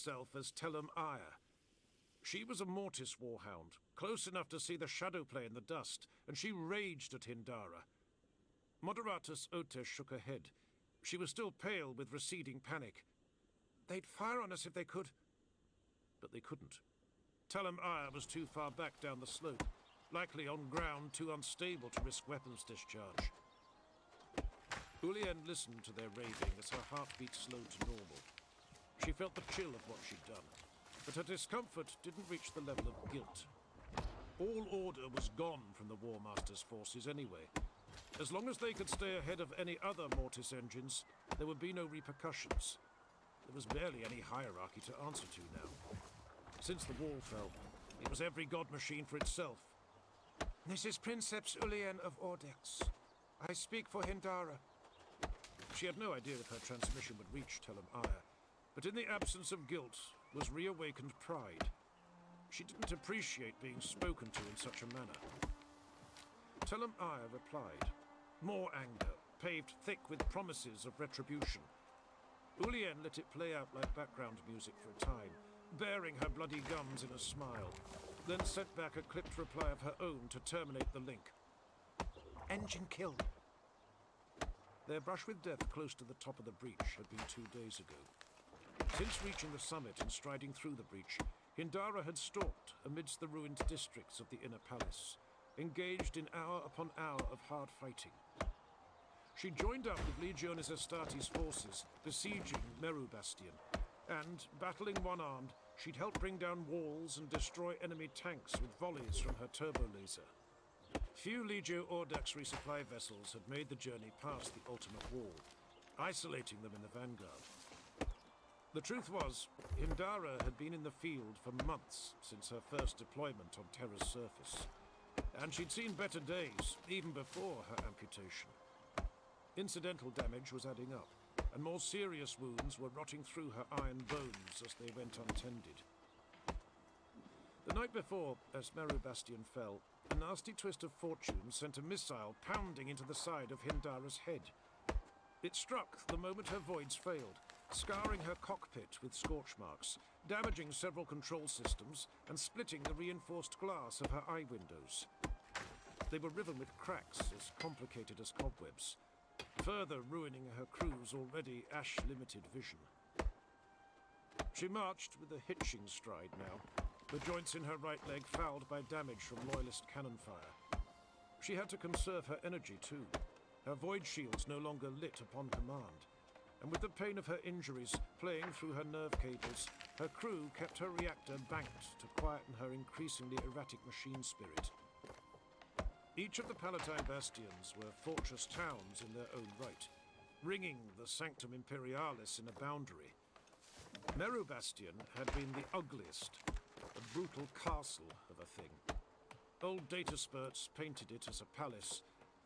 herself as Telem Aya. She was a Mortis warhound, close enough to see the shadow play in the dust, and she raged at Hindara. Moderatus Otesh shook her head. She was still pale with receding panic. They'd fire on us if they could. But they couldn't. Telem Aya was too far back down the slope, likely on ground too unstable to risk weapons discharge. Ulien listened to their raving as her heartbeat slowed to normal. She felt the chill of what she'd done, but her discomfort didn't reach the level of guilt. All order was gone from the War Master's forces anyway. As long as they could stay ahead of any other Mortis engines, there would be no repercussions. There was barely any hierarchy to answer to now. Since the wall fell, it was every god machine for itself. This is Princeps Ulien of Ordex. I speak for Hindara. She had no idea if her transmission would reach Telem Aya, but in the absence of guilt was reawakened pride. She didn't appreciate being spoken to in such a manner. Telem Aya replied. More anger, paved thick with promises of retribution. Ulien let it play out like background music for a time, baring her bloody gums in a smile, then sent back a clipped reply of her own to terminate the link. Engine killed. Their brush with death close to the top of the breach had been 2 days ago. Since reaching the summit and striding through the breach, Hindara had stalked amidst the ruined districts of the Inner Palace, engaged in hour upon hour of hard fighting. She joined up with Legionis Astartes' forces, besieging Meru Bastion, and, battling one-armed, she'd helped bring down walls and destroy enemy tanks with volleys from her turbo laser. Few Legio Ordax resupply vessels had made the journey past the Ultimate Wall, isolating them in the vanguard. The truth was, Hindara had been in the field for months since her first deployment on Terra's surface, and she'd seen better days even before her amputation. Incidental damage was adding up, and more serious wounds were rotting through her iron bones as they went untended. The night before, as Meru Bastion fell, a nasty twist of fortune sent a missile pounding into the side of Hindara's head. It struck the moment her voids failed, scarring her cockpit with scorch marks, damaging several control systems, and splitting the reinforced glass of her eye windows. They were riven with cracks as complicated as cobwebs, further ruining her crew's already ash-limited vision. She marched with a hitching stride now, the joints in her right leg fouled by damage from Loyalist cannon fire. She had to conserve her energy too. Her void shields no longer lit upon command, and with the pain of her injuries playing through her nerve cables, her crew kept her reactor banked to quieten her increasingly erratic machine spirit. Each of the Palatine bastions were fortress towns in their own right, ringing the Sanctum Imperialis in a boundary. Meru Bastion had been the ugliest, a brutal castle of a thing. Old data spurts painted it as a palace,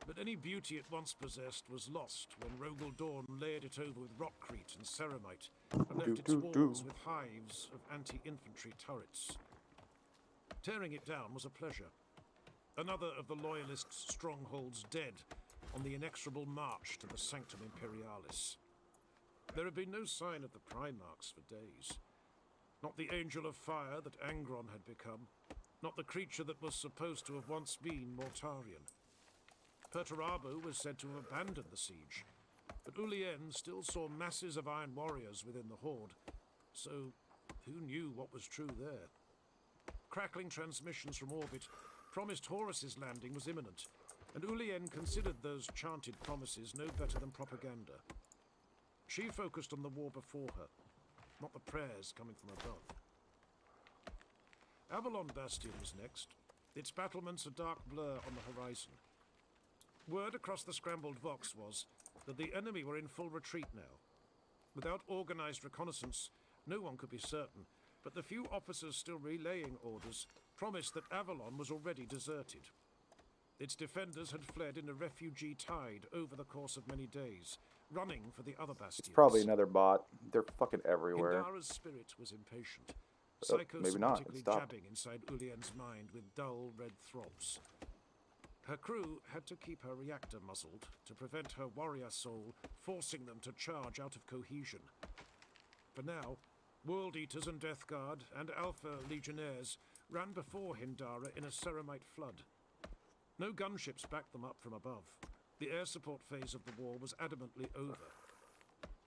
but any beauty it once possessed was lost when Rogel Dawn layered it over with rockcrete and ceramite, and left its walls with hives of anti-infantry turrets. Tearing it down was a pleasure. Another of the Loyalists' strongholds dead on the inexorable march to the Sanctum Imperialis. There had been no sign of the Primarchs for days. Not the Angel of Fire that Angron had become, not the creature that was supposed to have once been Mortarion. Perturabo was said to have abandoned the siege, but Ulien still saw masses of Iron Warriors within the Horde, so who knew what was true there? Crackling transmissions from orbit promised Horus's landing was imminent, and Ulien considered those chanted promises no better than propaganda. She focused on the war before her, not the prayers coming from above. Avalon Bastion was next, its battlements a dark blur on the horizon. Word across the scrambled Vox was that the enemy were in full retreat now. Without organized reconnaissance, no one could be certain, but the few officers still relaying orders promised that Avalon was already deserted. Its defenders had fled in a refugee tide over the course of many days, running for the other bastions. It's probably another bot. They're fucking everywhere. Hindara's spirit was impatient, Maybe not. psychosomatically jabbing inside Ulien's mind with dull red throbs. Her crew had to keep her reactor muzzled to prevent her warrior soul forcing them to charge out of cohesion. For now, World Eaters and Death Guard and Alpha Legionnaires ran before Hindara in a Ceramite flood. No gunships backed them up from above. The air support phase of the war was adamantly over.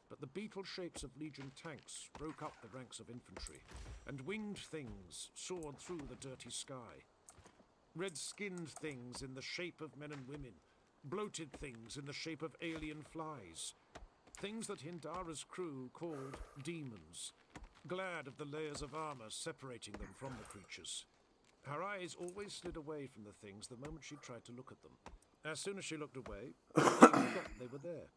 But the beetle shapes of Legion tanks broke up the ranks of infantry, and winged things soared through the dirty sky. Red-skinned things in the shape of men and women, bloated things in the shape of alien flies, things that Hindara's crew called demons, glad of the layers of armor separating them from the creatures. Her eyes always slid away from the things the moment she tried to look at them. As soon as she looked away, she forgot they were there.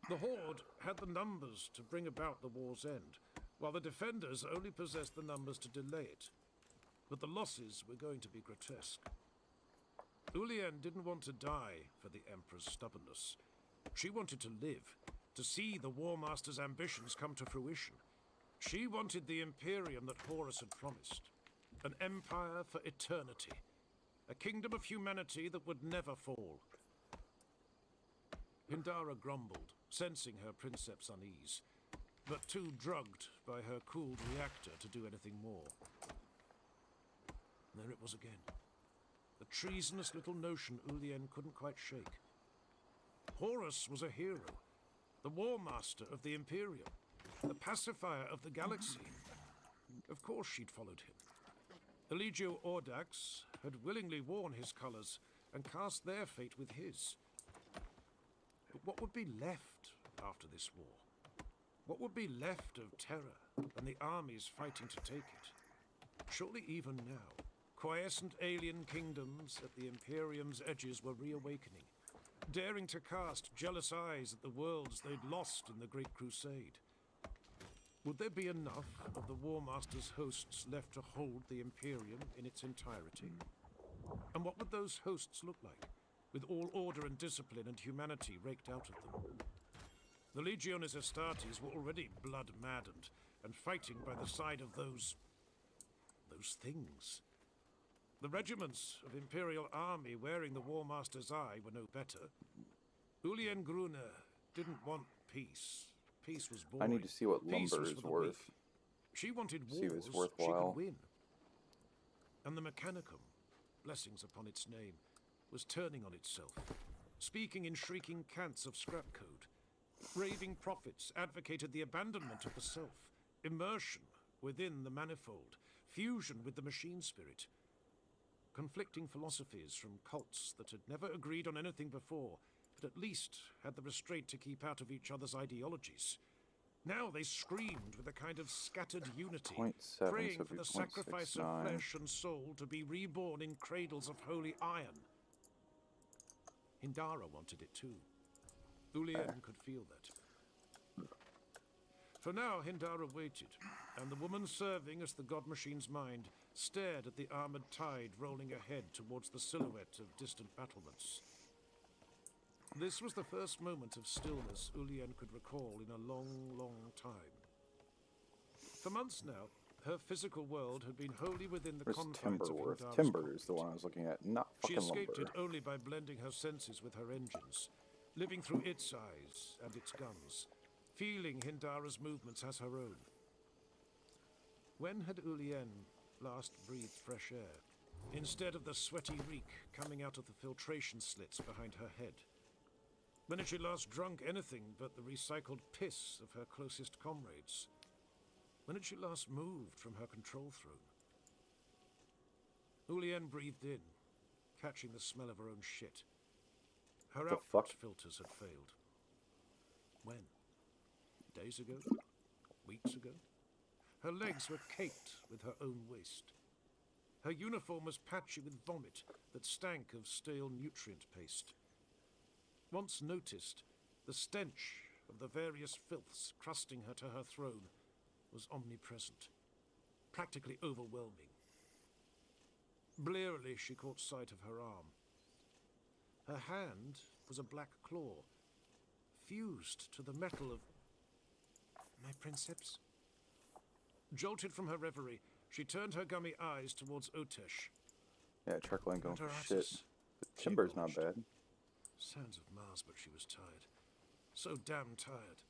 The Horde had the numbers to bring about the war's end, while the Defenders only possessed the numbers to delay it. But the losses were going to be grotesque. Ullian didn't want to die for the Emperor's stubbornness. She wanted to live, to see the War Master's ambitions come to fruition. She wanted the Imperium that Horus had promised. An empire for eternity. A kingdom of humanity that would never fall. Hindara grumbled, sensing her princeps' unease, but too drugged by her cooled reactor to do anything more. There it was again. The treasonous little notion Ullian couldn't quite shake. Horus was a hero, the War Master of the Imperium, the pacifier of the galaxy. Of course she'd followed him. Eligio Audax had willingly worn his colors and cast their fate with his. But what would be left after this war? What would be left of terror and the armies fighting to take it? Surely even now, quiescent alien kingdoms at the Imperium's edges were reawakening, daring to cast jealous eyes at the worlds they'd lost in the Great Crusade. Would there be enough of the War Master's hosts left to hold the Imperium in its entirety? And what would those hosts look like, with all order and discipline and humanity raked out of them? The Legiones Astartes were already blood-maddened and fighting by the side of those things. The regiments of Imperial army wearing the War Master's eye were no better. Ullian Gruner didn't want peace. Peace was boring. I need to see what lumber is worth. Weak. She wanted wars see if it's she worthwhile. could win. And the Mechanicum, blessings upon its name, was turning on itself, speaking in shrieking cants of scrap code. Raving prophets advocated the abandonment of the self, immersion within the manifold, fusion with the machine spirit. Conflicting philosophies from cults that had never agreed on anything before, but at least had the restraint to keep out of each other's ideologies. Now they screamed with a kind of scattered unity, 0.7, praying so for the 0.69. sacrifice of flesh and soul to be reborn in cradles of holy iron. Hindara wanted it too. Ullian could feel that. For now, Hindara waited, and the woman serving as the God Machine's mind stared at the armored tide rolling ahead towards the silhouette of distant battlements. This was the first moment of stillness Ullian could recall in a long, long time. For months now, her physical world had been wholly within the Where's confines of Timberworth? Hindara's Timber is the cockpit. one I was looking at, not She fucking escaped lumber. it only by blending her senses with her engines, living through its eyes and its guns, feeling Hindara's movements as her own. When had Ullian last breathed fresh air, instead of the sweaty reek coming out of the filtration slits behind her head? When had she last drunk anything but the recycled piss of her closest comrades? When had she last moved from her control throne? Ullian breathed in, catching the smell of her own shit. Her The output fuck? filters had failed. When? Days ago? Weeks ago? Her legs were caked with her own waste. Her uniform was patchy with vomit that stank of stale nutrient paste. Once noticed, the stench of the various filths crusting her to her throne was omnipresent, practically overwhelming. Blearily, she caught sight of her arm. Her hand was a black claw, fused to the metal of my princeps. Jolted from her reverie, she turned her gummy eyes towards Otesh. Yeah, Charcoal ain't going for Nataratus. shit. But She Timber's not watched. bad. Sands of Mars, but she was tired. So damn tired.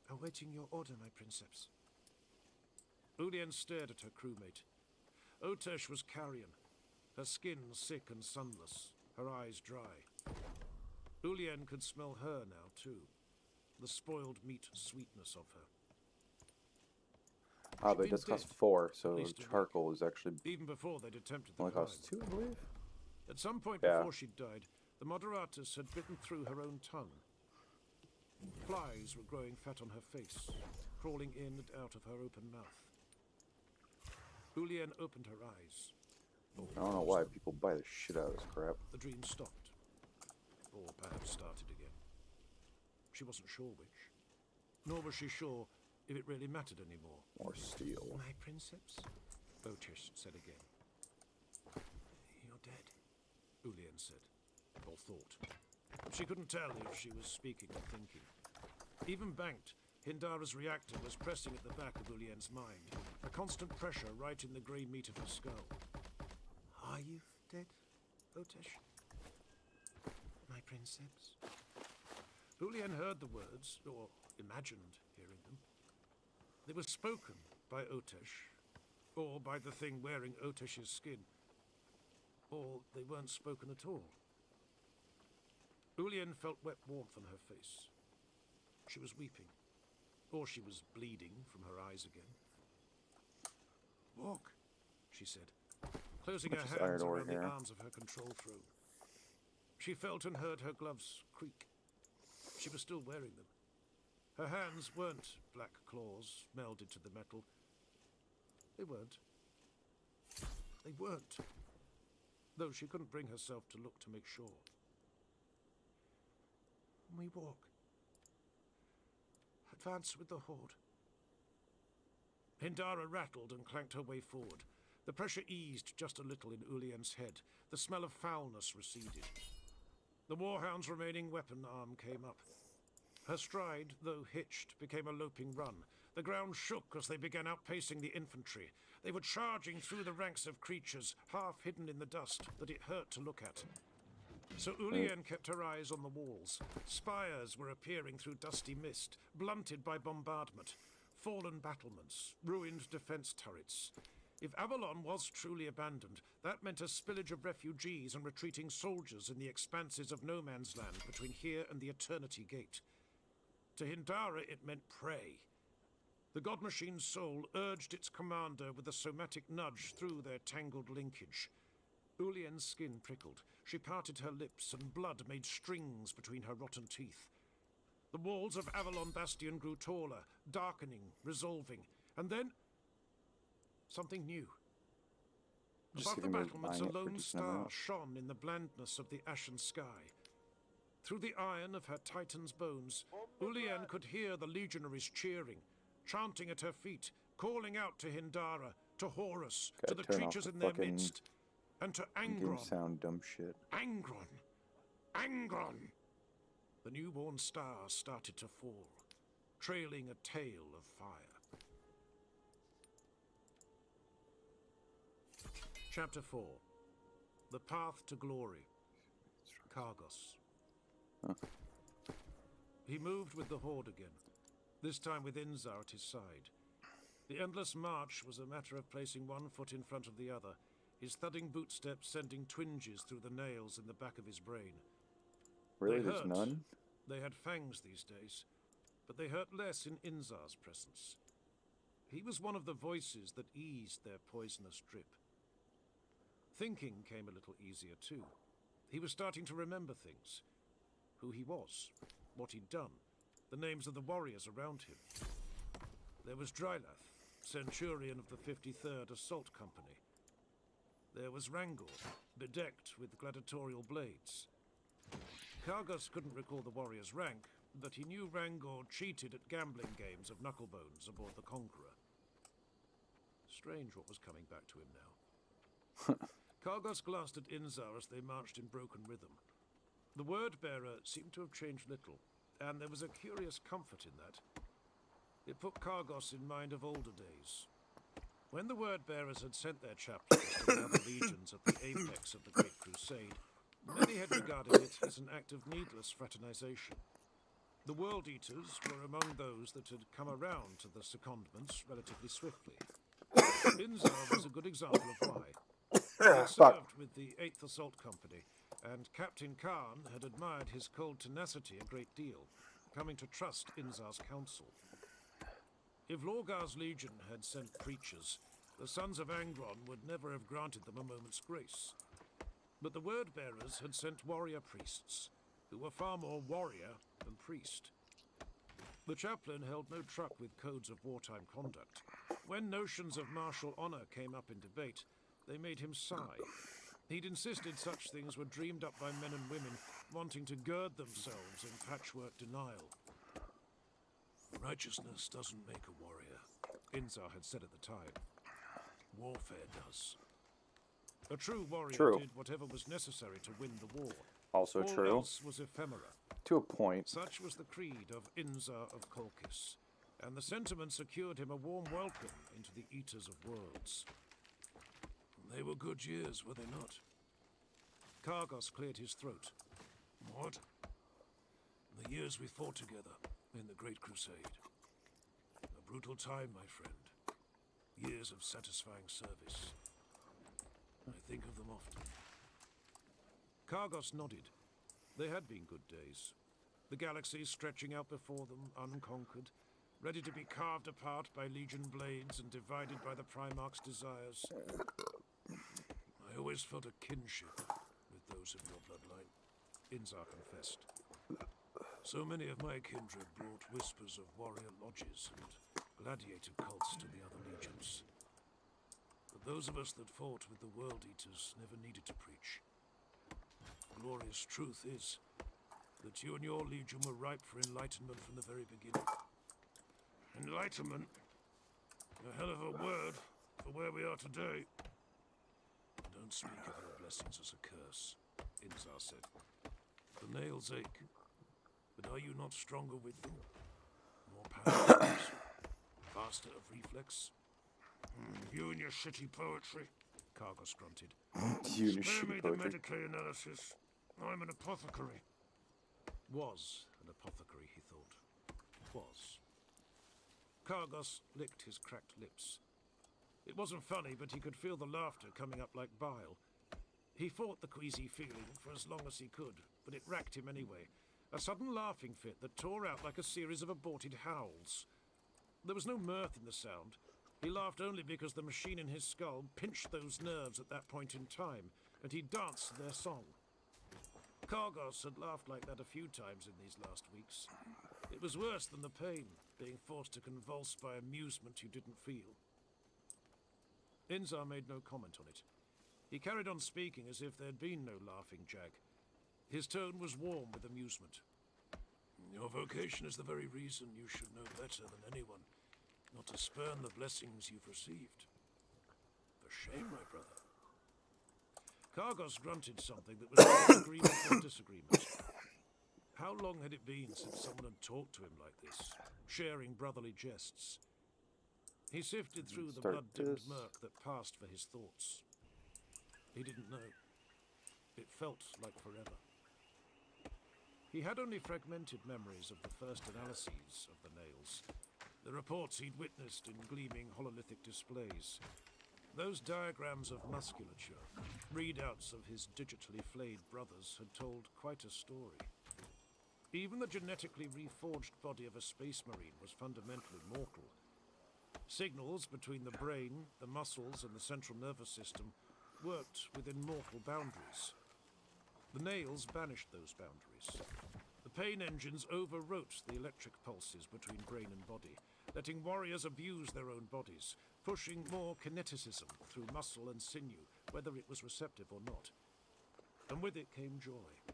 Awaiting your order, my princeps. Ulien stared at her crewmate. Otesh was carrion, her skin sick and sunless, her eyes dry. Ulien could smell her now, too, the spoiled meat sweetness of her. Ah, but it does cost 4, so charcoal is actually even before they'd attempted the only crime. costs 2, I believe. At some point before she'd died, the Moderatus had bitten through her own tongue. Flies were growing fat on her face, crawling in and out of her open mouth. Ulien opened her eyes. I don't know why people buy the shit out of this crap. The dream stopped, or perhaps started again. She wasn't sure which, nor was she sure if it really mattered anymore. More steel. My princeps? Otesh said again. You're dead, Ulien said, or thought. She couldn't tell if she was speaking or thinking. Even banked, Hindara's reactor was pressing at the back of Ulien's mind, a constant pressure right in the grey meat of her skull. Are you dead, Otesh? My princeps? Ulien heard the words, or imagined hearing them. They were spoken by Otesh, or by the thing wearing Otesh's skin, or they weren't spoken at all. Ulien felt wet warmth on her face. She was weeping, or she was bleeding from her eyes again. Walk, she said, closing her hands around the arms of her control throne. She felt and heard her gloves creak. She was still wearing them. Her hands weren't black claws melded to the metal. They weren't. They weren't. Though she couldn't bring herself to look to make sure. We walk. Advance with the horde. Hindara rattled and clanked her way forward. The pressure eased just a little in Ulien's head. The smell of foulness receded. The warhound's remaining weapon arm came up. Her stride, though hitched, became a loping run. The ground shook as they began outpacing the infantry. They were charging through the ranks of creatures, half hidden in the dust, that it hurt to look at. So Ulien kept her eyes on the walls. Spires were appearing through dusty mist, blunted by bombardment. Fallen battlements, ruined defense turrets. If Avalon was truly abandoned, that meant a spillage of refugees and retreating soldiers in the expanses of no man's land between here and the Eternity Gate. To Hindara, it meant prey. The God Machine's soul urged its commander with a somatic nudge through their tangled linkage. Ulien's skin prickled. She parted her lips, and blood made strings between her rotten teeth. The walls of Avalon Bastion grew taller, darkening, resolving, and then something new. Above the battlements, a lone star shone in the blandness of the ashen sky. Through the iron of her titan's bones, Ulien could hear the legionaries cheering, chanting at her feet, calling out to Hindara, to Horus, to the creatures in their midst, and to Angron. Sound dumb shit. Angron! Angron! The newborn star started to fall, trailing a tail of fire. Chapter 4. The Path to Glory. Kargos. Huh. He moved with the horde again, this time with Inzar at his side. The endless march was a matter of placing one foot in front of the other, his thudding bootsteps sending twinges through the nails in the back of his brain. Really, there's none? They had fangs these days, but they hurt less in Inzar's presence. He was one of the voices that eased their poisonous drip. Thinking came a little easier too. He was starting to remember things. Who he was, what he'd done, the names of the warriors around him. There was Drylath, Centurion of the 53rd Assault Company. There was Rangor, bedecked with gladiatorial blades. Kargos couldn't recall the warrior's rank, but he knew Rangor cheated at gambling games of knucklebones aboard the Conqueror. Strange what was coming back to him now. Kargos glanced at Inzar as they marched in broken rhythm. The word-bearer seemed to have changed little, and there was a curious comfort in that. It put Kargos in mind of older days. When the word-bearers had sent their chaplains to the other legions at the apex of the Great Crusade, many had regarded it as an act of needless fraternization. The World Eaters were among those that had come around to the secondments relatively swiftly. Inzar was a good example of why. He had served with the 8th Assault Company, and Captain Khan had admired his cold tenacity a great deal, coming to trust Inzar's counsel. If Lorgar's legion had sent preachers, the sons of Angron would never have granted them a moment's grace. But the word-bearers had sent warrior priests, who were far more warrior than priest. The chaplain held no truck with codes of wartime conduct. When notions of martial honor came up in debate, they made him sigh. He'd insisted such things were dreamed up by men and women wanting to gird themselves in patchwork denial. Righteousness doesn't make a warrior, Inzar had said at the time. Warfare does. A true warrior did whatever was necessary to win the war. Also All true. else was ephemera. To a point. Such was the creed of Inzar of Colchis, and the sentiment secured him a warm welcome into the Eaters of Worlds. They were good years, were they not? Kargos cleared his throat. What? The years we fought together in the Great Crusade. A brutal time, my friend. Years of satisfying service. I think of them often. Kargos nodded. They had been good days. The galaxy stretching out before them, unconquered, ready to be carved apart by Legion blades and divided by the Primarch's desires. I always felt a kinship with those of your bloodline, Inzar confessed. So many of my kindred brought whispers of warrior lodges and gladiator cults to the other legions. But those of us that fought with the World Eaters never needed to preach. Glorious truth is that you and your legion were ripe for enlightenment from the very beginning. Enlightenment? A hell of a word for where we are today. Don't speak of your blessings as a curse, Inzar said. The nails ache, but are you not stronger with them? More powerful, faster of reflex? You and your shitty poetry, Kargos grunted. You and your Spare me shitty the poetry. Medicae analysis. I'm an apothecary. Was an apothecary, he thought. Was. Kargos licked his cracked lips. It wasn't funny, but he could feel the laughter coming up like bile. He fought the queasy feeling for as long as he could, but it racked him anyway. A sudden laughing fit that tore out like a series of aborted howls. There was no mirth in the sound. He laughed only because the machine in his skull pinched those nerves at that point in time, and he danced to their song. Kargos had laughed like that a few times in these last weeks. It was worse than the pain, being forced to convulse by amusement you didn't feel. Inzar made no comment on it. He carried on speaking as if there'd been no laughing jag. His tone was warm with amusement. Your vocation is the very reason you should know better than anyone not to spurn the blessings you've received. For shame, my brother. Kargos grunted something that was neither agreement or disagreement. How long had it been since someone had talked to him like this, sharing brotherly jests? He sifted through the blood-dimmed murk that passed for his thoughts. He didn't know. It felt like forever. He had only fragmented memories of the first analyses of the nails, the reports he'd witnessed in gleaming hololithic displays, those diagrams of musculature, readouts of his digitally flayed brothers had told quite a story. Even the genetically reforged body of a space marine was fundamentally mortal. Signals between the brain, the muscles, and the central nervous system worked within mortal boundaries. The nails banished those boundaries. The pain engines overwrote the electric pulses between brain and body, letting warriors abuse their own bodies, pushing more kineticism through muscle and sinew, whether it was receptive or not. And with it came joy.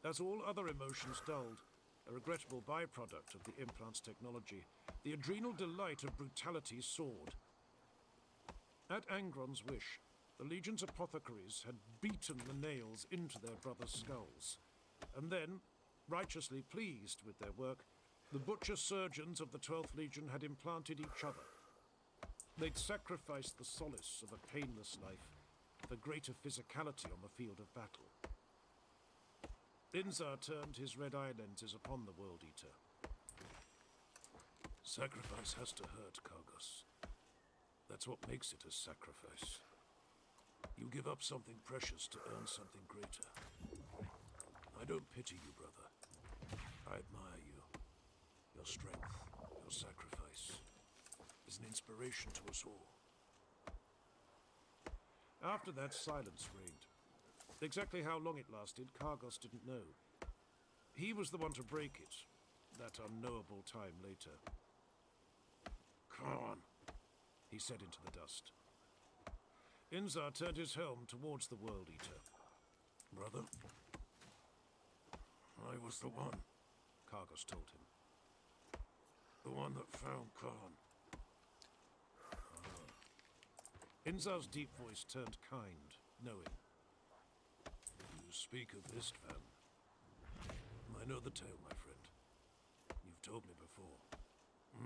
As all other emotions dulled, a regrettable byproduct of the implant's technology, the adrenal delight of brutality soared. At Angron's wish, the Legion's apothecaries had beaten the nails into their brothers' skulls. And then, righteously pleased with their work, the butcher surgeons of the 12th Legion had implanted each other. They'd sacrificed the solace of a painless life for greater physicality on the field of battle. Inzar turned his red eye lenses upon the World Eater. Sacrifice has to hurt, Kargos. That That's what makes it a sacrifice. You give up something precious to earn something greater. I don't pity you, brother. I admire you. Your strength, your sacrifice, is an inspiration to us all. After that, silence reigned. Exactly how long it lasted, Kargos didn't know. He was the one to break it, that unknowable time later. Khan, he said into the dust. Inzar turned his helm towards the World Eater. Brother, I was the one, Kargos told him. The one that found Khan. Inzar's deep voice turned kind, knowing. You speak of Istvan. I know the tale, my friend. You've told me before.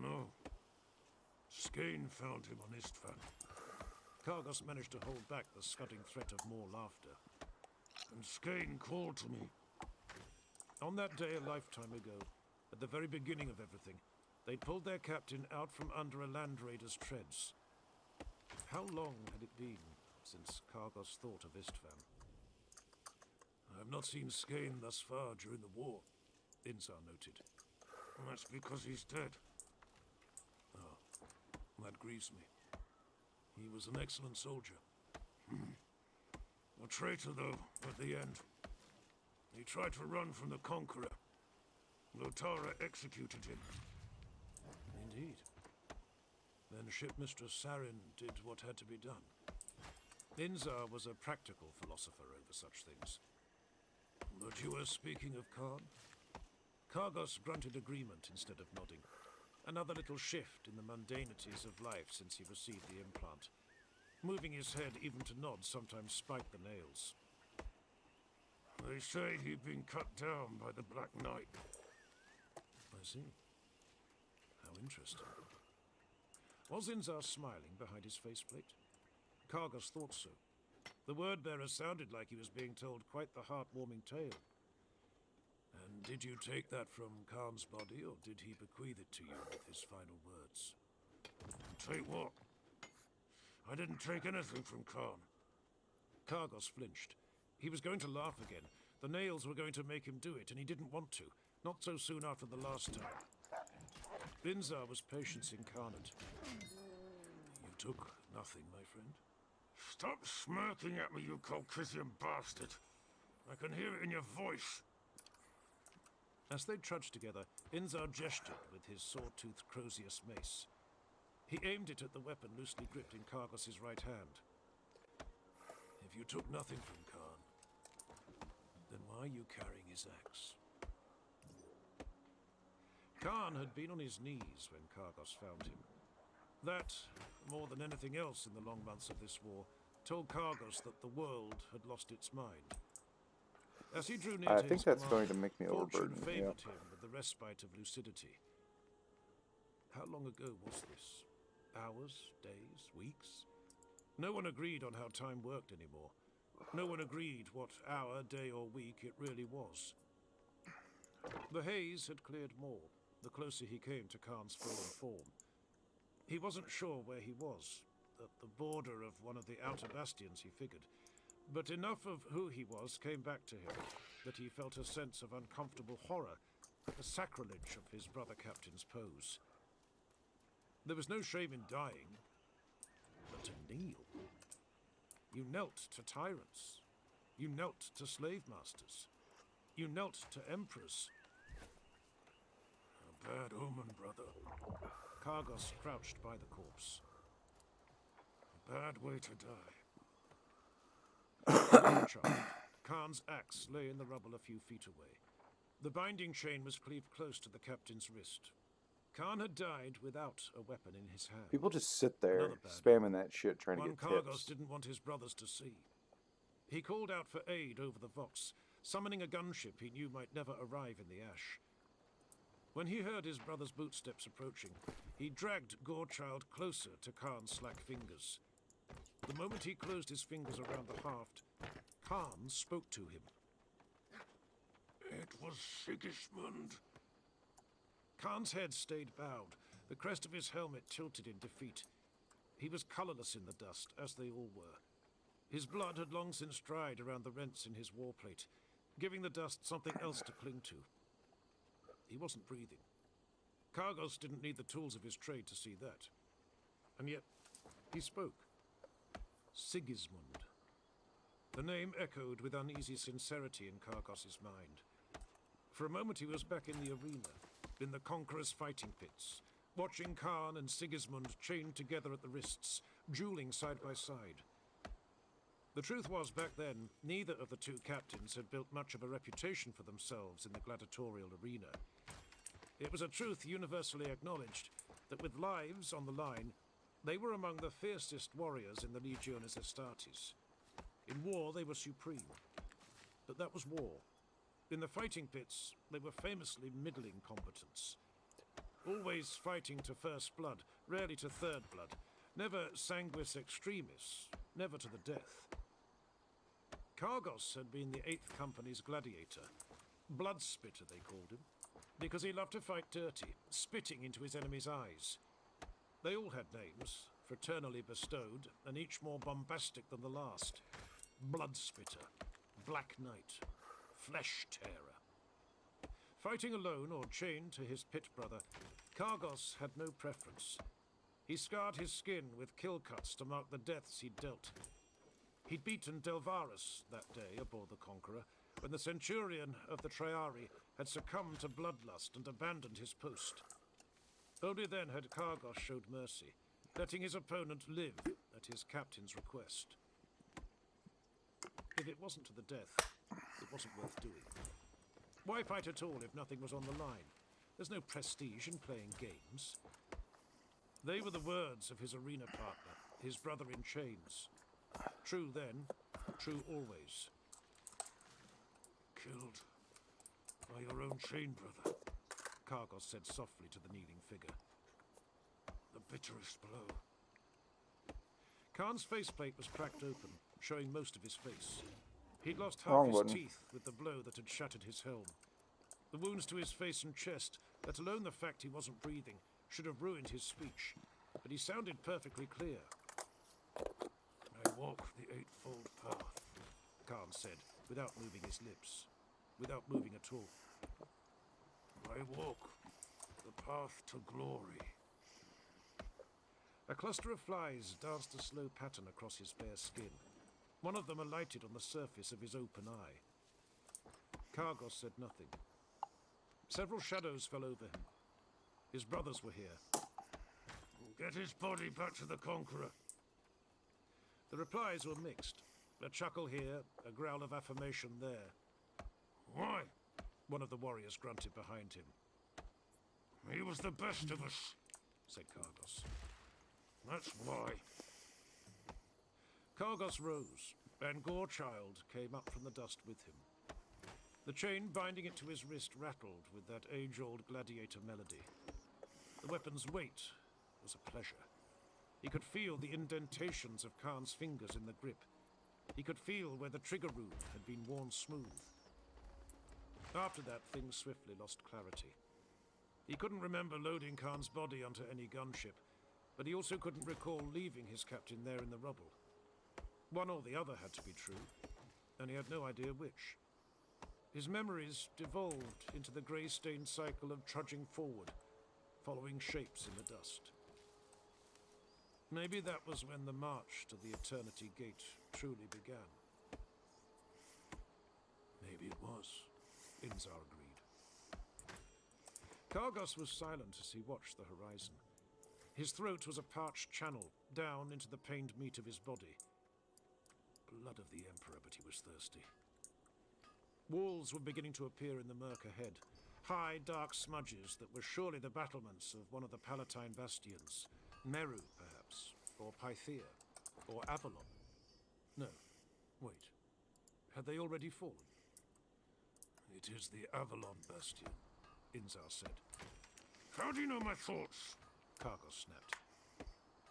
No. Skane found him on Istvan. Kargos managed to hold back the scudding threat of more laughter. And Skane called to me. On that day a lifetime ago, at the very beginning of everything, they pulled their captain out from under a land raider's treads. How long had it been since Kargos thought of Istvan? I have not seen Skane thus far during the war, Inzar noted. That's because he's dead. Oh, that grieves me. He was an excellent soldier. A traitor, though, at the end. He tried to run from the Conqueror. Lotara executed him. Indeed. Then Shipmistress Sarin did what had to be done. Inzar was a practical philosopher over such things. But you were speaking of Khan? Kargos grunted agreement instead of nodding. Another little shift in the mundanities of life since he received the implant. Moving his head even to nod sometimes spiked the nails. They say he'd been cut down by the Black Knight. I see. How interesting. Was Inzar smiling behind his faceplate? Kargos thought so. The word-bearer sounded like he was being told quite the heartwarming tale. And did you take that from Khan's body, or did he bequeath it to you with his final words? Take what? I didn't take anything from Khan. Kargos flinched. He was going to laugh again. The nails were going to make him do it, and he didn't want to. Not so soon after the last time. Inzar was patience incarnate. You took nothing, my friend. Stop smirking at me, you Colchissian bastard. I can hear it in your voice. As they trudged together, Inzar gestured with his saw-toothed Crozius mace. He aimed it at the weapon loosely gripped in Kargos' right hand. If you took nothing from Khan, then why are you carrying his axe? Khan had been on his knees when Kargos found him. That, more than anything else in the long months of this war, told Kargos that the world had lost its mind. As he drew near I to think his that's going command, to make me fortune overburdened. favored Yep. him with the respite of lucidity. How long ago was this? Hours, days, weeks? No one agreed on how time worked anymore. No one agreed what hour, day, or week it really was. The haze had cleared more, the closer he came to Khan's fallen form. He wasn't sure where he was, at the border of one of the outer bastions, he figured. But enough of who he was came back to him, that he felt a sense of uncomfortable horror at the sacrilege of his brother captain's pose. There was no shame in dying, but to kneel. You knelt to tyrants. You knelt to slave masters. You knelt to emperors. A bad omen, brother. Kargos crouched by the corpse. A bad way to die. Charged. Khan's axe lay in the rubble a few feet away. The binding chain was cleaved close to the captain's wrist. Khan had died without a weapon in his hand. People just sit there Another bad spamming that shit trying to one get Kargos tips. didn't want his brothers to see. He called out for aid over the Vox, summoning a gunship he knew might never arrive in the ash. When he heard his brother's footsteps approaching, he dragged Gorechild closer to Khan's slack fingers. The moment he closed his fingers around the haft, Khan spoke to him. It was Sigismund. Khan's head stayed bowed, the crest of his helmet tilted in defeat. He was colourless in the dust, as they all were. His blood had long since dried around the rents in his warplate, giving the dust something else to cling to. He wasn't breathing. Kargos didn't need the tools of his trade to see that. And yet, he spoke. Sigismund. The name echoed with uneasy sincerity in Kargos's mind. For a moment he was back in the arena, in the Conqueror's fighting pits, watching Khan and Sigismund chained together at the wrists, dueling side by side. The truth was, back then, neither of the two captains had built much of a reputation for themselves in the gladiatorial arena. It was a truth universally acknowledged that with lives on the line, they were among the fiercest warriors in the Legiones Astartes. In war, they were supreme. But that was war. In the fighting pits, they were famously middling combatants. Always fighting to first blood, rarely to third blood. Never sanguis extremis, never to the death. Kargos had been the 8th Company's gladiator. Bloodspitter, they called him, because he loved to fight dirty, spitting into his enemy's eyes. They all had names, fraternally bestowed, and each more bombastic than the last. Bloodspitter, Black Knight, Flesh Tearer. Fighting alone or chained to his pit brother, Kargos had no preference. He scarred his skin with kill cuts to mark the deaths he'd dealt. He'd beaten Delvarus that day aboard the Conqueror, when the Centurion of the Triari had succumbed to bloodlust and abandoned his post. Only then had Kargos showed mercy, letting his opponent live at his captain's request. If it wasn't to the death, it wasn't worth doing. Why fight at all if nothing was on the line? There's no prestige in playing games. They were the words of his arena partner, his brother in chains. True then, true always. Killed by your own chain brother, Kargos said softly to the kneeling figure. The bitterest blow. Khan's faceplate was cracked open, showing most of his face. He'd lost half his teeth with the blow that had shattered his helm. The wounds to his face and chest, let alone the fact he wasn't breathing, should have ruined his speech, but he sounded perfectly clear. I walk the eightfold path, Khan said, without moving his lips, without moving at all. I walk the path to glory. A cluster of flies danced a slow pattern across his bare skin. One of them alighted on the surface of his open eye. Kargos said nothing. Several shadows fell over him. His brothers were here. Get his body back to the Conqueror. The replies were mixed. A chuckle here, a growl of affirmation there. Why? One of the warriors grunted behind him. He was the best of us, said Kargos. That's why. Kargos rose, and Gorechild came up from the dust with him. The chain binding it to his wrist rattled with that age-old gladiator melody. The weapon's weight was a pleasure. He could feel the indentations of Khan's fingers in the grip. He could feel where the trigger rune had been worn smooth. After that, things swiftly lost clarity. He couldn't remember loading Khan's body onto any gunship, but he also couldn't recall leaving his captain there in the rubble. One or the other had to be true, and he had no idea which. His memories devolved into the grey-stained cycle of trudging forward, following shapes in the dust. Maybe that was when the march to the Eternity Gate truly began. Maybe it was, Inzar agreed. Kargos was silent as he watched the horizon. His throat was a parched channel, down into the pained meat of his body. Blood of the Emperor, but he was thirsty. Walls were beginning to appear in the murk ahead. High, dark smudges that were surely the battlements of one of the Palatine bastions. Meru, perhaps, or Pythia, or Avalon. No, wait. Had they already fallen? It is the Avalon bastion, Inzar said. How do you know my thoughts? Kargos snapped.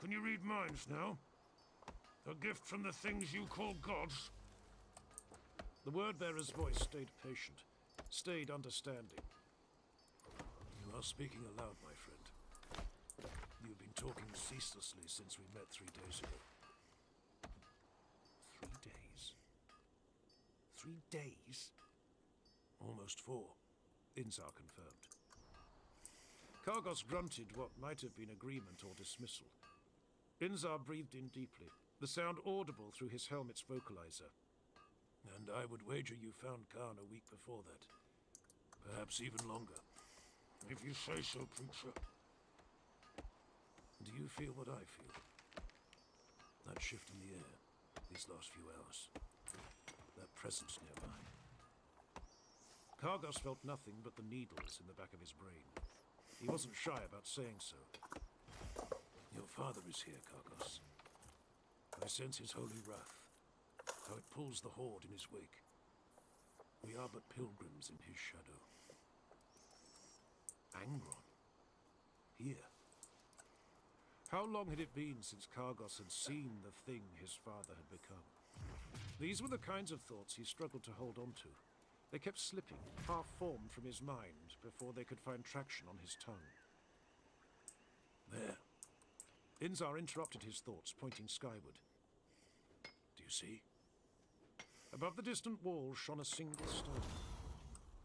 Can you read minds now? A gift from the things you call gods? The word-bearer's voice stayed patient, stayed understanding. You are speaking aloud, my friend. You've been talking ceaselessly since we met 3 days ago. 3 days? 3 days? Almost 4, Inzar confirmed. Kargos grunted what might have been agreement or dismissal. Inzar breathed in deeply, the sound audible through his helmet's vocalizer. And I would wager you found Khan a week before that. Perhaps even longer. If you say so, Preacher. Do you feel what I feel? That shift in the air, these last few hours. That presence nearby. Kargos felt nothing but the needles in the back of his brain. He wasn't shy about saying so. Your father is here, Kargos. I sense his holy wrath, how it pulls the Horde in his wake. We are but pilgrims in his shadow. Angron? Here? How long had it been since Kargos had seen the thing his father had become? These were the kinds of thoughts he struggled to hold on to. They kept slipping, half-formed from his mind, before they could find traction on his tongue. There. Inzar interrupted his thoughts, pointing skyward. Do you see? Above the distant wall shone a single stone.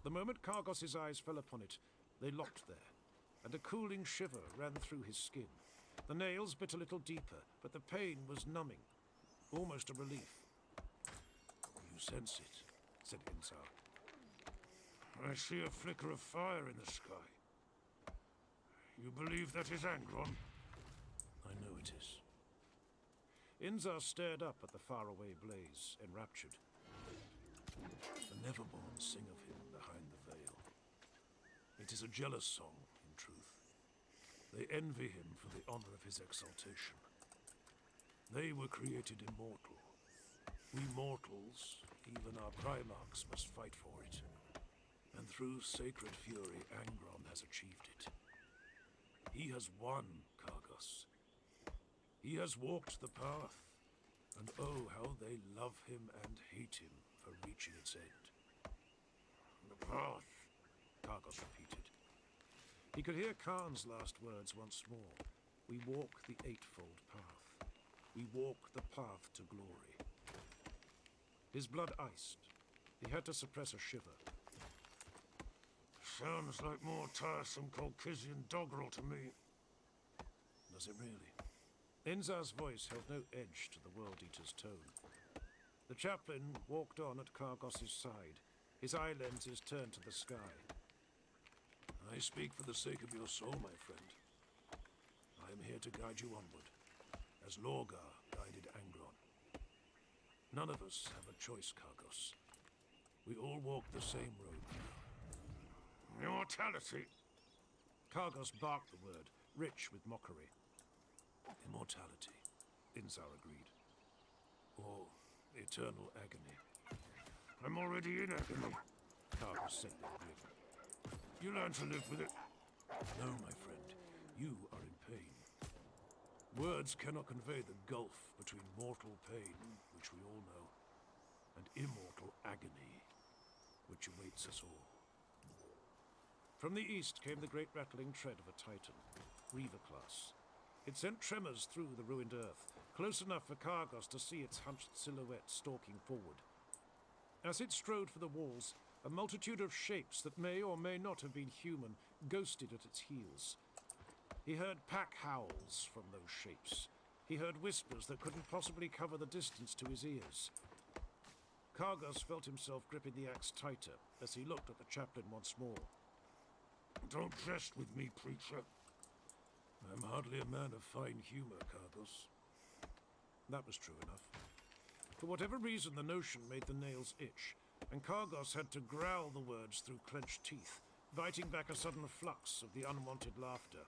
The moment Kargos's eyes fell upon it, they locked there, and a cooling shiver ran through his skin. The nails bit a little deeper, but the pain was numbing, almost a relief. You sense it, said Inzar. I see a flicker of fire in the sky. You believe that is Angron? I know it is. Inzar stared up at the faraway blaze, enraptured. The Neverborn sing of him behind the veil. It is a jealous song, in truth. They envy him for the honor of his exaltation. They were created immortal. We mortals, even our Primarchs, must fight for it. And through sacred fury, Angron has achieved it. He has won, Kargos. He has walked the path, and oh, how they love him and hate him for reaching its end. The path, Kargos repeated. He could hear Khan's last words once more. We walk the eightfold path. We walk the path to glory. His blood iced. He had to suppress a shiver. sounds like more tiresome Colchissian doggerel to me. Does it really? Inzar's voice held no edge to the World Eater's tone. The chaplain walked on at Kargos's side, his eye lenses turned to the sky. I speak for the sake of your soul, my friend. I am here to guide you onward, as Lorgar guided Angron. None of us have a choice, Kargos. We all walk the same road now. Immortality! Kargos barked the word, rich with mockery. Immortality, Inzar agreed. Or eternal agony. I'm already in agony. Kargos said with a grin. You learn to live with it. No, my friend, you are in pain. Words cannot convey the gulf between mortal pain, which we all know, and immortal agony, which awaits us all. From the east came the great rattling tread of a Titan, Reaver class. It sent tremors through the ruined earth, close enough for Kargos to see its hunched silhouette stalking forward. As it strode for the walls, a multitude of shapes that may or may not have been human ghosted at its heels. He heard pack howls from those shapes. He heard whispers that couldn't possibly cover the distance to his ears. Kargos felt himself gripping the axe tighter as he looked at the chaplain once more. Don't jest with me, preacher. I'm hardly a man of fine humor, Kargos. That was true enough. For whatever reason, the notion made the nails itch, and Kargos had to growl the words through clenched teeth, biting back a sudden flux of the unwanted laughter.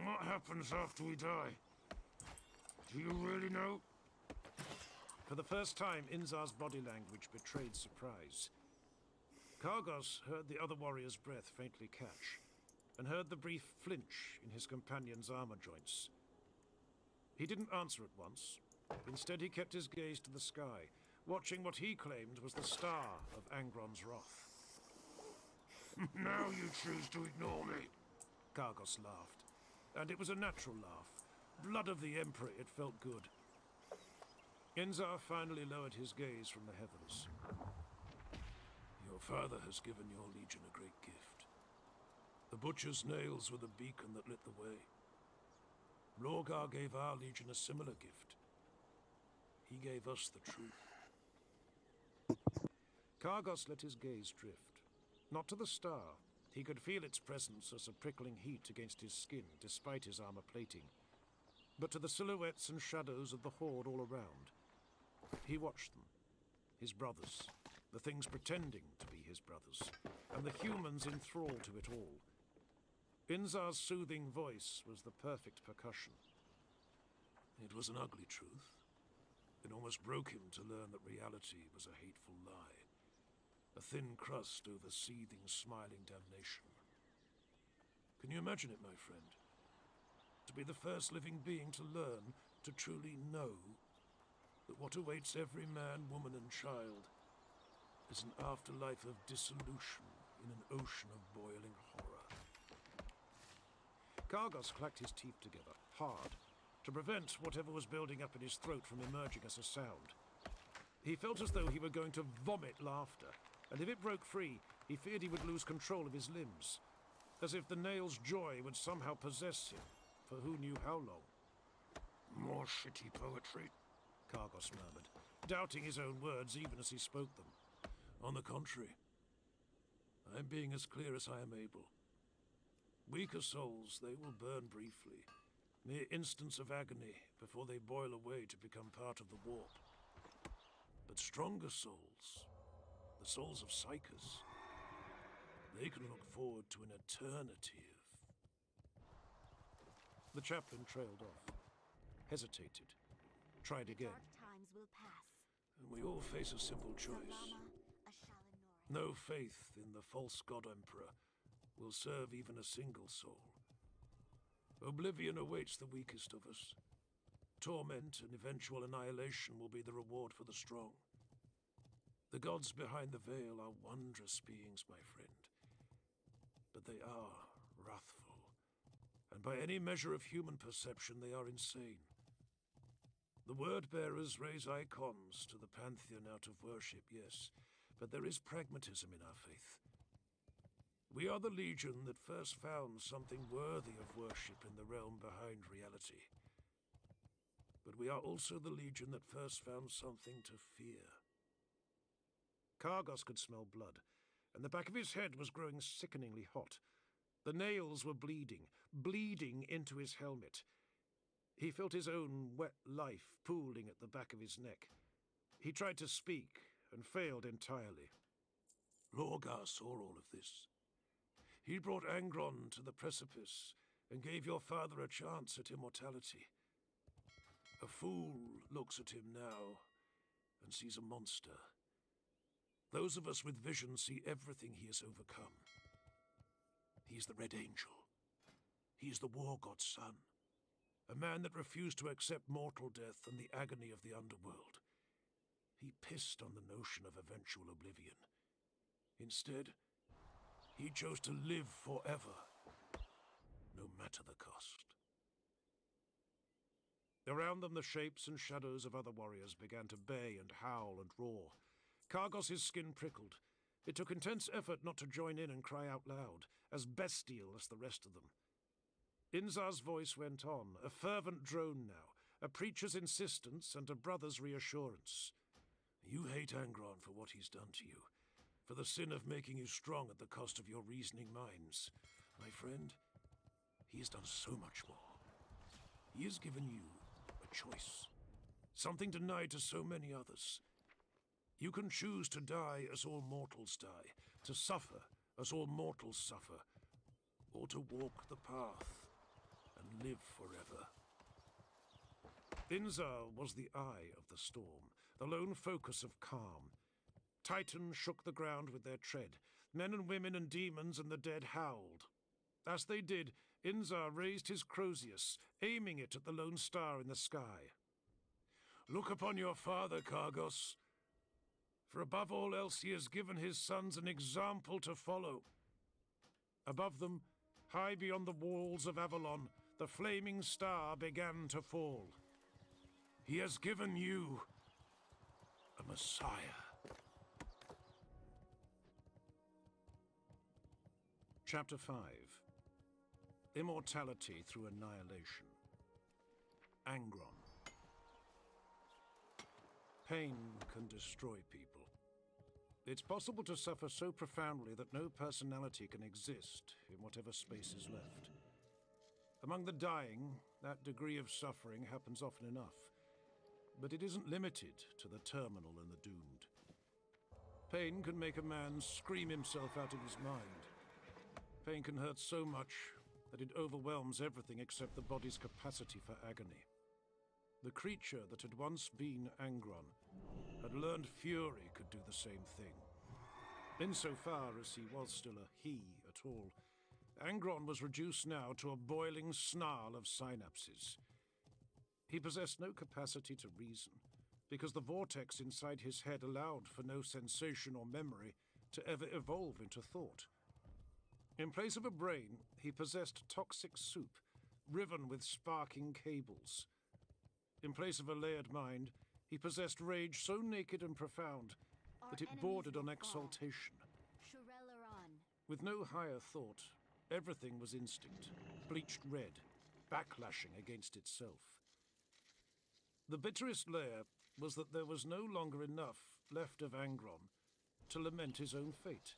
What happens after we die? Do you really know? For the first time, Inzar's body language betrayed surprise. Kargos heard the other warrior's breath faintly catch, and heard the brief flinch in his companion's armor joints. He didn't answer at once. Instead, he kept his gaze to the sky, watching what he claimed was the star of Angron's wrath. Now you choose to ignore me. Kargos laughed. And it was a natural laugh. Blood of the Emperor, it felt good. Inzar finally lowered his gaze from the heavens. Your father has given your legion a great gift. The butcher's nails were the beacon that lit the way. Lorgar gave our legion a similar gift. He gave us the truth. Kargos let his gaze drift. Not to the star. He could feel its presence as a prickling heat against his skin, despite his armor plating. But to the silhouettes and shadows of the horde all around. He watched them. His brothers. The things pretending to be his brothers. And the humans enthralled to it all. Inzar's soothing voice was the perfect percussion. It was an ugly truth. It almost broke him to learn that reality was a hateful lie. A thin crust over seething, smiling damnation. Can you imagine it, my friend? To be the first living being to learn, to truly know, that what awaits every man, woman, and child is an afterlife of dissolution in an ocean of boiling horror. Kargos clacked his teeth together, hard, to prevent whatever was building up in his throat from emerging as a sound. He felt as though he were going to vomit laughter, and if it broke free, he feared he would lose control of his limbs, as if the nail's joy would somehow possess him, for who knew how long. More shitty poetry, Kargos murmured, doubting his own words even as he spoke them. On the contrary, I'm being as clear as I am able. Weaker souls, they will burn briefly, mere instants of agony before they boil away to become part of the warp. But stronger souls, the souls of Psychers, they can look forward to an eternity of... The chaplain trailed off, hesitated, tried again. Dark times will pass. And we all face a simple choice. Salama, Ashalinori. No faith in the false god emperor will serve even a single soul. Oblivion awaits the weakest of us. Torment and eventual annihilation will be the reward for the strong. The gods behind the veil are wondrous beings, my friend. But they are wrathful. And by any measure of human perception, they are insane. The word-bearers raise icons to the pantheon out of worship, yes, but there is pragmatism in our faith. We are the legion that first found something worthy of worship in the realm behind reality. But we are also the legion that first found something to fear. Kargos could smell blood, and the back of his head was growing sickeningly hot. The nails were bleeding into his helmet. He felt his own wet life pooling at the back of his neck. He tried to speak, and failed entirely. Lorgar saw all of this. He brought Angron to the precipice, and gave your father a chance at immortality. A fool looks at him now, and sees a monster. Those of us with vision see everything he has overcome. He is the Red Angel. He is the war god's son. A man that refused to accept mortal death and the agony of the underworld. He pissed on the notion of eventual oblivion. Instead, he chose to live forever, no matter the cost. Around them, the shapes and shadows of other warriors began to bay and howl and roar. Kargos' skin prickled. It took intense effort not to join in and cry out loud, as bestial as the rest of them. Inzar's voice went on, a fervent drone now, a preacher's insistence and a brother's reassurance. You hate Angron for what he's done to you, for the sin of making you strong at the cost of your reasoning minds. My friend, he has done so much more. He has given you a choice, something denied to so many others. You can choose to die as all mortals die, to suffer as all mortals suffer, or to walk the path and live forever. Inzar was the eye of the storm, the lone focus of calm. Titans shook the ground with their tread. Men and women and demons and the dead howled. As they did, Inzar raised his Crozius, aiming it at the lone star in the sky. Look upon your father, Kargos. For above all else he has given his sons an example to follow. Above them, high beyond the walls of Avalon, the flaming star began to fall. He has given you a Messiah. Chapter 5. Immortality through annihilation. Angron. Pain can destroy people. It's possible to suffer so profoundly that no personality can exist in whatever space is left. Among the dying, that degree of suffering happens often enough. But it isn't limited to the terminal and the doomed. Pain can make a man scream himself out of his mind. Pain can hurt so much that it overwhelms everything except the body's capacity for agony. The creature that had once been Angron had learned fury could do the same thing. Insofar as he was still a he at all, Angron was reduced now to a boiling snarl of synapses. He possessed no capacity to reason, because the vortex inside his head allowed for no sensation or memory to ever evolve into thought. In place of a brain, he possessed toxic soup, riven with sparking cables. In place of a layered mind, he possessed rage so naked and profound that it bordered on exaltation. With no higher thought, everything was instinct, bleached red, backlashing against itself. The bitterest layer was that there was no longer enough left of Angron to lament his own fate.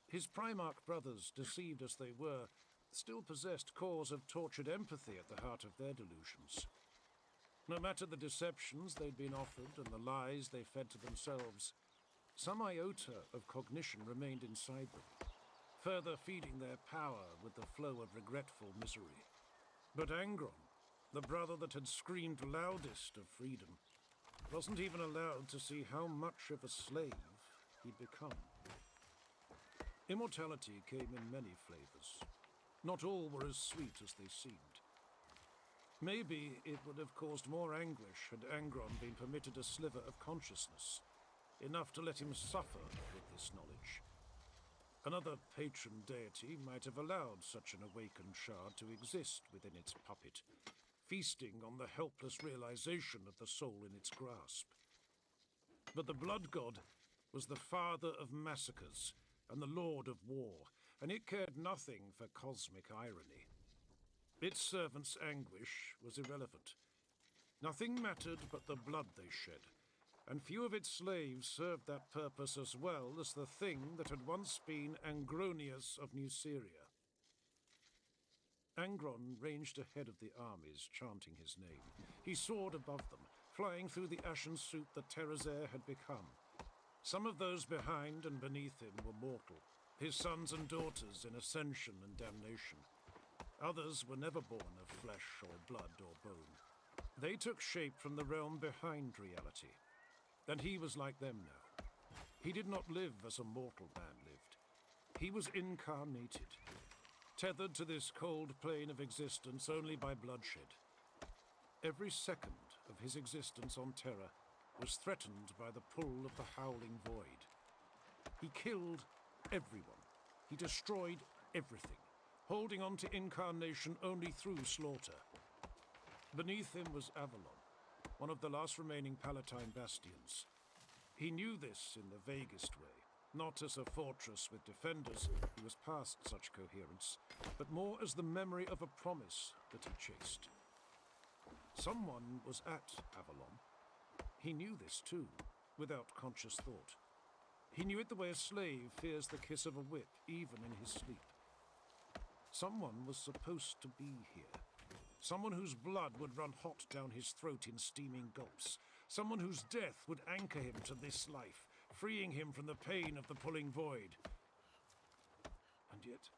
His Primarch brothers, deceived as they were, still possessed cores of tortured empathy at the heart of their delusions. No matter the deceptions they'd been offered and the lies they fed to themselves, some iota of cognition remained inside them, further feeding their power with the flow of regretful misery. But Angron, the brother that had screamed loudest of freedom, wasn't even allowed to see how much of a slave he'd become. Immortality came in many flavors. Not all were as sweet as they seemed. Maybe it would have caused more anguish had Angron been permitted a sliver of consciousness, enough to let him suffer with this knowledge. Another patron deity might have allowed such an awakened shard to exist within its puppet, feasting on the helpless realization of the soul in its grasp. But the Blood God was the father of massacres and the lord of war, and it cared nothing for cosmic irony. Its servants' anguish was irrelevant. Nothing mattered but the blood they shed, and few of its slaves served that purpose as well as the thing that had once been Angronius of Nuceria. Angron ranged ahead of the armies, chanting his name. He soared above them, flying through the ashen soup that Terrazair had become. Some of those behind and beneath him were mortal, his sons and daughters in ascension and damnation. Others were never born of flesh or blood or bone. They took shape from the realm behind reality, and he was like them now. He did not live as a mortal man lived. He was incarnated, tethered to this cold plane of existence only by bloodshed. Every second of his existence on Terra was threatened by the pull of the howling void. He killed everyone. He destroyed everything, holding on to incarnation only through slaughter. Beneath him was Avalon, one of the last remaining Palatine bastions. He knew this in the vaguest way, not as a fortress with defenders who was past such coherence, but more as the memory of a promise that he chased. Someone was at Avalon. He knew this too, without conscious thought. He knew it the way a slave fears the kiss of a whip, even in his sleep. Someone was supposed to be here. Someone whose blood would run hot down his throat in steaming gulps. Someone whose death would anchor him to this life, freeing him from the pain of the pulling void. And yet,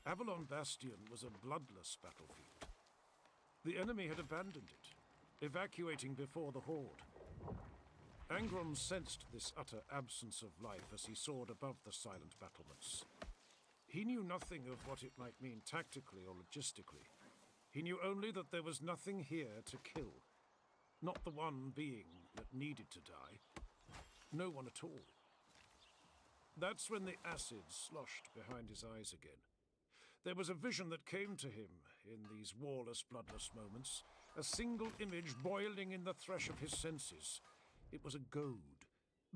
Avalon Bastion was a bloodless battlefield. The enemy had abandoned it, evacuating before the horde. Angron sensed this utter absence of life as he soared above the silent battlements. He knew nothing of what it might mean tactically or logistically. He knew only that there was nothing here to kill. Not the one being that needed to die. No one at all. That's when the acid sloshed behind his eyes again. There was a vision that came to him in these warless, bloodless moments, a single image boiling in the thresh of his senses. It was a goad,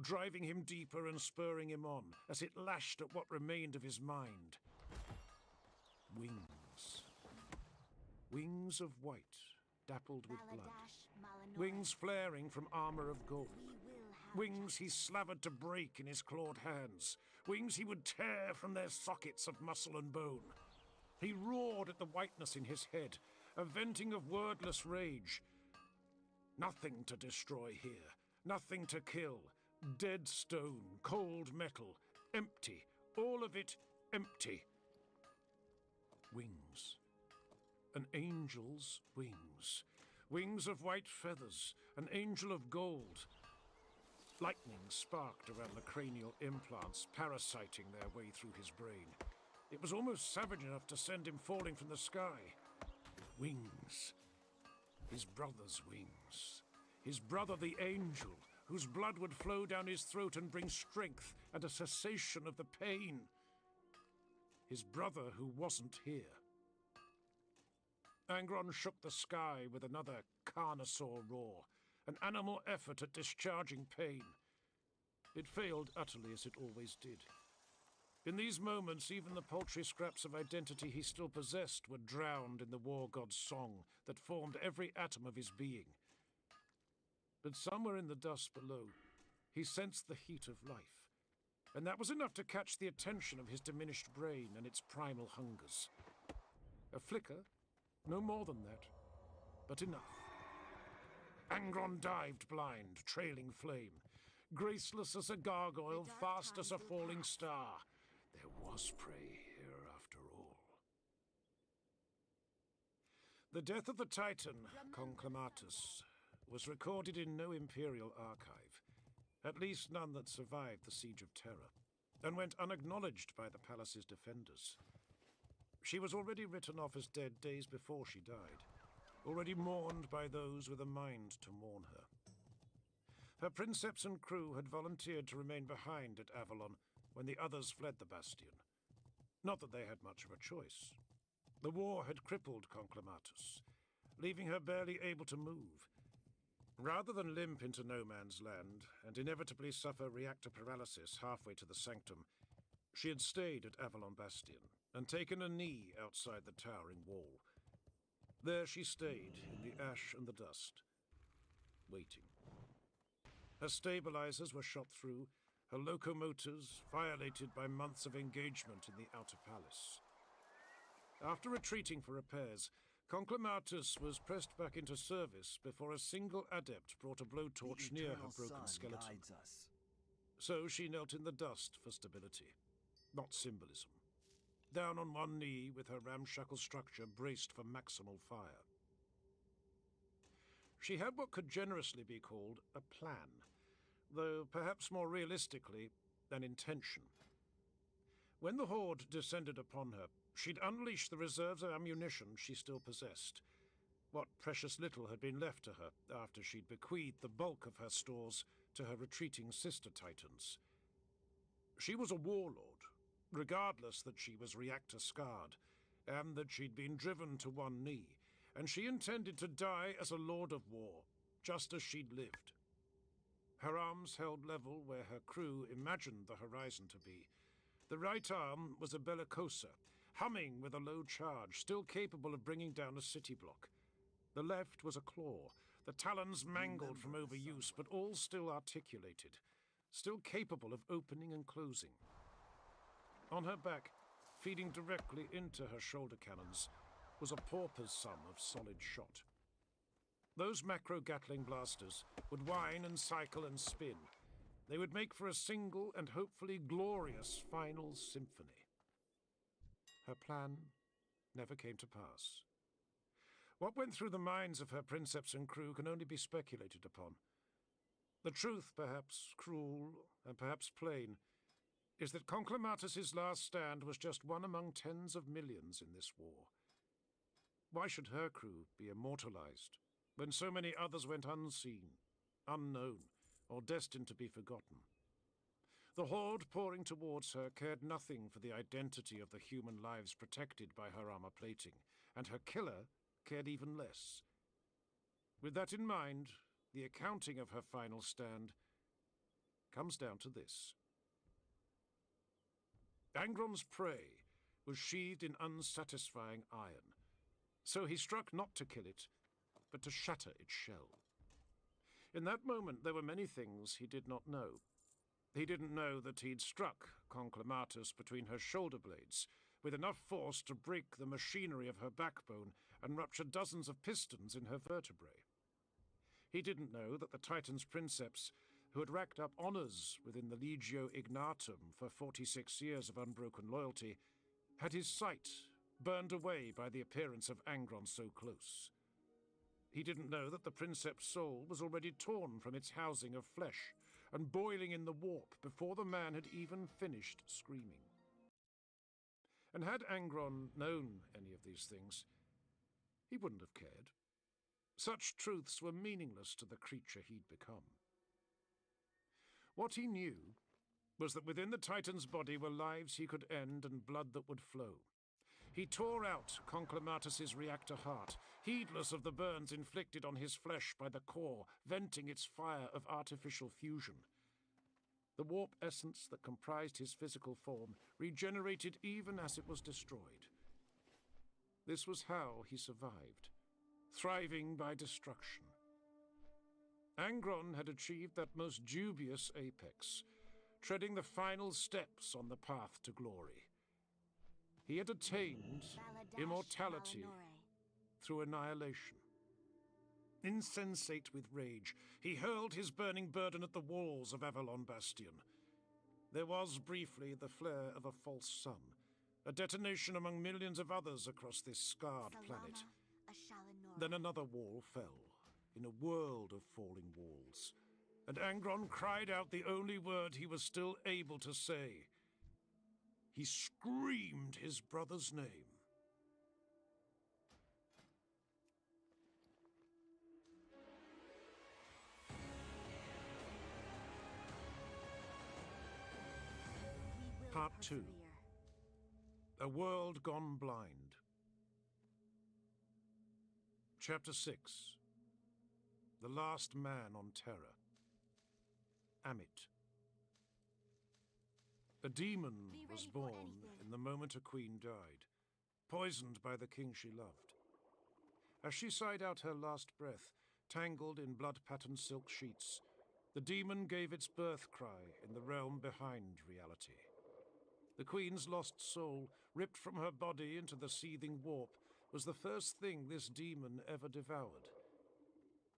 driving him deeper and spurring him on, as it lashed at what remained of his mind. Wings. Wings of white, dappled with blood. Baladash Malanoran. Wings flaring from armor of gold. We will have Wings he slavered to break in his clawed hands. Wings he would tear from their sockets of muscle and bone. He roared at the whiteness in his head, a venting of wordless rage. Nothing to destroy here, nothing to kill. Dead stone, cold metal, empty, all of it empty. Wings. An angel's wings. Wings of white feathers, an angel of gold. Lightning sparked around the cranial implants, parasiting their way through his brain. It was almost savage enough to send him falling from the sky. Wings. His brother's wings. His brother the angel, whose blood would flow down his throat and bring strength and a cessation of the pain. His brother who wasn't here. Angron shook the sky with another carnosaur roar, an animal effort at discharging pain. It failed utterly, as it always did. In these moments, even the paltry scraps of identity he still possessed were drowned in the war god's song that formed every atom of his being. But somewhere in the dust below, he sensed the heat of life, and that was enough to catch the attention of his diminished brain and its primal hungers. A flicker, no more than that, but enough. Angron dived blind, trailing flame, graceless as a gargoyle, The dark fast as a times will falling pass. star. There was prey here after all. The death of the Titan, Conclamatus, was recorded in no imperial archive, at least none that survived the Siege of Terra, and went unacknowledged by the palace's defenders. She was already written off as dead days before she died, already mourned by those with a mind to mourn her. Her princeps and crew had volunteered to remain behind at Avalon when the others fled the bastion. Not that they had much of a choice. The war had crippled Conclamatus, leaving her barely able to move. Rather than limp into no man's land and inevitably suffer reactor paralysis halfway to the sanctum, she had stayed at Avalon Bastion and taken a knee outside the towering wall. There she stayed, in the ash and the dust, waiting. Her stabilizers were shot through, her locomotors violated by months of engagement in the outer palace. After retreating for repairs, Conclamatus was pressed back into service before a single adept brought a blowtorch near her broken skeleton. Guides us. So she knelt in the dust for stability, not symbolism. Down on one knee with her ramshackle structure braced for maximal fire. She had what could generously be called a plan, though perhaps more realistically, an intention. When the Horde descended upon her, she'd unleash the reserves of ammunition she still possessed. What precious little had been left to her after she'd bequeathed the bulk of her stores to her retreating sister Titans. She was a warlord, regardless that she was reactor-scarred, and that she'd been driven to one knee, and she intended to die as a lord of war, just as she'd lived. Her arms held level where her crew imagined the horizon to be. The right arm was a bellicosa, humming with a low charge, still capable of bringing down a city block. The left was a claw, the talons mangled from overuse, but all still articulated, still capable of opening and closing. On her back, feeding directly into her shoulder cannons, was a pauper's sum of solid shot. Those macro Gatling blasters would whine and cycle and spin. They would make for a single and hopefully glorious final symphony. Her plan never came to pass. What went through the minds of her princeps and crew can only be speculated upon. The truth, perhaps cruel and perhaps plain, is that Conclamatus's last stand was just one among tens of millions in this war. Why should her crew be immortalized when so many others went unseen, unknown, or destined to be forgotten? The horde pouring towards her cared nothing for the identity of the human lives protected by her armor plating, and her killer cared even less. With that in mind, the accounting of her final stand comes down to this. Angron's prey was sheathed in unsatisfying iron, so he struck not to kill it, but to shatter its shell. In that moment there were many things he did not know. He didn't know that he'd struck Conclamatus between her shoulder blades, with enough force to break the machinery of her backbone and rupture dozens of pistons in her vertebrae. He didn't know that the Titan's princeps, who had racked up honors within the Legio Ignatum for 46 years of unbroken loyalty, had his sight burned away by the appearance of Angron so close. He didn't know that the princeps' soul was already torn from its housing of flesh and boiling in the warp before the man had even finished screaming. And had Angron known any of these things, he wouldn't have cared. Such truths were meaningless to the creature he'd become. What he knew was that within the Titan's body were lives he could end and blood that would flow. He tore out Conclamatus's reactor heart, heedless of the burns inflicted on his flesh by the core, venting its fire of artificial fusion. The warp essence that comprised his physical form regenerated even as it was destroyed. This was how he survived, thriving by destruction. Angron had achieved that most dubious apex, treading the final steps on the path to glory. He had attained immortality through annihilation. Insensate with rage, he hurled his burning burden at the walls of Avalon Bastion. There was briefly the flare of a false sun, a detonation among millions of others across this scarred planet. Then another wall fell, in a world of falling walls, and Angron cried out the only word he was still able to say. He screamed his brother's name. Part 2. A World Gone Blind. Chapter 6. The Last Man on Terra. Amit. A demon was born in the moment a queen died, poisoned by the king she loved. As she sighed out her last breath, tangled in blood-patterned silk sheets, the demon gave its birth cry in the realm behind reality. The queen's lost soul, ripped from her body into the seething warp, was the first thing this demon ever devoured.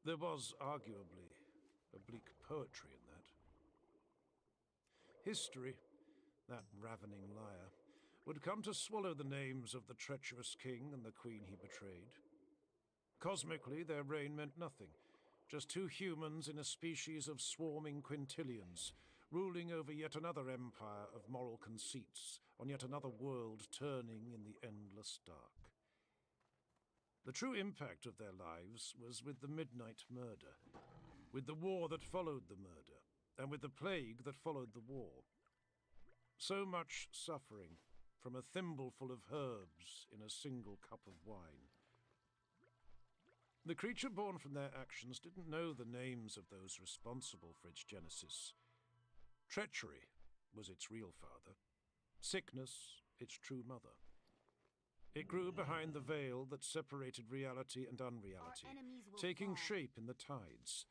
There was, arguably, a bleak poetry in that. History, that ravening liar, would come to swallow the names of the treacherous king and the queen he betrayed. Cosmically, their reign meant nothing, just two humans in a species of swarming quintillions, ruling over yet another empire of moral conceits, on yet another world turning in the endless dark. The true impact of their lives was with the Midnight Murder, with the war that followed the murder, and with the plague that followed the war. So much suffering from a thimbleful of herbs in a single cup of wine. The creature born from their actions didn't know the names of those responsible for its genesis. Treachery was its real father, sickness its true mother. It grew behind the veil that separated reality and unreality, taking shape in the tides.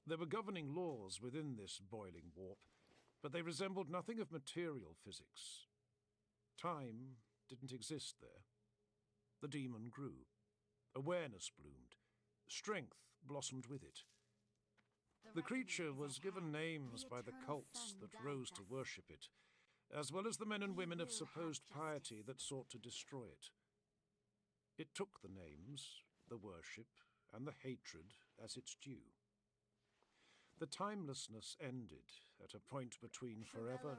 There were governing laws within this boiling warp, but they resembled nothing of material physics. Time didn't exist there. The demon grew. Awareness bloomed. Strength blossomed with it. The creature was given names by the cults that rose to worship it, as well as the men and women of supposed piety that sought to destroy it. It took the names, the worship, and the hatred as its due. The timelessness ended at a point between forever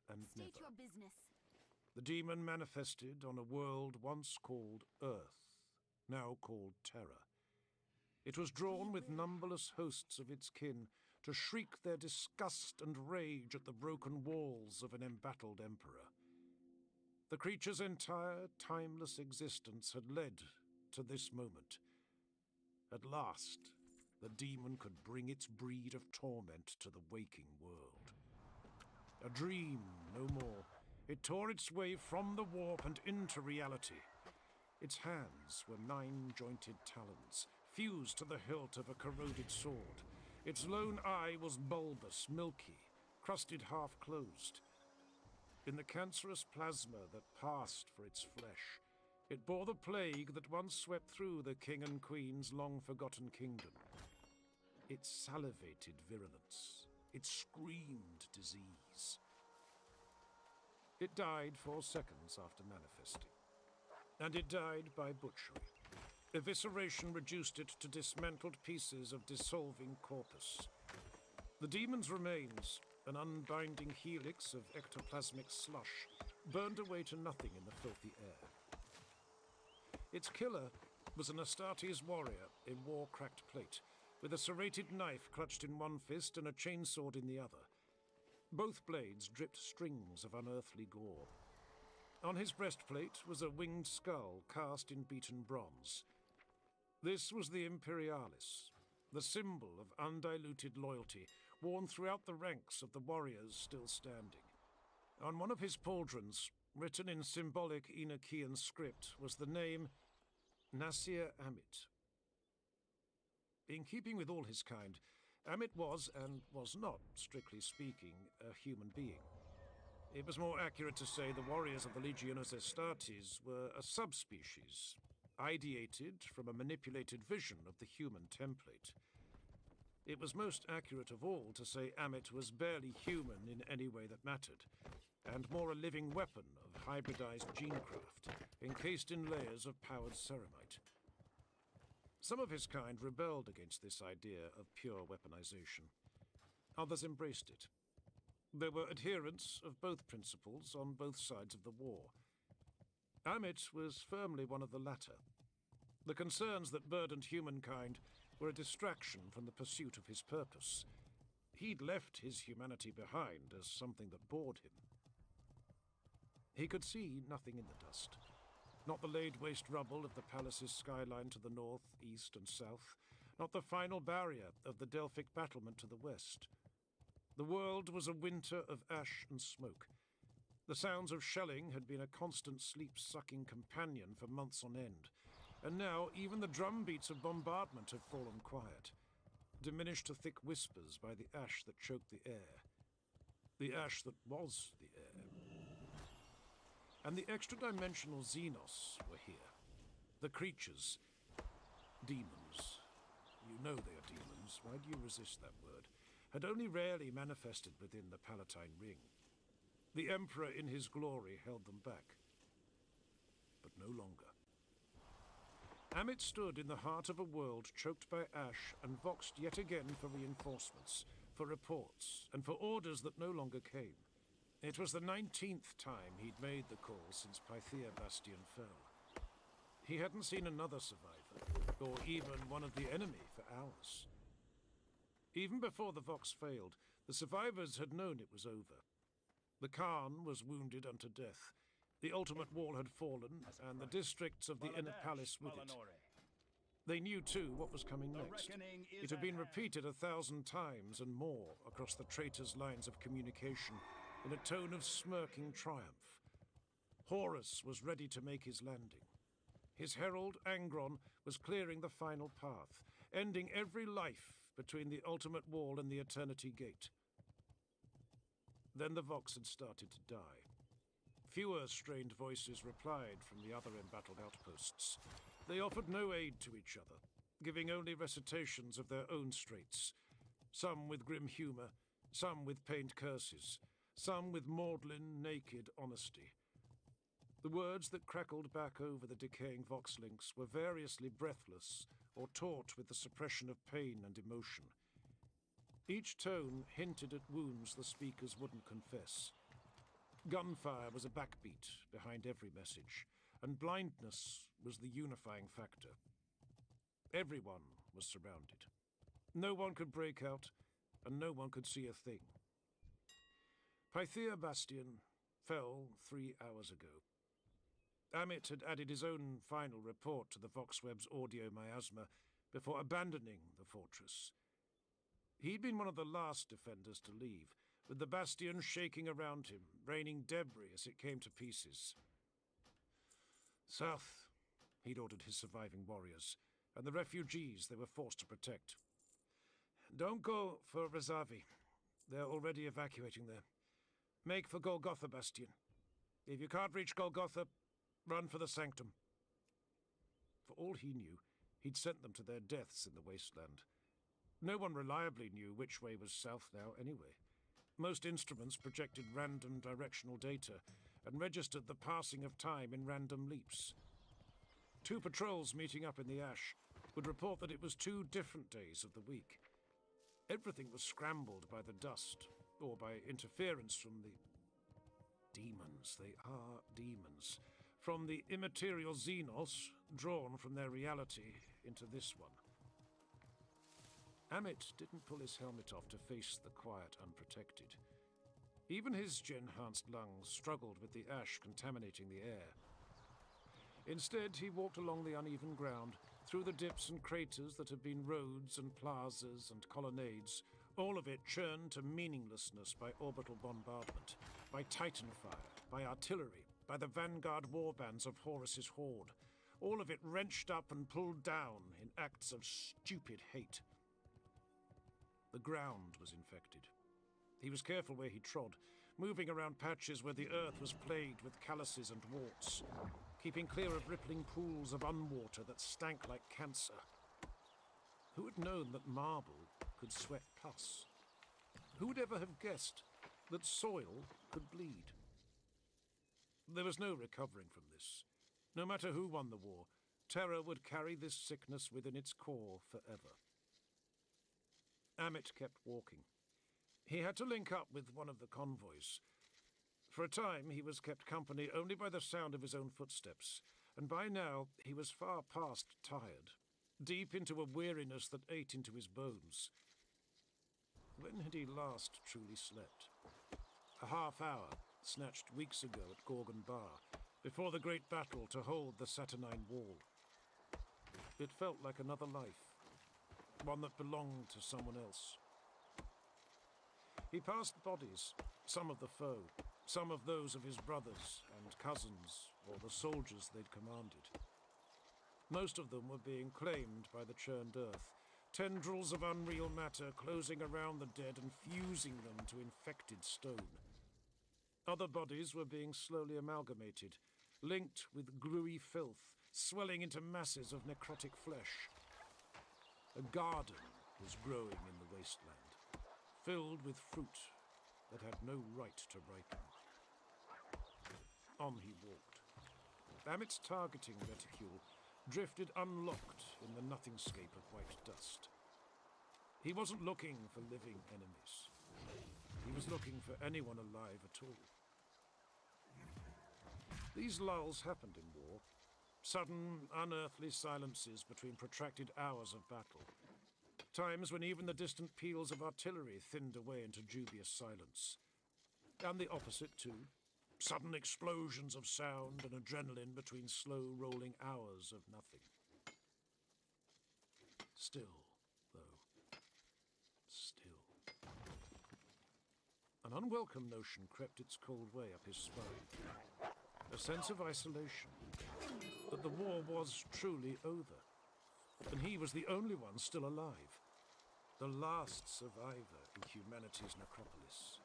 and never. The demon manifested on a world once called Earth, now called Terra. It was drawn with numberless hosts of its kin to shriek their disgust and rage at the broken walls of an embattled emperor. The creature's entire, timeless existence had led to this moment. At last, the demon could bring its breed of torment to the waking world. A dream, no more. It tore its way from the warp and into reality. Its hands were 9-jointed talons, fused to the hilt of a corroded sword. Its lone eye was bulbous, milky, crusted half-closed. In the cancerous plasma that passed for its flesh, it bore the plague that once swept through the king and queen's long-forgotten kingdom. It salivated virulence. It screamed disease. It died 4 seconds after manifesting. And it died by butchery. Evisceration reduced it to dismantled pieces of dissolving corpus. The demon's remains, an unbinding helix of ectoplasmic slush, burned away to nothing in the filthy air. Its killer was an Astartes warrior in war-cracked plate, with a serrated knife clutched in one fist and a chainsword in the other. Both blades dripped strings of unearthly gore. On his breastplate was a winged skull cast in beaten bronze. This was the Imperialis, the symbol of undiluted loyalty, worn throughout the ranks of the warriors still standing. On one of his pauldrons, written in symbolic Enochian script, was the name Nasir Amit. In keeping with all his kind, Amit was, and was not, strictly speaking, a human being. It was more accurate to say the warriors of the Legiones Astartes were a subspecies, ideated from a manipulated vision of the human template. It was most accurate of all to say Amit was barely human in any way that mattered, and more a living weapon of hybridized genecraft, encased in layers of powered ceramite. Some of his kind rebelled against this idea of pure weaponization. Others embraced it. There were adherents of both principles on both sides of the war. Amit was firmly one of the latter. The concerns that burdened humankind were a distraction from the pursuit of his purpose. He'd left his humanity behind as something that bored him. He could see nothing in the dust. Not the laid-waste rubble of the palace's skyline to the north, east, and south. Not the final barrier of the Delphic battlement to the west. The world was a winter of ash and smoke. The sounds of shelling had been a constant sleep-sucking companion for months on end, and now even the drumbeats of bombardment had fallen quiet, diminished to thick whispers by the ash that choked the air. The ash that was the air. And the extra-dimensional Xenos were here. The creatures. Demons. You know they are demons. Why do you resist that word? Had only rarely manifested within the Palatine Ring. The Emperor in his glory held them back. But no longer. Amit stood in the heart of a world choked by ash and voxed yet again for reinforcements, for reports, and for orders that no longer came. It was the 19th time he'd made the call since Pythia Bastion fell. He hadn't seen another survivor, or even one of the enemy for hours. Even before the Vox failed, the survivors had known it was over. The Khan was wounded unto death. The ultimate wall had fallen, and the districts of the inner palace with it. They knew, too, what was coming next. It had been repeated 1,000 times and more across the traitors' lines of communication in a tone of smirking triumph. Horus was ready to make his landing. His herald, Angron, was clearing the final path, ending every life between the ultimate wall and the Eternity Gate. Then the Vox had started to die. Fewer strained voices replied from the other embattled outposts. They offered no aid to each other, giving only recitations of their own straits, some with grim humor, some with pained curses, some with maudlin, naked honesty. The words that crackled back over the decaying Voxlinks were variously breathless or taut with the suppression of pain and emotion. Each tone hinted at wounds the speakers wouldn't confess. Gunfire was a backbeat behind every message, and blindness was the unifying factor. Everyone was surrounded. No one could break out, and no one could see a thing. Pythia Bastion fell 3 hours ago. Amit had added his own final report to the Voxweb's audio miasma before abandoning the fortress. He'd been one of the last defenders to leave, with the bastion shaking around him, raining debris as it came to pieces. South, he'd ordered his surviving warriors, and the refugees they were forced to protect. Don't go for Razavi. They're already evacuating there. Make for Golgotha Bastion. If you can't reach Golgotha, run for the Sanctum. For all he knew, he'd sent them to their deaths in the wasteland. No one reliably knew which way was south now anyway. Most instruments projected random directional data and registered the passing of time in random leaps. 2 patrols meeting up in the ash would report that it was 2 different days of the week. Everything was scrambled by the dust, or by interference from the demons. They are demons. From the immaterial Xenos, drawn from their reality into this one. Amit didn't pull his helmet off to face the quiet unprotected. Even his gen-enhanced lungs struggled with the ash contaminating the air. Instead, he walked along the uneven ground, through the dips and craters that had been roads and plazas and colonnades, all of it churned to meaninglessness by orbital bombardment, by Titan fire, by artillery, by the vanguard warbands of Horus's horde, all of it wrenched up and pulled down in acts of stupid hate. The ground was infected. He was careful where he trod, moving around patches where the earth was plagued with calluses and warts, keeping clear of rippling pools of unwater that stank like cancer. Who had known that marble could sweat pus? Who would ever have guessed that soil could bleed? There was no recovering from this. No matter who won the war, terror would carry this sickness within its core forever. Amit kept walking. He had to link up with one of the convoys. For a time, he was kept company only by the sound of his own footsteps, and by now he was far past tired, deep into a weariness that ate into his bones. When had he last truly slept? A half hour, snatched weeks ago at Gorgon Bar, before the great battle to hold the Saturnine Wall. It felt like another life, one that belonged to someone else. He passed bodies, some of the foe, some of those of his brothers and cousins, or the soldiers they'd commanded. Most of them were being claimed by the churned earth, tendrils of unreal matter closing around the dead and fusing them to infected stone. Other bodies were being slowly amalgamated, linked with gluey filth, swelling into masses of necrotic flesh. A garden was growing in the wasteland, filled with fruit that had no right to ripen. On he walked. Amit's targeting reticule drifted unlocked in the nothengscape of white dust. He wasn't looking for living enemies. He was looking for anyone alive at all. These lulls happened in war. Sudden, unearthly silences between protracted hours of battle. Times when even the distant peals of artillery thinned away into dubious silence. And the opposite, too. Sudden explosions of sound and adrenaline between slow-rolling hours of nothing. Still, though. Still. An unwelcome notion crept its cold way up his spine. A sense of isolation. That the war was truly over. And he was the only one still alive. The last survivor in humanity's necropolis.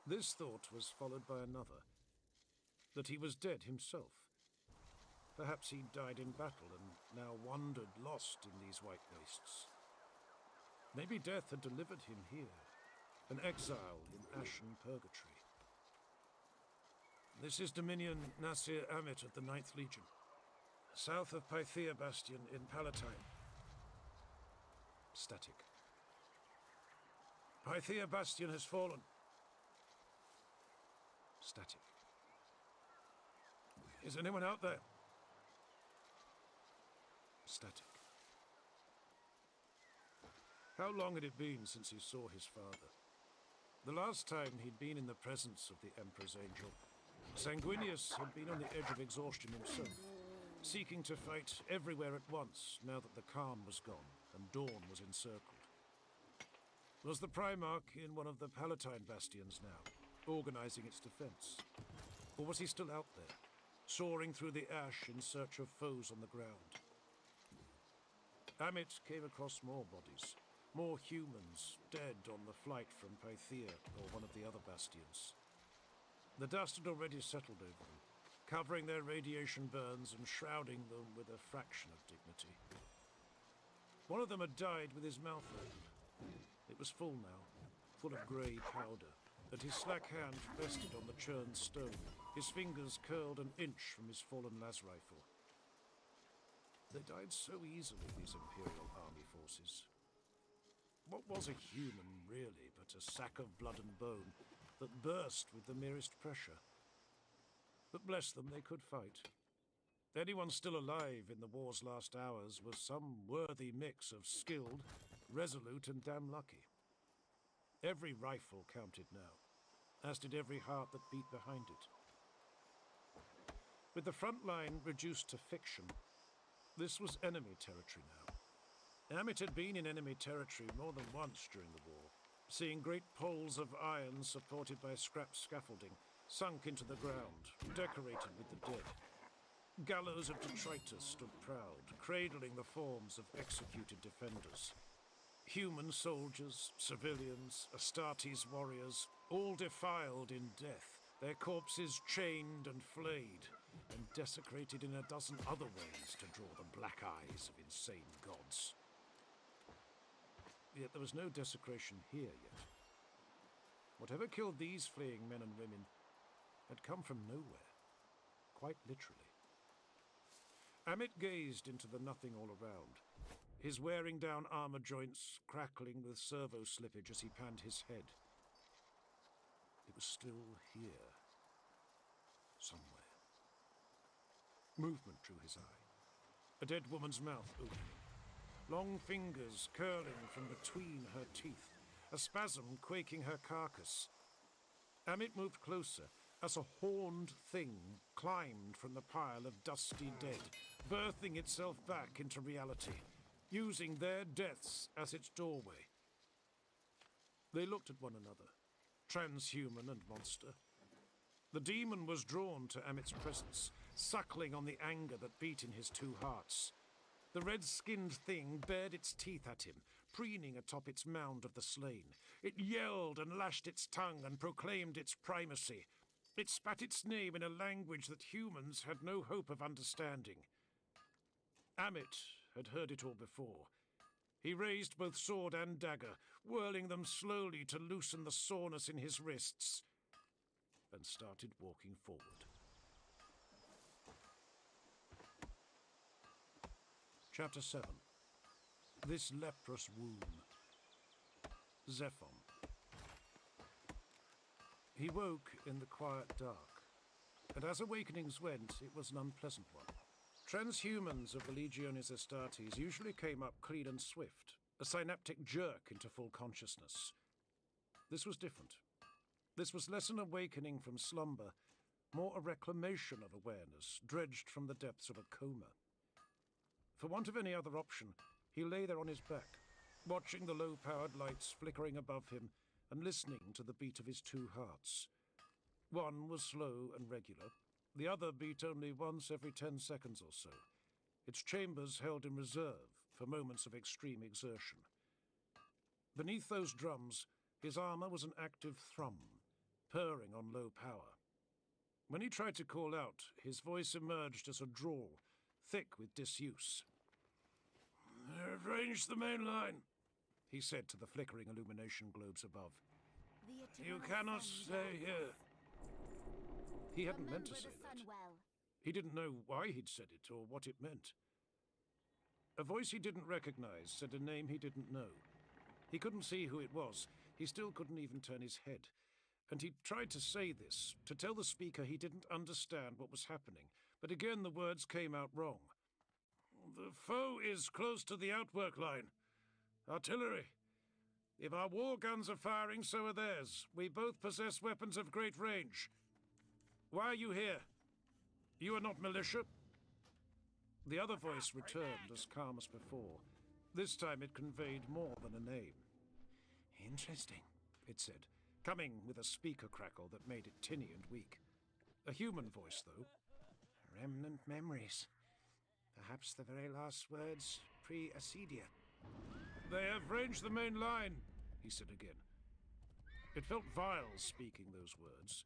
This thought was followed by another. That he was dead himself. Perhaps he'd died in battle and now wandered lost in these white wastes. Maybe death had delivered him here, an exile in ashen purgatory. This is Dominion Nasir Amit of the 9th Legion, south of Pythia Bastion in Palatine. Static. Pythia Bastion has fallen. Static. Is anyone out there? Static. How long had it been since he saw his father? The last time he'd been in the presence of the Emperor's Angel, Sanguinius had been on the edge of exhaustion himself, seeking to fight everywhere at once now that the calm was gone and dawn was encircled. Was the Primarch in one of the Palatine bastions now, organizing its defense? Or was he still out there, soaring through the ash in search of foes on the ground? Amit came across more bodies, more humans dead on the flight from Pythia or one of the other bastions. The dust had already settled over them, covering their radiation burns and shrouding them with a fraction of dignity. One of them had died with his mouth open. It was full now, full of grey powder, and his slack hand rested on the churned stone, his fingers curled an inch from his fallen las rifle. They died so easily, these Imperial army forces. What was a human, really, but a sack of blood and bone that burst with the merest pressure? But bless them, they could fight. Anyone still alive in the war's last hours was some worthy mix of skilled, resolute, and damn lucky. Every rifle counted now, as did every heart that beat behind it. With the front line reduced to fiction, this was enemy territory now. Amit had been in enemy territory more than once during the war, seeing great poles of iron supported by scrap scaffolding sunk into the ground, decorated with the dead. Gallows of detritus stood proud, cradling the forms of executed defenders. Human soldiers, civilians, Astartes warriors, all defiled in death, their corpses chained and flayed, and desecrated in a dozen other ways to draw the black eyes of insane gods. Yet there was no desecration here yet. Whatever killed these fleeing men and women had come from nowhere, quite literally. Amit gazed into the nothing all around, his wearing down armor joints crackling with servo slippage as he panned his head. It was still here, somewhere. Movement drew his eye. A dead woman's mouth opening, long fingers curling from between her teeth, a spasm quaking her carcass. Amit moved closer as a horned thing climbed from the pile of dusty dead, birthing itself back into reality, using their deaths as its doorway. They looked at one another, transhuman and monster. The demon was drawn to Amit's presence, suckling on the anger that beat in his two hearts. The red-skinned thing bared its teeth at him, preening atop its mound of the slain. It yelled and lashed its tongue and proclaimed its primacy. It spat its name in a language that humans had no hope of understanding. Amit had heard it all before. He raised both sword and dagger, whirling them slowly to loosen the soreness in his wrists, and started walking forward. Chapter 7. This leprous womb. Zephon. He woke in the quiet dark, and as awakenings went, it was an unpleasant one. Transhumans of the Legiones Astartes usually came up clean and swift, a synaptic jerk into full consciousness. This was different. This was less an awakening from slumber, more a reclamation of awareness, dredged from the depths of a coma. For want of any other option, he lay there on his back, watching the low-powered lights flickering above him and listening to the beat of his two hearts. One was slow and regular. The other beat only once every 10 seconds or so, its chambers held in reserve for moments of extreme exertion. Beneath those drums, his armor was an active thrum, purring on low power. When he tried to call out, his voice emerged as a drawl, thick with disuse. "They've ranged the main line," he said to the flickering illumination globes above. "You cannot stay here." He hadn't meant to say that. He didn't know why he'd said it or what it meant. A voice he didn't recognize said a name he didn't know. He couldn't see who it was. He still couldn't even turn his head. And he tried to say this, to tell the speaker he didn't understand what was happening, but again the words came out wrong. "The foe is close to the outwork line. Artillery. If our war guns are firing, so are theirs. We both possess weapons of great range. Why are you here? You are not militia? The other voice returned, as calm as before. This time it conveyed more than a name. Interesting, it said, coming with a speaker crackle that made it tinny and weak. A human voice, though. Remnant memories. Perhaps the very last words pre-Acedia. They have ranged the main line, he said again. It felt vile speaking those words,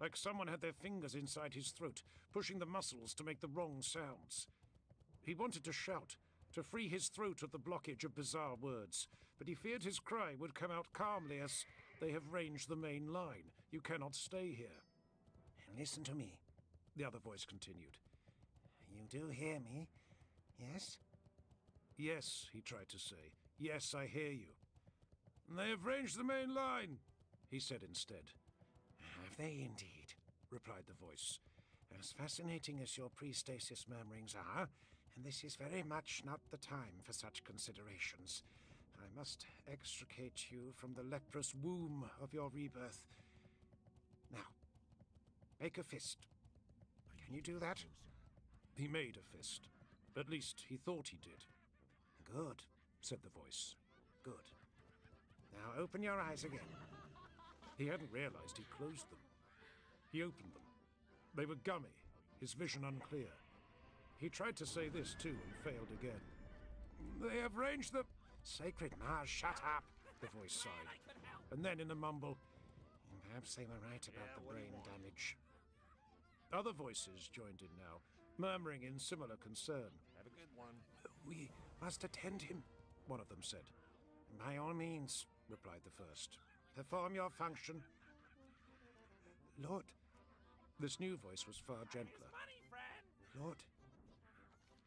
like someone had their fingers inside his throat, pushing the muscles to make the wrong sounds. He wanted to shout, to free his throat of the blockage of bizarre words, but he feared his cry would come out calmly as, "They have ranged the main line. You cannot stay here." "Listen to me," the other voice continued. "You do hear me, yes?" "Yes," he tried to say. "Yes, I hear you." "They have ranged the main line," he said instead. "Have they indeed?" replied the voice. "As fascinating as your pre-stasis murmurings are, and this is very much not the time for such considerations. I must extricate you from the leprous womb of your rebirth. Now, make a fist. Can you do that?" He made a fist. At least, he thought he did. "Good," said the voice. "Good. Now open your eyes again." He hadn't realized he'd closed them. He opened them. They were gummy, his vision unclear. He tried to say this too and failed again. "They have ranged the—" "Sacred Mars, shut up!" the voice sighed. And then in a mumble, "Perhaps they were right about the brain damage." Other voices joined in now, murmuring in similar concern. Have a good one. "We must attend him," one of them said. "By all means," replied the first. "Perform your function." "Lord," this new voice was far gentler. "Lord,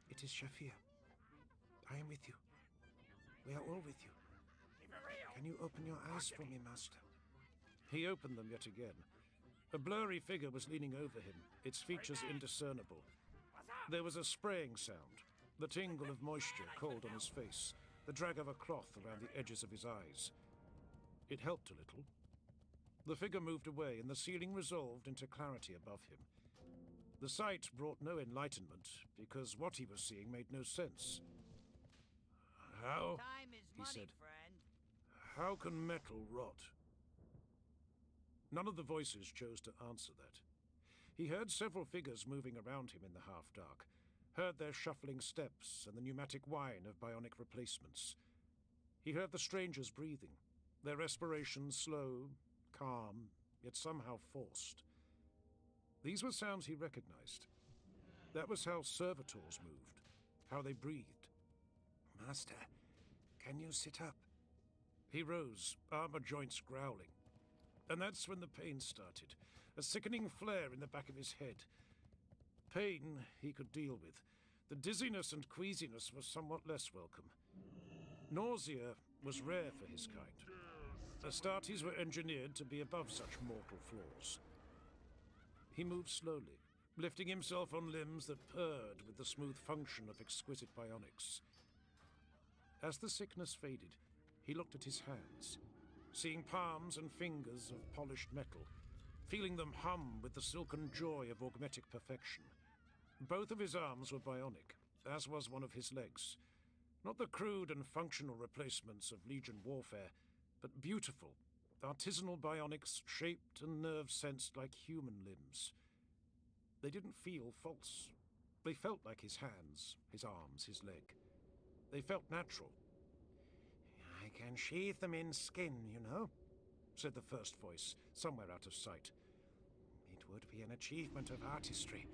it is Shafir. I am with you. We are all with you. Can you open your eyes for me, Master?" He opened them yet again. A blurry figure was leaning over him, its features indiscernible. There was a spraying sound, the tingle of moisture cold on his face, the drag of a cloth around the edges of his eyes. It helped a little. The figure moved away, and the ceiling resolved into clarity above him. The sight brought no enlightenment, because what he was seeing made no sense. "How?" Time is he money, said. friend. "How can metal rot?" None of the voices chose to answer that. He heard several figures moving around him in the half-dark, heard their shuffling steps and the pneumatic whine of bionic replacements. He heard the strangers breathing, their respiration slow, calm, yet somehow forced. These were sounds he recognized. That was how servitors moved, how they breathed. "Master, can you sit up?" He rose, armor joints growling. And that's when the pain started, a sickening flare in the back of his head. Pain he could deal with. The dizziness and queasiness was somewhat less welcome. Nausea was rare for his kind. Astartes were engineered to be above such mortal flaws. He moved slowly, lifting himself on limbs that purred with the smooth function of exquisite bionics. As the sickness faded, he looked at his hands, seeing palms and fingers of polished metal, feeling them hum with the silken joy of augmetic perfection. Both of his arms were bionic, as was one of his legs. Not the crude and functional replacements of Legion warfare, but beautiful, artisanal bionics shaped and nerve-sensed like human limbs. They didn't feel false. They felt like his hands, his arms, his leg. They felt natural. "I can sheathe them in skin, you know," said the first voice, somewhere out of sight. "It would be an achievement of artistry.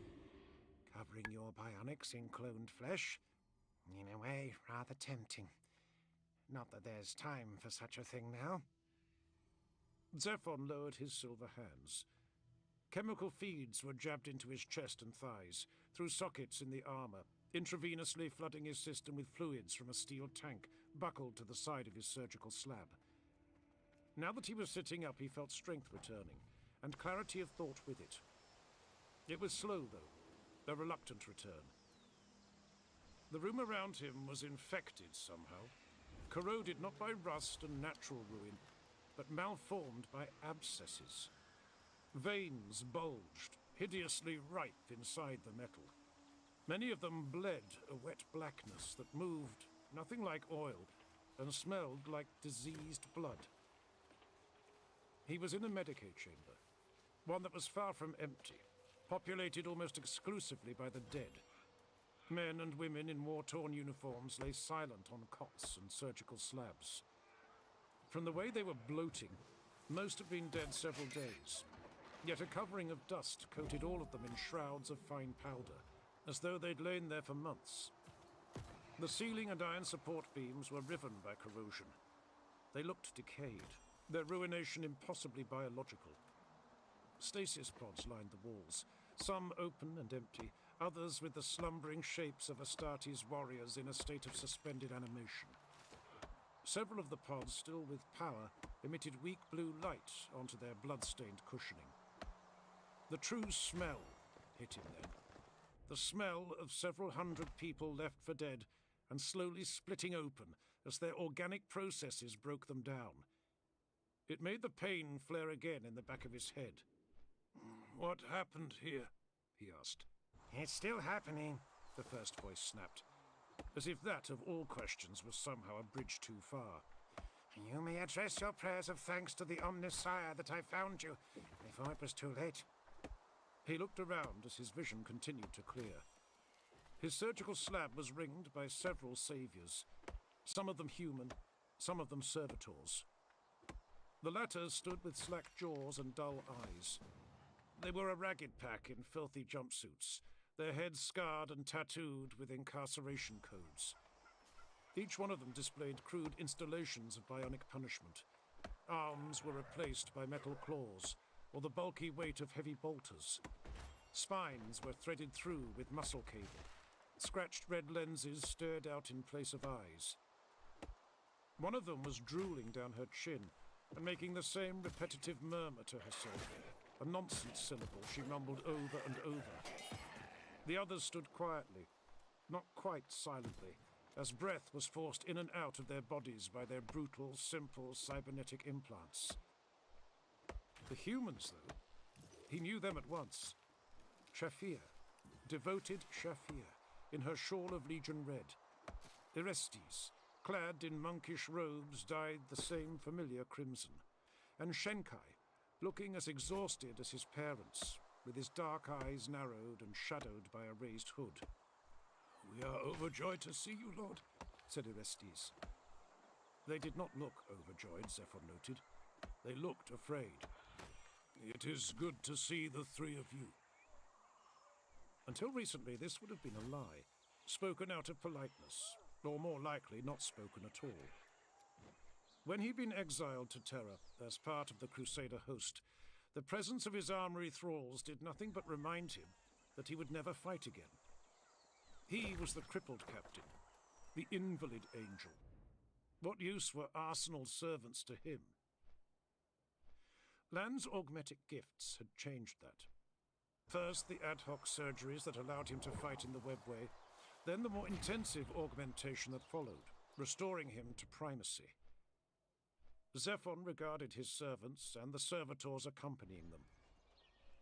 Covering your bionics in cloned flesh. In a way, rather tempting. Not that there's time for such a thing now." Zephon lowered his silver hands. Chemical feeds were jabbed into his chest and thighs, through sockets in the armor, intravenously flooding his system with fluids from a steel tank buckled to the side of his surgical slab. Now that he was sitting up, he felt strength returning, and clarity of thought with it. It was slow, though, a reluctant return. The room around him was infected somehow. corroded not by rust and natural ruin, but malformed by abscesses. Veins bulged, hideously ripe inside the metal. Many of them bled a wet blackness that moved nothing like oil and smelled like diseased blood. He was in a Medicae chamber, one that was far from empty, populated almost exclusively by the dead. Men and women in war-torn uniforms lay silent on cots and surgical slabs. From the way they were bloating, most had been dead several days, yet a covering of dust coated all of them in shrouds of fine powder, as though they'd lain there for months. The ceiling and iron support beams were riven by corrosion. They looked decayed, their ruination impossibly biological. Stasis pods lined the walls, some open and empty, others with the slumbering shapes of Astartes warriors in a state of suspended animation. Several of the pods, still with power, emitted weak blue light onto their blood-stained cushioning. The true smell hit him then. The smell of several hundred people left for dead and slowly splitting open as their organic processes broke them down. It made the pain flare again in the back of his head. "What happened here?" he asked. "It's still happening," the first voice snapped, as if that of all questions was somehow a bridge too far. "You may address your prayers of thanks to the Omnissiah that I found you, before it was too late." He looked around as his vision continued to clear. His surgical slab was ringed by several saviors, some of them human, some of them servitors. The latter stood with slack jaws and dull eyes. They were a ragged pack in filthy jumpsuits, their heads scarred and tattooed with incarceration codes. Each one of them displayed crude installations of bionic punishment. Arms were replaced by metal claws, or the bulky weight of heavy bolters. Spines were threaded through with muscle cable. Scratched red lenses stared out in place of eyes. One of them was drooling down her chin and making the same repetitive murmur to herself, a nonsense syllable she mumbled over and over. The others stood quietly, not quite silently, as breath was forced in and out of their bodies by their brutal, simple cybernetic implants. The humans, though, he knew them at once. Shafir, devoted Shafir, in her shawl of Legion red. Orestes, clad in monkish robes dyed the same familiar crimson. And Shenkai, looking as exhausted as his parents, with his dark eyes narrowed and shadowed by a raised hood. "We are overjoyed to see you, Lord," said Orestes. They did not look overjoyed, Zephon noted. They looked afraid. "It is good to see the three of you." Until recently, this would have been a lie, spoken out of politeness, or more likely, not spoken at all. When he'd been exiled to Terra as part of the Crusader host, the presence of his armory thralls did nothing but remind him that he would never fight again. He was the crippled captain, the invalid angel. What use were arsenal servants to him? Lan's augmetic gifts had changed that. First, the ad hoc surgeries that allowed him to fight in the webway, then the more intensive augmentation that followed, restoring him to primacy. Zephon regarded his servants and the servitors accompanying them.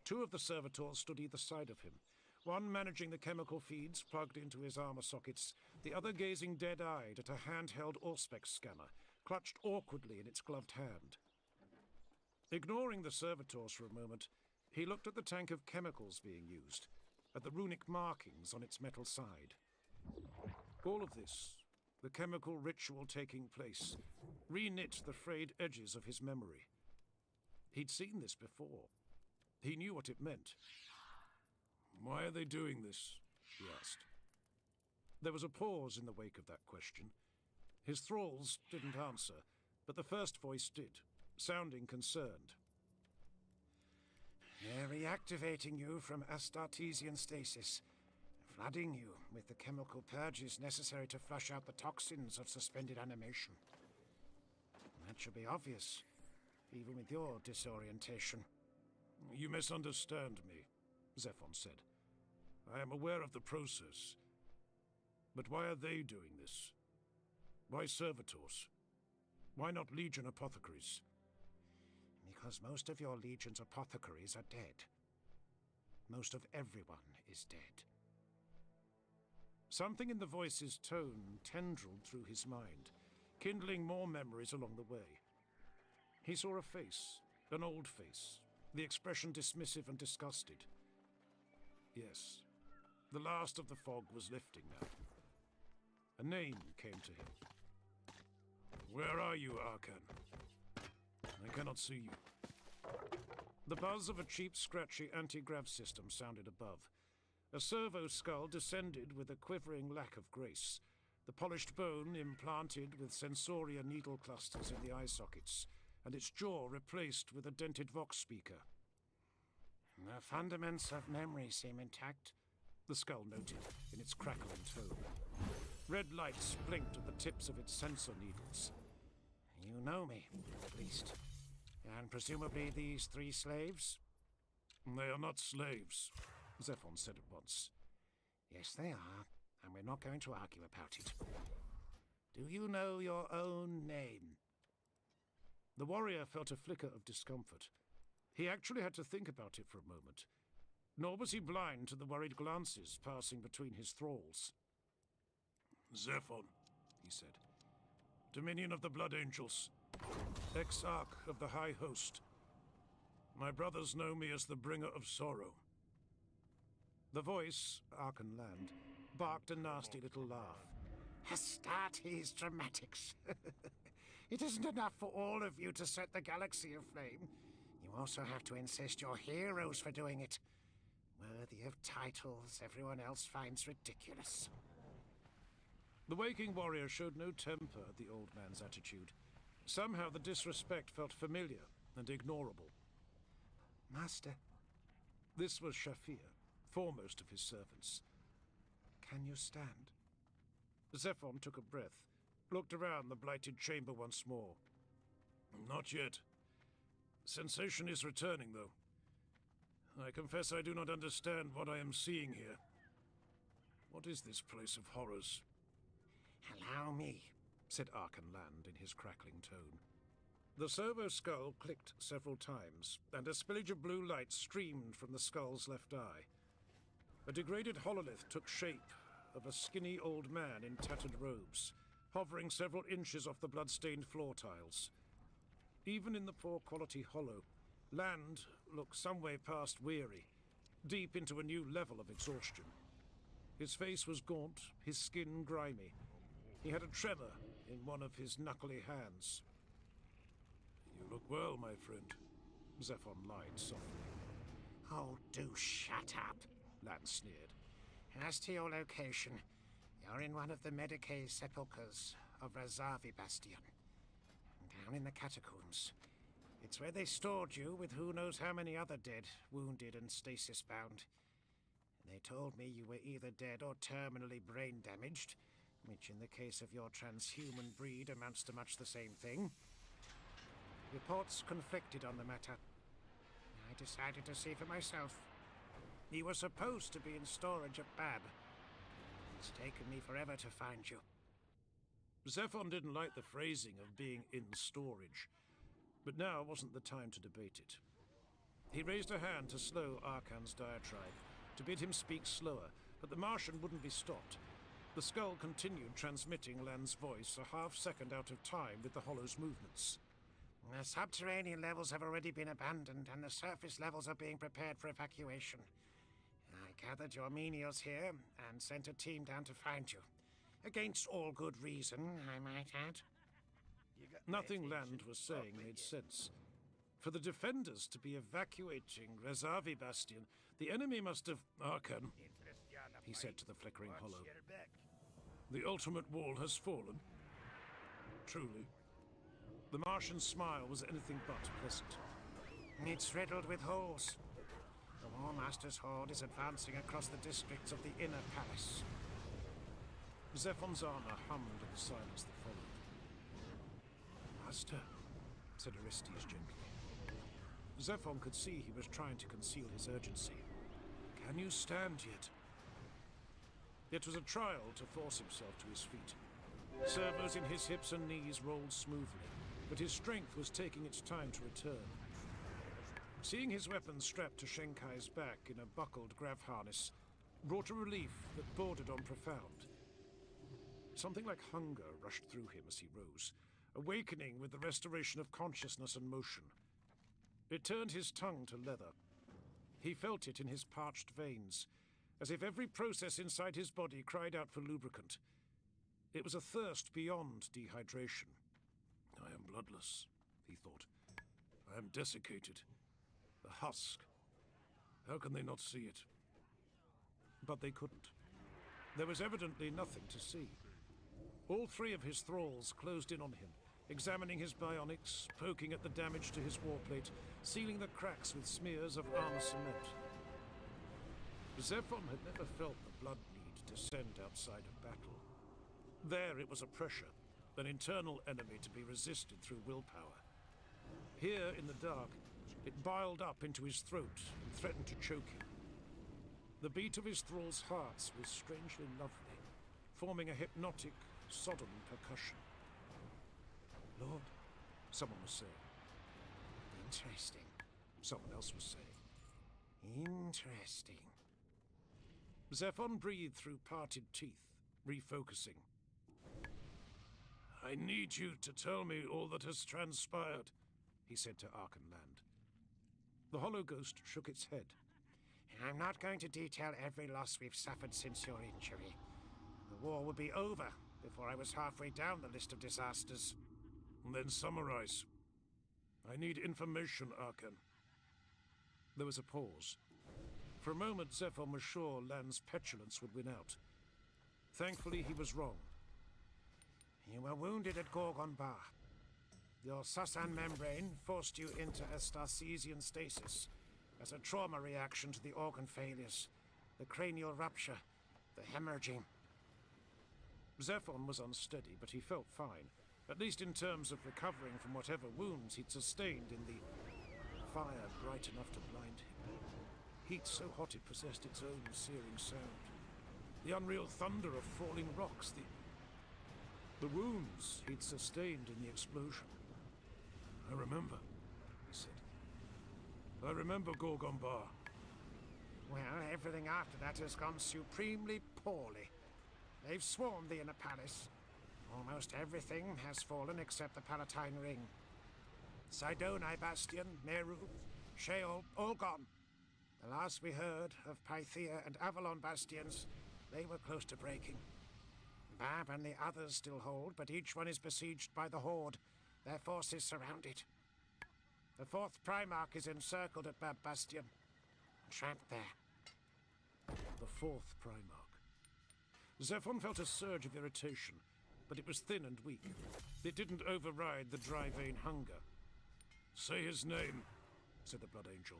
Two of the servitors stood either side of him, one managing the chemical feeds plugged into his armor sockets, the other gazing dead-eyed at a handheld Auspex scanner, clutched awkwardly in its gloved hand. Ignoring the servitors for a moment, he looked at the tank of chemicals being used, at the runic markings on its metal side. All of this, the chemical ritual taking place, reknit the frayed edges of his memory. He'd seen this before. He knew what it meant. "Why are they doing this?" he asked. There was a pause in the wake of that question. His thralls didn't answer, but the first voice did, sounding concerned. "They're reactivating you from Astartesian stasis, flooding you with the chemical purges necessary to flush out the toxins of suspended animation. That should be obvious, even with your disorientation." "You misunderstand me," Zephon said. "I am aware of the process. But why are they doing this?" Why servitors? Why not Legion apothecaries? Because most of your Legion's apothecaries are dead. Most of everyone is dead. Something in the voice's tone tendrilled through his mind, kindling more memories along the way. He saw a face, an old face, the expression dismissive and disgusted. Yes, the last of the fog was lifting now. A name came to him. Where are you, Arkan? I cannot see you. The buzz of a cheap, scratchy anti-grav system sounded above. A servo skull descended with a quivering lack of grace, the polished bone implanted with sensoria needle clusters in the eye sockets, and its jaw replaced with a dented vox speaker. The fundaments of memory seem intact, the skull noted in its crackling tone. Red lights blinked at the tips of its sensor needles. You know me, at least. And presumably these 3 slaves? They are not slaves, Zephon said at once. Yes, they are, and we're not going to argue about it. Do you know your own name? The warrior felt a flicker of discomfort. He actually had to think about it for a moment. Nor was he blind to the worried glances passing between his thralls. Zephon, he said. Dominion of the Blood Angels. Exarch of the High Host. My brothers know me as the Bringer of Sorrow. The voice, Arkan Land, barked a nasty little laugh. Astartes dramatics. It isn't enough for all of you to set the galaxy aflame. You also have to insist you're heroes for doing it. Worthy of titles everyone else finds ridiculous. The waking warrior showed no temper at the old man's attitude. Somehow the disrespect felt familiar and ignorable. Master. This was Shafir, foremost of his servants. Can you stand? Zephon took a breath, looked around the blighted chamber once more. Not yet. Sensation is returning, though. I confess I do not understand what I am seeing here. What is this place of horrors? Allow me, said Arkan Land in his crackling tone. The servo skull clicked several times, and a spillage of blue light streamed from the skull's left eye. A degraded hololith took shape of a skinny old man in tattered robes, hovering several inches off the blood-stained floor tiles. Even in the poor-quality hollow, Land looked some way past weary, deep into a new level of exhaustion. His face was gaunt, his skin grimy. He had a tremor in one of his knuckly hands. You look well, my friend, Zephon lied softly. Oh, do shut up, Land sneered. As to your location, you're in one of the Medicae sepulchres of Razavi Bastion. Down in the catacombs. It's where they stored you with who knows how many other dead, wounded and stasis-bound. They told me you were either dead or terminally brain damaged, which in the case of your transhuman breed amounts to much the same thing. Reports conflicted on the matter. I decided to see for myself. You were supposed to be in storage at Bab. It's taken me forever to find you. Zephon didn't like the phrasing of being in storage, but now wasn't the time to debate it. He raised a hand to slow Arkan's diatribe, to bid him speak slower, but the Martian wouldn't be stopped. The skull continued transmitting Land's voice a half-second out of time with the Hollow's movements. The subterranean levels have already been abandoned, and the surface levels are being prepared for evacuation. I gathered your menials here, and sent a team down to find you. Against all good reason, I might add. Nothing Land was saying made sense. For the defenders to be evacuating Razavi Bastion, the enemy must have... Arkan, he said to the flickering hollow. The ultimate wall has fallen. Truly. The Martian's smile was anything but pleasant. It's riddled with holes. The War Master's horde is advancing across the districts of the Inner Palace. Zephon's armor hummed in the silence that followed. Master, said Orestes gently. Zephon could see he was trying to conceal his urgency. Can you stand yet? It was a trial to force himself to his feet. Servos in his hips and knees rolled smoothly, but his strength was taking its time to return. Seeing his weapon strapped to Shenkai's back in a buckled grav harness brought a relief that bordered on profound. Something like hunger rushed through him as he rose, awakening with the restoration of consciousness and motion. It turned his tongue to leather. He felt it in his parched veins, as if every process inside his body cried out for lubricant. It was a thirst beyond dehydration. I am bloodless, he thought. I am desiccated. A husk. How can they not see it? But they couldn't. There was evidently nothing to see. All three of his thralls closed in on him, examining his bionics, poking at the damage to his warplate, sealing the cracks with smears of armor cement. Zephon had never felt the blood need descend outside of battle. There it was a pressure, an internal enemy to be resisted through willpower. Here, in the dark, it biled up into his throat and threatened to choke him. The beat of his thralls' hearts was strangely lovely, forming a hypnotic, sodden percussion. Lord, someone was saying. Interesting, someone else was saying. Interesting. Zephon breathed through parted teeth, refocusing. I need you to tell me all that has transpired, he said to Archenland. The Hollow Ghost shook its head. I'm not going to detail every loss we've suffered since your injury. The war would be over before I was halfway down the list of disasters. And then summarize. I need information, Arkan. There was a pause. For a moment, Zephon was sure Lan's petulance would win out. Thankfully, he was wrong. You were wounded at Gorgon Bar. Your Sasan membrane forced you into a Starcesian stasis as a trauma reaction to the organ failures, the cranial rupture, the hemorrhaging. Zephon was unsteady, but he felt fine, at least in terms of recovering from whatever wounds he'd sustained in the fire bright enough to blind him. Heat so hot it possessed its own searing sound. The unreal thunder of falling rocks, the wounds he'd sustained in the explosion. I remember, he said. I remember Gorgon Bar. Well, everything after that has gone supremely poorly. They've swarmed the Inner Palace. Almost everything has fallen except the Palatine Ring. Sidoni Bastion, Meru, Sheol, all gone. The last we heard of Pythia and Avalon Bastions, they were close to breaking. Bab and the others still hold, but each one is besieged by the Horde. Their forces surrounded. The 4th Primarch is encircled at Bab Bastion. Trapped there. The 4th Primarch. Zephon felt a surge of irritation, but it was thin and weak. It didn't override the dry vein hunger. Say his name, said the Blood Angel.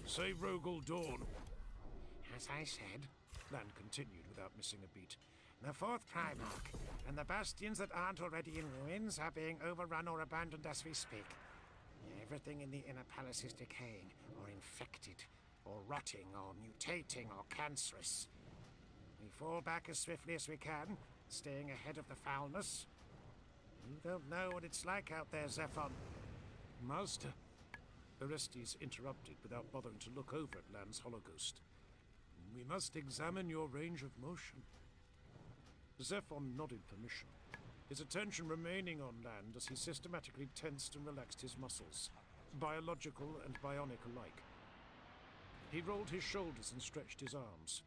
Say Rogel Dawn. As I said, Lan continued without missing a beat, the 4th Primarch, and the bastions that aren't already in ruins are being overrun or abandoned as we speak. Everything in the Inner Palace is decaying, or infected, or rotting, or mutating, or cancerous. We fall back as swiftly as we can, staying ahead of the foulness. You don't know what it's like out there, Zephon. Master, Orestes interrupted without bothering to look over at Lan's Hologhost. We must examine your range of motion. Zephon nodded permission, his attention remaining on Lan as he systematically tensed and relaxed his muscles, biological and bionic alike. He rolled his shoulders and stretched his arms.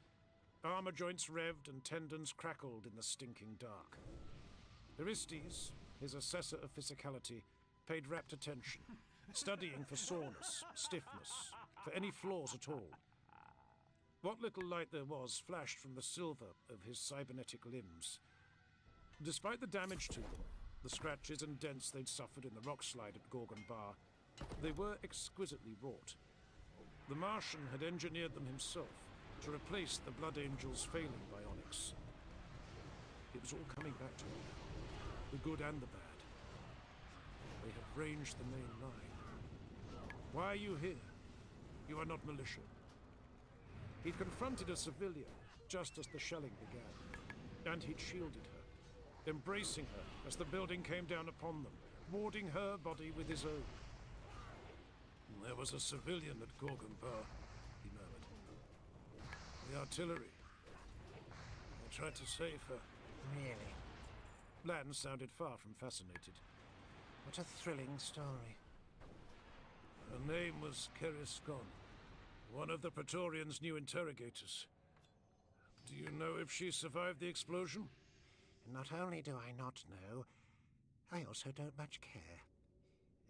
Armor joints revved and tendons crackled in the stinking dark. Orestes, his assessor of physicality, paid rapt attention, studying for soreness, stiffness, for any flaws at all. What little light there was flashed from the silver of his cybernetic limbs. Despite the damage to them, the scratches and dents they'd suffered in the rock slide at Gorgon Bar, they were exquisitely wrought. The Martian had engineered them himself to replace the Blood Angel's failing bionics. It was all coming back to him now, the good and the bad. They had ranged the main line. Why are you here? You are not militia. He'd confronted a civilian just as the shelling began, and he'd shielded her. embracing her as the building came down upon them, warding her body with his own. There was a civilian at Gorgonbar, he murmured. The artillery. I tried to save her. Really? Lan sounded far from fascinated. What a thrilling story. Her name was Keriscon, one of the Praetorians' new interrogators. Do you know if she survived the explosion? Not only do I not know, I also don't much care.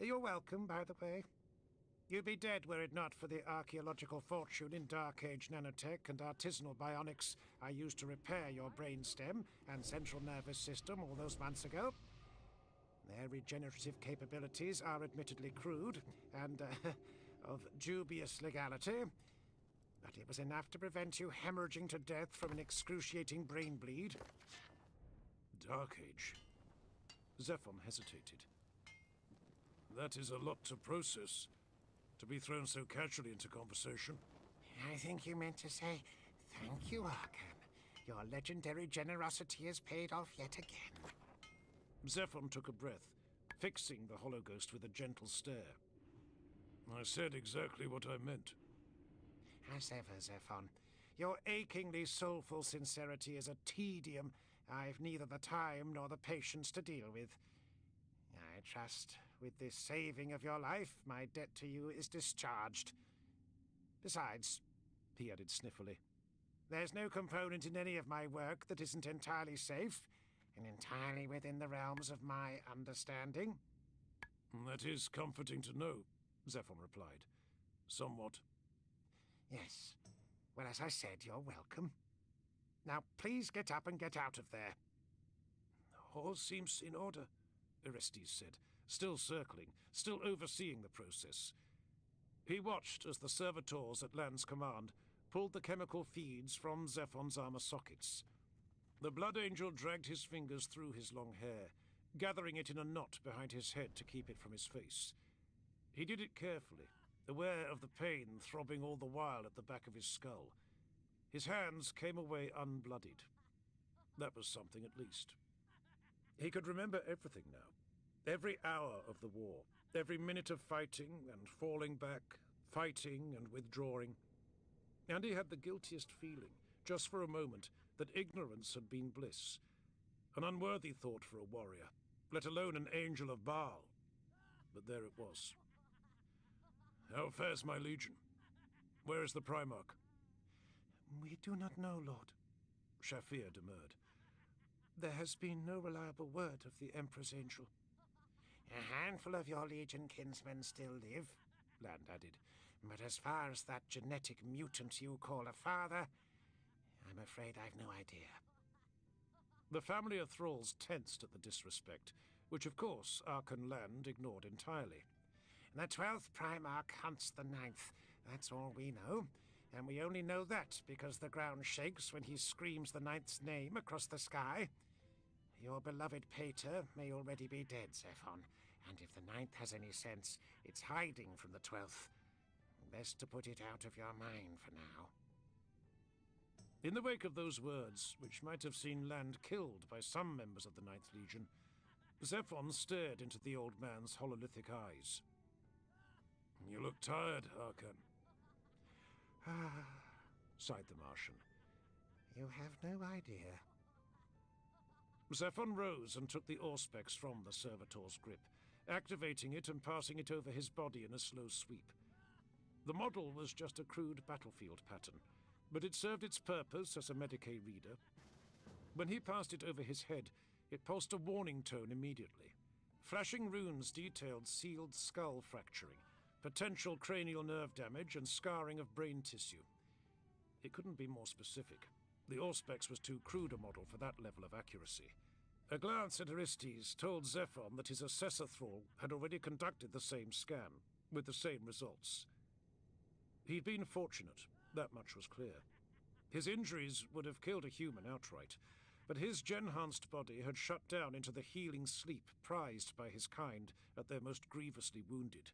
You're welcome, by the way. You'd be dead were it not for the archaeological fortune in Dark Age nanotech and artisanal bionics I used to repair your brainstem and central nervous system all those months ago. Their regenerative capabilities are admittedly crude and of dubious legality, but it was enough to prevent you hemorrhaging to death from an excruciating brain bleed. Dark Age. Zephon hesitated. That is a lot to process, to be thrown so casually into conversation. I think you meant to say, thank you, Arkan. Your legendary generosity has paid off yet again. Zephon took a breath, fixing the hollow ghost with a gentle stare. I said exactly what I meant. As ever, Zephon, your achingly soulful sincerity is a tedium I've neither the time nor the patience to deal with. I trust with this saving of your life, my debt to you is discharged. Besides, he added sniffily, there's no component in any of my work that isn't entirely safe and entirely within the realms of my understanding. That is comforting to know, Zephon replied. Somewhat. Yes. Well, as I said, you're welcome. Now, please get up and get out of there. All seems in order, Orestes said, still circling, still overseeing the process. He watched as the servitors at Lan's command pulled the chemical feeds from Zephon's armor sockets. The Blood Angel dragged his fingers through his long hair, gathering it in a knot behind his head to keep it from his face. He did it carefully, aware of the pain throbbing all the while at the back of his skull. His hands came away unbloodied. That was something at least. He could remember everything now. Every hour of the war, every minute of fighting and falling back, fighting and withdrawing. And he had the guiltiest feeling, just for a moment, that ignorance had been bliss. An unworthy thought for a warrior, let alone an angel of Baal. But there it was. How fares my legion? Where is the Primarch? We do not know, Lord. Shafir demurred. There has been no reliable word of the Emperor's Angel. A handful of your Legion kinsmen still live, Land added. But as far as that genetic mutant you call a father, I'm afraid I've no idea. The family of thralls tensed at the disrespect, which of course Arkan Land ignored entirely. The 12th Primarch hunts the 9th. That's all we know. And we only know that because the ground shakes when he screams the 9th's name across the sky. Your beloved Pater may already be dead, Zephon. And if the 9th has any sense, it's hiding from the 12th. Best to put it out of your mind for now. In the wake of those words, which might have seen Land killed by some members of the 9th Legion, Zephon stared into the old man's hololithic eyes. You look tired, Arkan. Ah, sighed the Martian. You have no idea. Zephon rose and took the Auspex from the servitor's grip, activating it and passing it over his body in a slow sweep. The model was just a crude battlefield pattern, but it served its purpose as a Medicae reader. When he passed it over his head, it pulsed a warning tone immediately. Flashing runes detailed sealed skull fracturing, potential cranial nerve damage, and scarring of brain tissue. It couldn't be more specific. The Auspex was too crude a model for that level of accuracy. A glance at Orestes told Zephon that his assessor thrall had already conducted the same scan, with the same results. He'd been fortunate, that much was clear. His injuries would have killed a human outright, but his gen-enhanced body had shut down into the healing sleep prized by his kind at their most grievously wounded.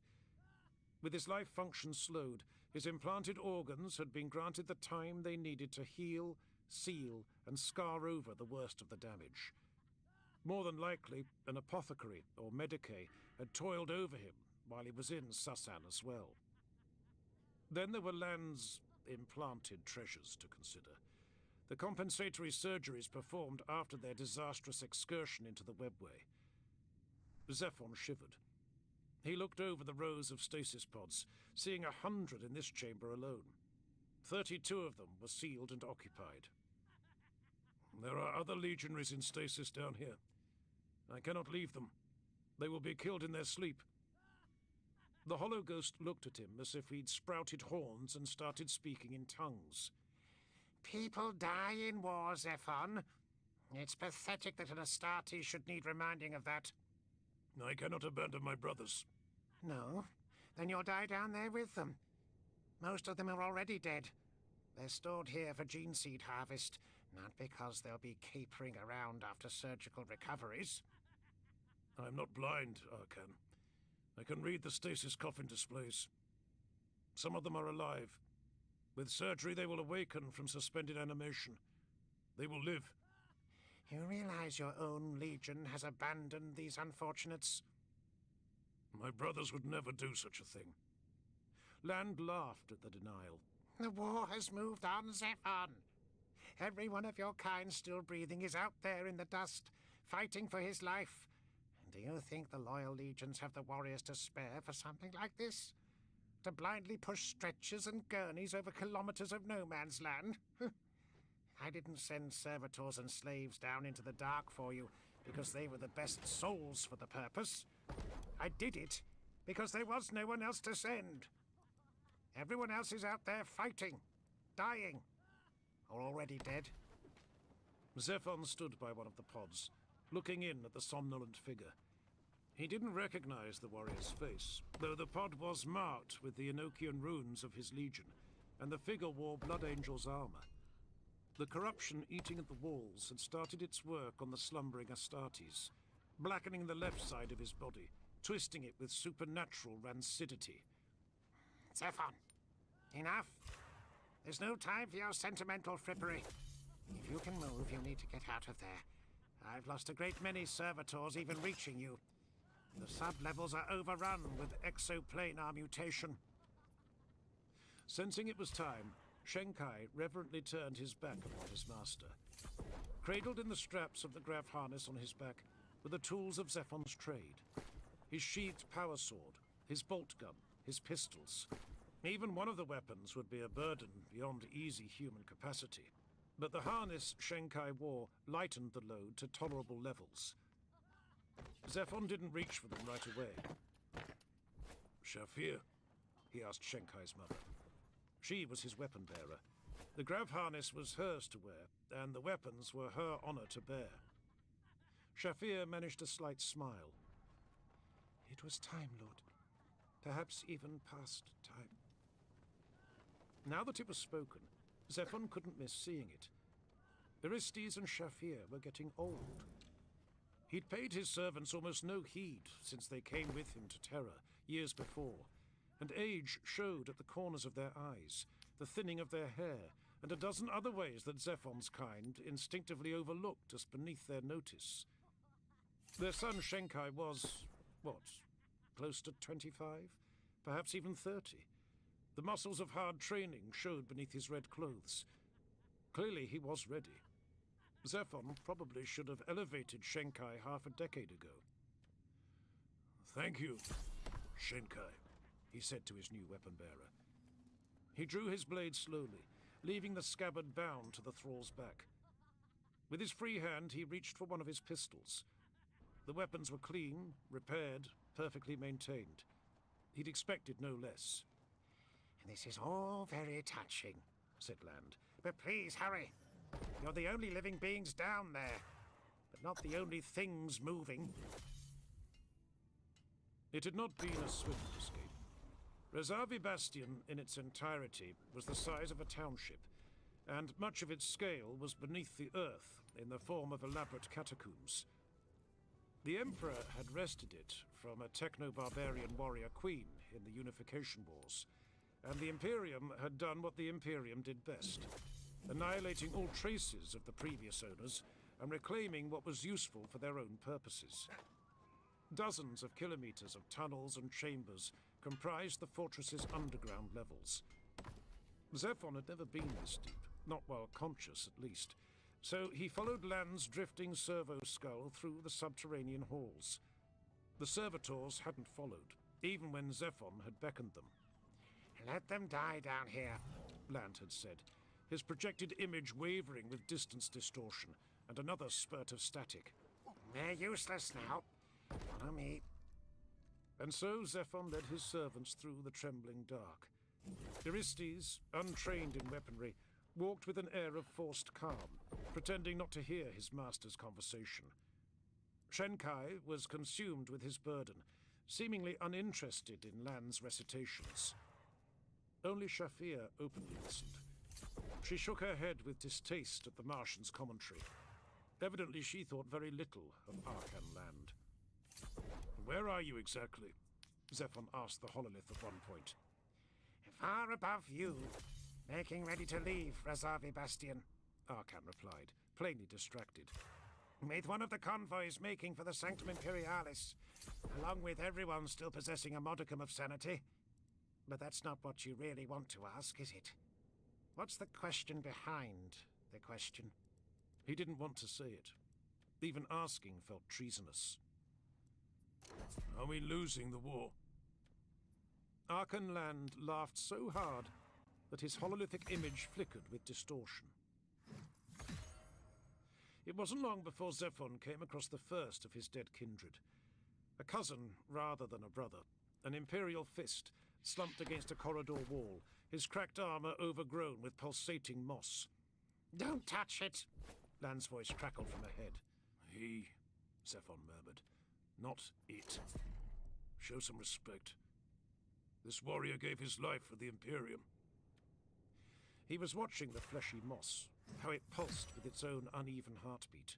With his life function slowed, his implanted organs had been granted the time they needed to heal, seal, and scar over the worst of the damage. More than likely, an apothecary or medicae had toiled over him while he was in Susan as well. Then there were Land's implanted treasures to consider. The compensatory surgeries performed after their disastrous excursion into the webway. Zephon shivered. He looked over the rows of stasis pods, seeing 100 in this chamber alone. 32 of them were sealed and occupied. There are other legionaries in stasis down here. I cannot leave them. They will be killed in their sleep. The hollow ghost looked at him as if he'd sprouted horns and started speaking in tongues. People die in war, Zephon. It's pathetic that an Astartes should need reminding of that. I cannot abandon my brothers. No? Then you'll die down there with them. Most of them are already dead. They're stored here for gene seed harvest, not because they'll be capering around after surgical recoveries. I'm not blind, Arkan. I can read the stasis coffin displays. Some of them are alive. With surgery, they will awaken from suspended animation. They will live. You realize your own legion has abandoned these unfortunates? My brothers would never do such a thing. Land laughed at the denial. The war has moved on, Zephon. Every one of your kind still breathing is out there in the dust, fighting for his life. And do you think the loyal legions have the warriors to spare for something like this? To blindly push stretchers and gurneys over kilometers of no man's land? I didn't send servitors and slaves down into the dark for you because they were the best souls for the purpose. I did it because there was no one else to send. Everyone else is out there fighting, dying, or already dead. Zephon stood by one of the pods, looking in at the somnolent figure. He didn't recognize the warrior's face, though the pod was marked with the Enochian runes of his legion, and the figure wore Blood Angel's armor. The corruption eating at the walls had started its work on the slumbering Astartes, blackening the left side of his body, twisting it with supernatural rancidity. Zephon, enough. There's no time for your sentimental frippery. If you can move, you need to get out of there. I've lost a great many servitors even reaching you. The sub-levels are overrun with exoplanar mutation. Sensing it was time, Shenkai reverently turned his back upon his master. Cradled in the straps of the grav harness on his back were the tools of Zephon's trade. His sheathed power sword, his bolt gun, his pistols. Even one of the weapons would be a burden beyond easy human capacity. But the harness Shenkai wore lightened the load to tolerable levels. Zephon didn't reach for them right away. Shafir? He asked Shenkai's mother. She was his weapon bearer. The grav harness was hers to wear, and the weapons were her honor to bear. Shafir managed a slight smile. It was time, Lord. Perhaps even past time. Now that it was spoken, Zephon couldn't miss seeing it. Aristes and Shafir were getting old. He'd paid his servants almost no heed since they came with him to Terra years before, and age showed at the corners of their eyes, the thinning of their hair, and a dozen other ways that Zephon's kind instinctively overlooked just beneath their notice. Their son Shenkai was, close to 25? Perhaps even 30. The muscles of hard training showed beneath his red clothes. Clearly he was ready. Zephon probably should have elevated Shenkai half a decade ago. Thank you, Shenkai, he said to his new weapon bearer. He drew his blade slowly, leaving the scabbard bound to the thrall's back. With his free hand, he reached for one of his pistols. The weapons were clean, repaired, perfectly maintained. He'd expected no less. This is all very touching, said Land. But please, hurry. You're the only living beings down there, but not the only things moving. It had not been a swift escape. Rezavi Bastion, in its entirety, was the size of a township, and much of its scale was beneath the earth in the form of elaborate catacombs. The Emperor had wrested it from a techno-barbarian warrior queen in the Unification Wars, and the Imperium had done what the Imperium did best, annihilating all traces of the previous owners and reclaiming what was useful for their own purposes. Dozens of kilometers of tunnels and chambers comprised the fortress's underground levels. Zephon had never been this deep, not while conscious at least, so he followed Lan's drifting servo skull through the subterranean halls. The servitors hadn't followed, even when Zephon had beckoned them. Let them die down here, Land had said, his projected image wavering with distance distortion and another spurt of static. They're useless now. Follow me. And so Zephon led his servants through the trembling dark. Eurystes, untrained in weaponry, walked with an air of forced calm, pretending not to hear his master's conversation. Shenkai was consumed with his burden, seemingly uninterested in Lan's recitations. Only Shafir openly listened. She shook her head with distaste at the Martian's commentary. Evidently she thought very little of Arkan Land. "Where are you exactly?" Zephon asked the hololith at one point. Far above you, making ready to leave Razavi Bastion, Arkan replied, plainly distracted. With one of the convoys making for the Sanctum Imperialis, along with everyone still possessing a modicum of sanity. But that's not what you really want to ask, is it? What's the question behind the question? He didn't want to say it. Even asking felt treasonous. Are we losing the war? Arkan Land laughed so hard that his hololithic image flickered with distortion. It wasn't long before Zephon came across the first of his dead kindred. A cousin rather than a brother, an Imperial fist, slumped against a corridor wall, his cracked armor overgrown with pulsating moss. Don't touch it! Lan's voice crackled from ahead. He, Zephon murmured, not it. Show some respect. This warrior gave his life for the Imperium. He was watching the fleshy moss, how it pulsed with its own uneven heartbeat.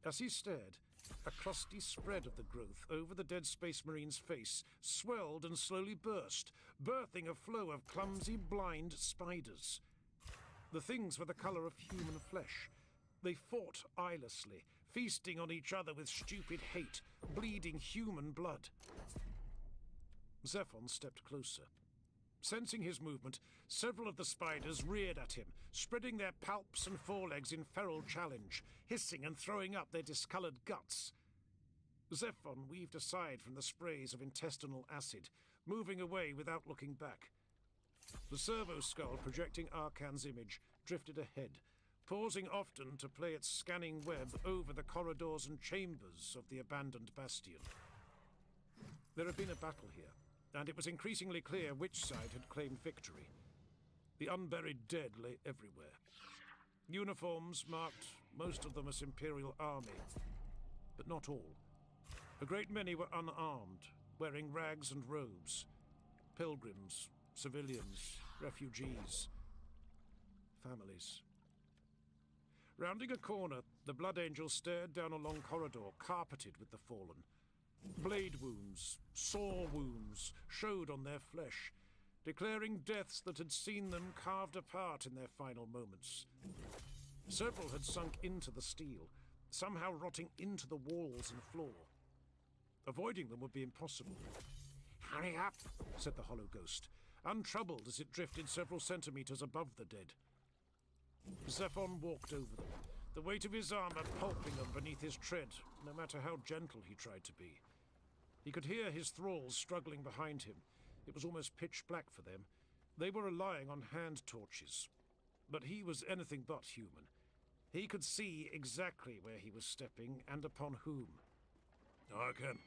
As he stared, a crusty spread of the growth over the dead Space Marine's face swelled and slowly burst, birthing a flow of clumsy, blind spiders. The things were the color of human flesh. They fought eyelessly, feasting on each other with stupid hate, bleeding human blood. Zephon stepped closer. Sensing his movement, several of the spiders reared at him, spreading their palps and forelegs in feral challenge, hissing and throwing up their discolored guts. Zephon weaved aside from the sprays of intestinal acid, moving away without looking back. The servo skull projecting Arkan's image drifted ahead, pausing often to play its scanning web over the corridors and chambers of the abandoned bastion. There had been a battle here, and it was increasingly clear which side had claimed victory. The unburied dead lay everywhere. Uniforms marked most of them as Imperial Army, but not all. A great many were unarmed, wearing rags and robes. Pilgrims, civilians, refugees, families. Rounding a corner, the Blood Angel stared down a long corridor carpeted with the fallen. Blade wounds, sore wounds, showed on their flesh, declaring deaths that had seen them carved apart in their final moments. Several had sunk into the steel, somehow rotting into the walls and floor. Avoiding them would be impossible. Hurry up, said the hollow ghost, untroubled as it drifted several centimeters above the dead. Zephon walked over them, the weight of his armor pulping them beneath his tread, no matter how gentle he tried to be. He could hear his thralls struggling behind him. It was almost pitch black for them. They were relying on hand torches. But he was anything but human. He could see exactly where he was stepping and upon whom. Arkan,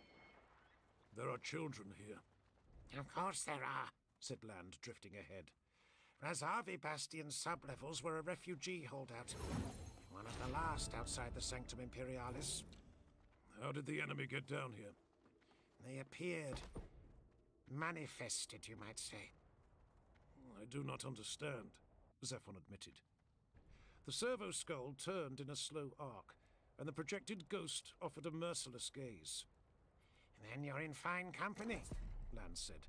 there are children here. Of course there are, said Land, drifting ahead. Razavi Bastion sublevels were a refugee holdout. One of the last outside the Sanctum Imperialis. How did the enemy get down here? They appeared. Manifested, you might say. I do not understand, Zephon admitted. The servo skull turned in a slow arc, and the projected ghost offered a merciless gaze. Then you're in fine company, Land said.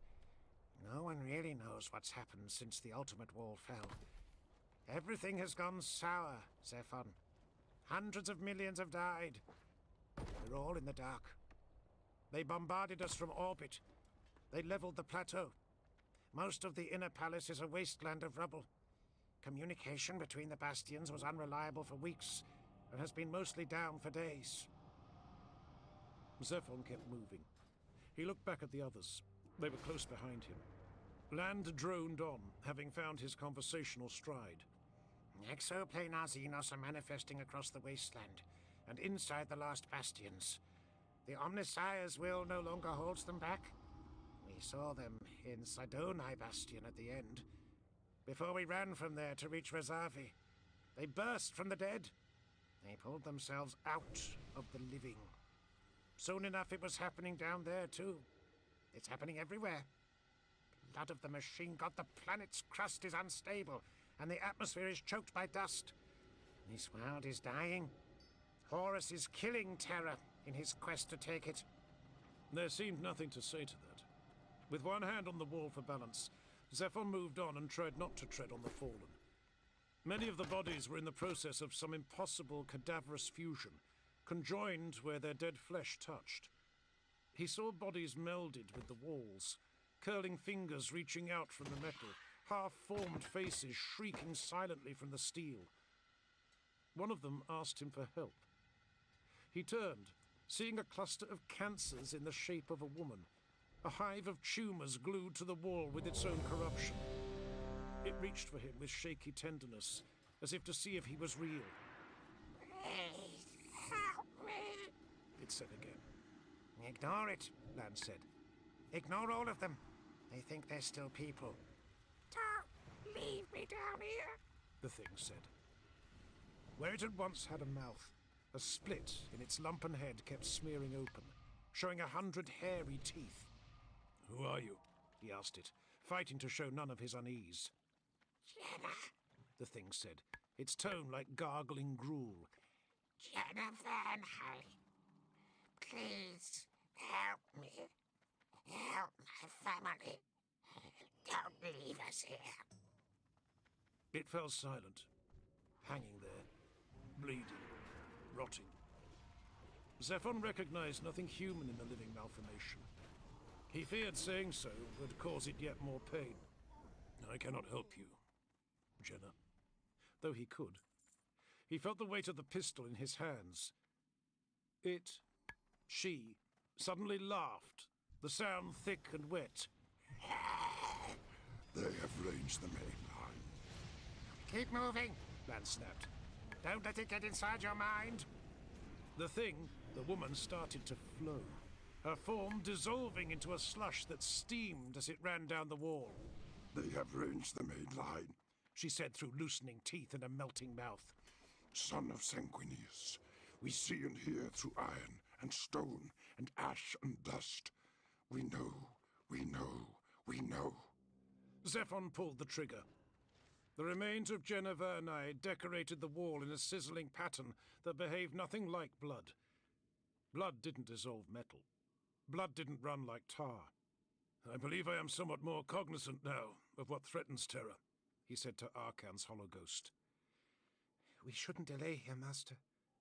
No one really knows what's happened since the ultimate wall fell. Everything has gone sour, Zephon. Hundreds of millions have died. We're all in the dark. They bombarded us from orbit. They leveled the plateau. Most of the inner palace is a wasteland of rubble. Communication between the bastions was unreliable for weeks and has been mostly down for days. Zephon kept moving. He looked back at the others. They were close behind him. Land droned on, having found his conversational stride. Exoplanar Xenos are manifesting across the wasteland and inside the last bastions. The Omnissiah's will no longer holds them back. We saw them in Sidonai Bastion at the end. Before we ran from there to reach Rezavi, they burst from the dead. They pulled themselves out of the living. Soon enough it was happening down there too. It's happening everywhere. Blood of the machine god, the planet's crust is unstable, and the atmosphere is choked by dust. This world is dying. Horus is killing Terra in his quest to take it. There seemed nothing to say to that. With one hand on the wall for balance, Zephon moved on and tried not to tread on the fallen. Many of the bodies were in the process of some impossible cadaverous fusion, conjoined where their dead flesh touched. He saw bodies melded with the walls, curling fingers reaching out from the metal, half-formed faces shrieking silently from the steel. One of them asked him for help. He turned, seeing a cluster of cancers in the shape of a woman, a hive of tumors glued to the wall with its own corruption. It reached for him with shaky tenderness, as if to see if he was real. Please help me, It said again. Ignore it, Lance said. Ignore all of them. They think they're still people. Don't leave me down here, The thing said. Where it had once had a mouth, a split in its lumpen head kept smearing open, showing 100 hairy teeth. Who are you? He asked it, fighting to show none of his unease. Jenna. The thing said, its tone like gargling gruel. Jenna Van Halen. Please help me. Help my family. Don't leave us here. It fell silent, hanging there, bleeding, rotting. Zephon recognized nothing human in the living malformation. He feared saying so would cause it yet more pain. I cannot help you, Jenna. Though he could. He felt the weight of the pistol in his hands. She, suddenly laughed, the sound thick and wet. They have ranged the main line. Keep moving, Lance snapped. Don't let it get inside your mind. The thing, the woman, started to flow, her form dissolving into a slush that steamed as it ran down the wall. They have ranged the main line, She said through loosening teeth and a melting mouth. son of Sanguinius. We see and hear through iron and stone and ash and dust. We know, we know, we know. Zephon pulled the trigger. The remains of Jenna Vernai decorated the wall in a sizzling pattern that behaved nothing like blood. Blood didn't dissolve metal. Blood didn't run like tar. I believe I am somewhat more cognizant now of what threatens Terra, he said to Arkan's hollow ghost. We shouldn't delay here, Master,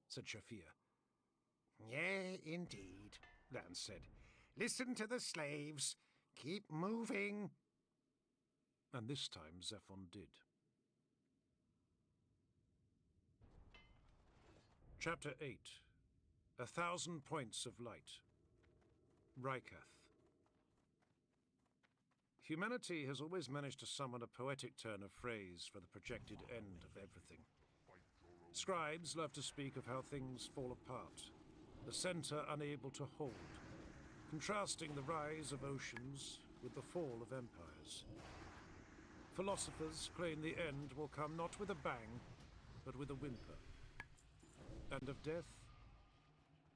said Shafir. Yea, indeed, Lance said. Listen to the slaves. Keep moving. And this time Zephon did. Chapter 8. 1,000 Points of Light. Rykath. Humanity has always managed to summon a poetic turn of phrase for the projected end of everything. Scribes love to speak of how things fall apart, the center unable to hold, contrasting the rise of oceans with the fall of empires. Philosophers claim the end will come not with a bang, but with a whimper. And of death?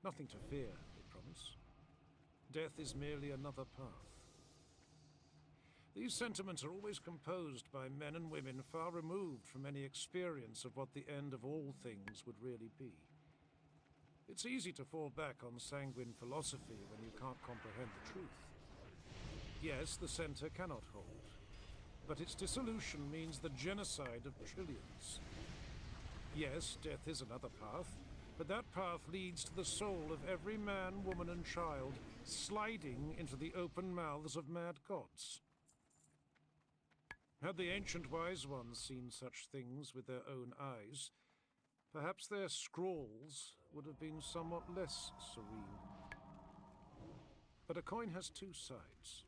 Nothing to fear, they promise. Death is merely another path. These sentiments are always composed by men and women far removed from any experience of what the end of all things would really be. It's easy to fall back on sanguine philosophy when you can't comprehend the truth. Yes, the center cannot hold, but its dissolution means the genocide of trillions. Yes, death is another path, but that path leads to the soul of every man, woman, and child, sliding into the open mouths of mad gods. Had the ancient wise ones seen such things with their own eyes, perhaps their scrawls would have been somewhat less serene. But a coin has two sides.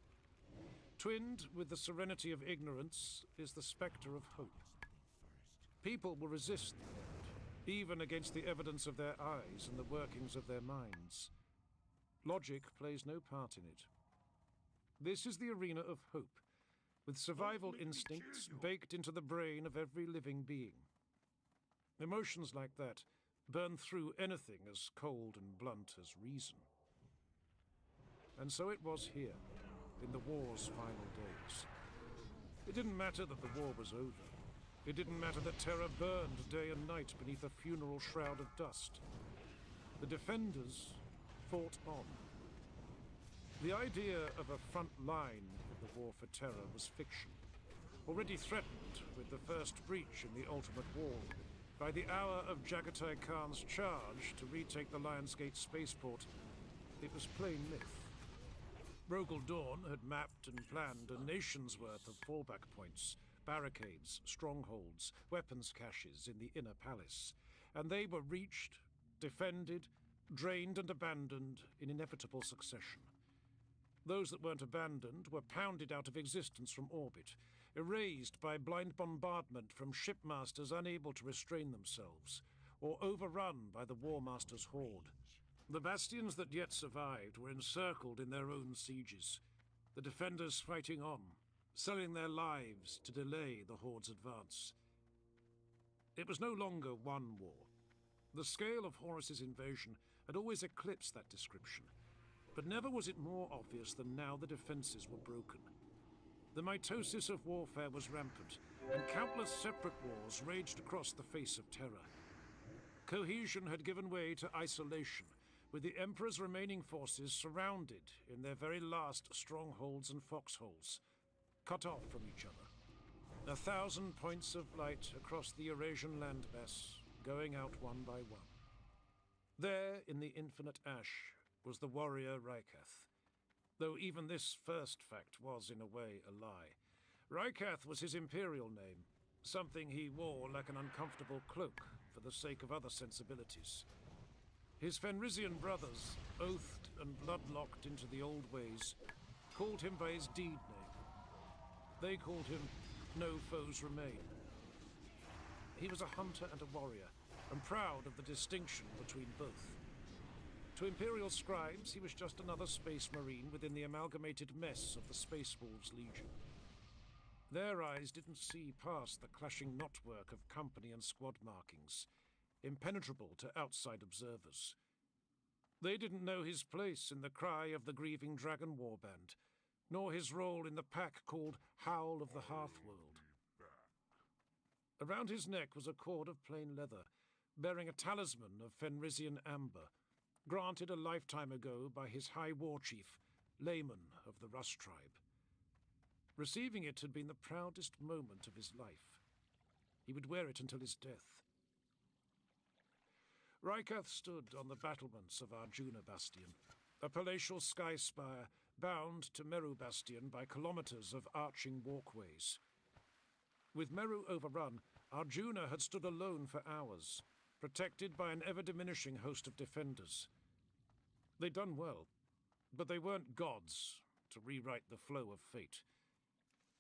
Twinned with the serenity of ignorance is the spectre of hope. People will resist the end, even against the evidence of their eyes and the workings of their minds. Logic plays no part in it. This is the arena of hope, with survival instincts baked into the brain of every living being. Emotions like that burn through anything as cold and blunt as reason. And so it was here, in the war's final days. It didn't matter that the war was over. It didn't matter that terror burned day and night beneath a funeral shroud of dust. The defenders fought on. The idea of a front line in the war for terror was fiction, already threatened with the first breach in the Ultimate War, by the hour of Jagatai Khan's charge to retake the Lionsgate spaceport. It was plain myth. Rogel Dawn had mapped and planned a nation's worth of fallback points, barricades, strongholds, weapons caches in the inner palace, and they were reached, defended, drained and abandoned in inevitable succession. Those that weren't abandoned were pounded out of existence from orbit, erased by blind bombardment from shipmasters unable to restrain themselves, or overrun by the War Master's horde. The bastions that yet survived were encircled in their own sieges, the defenders fighting on, selling their lives to delay the horde's advance. It was no longer one war. The scale of Horus's invasion had always eclipsed that description, but never was it more obvious than now the defenses were broken. The mitosis of warfare was rampant, and countless separate wars raged across the face of terror. Cohesion had given way to isolation, with the Emperor's remaining forces surrounded in their very last strongholds and foxholes, cut off from each other. 1,000 points of light across the Eurasian landmass, going out one by one. There, in the infinite ash, was the warrior Rykath, though even this first fact was, in a way, a lie. Rykath was his imperial name, something he wore like an uncomfortable cloak for the sake of other sensibilities. His Fenrisian brothers, oathed and bloodlocked into the old ways, called him by his deed name. They called him No Foes Remain. He was a hunter and a warrior, and proud of the distinction between both. To Imperial scribes, he was just another space marine within the amalgamated mess of the Space Wolves Legion. Their eyes didn't see past the clashing knotwork of company and squad markings, impenetrable to outside observers. They didn't know his place in the cry of the grieving Dragon Warband, nor his role in the pack called Howl of the Hearthworld. Around his neck was a cord of plain leather, bearing a talisman of Fenrisian amber, granted a lifetime ago by his High War Chief, Layman of the Rush tribe. Receiving it had been the proudest moment of his life. He would wear it until his death. Rykath stood on the battlements of Arjuna Bastion, a palatial sky spire bound to Meru Bastion by kilometers of arching walkways. With Meru overrun, Arjuna had stood alone for hours, protected by an ever-diminishing host of defenders. They'd done well, but they weren't gods to rewrite the flow of fate.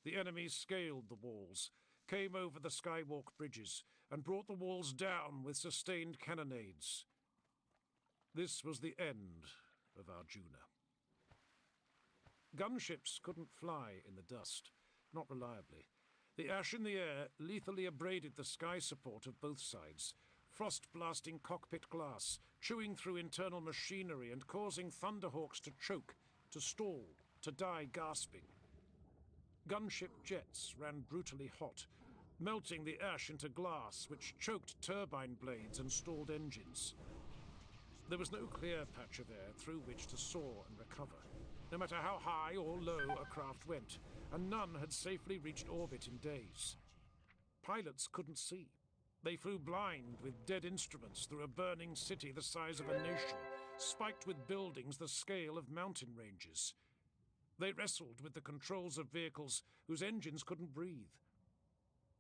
The enemy scaled the walls, came over the skywalk bridges, and brought the walls down with sustained cannonades. This was the end of Arjuna. Gunships couldn't fly in the dust, not reliably. The ash in the air lethally abraded the sky support of both sides, frost-blasting cockpit glass, chewing through internal machinery and causing Thunderhawks to choke, to stall, to die gasping. Gunship jets ran brutally hot, melting the ash into glass which choked turbine blades and stalled engines. There was no clear patch of air through which to soar and recover, no matter how high or low a craft went, and none had safely reached orbit in days. Pilots couldn't see. They flew blind with dead instruments through a burning city the size of a nation, spiked with buildings the scale of mountain ranges. They wrestled with the controls of vehicles whose engines couldn't breathe.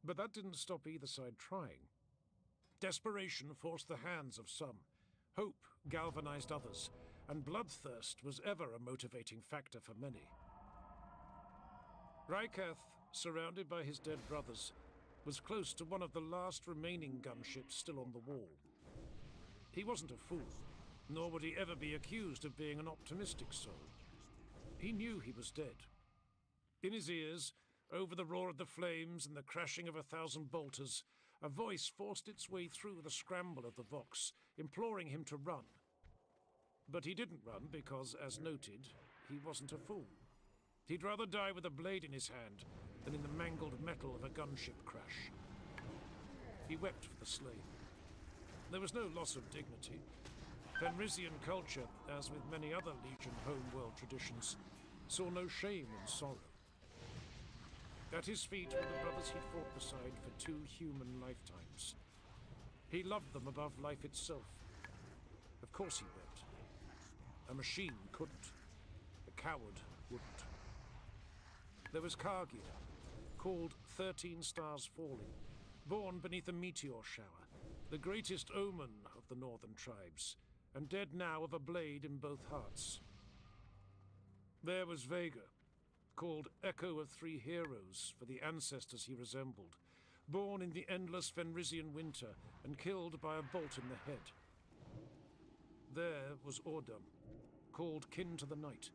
But that didn't stop either side trying. Desperation forced the hands of some. Hope galvanized others, and bloodthirst was ever a motivating factor for many. Rykath, surrounded by his dead brothers, was close to one of the last remaining gunships still on the wall. He wasn't a fool, nor would he ever be accused of being an optimistic soul. He knew he was dead. In his ears, over the roar of the flames and the crashing of 1,000 bolters, a voice forced its way through the scramble of the Vox, imploring him to run. But he didn't run because, as noted, he wasn't a fool. He'd rather die with a blade in his hand than in the mangled metal of a gunship crash. He wept for the slain. There was no loss of dignity. Fenrisian culture, as with many other Legion homeworld traditions, saw no shame in sorrow. At his feet were the brothers he'd fought beside for 2 human lifetimes. He loved them above life itself. Of course he wept. A machine couldn't. A coward wouldn't. There was Kargia, called 13 Stars Falling, born beneath a meteor shower, the greatest omen of the northern tribes, and dead now of a blade in both hearts. There was Vega, called Echo of 3 Heroes for the ancestors he resembled, born in the endless Fenrisian winter and killed by a bolt in the head. There was Ordum, called Kin to the Night,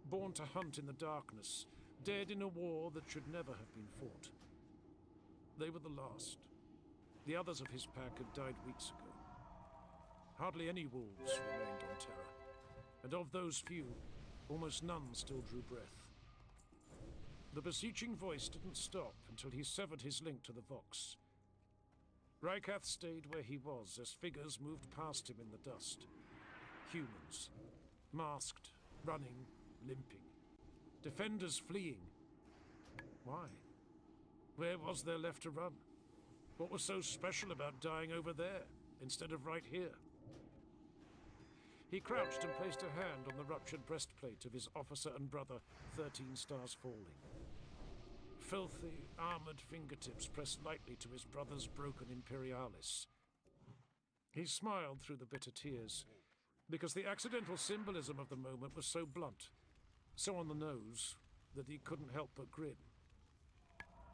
born to hunt in the darkness, dead in a war that should never have been fought. They were the last. The others of his pack had died weeks ago. Hardly any wolves remained on Terra, and of those few, almost none still drew breath. The beseeching voice didn't stop until he severed his link to the Vox. Rykath stayed where he was as figures moved past him in the dust. Humans, masked, running, limping. Defenders fleeing. Why? Where was there left to run? What was so special about dying over there, instead of right here? He crouched and placed a hand on the ruptured breastplate of his officer and brother, 13 Stars Falling. Filthy, armored fingertips pressed lightly to his brother's broken Imperialis. He smiled through the bitter tears, because the accidental symbolism of the moment was so blunt, so on the nose, that he couldn't help but grin.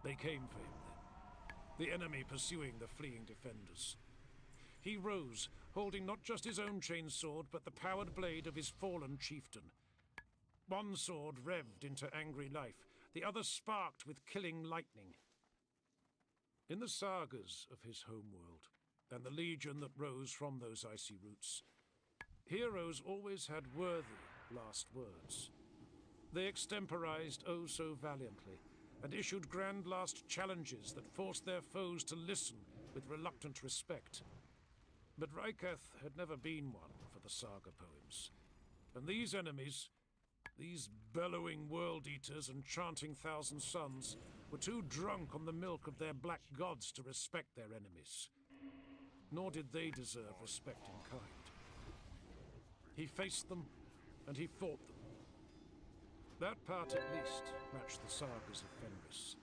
They came for him then, the enemy pursuing the fleeing defenders. He rose, holding not just his own chainsword, but the powered blade of his fallen chieftain. One sword revved into angry life, the other sparked with killing lightning. In the sagas of his homeworld, and the legion that rose from those icy roots, heroes always had worthy last words. They extemporized oh so valiantly, and issued grand last challenges that forced their foes to listen with reluctant respect. But Rykath had never been one for the saga poems. And these enemies, these bellowing world-eaters and chanting thousand suns, were too drunk on the milk of their black gods to respect their enemies. Nor did they deserve respect in kind. He faced them, and he fought them. That part, at least, matched the sagas of Fenris.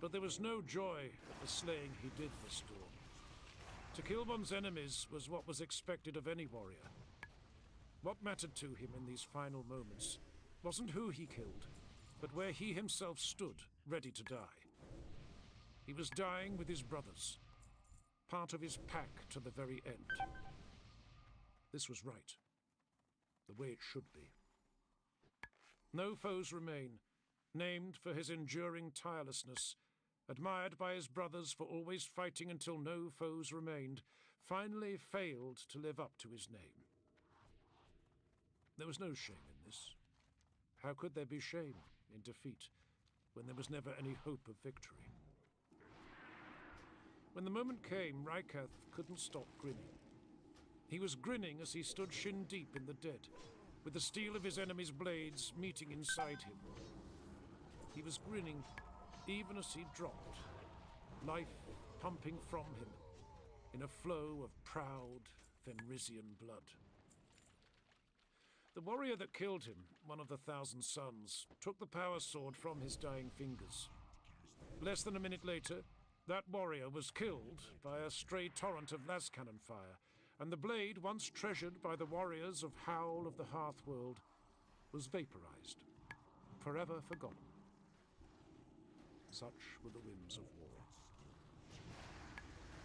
But there was no joy at the slaying he did for Storm. To kill one's enemies was what was expected of any warrior. What mattered to him in these final moments wasn't who he killed, but where he himself stood, ready to die. He was dying with his brothers, part of his pack to the very end. This was right, the way it should be. No foes remain, named for his enduring tirelessness, admired by his brothers for always fighting until no foes remained, finally failed to live up to his name. There was no shame in this. How could there be shame in defeat when there was never any hope of victory? When the moment came, Rykath couldn't stop grinning. He was grinning as he stood shin deep in the dead, with the steel of his enemy's blades meeting inside him. He was grinning even as he dropped, life pumping from him in a flow of proud Fenrisian blood. The warrior that killed him, one of the Thousand Sons, took the power sword from his dying fingers. Less than a minute later, that warrior was killed by a stray torrent of las cannon fire, and the blade, once treasured by the warriors of Howl of the Hearthworld, was vaporized, forever forgotten. Such were the whims of war.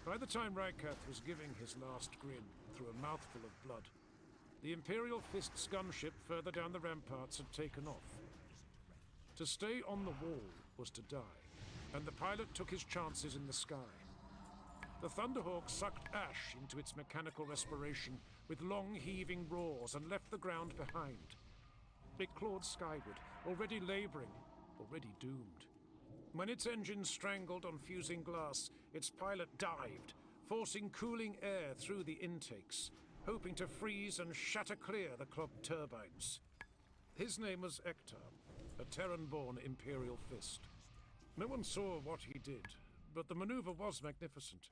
By the time Rykath was giving his last grin through a mouthful of blood, the Imperial Fist's gunship further down the ramparts had taken off. To stay on the wall was to die, and the pilot took his chances in the sky. The Thunderhawk sucked ash into its mechanical respiration with long heaving roars and left the ground behind. It clawed skyward, already laboring, already doomed. When its engine strangled on fusing glass, its pilot dived, forcing cooling air through the intakes, hoping to freeze and shatter clear the clogged turbines. His name was Ektar, a Terran-born Imperial Fist. No one saw what he did, but the maneuver was magnificent.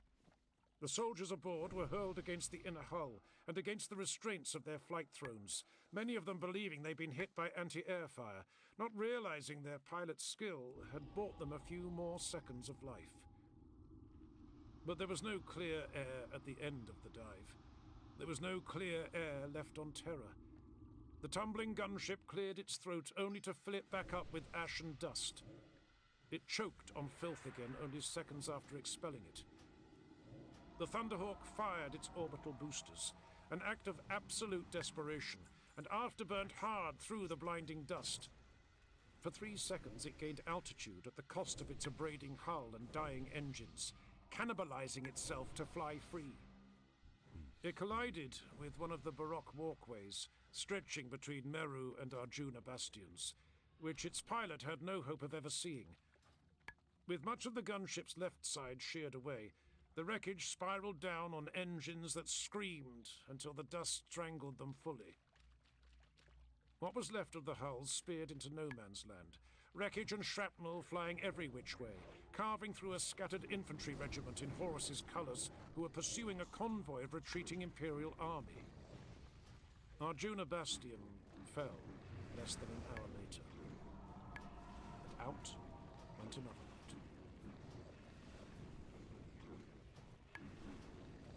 The soldiers aboard were hurled against the inner hull and against the restraints of their flight thrones, many of them believing they'd been hit by anti-air fire, not realizing their pilot's skill had bought them a few more seconds of life. But there was no clear air at the end of the dive. There was no clear air left on Terra. The tumbling gunship cleared its throat only to fill it back up with ash and dust. It choked on filth again only seconds after expelling it. The Thunderhawk fired its orbital boosters, an act of absolute desperation, and afterburned hard through the blinding dust. For 3 seconds it gained altitude at the cost of its abrading hull and dying engines, cannibalizing itself to fly free. It collided with one of the Baroque walkways, stretching between Meru and Arjuna bastions, which its pilot had no hope of ever seeing. With much of the gunship's left side sheared away, the wreckage spiraled down on engines that screamed until the dust strangled them fully. What was left of the hulls speared into no man's land, wreckage and shrapnel flying every which way, carving through a scattered infantry regiment in Horus's colours who were pursuing a convoy of retreating Imperial army. Arjuna Bastion fell less than an hour later. And out went another lot.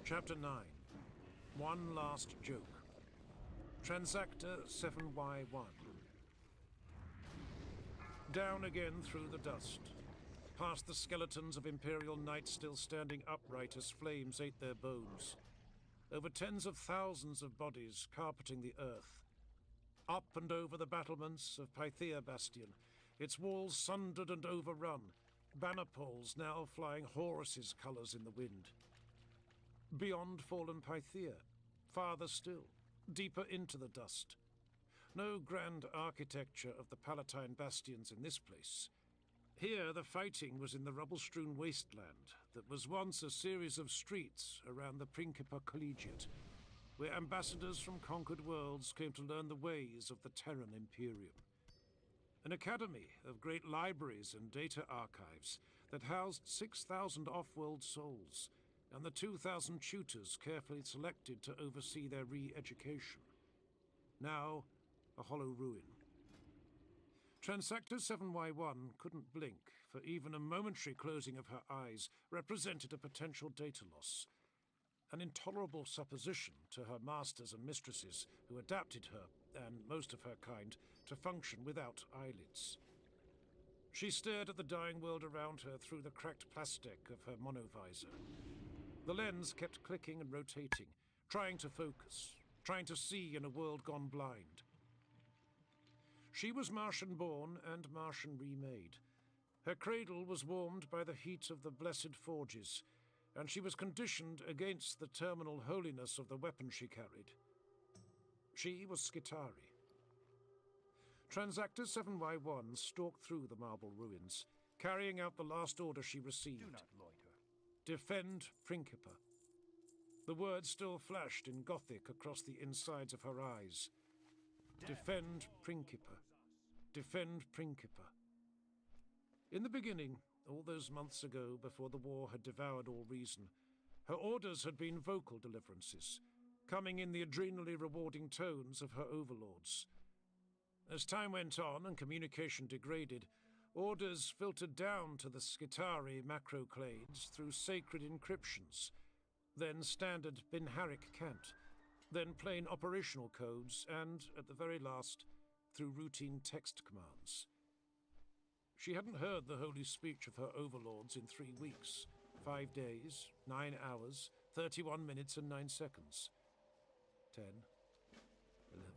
Chapter 9. One Last Joke. Transactor 7Y1. Down again through the dust, past the skeletons of Imperial knights still standing upright as flames ate their bones, over tens of thousands of bodies carpeting the earth, up and over the battlements of Pythia Bastion, its walls sundered and overrun, banner poles now flying Horus's colours in the wind. Beyond fallen Pythia, farther still, deeper into the dust. No grand architecture of the Palatine bastions in this place. Here the fighting was in the rubble-strewn wasteland that was once a series of streets around the Principa Collegiate, where ambassadors from conquered worlds came to learn the ways of the Terran Imperium. An academy of great libraries and data archives that housed 6,000 off-world souls, and the 2,000 tutors carefully selected to oversee their re-education. Now, a hollow ruin. Transactor 7Y1 couldn't blink, for even a momentary closing of her eyes represented a potential data loss. An intolerable supposition to her masters and mistresses who adapted her, and most of her kind, to function without eyelids. She stared at the dying world around her through the cracked plastic of her monovisor. The lens kept clicking and rotating, trying to focus, trying to see in a world gone blind. She was Martian-born and Martian remade. Her cradle was warmed by the heat of the blessed forges, and she was conditioned against the terminal holiness of the weapon she carried. She was Skitarii. Transactor 7Y1 stalked through the marble ruins, carrying out the last order she received. Do not loiter. Defend Principa. The words still flashed in Gothic across the insides of her eyes. Defend Principa. Defend Principa. In the beginning, all those months ago before the war had devoured all reason, her orders had been vocal deliverances, coming in the adrenally rewarding tones of her overlords. As time went on and communication degraded, orders filtered down to the Skitarii macroclades through sacred encryptions, then standard Binharik cant, then plain operational codes, and, at the very last, through routine text commands. She hadn't heard the holy speech of her overlords in 3 weeks, 5 days, 9 hours, 31 minutes and 9 seconds. 10, 11,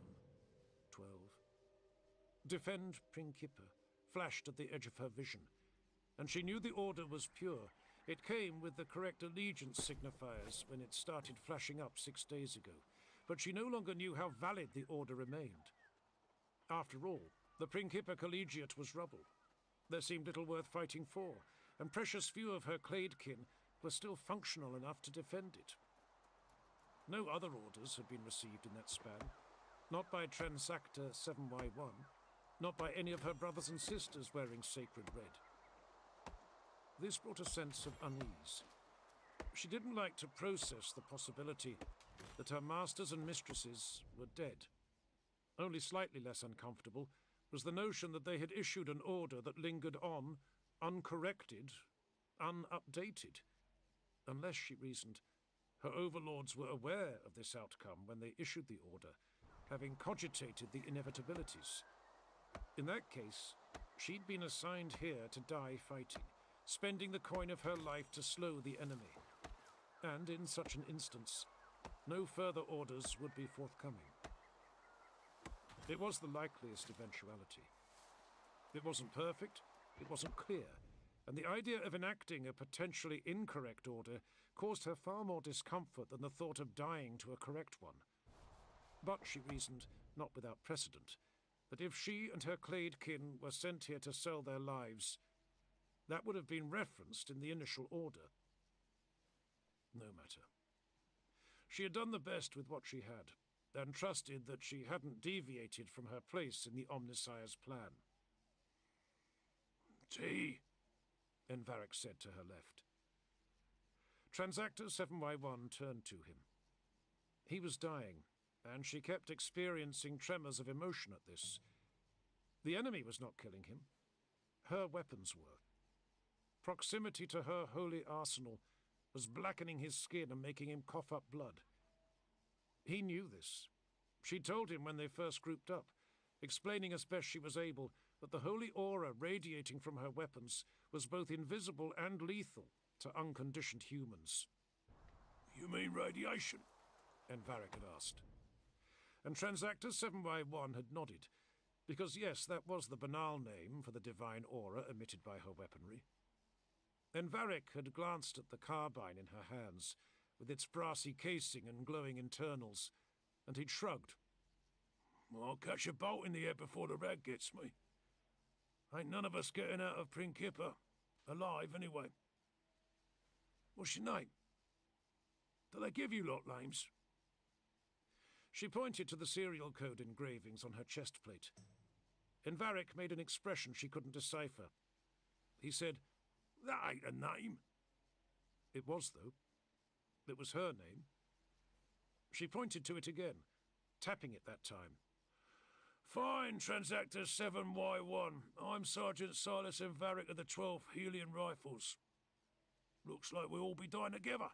12. Defend Principia flashed at the edge of her vision, and she knew the order was pure. It came with the correct allegiance signifiers when it started flashing up 6 days ago, but she no longer knew how valid the order remained. After all, the Principia Collegiate was rubble. There seemed little worth fighting for, and precious few of her cladekin were still functional enough to defend it. No other orders had been received in that span, not by Transactor 7Y1, not by any of her brothers and sisters wearing sacred red. This brought a sense of unease. She didn't like to process the possibility that her masters and mistresses were dead. Only slightly less uncomfortable was the notion that they had issued an order that lingered on, uncorrected, unupdated. Unless, she reasoned, her overlords were aware of this outcome when they issued the order, having cogitated the inevitabilities. In that case, she'd been assigned here to die fighting, spending the coin of her life to slow the enemy. And in such an instance, no further orders would be forthcoming. It was the likeliest eventuality. It wasn't perfect, it wasn't clear, and the idea of enacting a potentially incorrect order caused her far more discomfort than the thought of dying to a correct one. But, she reasoned, not without precedent, that if she and her cladekin were sent here to sell their lives, that would have been referenced in the initial order. No matter. She had done the best with what she had, and trusted that she hadn't deviated from her place in the Omnissiah's plan. Tea, Envaric said to her left. Transactor 7Y1 turned to him. He was dying, and she kept experiencing tremors of emotion at this. The enemy was not killing him. Her weapons were. Proximity to her holy arsenal was blackening his skin and making him cough up blood. He knew this. She told him when they first grouped up, explaining as best she was able that the holy aura radiating from her weapons was both invisible and lethal to unconditioned humans. You mean radiation? Envaric had asked. And Transactor 7Y1 had nodded, because yes, that was the banal name for the divine aura emitted by her weaponry. Envaric had glanced at the carbine in her hands, with its brassy casing and glowing internals, and he'd shrugged. I'll catch a bolt in the air before the rag gets me. Ain't none of us getting out of Principia. Alive, anyway. What's your name? Do they give you lot names? She pointed to the serial code engravings on her chest plate. Envaric made an expression she couldn't decipher. He said, That ain't a name. It was, though. It was her name. She pointed to it again, tapping it that time. Fine, Transactor 7Y1. I'm Sergeant Silas Envaric of the 12th Helian Rifles. Looks like we'll all be dying together.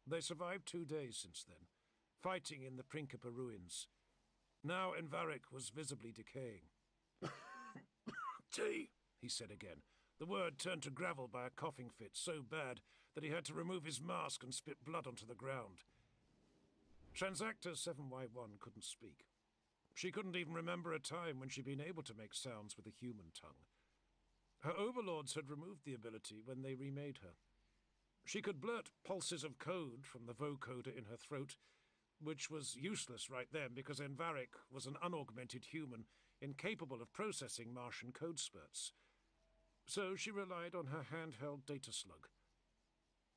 They survived 2 days since then, fighting in the Principia ruins. Now Envaric was visibly decaying. Tea, he said again. The word turned to gravel by a coughing fit so bad that he had to remove his mask and spit blood onto the ground. Transactor 7Y1 couldn't speak. She couldn't even remember a time when she'd been able to make sounds with a human tongue. Her overlords had removed the ability when they remade her. She could blurt pulses of code from the vocoder in her throat, which was useless right then because Envaric was an unaugmented human incapable of processing Martian code spurts. So she relied on her handheld data slug.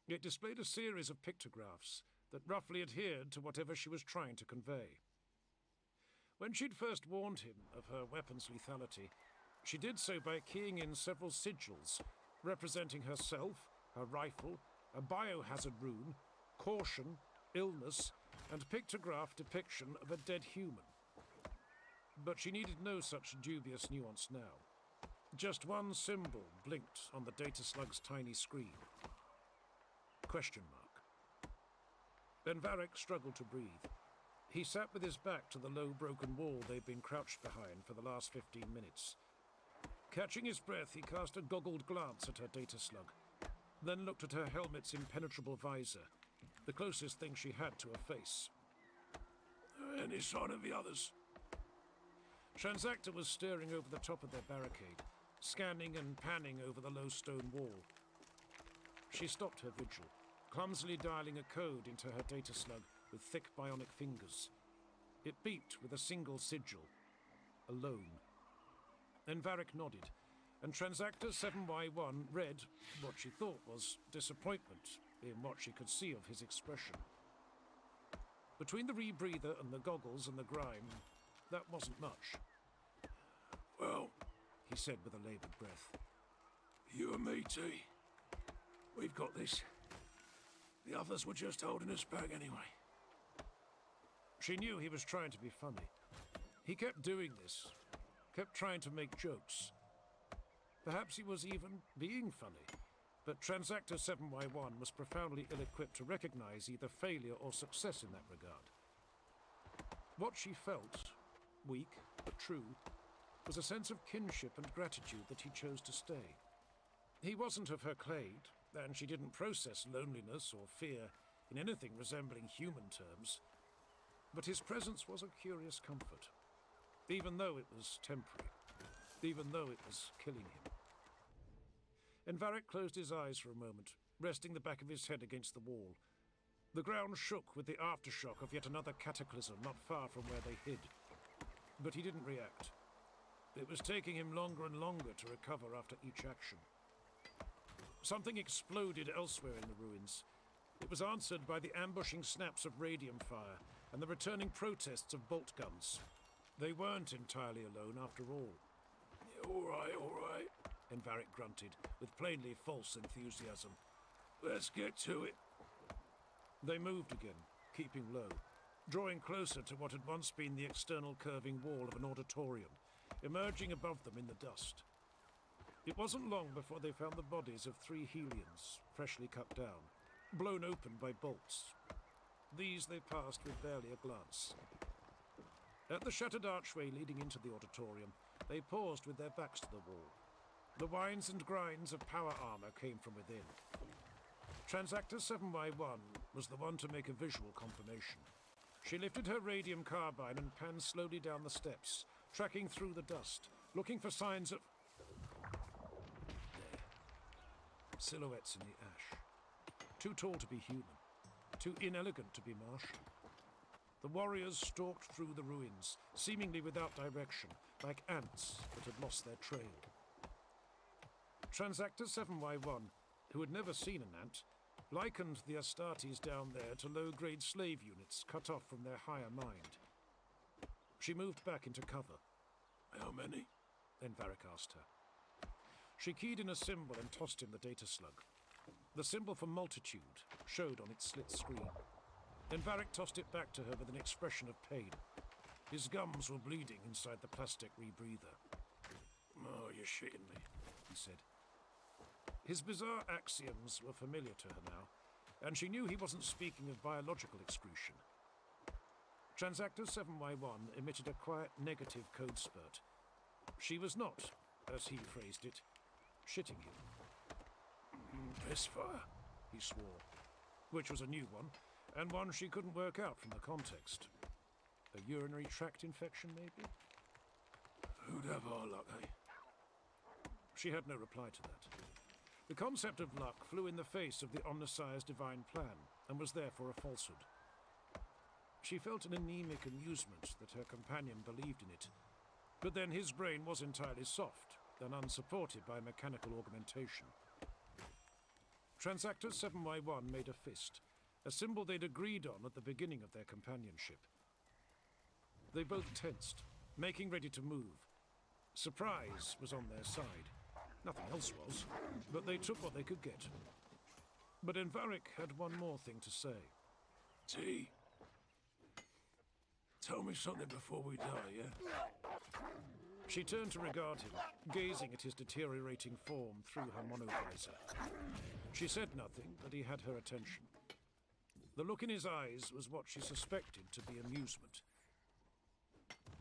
It displayed a series of pictographs that roughly adhered to whatever she was trying to convey. When she'd first warned him of her weapon's lethality, She did so by keying in several sigils, representing herself, her rifle, a biohazard rune, caution, illness, and pictograph depiction of a dead human. But she needed no such dubious nuance now. Just one symbol blinked on the data slug's tiny screen. Question mark. Ben Varric struggled to breathe. He sat with his back to the low broken wall they'd been crouched behind for the last 15 minutes. Catching his breath, he cast a goggled glance at her data slug, then looked at her helmet's impenetrable visor, the closest thing she had to a face. Any sign of the others? Transactor was staring over the top of their barricade, scanning and panning over the low stone wall. She stopped her vigil, clumsily dialing a code into her data slug with thick bionic fingers. It beeped with a single sigil. Alone. Then Varric nodded, and Transactor 7Y1 read what she thought was disappointment in what she could see of his expression. Between the rebreather and the goggles and the grime, that wasn't much. Well, He said with a laboured breath. you and me, T. We've got this. The others were just holding us back anyway. She knew he was trying to be funny. He kept doing this, kept trying to make jokes. Perhaps he was even being funny, but Transactor 7Y1 was profoundly ill-equipped to recognize either failure or success in that regard. What she felt, weak but true, was a sense of kinship and gratitude that he chose to stay. He wasn't of her clade, and she didn't process loneliness or fear in anything resembling human terms. But his presence was a curious comfort, even though it was temporary, even though it was killing him. And Varric closed his eyes for a moment, resting the back of his head against the wall. The ground shook with the aftershock of yet another cataclysm not far from where they hid. But he didn't react. It was taking him longer and longer to recover after each action. Something exploded elsewhere in the ruins. It was answered by the ambushing snaps of radium fire and the returning protests of bolt guns. They weren't entirely alone after all. Yeah, all right. Envaric grunted, with plainly false enthusiasm. Let's get to it. They moved again, keeping low, drawing closer to what had once been the external curving wall of an auditorium, emerging above them in the dust. It wasn't long before they found the bodies of 3 Helians, freshly cut down, blown open by bolts. These they passed with barely a glance. At the shattered archway leading into the auditorium, they paused with their backs to the wall. The whines and grinds of power armor came from within. Transactor 7Y1 was the one to make a visual confirmation. She lifted her radium carbine and panned slowly down the steps, tracking through the dust, looking for signs of... There. Silhouettes in the ash. Too tall to be human. Too inelegant to be martial. The warriors stalked through the ruins, seemingly without direction, like ants that had lost their trail. Transactor 7Y1, who had never seen an ant, likened the Astartes down there to low-grade slave units cut off from their higher mind. She moved back into cover. How many? Envaric asked her. She keyed in a symbol and tossed him the data slug. The symbol for multitude showed on its slit screen. Envaric tossed it back to her with an expression of pain. His gums were bleeding inside the plastic rebreather. Oh, you're shitting me, he said. His bizarre axioms were familiar to her now, and she knew he wasn't speaking of biological excretion. Transactor 7Y1 emitted a quiet negative code spurt. She was not, as he phrased it, shitting him. Pissfire, he swore, which was a new one, and one she couldn't work out from the context. A urinary tract infection, maybe? Who'd have our luck, eh? She had no reply to that. The concept of luck flew in the face of the Omnissiah's divine plan, and was therefore a falsehood. She felt an anemic amusement that her companion believed in it, but then his brain was entirely soft and unsupported by mechanical augmentation. Transactor 7Y1 made a fist, a symbol they'd agreed on at the beginning of their companionship. They both tensed, making ready to move. Surprise was on their side. Nothing else was, but they took what they could get. But Envaric had one more thing to say. T, tell me something before we die, yeah? She turned to regard him, gazing at his deteriorating form through her monovisor. She said nothing, but he had her attention. The look in his eyes was what she suspected to be amusement.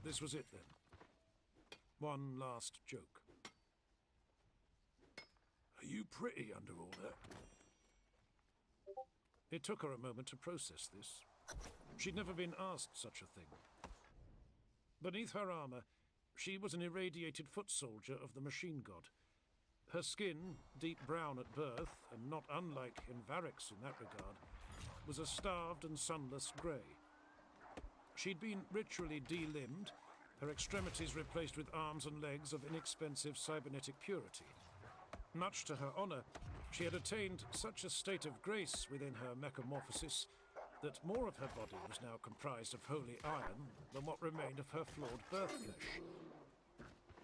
This was it, then. One last joke. Are you pretty under all that? It took her a moment to process this. She'd never been asked such a thing. Beneath her armor, she was an irradiated foot soldier of the machine god. Her skin, deep brown at birth, and not unlike Envaric's in that regard, was a starved and sunless grey. She'd been ritually de-limbed, her extremities replaced with arms and legs of inexpensive cybernetic purity. Much to her honor, she had attained such a state of grace within her mechamorphosis that more of her body was now comprised of holy iron than what remained of her flawed birth flesh.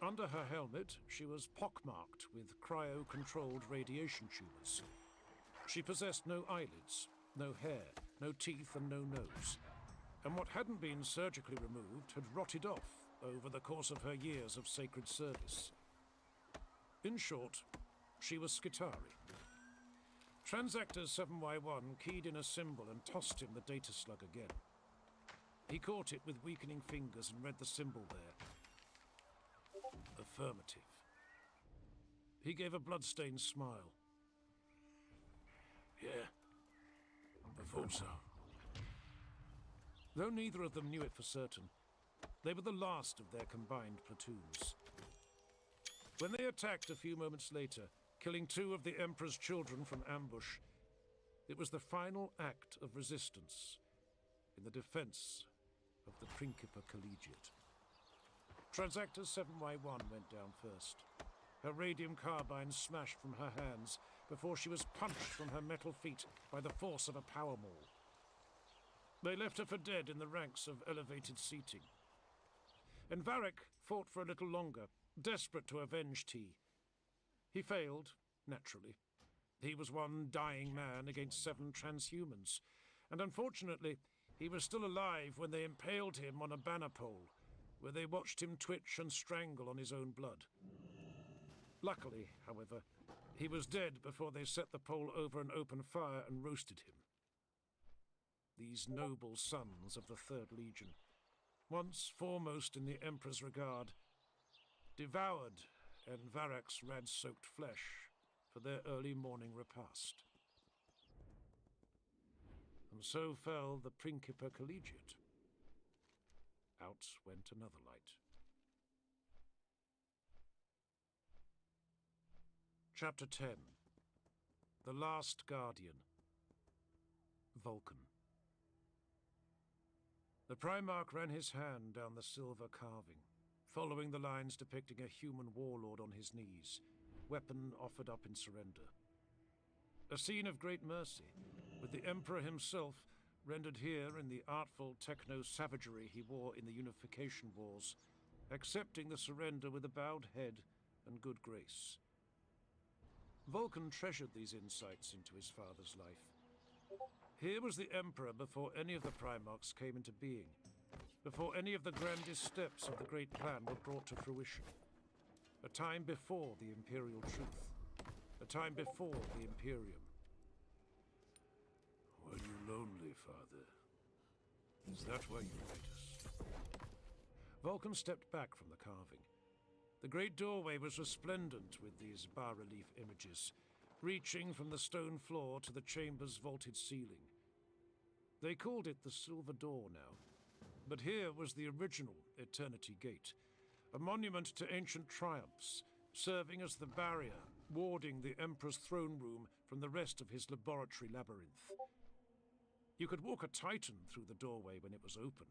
Under her helmet, she was pockmarked with cryo-controlled radiation tumors. She possessed no eyelids, no hair, no teeth, and no nose. And what hadn't been surgically removed had rotted off over the course of her years of sacred service. In short, she was Skitarii. Transactor 7Y1 keyed in a symbol and tossed him the data slug again. He caught it with weakening fingers and read the symbol there. Affirmative. He gave a blood-stained smile. Yeah, I thought so. Though neither of them knew it for certain, they were the last of their combined platoons. When they attacked a few moments later, killing 2 of the Emperor's children from ambush, it was the final act of resistance in the defense of the Principa Collegiate. Transactor 7Y1 went down first. Her radium carbine smashed from her hands before she was punched from her metal feet by the force of a power maul. They left her for dead in the ranks of elevated seating. Envaric fought for a little longer, desperate to avenge T. He failed, naturally. He was one dying man against 7 transhumans, and unfortunately, he was still alive when they impaled him on a banner pole, where they watched him twitch and strangle on his own blood. Luckily, however, he was dead before they set the pole over an open fire and roasted him. These noble sons of the Third Legion, once foremost in the Emperor's regard, devoured Envaric's rad-soaked flesh for their early morning repast. And so fell the Principa Collegiate. Out went another light. Chapter 10. The Last Guardian. Vulcan. The Primarch ran his hand down the silver carving, following the lines depicting a human warlord on his knees, weapon offered up in surrender. A scene of great mercy, with the Emperor himself rendered here in the artful techno-savagery he wore in the Unification Wars, accepting the surrender with a bowed head and good grace. Vulcan treasured these insights into his father's life. Here was the Emperor before any of the Primarchs came into being, before any of the grandest steps of the Great Plan were brought to fruition. A time before the Imperial Truth. A time before the Imperium. Were you lonely, Father? Is that why you made us? Vulcan stepped back from the carving. The great doorway was resplendent with these bas-relief images, reaching from the stone floor to the chamber's vaulted ceiling. They called it the Silver Door now, but here was the original Eternity Gate, a monument to ancient triumphs, serving as the barrier, warding the Emperor's throne room from the rest of his laboratory labyrinth. You could walk a Titan through the doorway when it was open,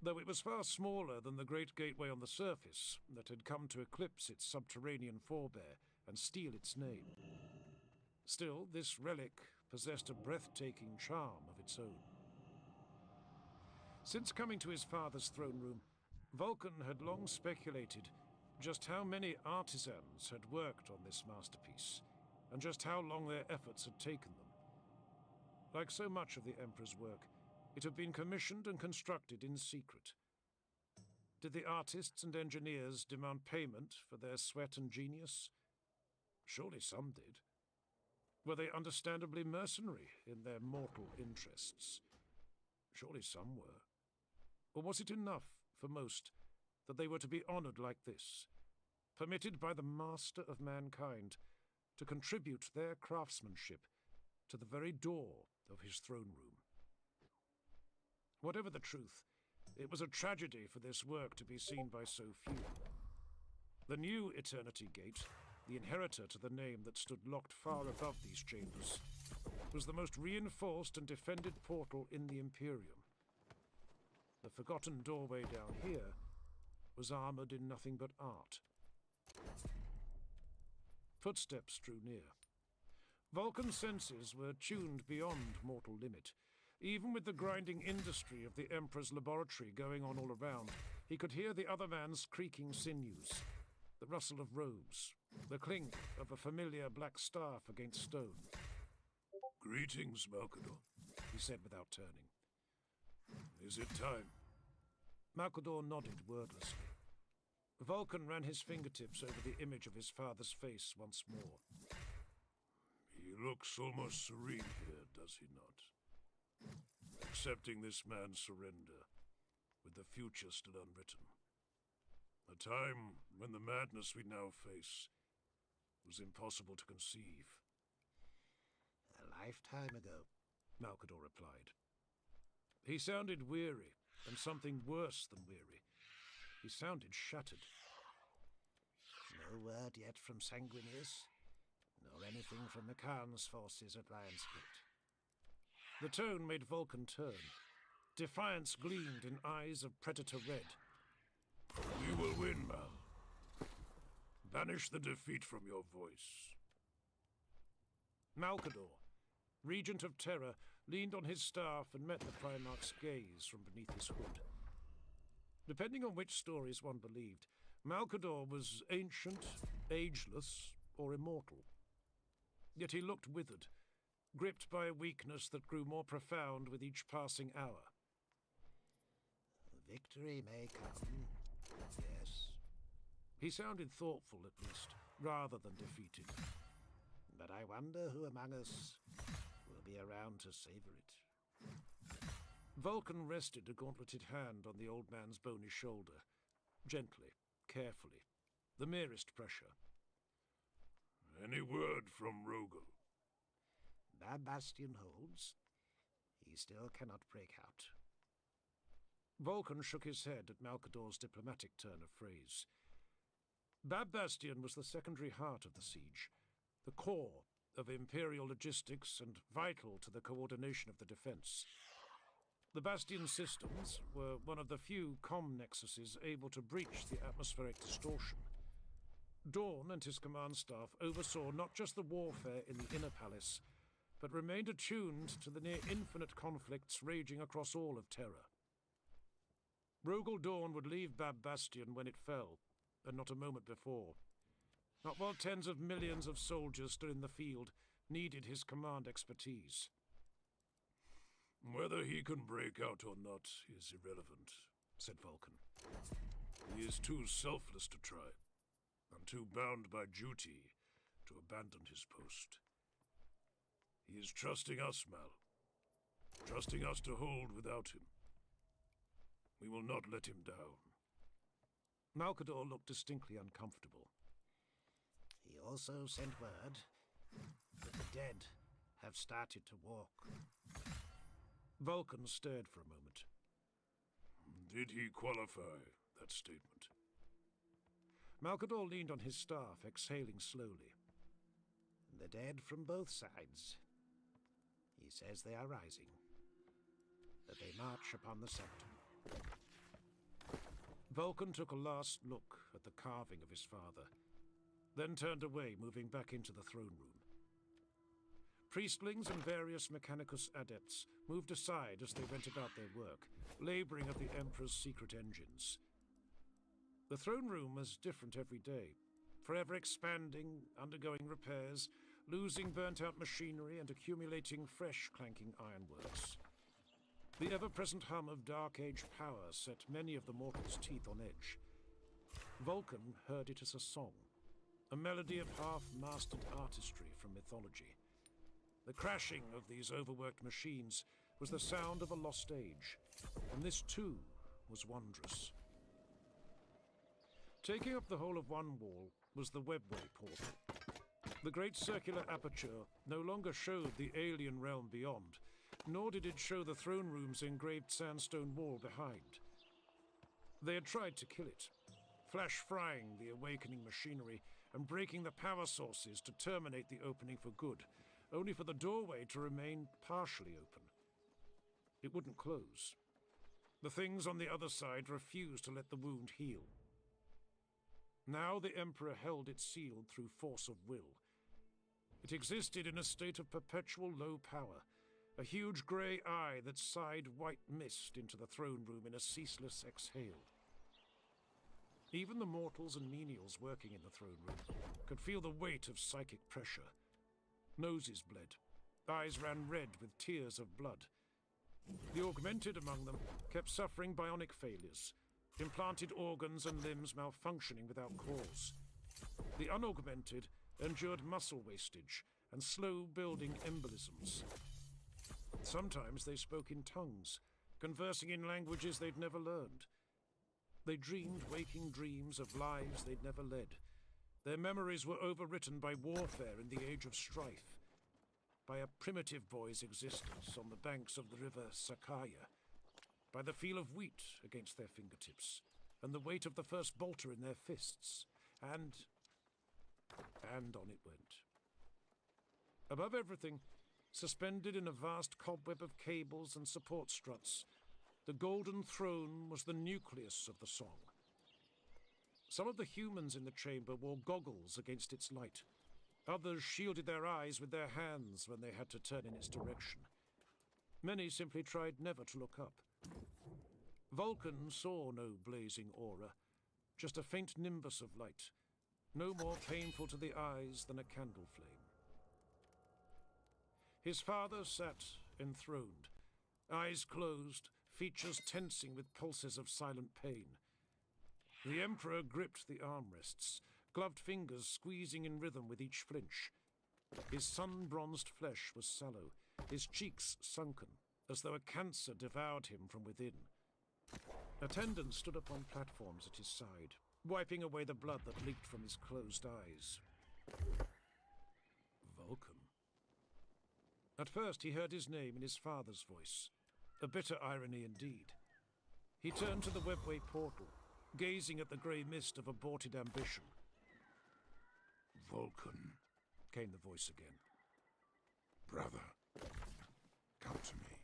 though it was far smaller than the great gateway on the surface that had come to eclipse its subterranean forebear and steal its name. Still, this relic possessed a breathtaking charm of its own. Since coming to his father's throne room, Vulcan had long speculated just how many artisans had worked on this masterpiece, and just how long their efforts had taken them. Like so much of the Emperor's work, it had been commissioned and constructed in secret. Did the artists and engineers demand payment for their sweat and genius? Surely some did. Were they understandably mercenary in their mortal interests? Surely some were. Or was it enough, for most, that they were to be honored like this, permitted by the master of mankind to contribute their craftsmanship to the very door of his throne room? Whatever the truth, it was a tragedy for this work to be seen by so few. The new Eternity Gate, the inheritor to the name that stood locked far above these chambers, was the most reinforced and defended portal in the Imperium. The forgotten doorway down here was armored in nothing but art. Footsteps drew near. Vulcan's senses were tuned beyond mortal limit. Even with the grinding industry of the Emperor's laboratory going on all around, he could hear the other man's creaking sinews, the rustle of robes, the clink of a familiar black staff against stone. Greetings, Malkador, he said without turning. Is it time? Malkador nodded wordlessly. Vulcan ran his fingertips over the image of his father's face once more. He looks almost serene here, does he not? Accepting this man's surrender, with the future still unwritten. A time when the madness we now face was impossible to conceive. A lifetime ago, Malkador replied. He sounded weary, and something worse than weary. He sounded shattered. No word yet from Sanguinius, nor anything from the Khan's forces at Lionsgate. The tone made Vulcan turn. Defiance gleamed in eyes of predator red. We will win, Mal. Banish the defeat from your voice. Malkador, Regent of Terror, leaned on his staff and met the Primarch's gaze from beneath his hood. Depending on which stories one believed, Malkador was ancient, ageless, or immortal. Yet he looked withered, gripped by a weakness that grew more profound with each passing hour. Victory may come, yes. He sounded thoughtful, at least, rather than defeated. But I wonder who among us will be around to savor it. Vulcan rested a gauntleted hand on the old man's bony shoulder, gently, carefully, the merest pressure. Any word from Rogel? Bab Bastion holds. He still cannot break out. Vulcan shook his head at Malkador's diplomatic turn of phrase. Bab Bastion was the secondary heart of the siege, the core of Imperial logistics and vital to the coordination of the defense. The Bastion systems were one of the few comm nexuses able to breach the atmospheric distortion. Dawn and his command staff oversaw not just the warfare in the Inner Palace, but remained attuned to the near-infinite conflicts raging across all of Terra. Rogel Dawn would leave Bab Bastion when it fell, and not a moment before. Not while tens of millions of soldiers still in the field needed his command expertise. Whether he can break out or not is irrelevant, said Vulcan. He is too selfless to try, and too bound by duty to abandon his post. He is trusting us, Mal. Trusting us to hold without him. We will not let him down. Malkador looked distinctly uncomfortable. He also sent word that the dead have started to walk. Vulcan stared for a moment. Did he qualify that statement? Malkador leaned on his staff, exhaling slowly. The dead from both sides. He says they are rising. That they march upon the sanctum. Vulcan took a last look at the carving of his father, then turned away, moving back into the throne room. Priestlings and various Mechanicus adepts moved aside as they went about their work, laboring at the Emperor's secret engines. The throne room was different every day, forever expanding, undergoing repairs, losing burnt-out machinery and accumulating fresh clanking ironworks. The ever-present hum of Dark Age power set many of the mortals' teeth on edge. Vulcan heard it as a song, a melody of half-mastered artistry from mythology. The crashing of these overworked machines was the sound of a lost age, and this too was wondrous. Taking up the whole of one wall was the webway portal. The great circular aperture no longer showed the alien realm beyond, nor did it show the throne room's engraved sandstone wall behind. They had tried to kill it, flash frying the awakening machinery and breaking the power sources to terminate the opening for good, only for the doorway to remain partially open. It wouldn't close. The things on the other side refused to let the wound heal. Now the Emperor held it sealed through force of will. It existed in a state of perpetual low power, a huge grey eye that sighed white mist into the throne room in a ceaseless exhale. Even the mortals and menials working in the throne room could feel the weight of psychic pressure. Noses bled, eyes ran red with tears of blood. The augmented among them kept suffering bionic failures, implanted organs and limbs malfunctioning without cause. The unaugmented endured muscle wastage and slow-building embolisms. Sometimes they spoke in tongues, conversing in languages they'd never learned. They dreamed waking dreams of lives they'd never led. Their memories were overwritten by warfare in the age of strife, by a primitive boy's existence on the banks of the river Sakaya, by the feel of wheat against their fingertips, and the weight of the first bolter in their fists, and on it went. Above everything, suspended in a vast cobweb of cables and support struts, the Golden Throne was the nucleus of the song. Some of the humans in the chamber wore goggles against its light. Others shielded their eyes with their hands when they had to turn in its direction. Many simply tried never to look up. Vulcan saw no blazing aura, just a faint nimbus of light, no more painful to the eyes than a candle flame. His father sat enthroned, eyes closed, features tensing with pulses of silent pain. The Emperor gripped the armrests, gloved fingers squeezing in rhythm with each flinch. His sun-bronzed flesh was sallow, his cheeks sunken, as though a cancer devoured him from within. Attendants stood upon platforms at his side, wiping away the blood that leaked from his closed eyes. Vulcan. At first he heard his name in his father's voice, a bitter irony indeed. He turned to the webway portal, gazing at the grey mist of aborted ambition. Vulcan, came the voice again. brother, come to me.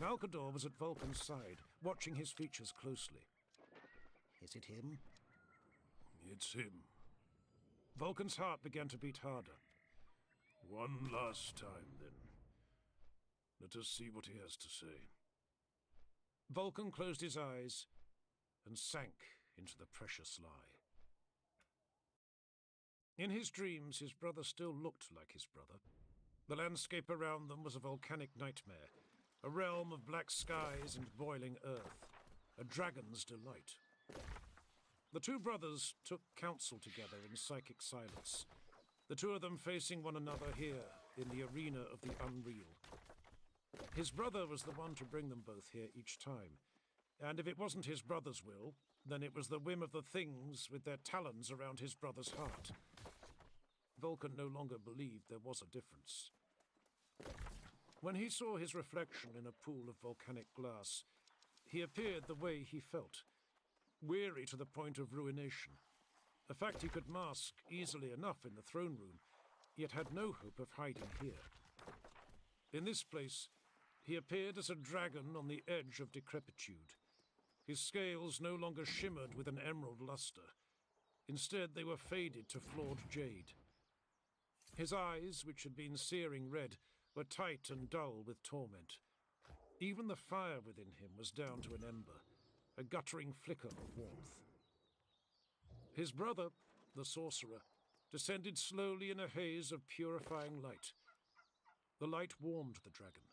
Malcador was at Vulcan's side, watching his features closely. Is it him? It's him. Vulcan's heart began to beat harder. One last time, then. Let us see what he has to say. Vulcan closed his eyes and sank into the precious lie. In his dreams, his brother still looked like his brother. The landscape around them was a volcanic nightmare, a realm of black skies and boiling earth, a dragon's delight. The two brothers took counsel together in psychic silence, the two of them facing one another here in the arena of the unreal. His brother was the one to bring them both here each time, and if it wasn't his brother's will, then it was the whim of the things with their talons around his brother's heart. Vulcan no longer believed there was a difference. When he saw his reflection in a pool of volcanic glass, he appeared the way he felt, weary to the point of ruination, a fact he could mask easily enough in the throne room, yet had no hope of hiding here. In this place, he appeared as a dragon on the edge of decrepitude. His scales no longer shimmered with an emerald luster. Instead, they were faded to flawed jade. His eyes, which had been searing red, were tight and dull with torment. Even the fire within him was down to an ember. a guttering flicker of warmth. His brother, the sorcerer, descended slowly in a haze of purifying light. The light warmed the dragon.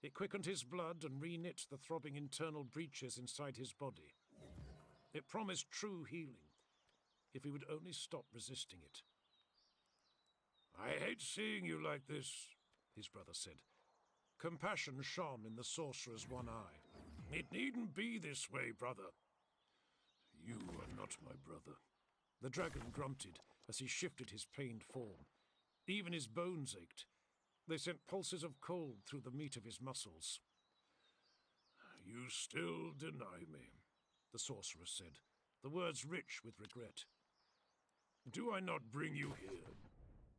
It quickened his blood and reknit the throbbing internal breaches inside his body. It promised true healing, if he would only stop resisting it. I hate seeing you like this, his brother said. Compassion shone in the sorcerer's one eye. It needn't be this way, brother. You are not my brother. The dragon grunted as he shifted his pained form. Even his bones ached. They sent pulses of cold through the meat of his muscles. You still deny me, the sorcerer said, the words rich with regret. Do I not bring you here?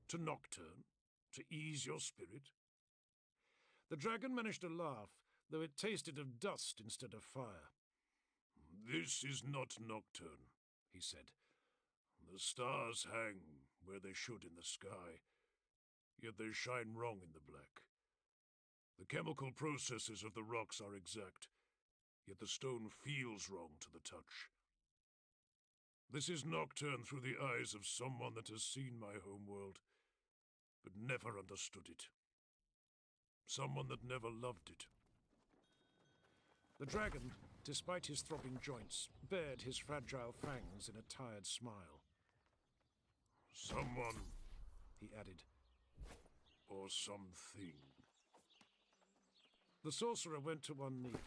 To Nocturne? To ease your spirit? The dragon managed to laugh, though it tasted of dust instead of fire. This is not Nocturne, he said. The stars hang where they should in the sky, yet they shine wrong in the black. The chemical processes of the rocks are exact, yet the stone feels wrong to the touch. This is Nocturne through the eyes of someone that has seen my homeworld, but never understood it. Someone that never loved it. The dragon, despite his throbbing joints, bared his fragile fangs in a tired smile. Someone, he added, or something. The sorcerer went to one knee,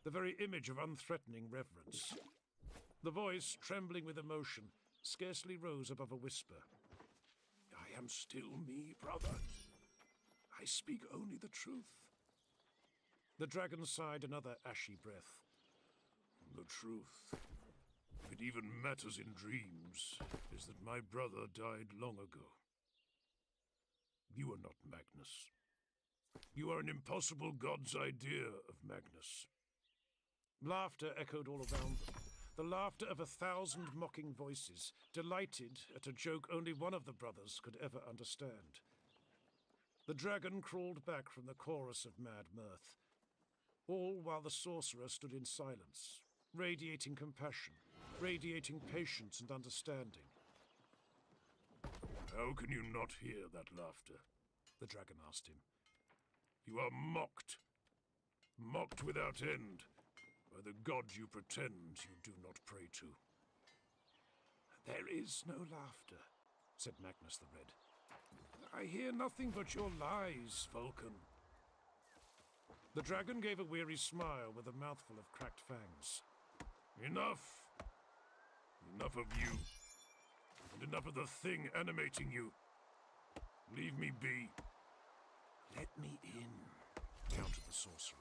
the very image of unthreatening reverence. The voice, trembling with emotion, scarcely rose above a whisper. I am still me, brother. I speak only the truth. The dragon sighed another ashy breath. The truth, if it even matters in dreams, is that my brother died long ago. You are not Magnus. You are an impossible god's idea of Magnus. Laughter echoed all around them. The laughter of 1,000 mocking voices, delighted at a joke only one of the brothers could ever understand. The dragon crawled back from the chorus of mad mirth, all while the sorcerer stood in silence, radiating compassion, radiating patience and understanding. How can you not hear that laughter? The dragon asked him. You are mocked. Mocked without end by the god you pretend you do not pray to. There is no laughter, said Magnus the Red. I hear nothing but your lies, Vulcan. The dragon gave a weary smile with a mouthful of cracked fangs. Enough! Enough of you. And enough of the thing animating you. Leave me be. Let me in, countered the sorcerer.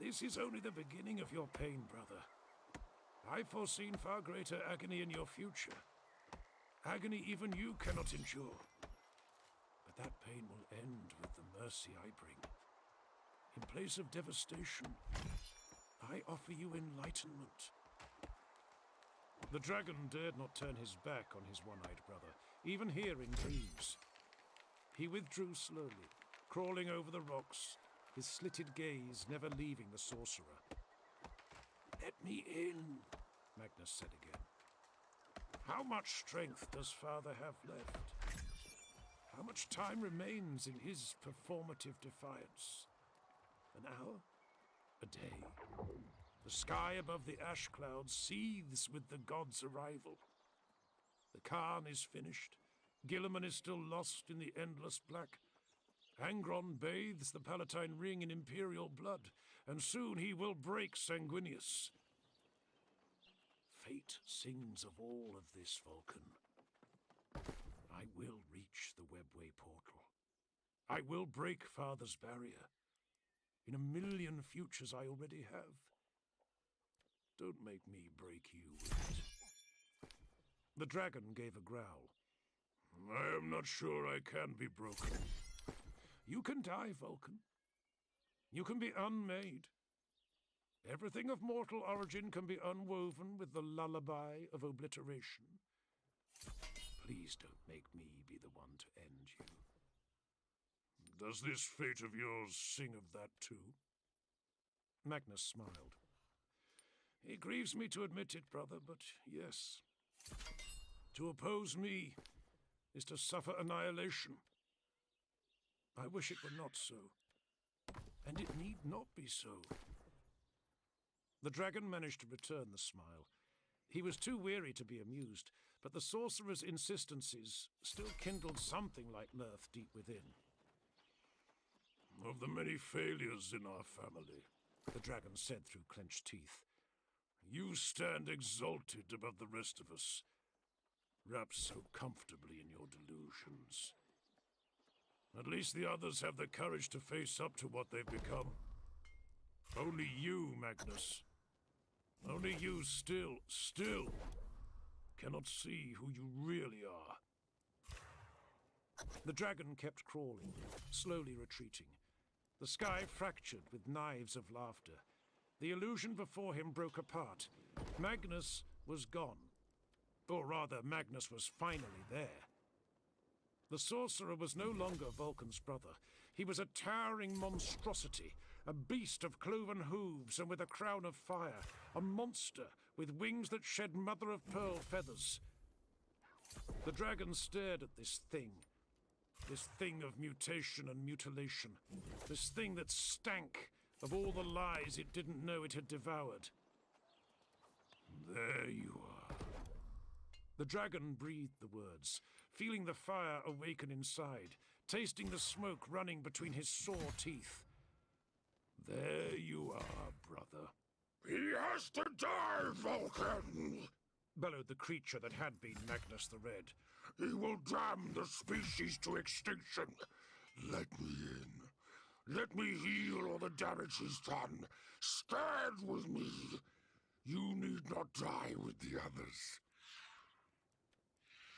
This is only the beginning of your pain, brother. I've foreseen far greater agony in your future. Agony even you cannot endure. But that pain will end with the mercy I bring. In place of devastation, I offer you enlightenment. The dragon dared not turn his back on his one-eyed brother, even here in dreams. He withdrew slowly, crawling over the rocks, his slitted gaze never leaving the sorcerer. Let me in, Magnus said again. How much strength does father have left? How much time remains in his performative defiance? An hour? A day? The sky above the ash clouds seethes with the god's arrival. The Khan is finished. Guilliman is still lost in the endless black. Angron bathes the Palatine Ring in imperial blood, and soon he will break Sanguinius. Fate sings of all of this, Vulcan. I will reach the Webway portal. I will break Father's barrier. In a million futures I already have. Don't make me break you with it. The dragon gave a growl. I am not sure I can be broken. You can die, Vulcan. You can be unmade. Everything of mortal origin can be unwoven with the lullaby of obliteration. Please don't make me be the one to end you. Does this fate of yours sing of that too? Magnus smiled. It grieves me to admit it, brother, but yes. To oppose me is to suffer annihilation. I wish it were not so. And it need not be so. The dragon managed to return the smile. He was too weary to be amused, but the sorcerer's insistencies still kindled something like mirth deep within. Of the many failures in our family, the dragon said through clenched teeth, you stand exalted above the rest of us, wrapped so comfortably in your delusions. At least the others have the courage to face up to what they've become. Only you, Magnus. Only you still cannot see who you really are. The dragon kept crawling, slowly retreating. The sky fractured with knives of laughter. The illusion before him broke apart. Magnus was gone. Or rather, Magnus was finally there. The sorcerer was no longer Vulcan's brother. He was a towering monstrosity, a beast of cloven hooves and with a crown of fire, a monster with wings that shed mother-of-pearl feathers. The dragon stared at this thing of mutation and mutilation, this thing that stank of all the lies it didn't know it had devoured. There you are. The dragon breathed the words, feeling the fire awaken inside, tasting the smoke running between his sore teeth. There you are, brother. He has to die, Vulcan! Bellowed the creature that had been Magnus the Red. He will damn the species to extinction. Let me in. Let me heal all the damage he's done. Stand with me. You need not die with the others.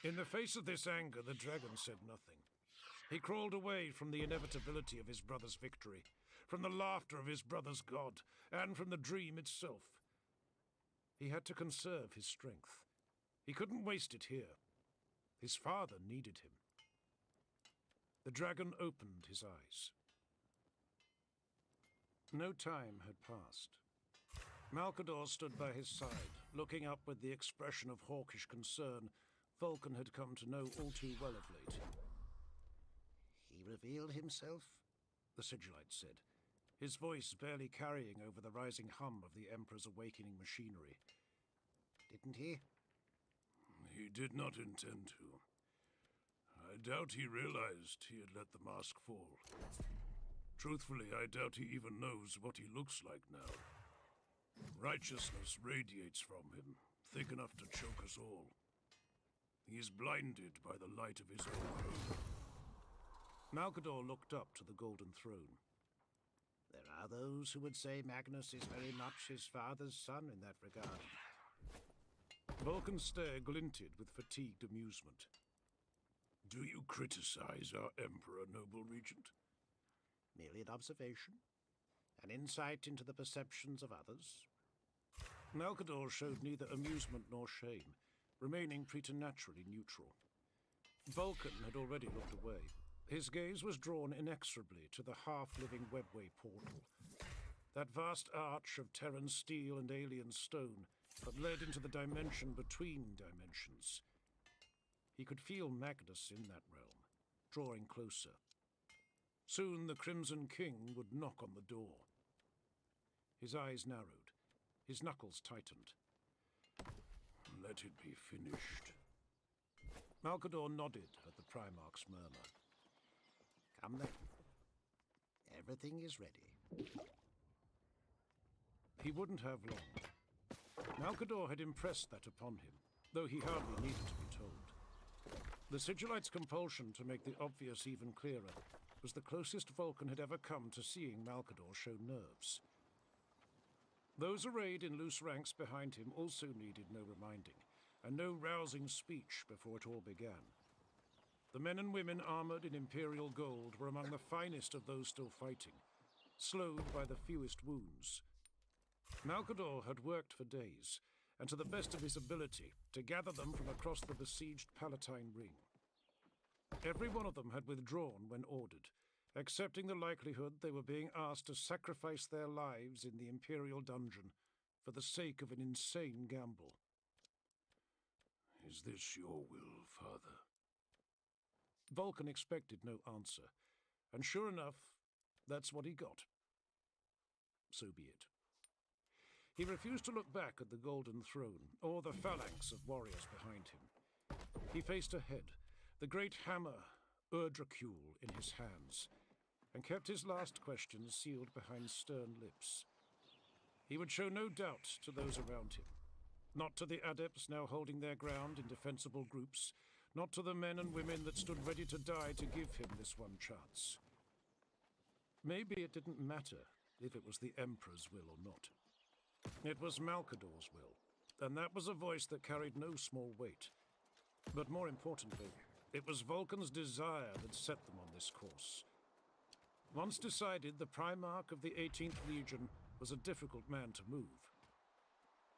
In the face of this anger, the dragon said nothing. He crawled away from the inevitability of his brother's victory, from the laughter of his brother's god, and from the dream itself. He had to conserve his strength. He couldn't waste it here. His father needed him. The dragon opened his eyes. No time had passed. Malcador stood by his side, looking up with the expression of hawkish concern Vulcan had come to know all too well of late. He revealed himself, the Sigillite said, his voice barely carrying over the rising hum of the Emperor's awakening machinery. Didn't he? He did not intend to. I doubt he realized he had let the mask fall. Truthfully, I doubt he even knows what he looks like now. Righteousness radiates from him, thick enough to choke us all. He is blinded by the light of his own code. Malcador looked up to the golden throne. There are those who would say Magnus is very much his father's son in that regard. Vulcan's stare glinted with fatigued amusement. Do you criticize our Emperor, noble Regent? Merely an observation. An insight into the perceptions of others. Malcador showed neither amusement nor shame, remaining preternaturally neutral. Vulcan had already looked away. His gaze was drawn inexorably to the half-living webway portal, that vast arch of Terran steel and alien stone that led into the dimension between dimensions. He could feel Magnus in that realm, drawing closer. Soon the Crimson King would knock on the door. His eyes narrowed, his knuckles tightened. Let it be finished. Malcador nodded at the Primarch's murmur. Come then. Everything is ready. He wouldn't have long. Malcador had impressed that upon him, though he hardly needed to be told. The Sigillite's compulsion to make the obvious even clearer was the closest Vulcan had ever come to seeing Malcador show nerves. Those arrayed in loose ranks behind him also needed no reminding, and no rousing speech before it all began. The men and women armored in Imperial gold were among the finest of those still fighting, slowed by the fewest wounds. Malcador had worked for days, and to the best of his ability, to gather them from across the besieged Palatine Ring. Every one of them had withdrawn when ordered, accepting the likelihood they were being asked to sacrifice their lives in the Imperial dungeon for for the sake of an insane gamble. Is this your will, Father? Vulcan expected no answer, and sure enough, that's what he got. So be it. He refused to look back at the Golden Throne, or the phalanx of warriors behind him. He faced ahead, the great hammer, Urdrakul, in his hands, and kept his last question sealed behind stern lips. He would show no doubt to those around him. Not to the adepts now holding their ground in defensible groups, not to the men and women that stood ready to die to give him this one chance. Maybe it didn't matter if it was the Emperor's will or not. It was Malcador's will, and that was a voice that carried no small weight. But more importantly, it was Vulcan's desire that set them on this course. Once decided, the Primarch of the 18th Legion was a difficult man to move.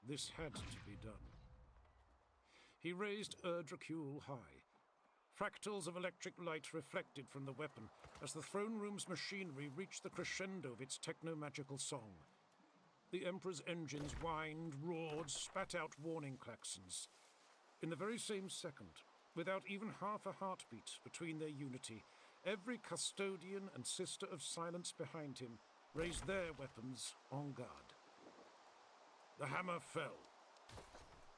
This had to be done. He raised Urdrakul high. Fractals of electric light reflected from the weapon as the throne room's machinery reached the crescendo of its techno-magical song. The Emperor's engines whined, roared, spat out warning klaxons. In the very same second, without even half a heartbeat between their unity, every custodian and sister of silence behind him raised their weapons en garde. The hammer fell.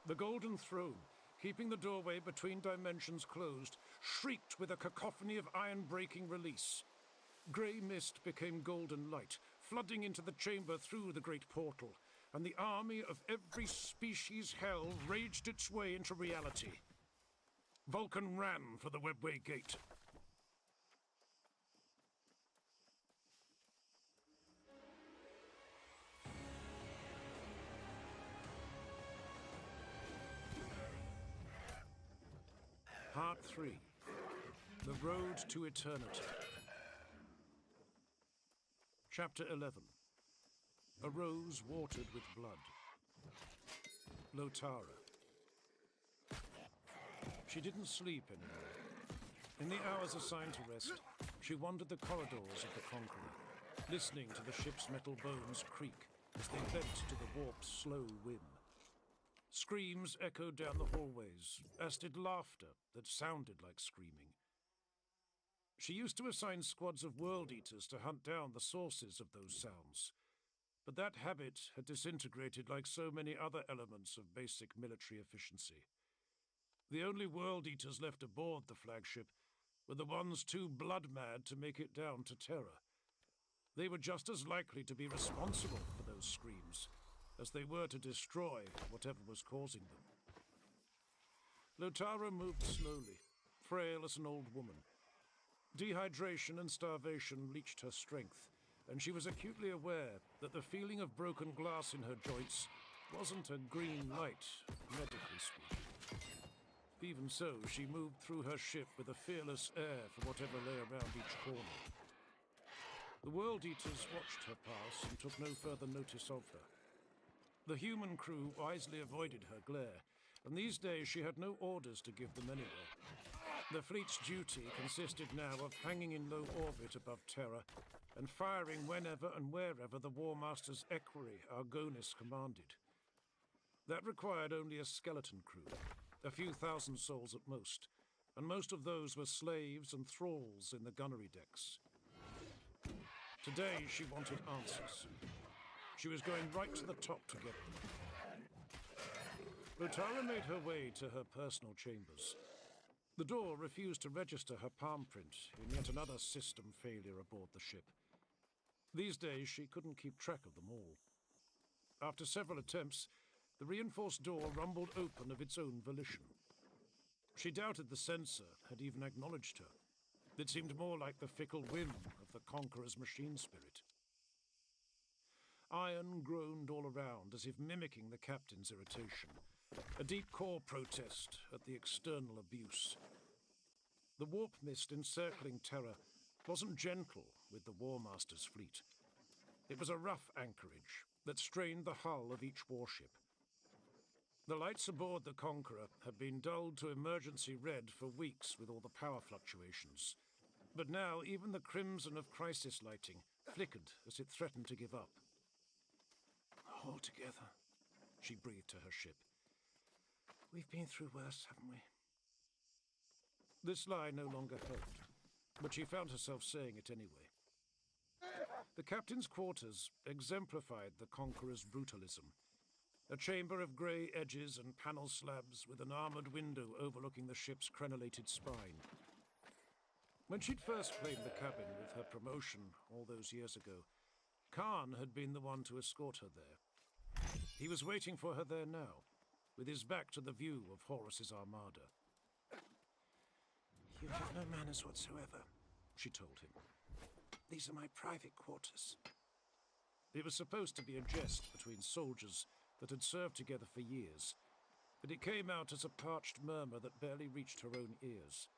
The Golden Throne, keeping the doorway between dimensions closed, shrieked with a cacophony of iron-breaking release. Grey mist became golden light, flooding into the chamber through the great portal, and the army of every species hell raged its way into reality. Vulcan ran for the Webway Gate. Part 3. The Road to Eternity. Chapter 11. A rose watered with blood. Lotara. She didn't sleep anymore. In the hours assigned to rest, she wandered the corridors of the Conqueror, listening to the ship's metal bones creak as they bent to the warp's slow whim. Screams echoed down the hallways, as did laughter that sounded like screaming. She used to assign squads of World Eaters to hunt down the sources of those sounds, but that habit had disintegrated like so many other elements of basic military efficiency. The only World Eaters left aboard the flagship were the ones too blood-mad to make it down to Terra. They were just as likely to be responsible for those screams as they were to destroy whatever was causing them. Lotara moved slowly, frail as an old woman. Dehydration and starvation leached her strength, and she was acutely aware that the feeling of broken glass in her joints wasn't a green light, medically speaking. Even so, she moved through her ship with a fearless air for whatever lay around each corner. The World Eaters watched her pass and took no further notice of her. The human crew wisely avoided her glare, and these days she had no orders to give them anyway. The fleet's duty consisted now of hanging in low orbit above Terra and firing whenever and wherever the War Master's equerry, Argonis, commanded. That required only a skeleton crew, a few thousand souls at most, and most of those were slaves and thralls in the gunnery decks. Today she wanted answers. She was going right to the top to get them. Lotara made her way to her personal chambers. The door refused to register her palm print in yet another system failure aboard the ship. These days, she couldn't keep track of them all. After several attempts, the reinforced door rumbled open of its own volition. She doubted the sensor had even acknowledged her. It seemed more like the fickle whim of the Conqueror's machine spirit. Iron groaned all around, as if mimicking the captain's irritation. A deep core protest at the external abuse. The warp mist encircling Terra wasn't gentle with the War Master's fleet. It was a rough anchorage that strained the hull of each warship. The lights aboard the Conqueror had been dulled to emergency red for weeks with all the power fluctuations. But now even the crimson of crisis lighting flickered as it threatened to give up. All together, she breathed to her ship. We've been through worse, haven't we? This lie no longer helped, but she found herself saying it anyway. The captain's quarters exemplified the conqueror's brutalism. A chamber of grey edges and panel slabs with an armoured window overlooking the ship's crenellated spine. When she'd first claimed the cabin with her promotion all those years ago, Khan had been the one to escort her there. He was waiting for her there now, with his back to the view of Horus's armada. You have no manners whatsoever, she told him. These are my private quarters. It was supposed to be a jest between soldiers that had served together for years, but it came out as a parched murmur that barely reached her own ears.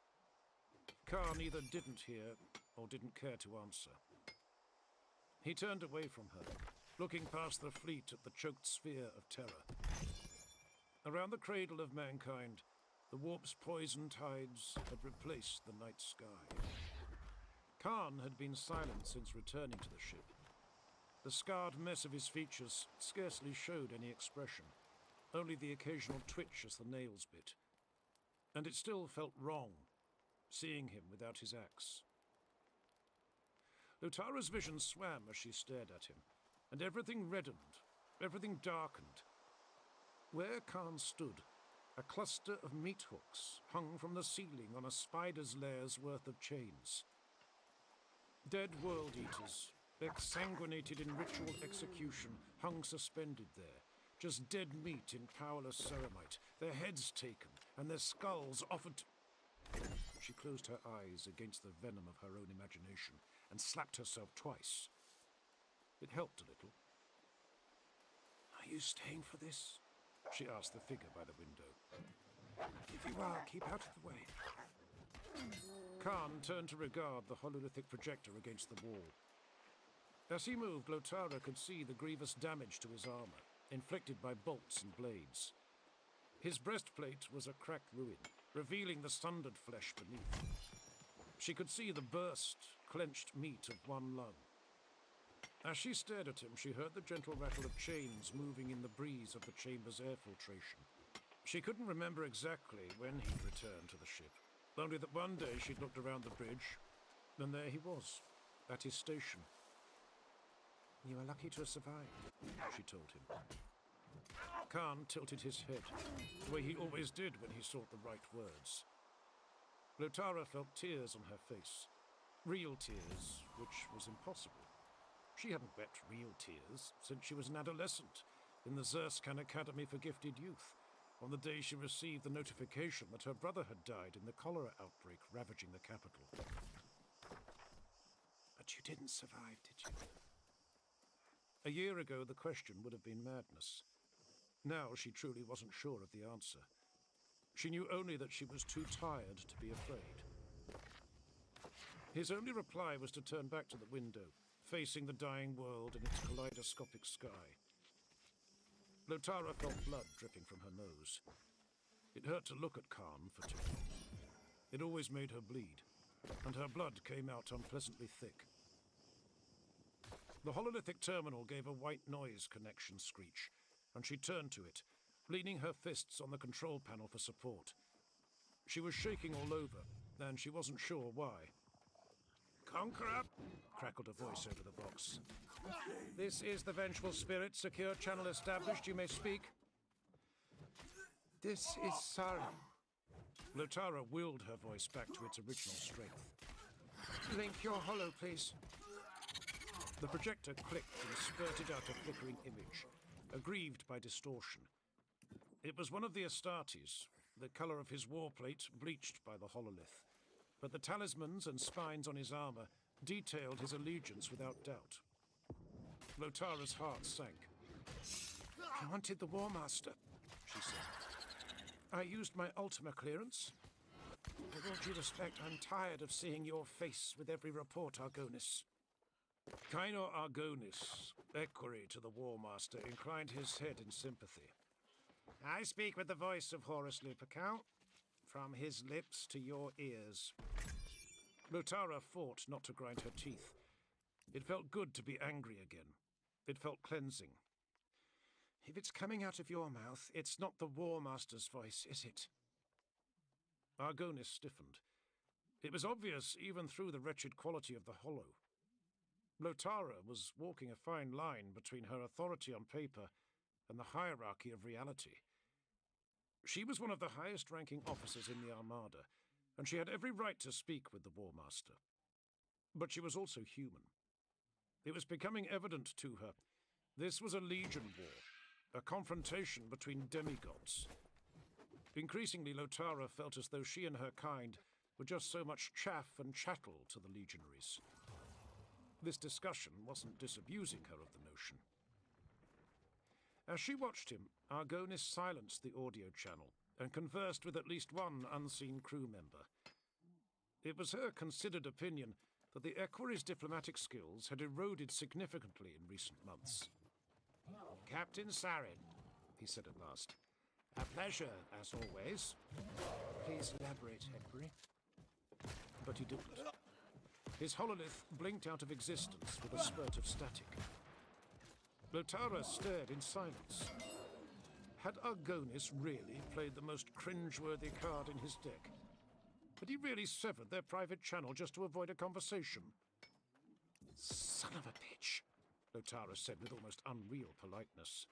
Khan either didn't hear or didn't care to answer. He turned away from her, looking past the fleet at the choked sphere of terror. Around the cradle of mankind, the warp's poison tides had replaced the night sky. Khan had been silent since returning to the ship. The scarred mess of his features scarcely showed any expression, only the occasional twitch as the nails bit. And it still felt wrong, seeing him without his axe. Lotara's vision swam as she stared at him, and everything reddened, everything darkened. Where Khan stood, a cluster of meat hooks hung from the ceiling on a spider's lair's worth of chains. Dead world-eaters, exsanguinated in ritual execution, hung suspended there, just dead meat in powerless ceramite, their heads taken, and their skulls offered to... She closed her eyes against the venom of her own imagination and slapped herself twice. It helped a little. Are you staying for this? She asked the figure by the window. If you are, keep out of the way. Khan turned to regard the hololithic projector against the wall. As he moved, Lotara could see the grievous damage to his armor, inflicted by bolts and blades. His breastplate was a cracked ruin, revealing the sundered flesh beneath. She could see the burst, clenched meat of one lung. As she stared at him, she heard the gentle rattle of chains moving in the breeze of the chamber's air filtration. She couldn't remember exactly when he'd returned to the ship, only that one day she'd looked around the bridge, and there he was, at his station. You are lucky to have survived, she told him. Khan tilted his head, the way he always did when he sought the right words. Lotara felt tears on her face, real tears, which was impossible. She hadn't wept real tears since she was an adolescent in the Zerskan Academy for Gifted Youth, on the day she received the notification that her brother had died in the cholera outbreak ravaging the capital. But you didn't survive, did you? A year ago, the question would have been madness. Now she truly wasn't sure of the answer. She knew only that she was too tired to be afraid. His only reply was to turn back to the window, facing the dying world in its kaleidoscopic sky. Lotara felt blood dripping from her nose. It hurt to look at Khan for too long. It always made her bleed, and her blood came out unpleasantly thick. The hololithic terminal gave a white noise connection screech, and she turned to it, leaning her fists on the control panel for support. She was shaking all over, and she wasn't sure why. Conqueror! Crackled a voice over the box. This is the Vengeful Spirit. Secure channel established. You may speak. This is Sarah. Lotara willed her voice back to its original strength. Link your holo, please. The projector clicked and spurted out a flickering image, aggrieved by distortion. It was one of the Astartes, the color of his warplate bleached by the hololith, but the talismans and spines on his armor detailed his allegiance without doubt. Lotara's heart sank. I wanted the War Master, she said. I used my Ultima clearance. With all due respect, I'm tired of seeing your face with every report, Argonis. Kainor Argonis, equerry to the War Master, inclined his head in sympathy. I speak with the voice of Horus Lupercal, from his lips to your ears. Lotara fought not to grind her teeth. It felt good to be angry again. It felt cleansing. If it's coming out of your mouth, it's not the War Master's voice, is it? Argonis stiffened. It was obvious even through the wretched quality of the hollow. Lotara was walking a fine line between her authority on paper and the hierarchy of reality. She was one of the highest-ranking officers in the Armada, and she had every right to speak with the War Master. But she was also human. It was becoming evident to her. This was a Legion war, a confrontation between demigods. Increasingly, Lotara felt as though she and her kind were just so much chaff and chattel to the legionaries. This discussion wasn't disabusing her of the notion. As she watched him, Argonis silenced the audio channel and conversed with at least one unseen crew member. It was her considered opinion that the Equerry's diplomatic skills had eroded significantly in recent months. Captain Sarin, he said at last. A pleasure, as always. Please elaborate, Equerry. But he didn't. His hololith blinked out of existence with a spurt of static. Lotara stared in silence. Had Argonis really played the most cringeworthy card in his deck? Had he really severed their private channel just to avoid a conversation? Son of a bitch, Lotara said with almost unreal politeness.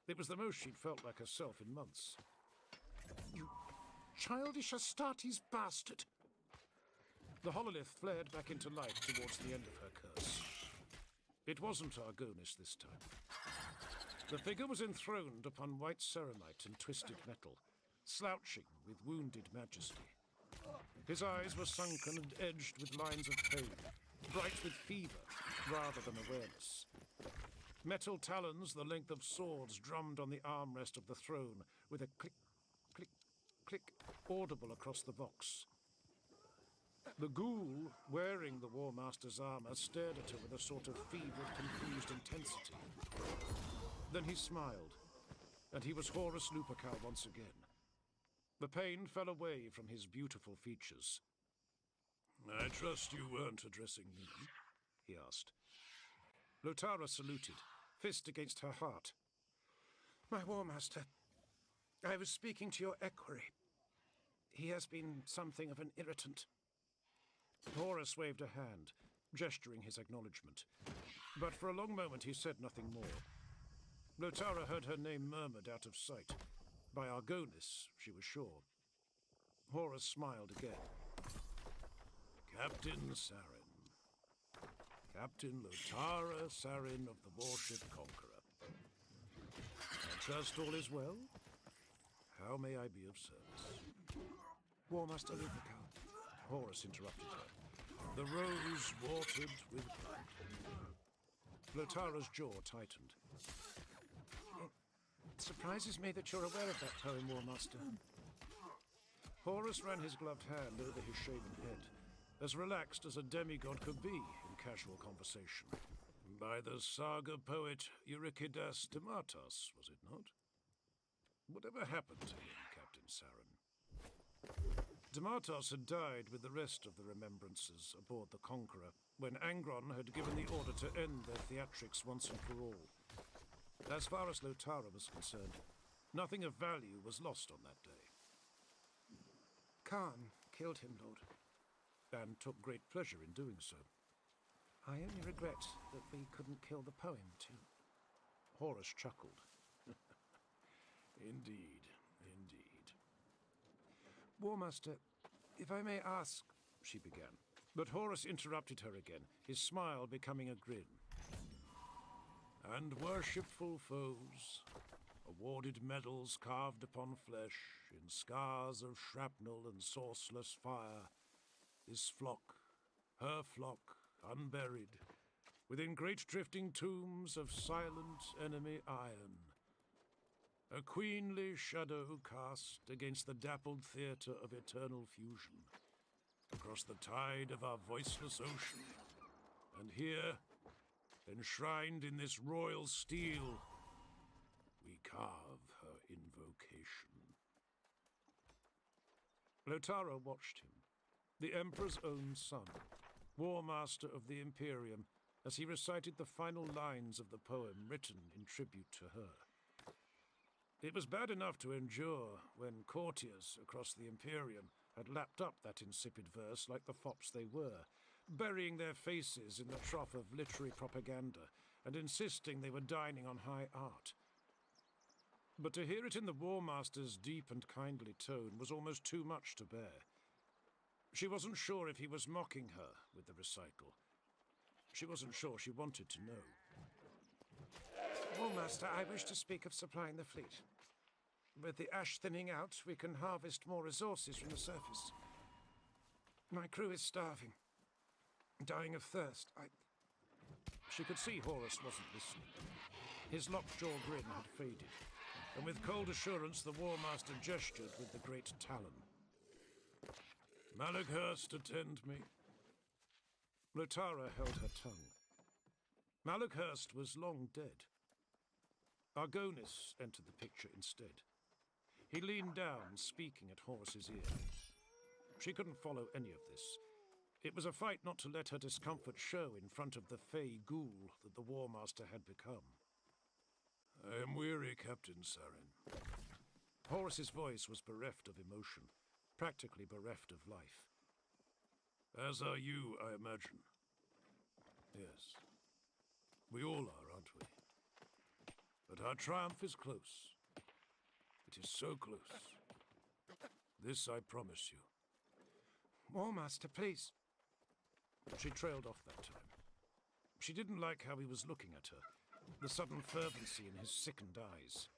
It was the most she'd felt like herself in months. You childish Astartes bastard! The hololith flared back into life towards the end of her curse. It wasn't Argonis this time. The figure was enthroned upon white ceramite and twisted metal, slouching with wounded majesty. His eyes were sunken and edged with lines of pain, bright with fever rather than awareness. Metal talons the length of swords drummed on the armrest of the throne with a click, click, click audible across the vox. The ghoul, wearing the War Master's armor, stared at her with a sort of fevered, confused intensity. Then he smiled, and he was Horus Lupercal once again. The pain fell away from his beautiful features. "I trust you weren't addressing me?" he asked. Lotara saluted, fist against her heart. My War Master, I was speaking to your Equerry. He has been something of an irritant. Horus waved a hand, gesturing his acknowledgement. But for a long moment he said nothing more. Lotara heard her name murmured out of sight. By Argonis, she was sure. Horus smiled again. Captain Sarin. Captain Lotara Sarin of the warship Conqueror. I trust all is well? How may I be of service? War Master Lupercal. Horus interrupted her. The rose watered with blood. Lotara's jaw tightened. It surprises me that you're aware of that poem, War Master. Horus ran his gloved hand over his shaven head, as relaxed as a demigod could be in casual conversation. By the saga poet Eurykidas Dematos, was it not? Whatever happened to him, Captain Sarin? Dematos had died with the rest of the remembrances aboard the Conqueror when Angron had given the order to end their theatrics once and for all. As far as Lotara was concerned, nothing of value was lost on that day. Khan killed him, Lord. And took great pleasure in doing so. I only regret that we couldn't kill the poem, too. Horus chuckled. Indeed, indeed. War Master, if I may ask, she began. But Horus interrupted her again, his smile becoming a grin. And worshipful foes, awarded medals carved upon flesh, in scars of shrapnel and sourceless fire, this flock, her flock, unburied, within great drifting tombs of silent enemy iron. A queenly shadow cast against the dappled theatre of eternal fusion, across the tide of our voiceless ocean. And here, enshrined in this royal steel, we carve her invocation. Lotara watched him, the Emperor's own son, War Master of the Imperium, as he recited the final lines of the poem written in tribute to her. It was bad enough to endure when courtiers across the Imperium had lapped up that insipid verse like the fops they were, burying their faces in the trough of literary propaganda and insisting they were dining on high art. But to hear it in the War Master's deep and kindly tone was almost too much to bear. She wasn't sure if he was mocking her with the recital. She wasn't sure she wanted to know. War Master, I wish to speak of supplying the fleet. With the ash thinning out, we can harvest more resources from the surface. My crew is starving, dying of thirst. She could see Horus wasn't listening. His lockjaw grin had faded, and with cold assurance the War Master gestured with the great talon. Malachhurst, attend me. Lotara held her tongue. Malachhurst was long dead. Argonis entered the picture instead. He leaned down, speaking at Horus's ear. She couldn't follow any of this. It was a fight not to let her discomfort show in front of the fey ghoul that the War Master had become. I am weary, Captain Sarin. Horus's voice was bereft of emotion, practically bereft of life. As are you, I imagine. Yes. We all are, aren't we? But our triumph is close. It is so close. This I promise you. War Master, please. She trailed off that time. She didn't like how he was looking at her, the sudden fervency in his sickened eyes.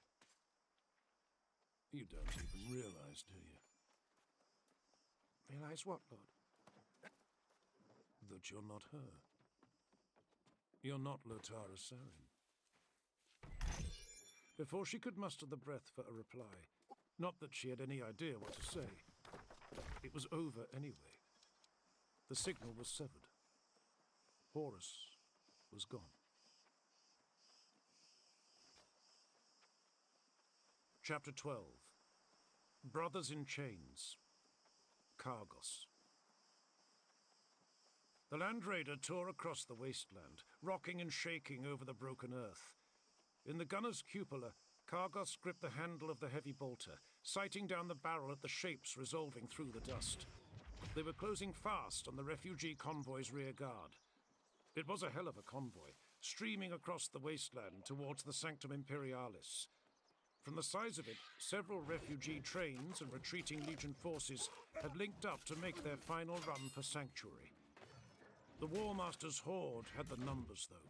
You don't even realize, do you? Realize what, Lord? That you're not her. You're not Lotara Sarin. Before she could muster the breath for a reply, not that she had any idea what to say, it was over anyway. The signal was severed. Horus was gone. Chapter 12. Brothers in Chains. Kargos. The Land Raider tore across the wasteland, rocking and shaking over the broken earth. In the gunner's cupola, Kargos gripped the handle of the heavy bolter, sighting down the barrel at the shapes resolving through the dust. They were closing fast on the refugee convoy's rear guard. It was a hell of a convoy, streaming across the wasteland towards the Sanctum Imperialis. From the size of it, several refugee trains and retreating Legion forces had linked up to make their final run for Sanctuary. The War Master's horde had the numbers, though.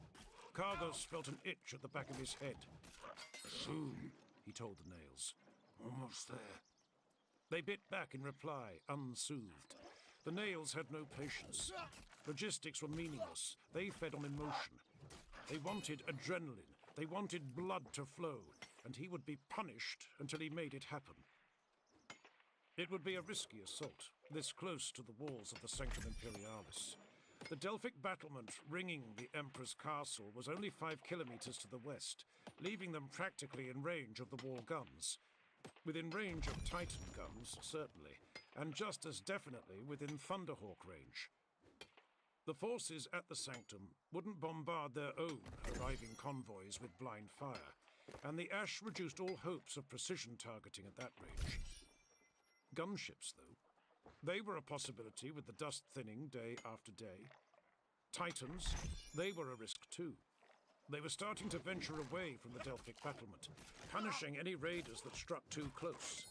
Kargos felt an itch at the back of his head. Soon, he told the nails. Almost there. They bit back in reply, unsoothed. The nails had no patience. Logistics were meaningless. They fed on emotion. They wanted adrenaline. They wanted blood to flow, and he would be punished until he made it happen. It would be a risky assault, this close to the walls of the Sanctum Imperialis. The Delphic battlement ringing the Emperor's castle was only 5 kilometers to the west, leaving them practically in range of the wall guns. Within range of Titan guns, certainly, and just as definitely within Thunderhawk range. The forces at the Sanctum wouldn't bombard their own arriving convoys with blind fire, and the ash reduced all hopes of precision targeting at that range. Gunships, though, they were a possibility with the dust thinning day after day. Titans, they were a risk too. They were starting to venture away from the Delphic battlement, punishing any raiders that struck too close.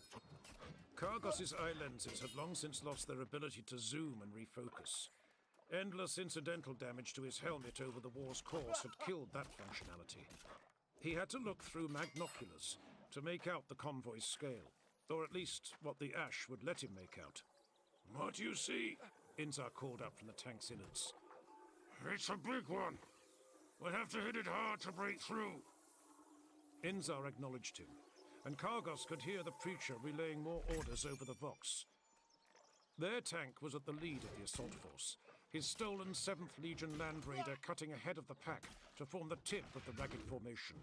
Kargos's eye lenses had long since lost their ability to zoom and refocus. Endless incidental damage to his helmet over the war's course had killed that functionality. He had to look through magnoculars to make out the convoy's scale, or at least what the ash would let him make out. What do you see? Inzar called up from the tank's innards. It's a big one. We'll have to hit it hard to break through. Inzar acknowledged him, and Kargos could hear the preacher relaying more orders over the Vox. Their tank was at the lead of the assault force, his stolen 7th Legion Land Raider cutting ahead of the pack to form the tip of the ragged formation.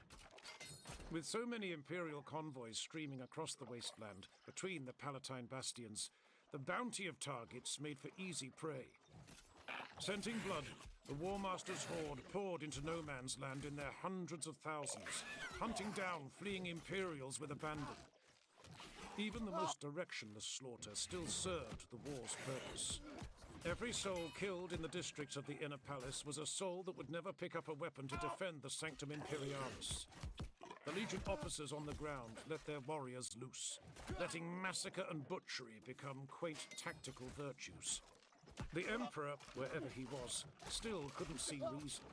With so many Imperial convoys streaming across the wasteland between the Palatine bastions, the bounty of targets made for easy prey. Scenting blood, The War Master's horde poured into no man's land in their hundreds of thousands, hunting down fleeing Imperials with abandon. Even the most directionless slaughter still served the war's purpose. Every soul killed in the districts of the Inner Palace was a soul that would never pick up a weapon to defend the Sanctum Imperialis. The Legion officers on the ground let their warriors loose, letting massacre and butchery become quaint tactical virtues. The Emperor, wherever he was, still couldn't see reason.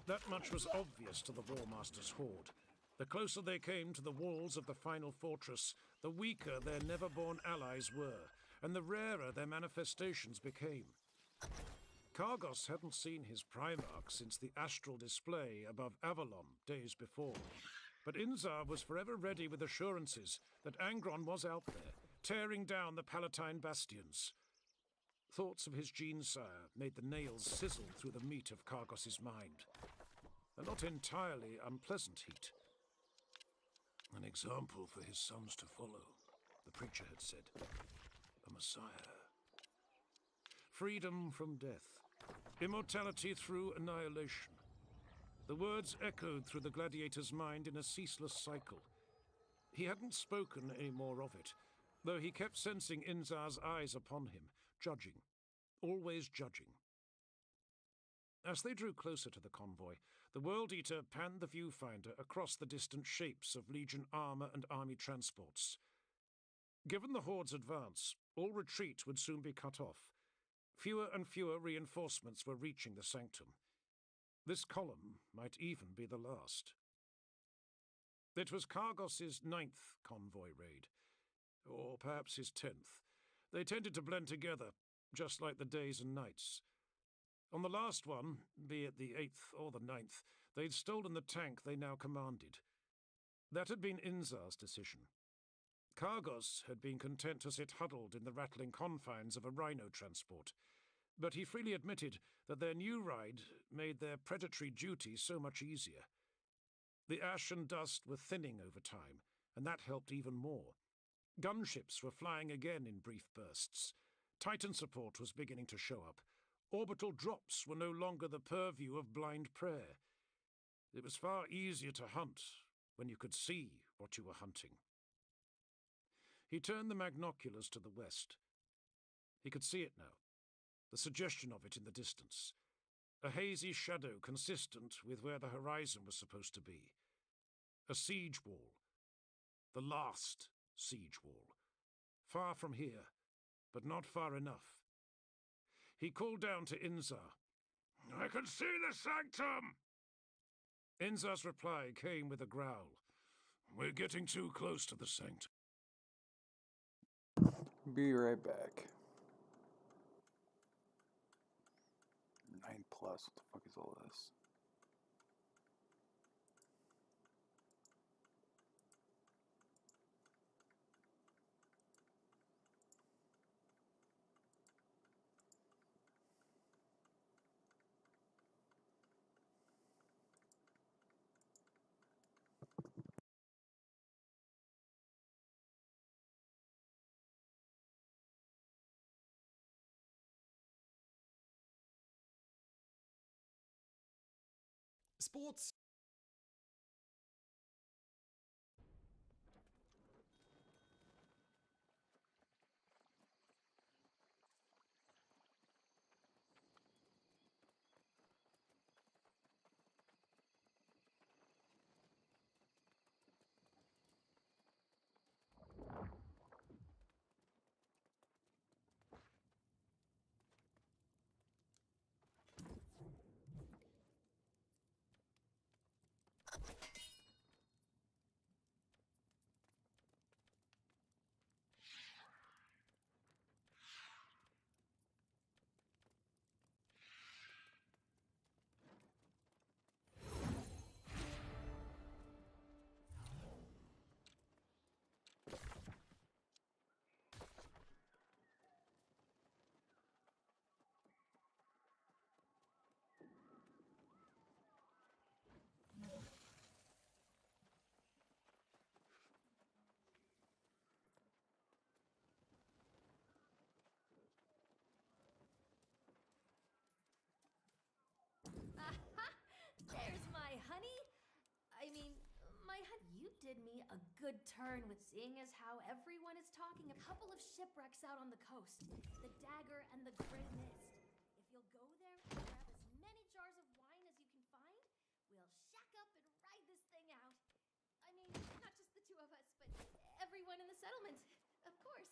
That much was obvious to the War Master's horde. The closer they came to the walls of the final fortress, the weaker their never-born allies were, and the rarer their manifestations became. Kargos hadn't seen his Primarch since the astral display above Avalon days before. But Inzar was forever ready with assurances that Angron was out there, tearing down the Palatine bastions. Thoughts of his gene-sire made the nails sizzle through the meat of Kargos's mind. A not entirely unpleasant heat. An example for his sons to follow, the preacher had said. A messiah. Freedom from death. Immortality through annihilation. The words echoed through the gladiator's mind in a ceaseless cycle. He hadn't spoken any more of it, though he kept sensing Inzar's eyes upon him, judging. Always judging. As they drew closer to the convoy, the World Eater panned the viewfinder across the distant shapes of Legion armor and army transports. Given the Horde's advance, all retreat would soon be cut off. Fewer and fewer reinforcements were reaching the Sanctum. This column might even be the last. It was Kargos's 9th convoy raid, or perhaps his 10th. They tended to blend together, just like the days and nights. On the last one, be it the 8th or the 9th, they'd stolen the tank they now commanded. That had been Inzar's decision. Kargos had been content to sit huddled in the rattling confines of a rhino transport, but he freely admitted that their new ride made their predatory duty so much easier. The ash and dust were thinning over time, and that helped even more. Gunships were flying again in brief bursts. Titan support was beginning to show up. Orbital drops were no longer the purview of blind prayer. It was far easier to hunt when you could see what you were hunting. He turned the magnoculars to the west. He could see it now, the suggestion of it in the distance. A hazy shadow consistent with where the horizon was supposed to be. A siege wall. The last siege wall. Far from here, but not far enough. He called down to Inzar. "I can see the Sanctum!" Inzar's reply came with a growl. "We're getting too close to the Sanctum." Be right back. 9+, what the fuck is all this? Sports. did me a good turn with seeing as how everyone is talking a couple of shipwrecks out on the coast. The Dagger and the Grey Mist. If you'll go there and grab as many jars of wine as you can find, we'll shack up and ride this thing out. I mean, not just the two of us, but everyone in the settlement, of course.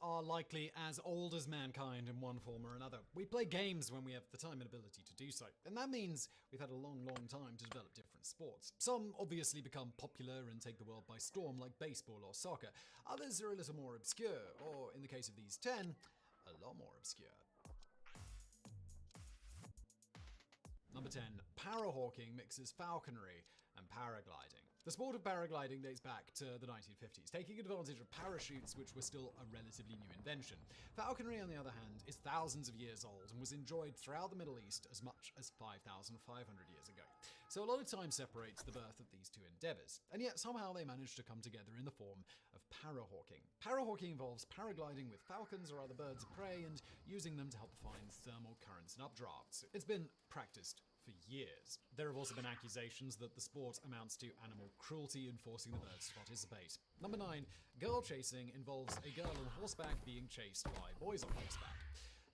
are likely as old as mankind in one form or another. We play games when we have the time and ability to do so, and that means we've had a long time to develop different sports. Some obviously become popular and take the world by storm, like baseball or soccer. Others are a little more obscure, or in the case of these 10, a lot more obscure. Number 10. Parahawking mixes falconry and paragliding. The sport of paragliding dates back to the 1950s, taking advantage of parachutes, which were still a relatively new invention. Falconry, on the other hand, is thousands of years old and was enjoyed throughout the Middle East as much as 5,500 years ago. So a lot of time separates the birth of these two endeavors, and yet somehow they managed to come together in the form of parahawking. Parahawking involves paragliding with falcons or other birds of prey and using them to help find thermal currents and updrafts. It's been practiced for years. There have also been accusations that the sport amounts to animal cruelty and forcing the birds to participate. Number 9. Girl chasing involves a girl on horseback being chased by boys on horseback.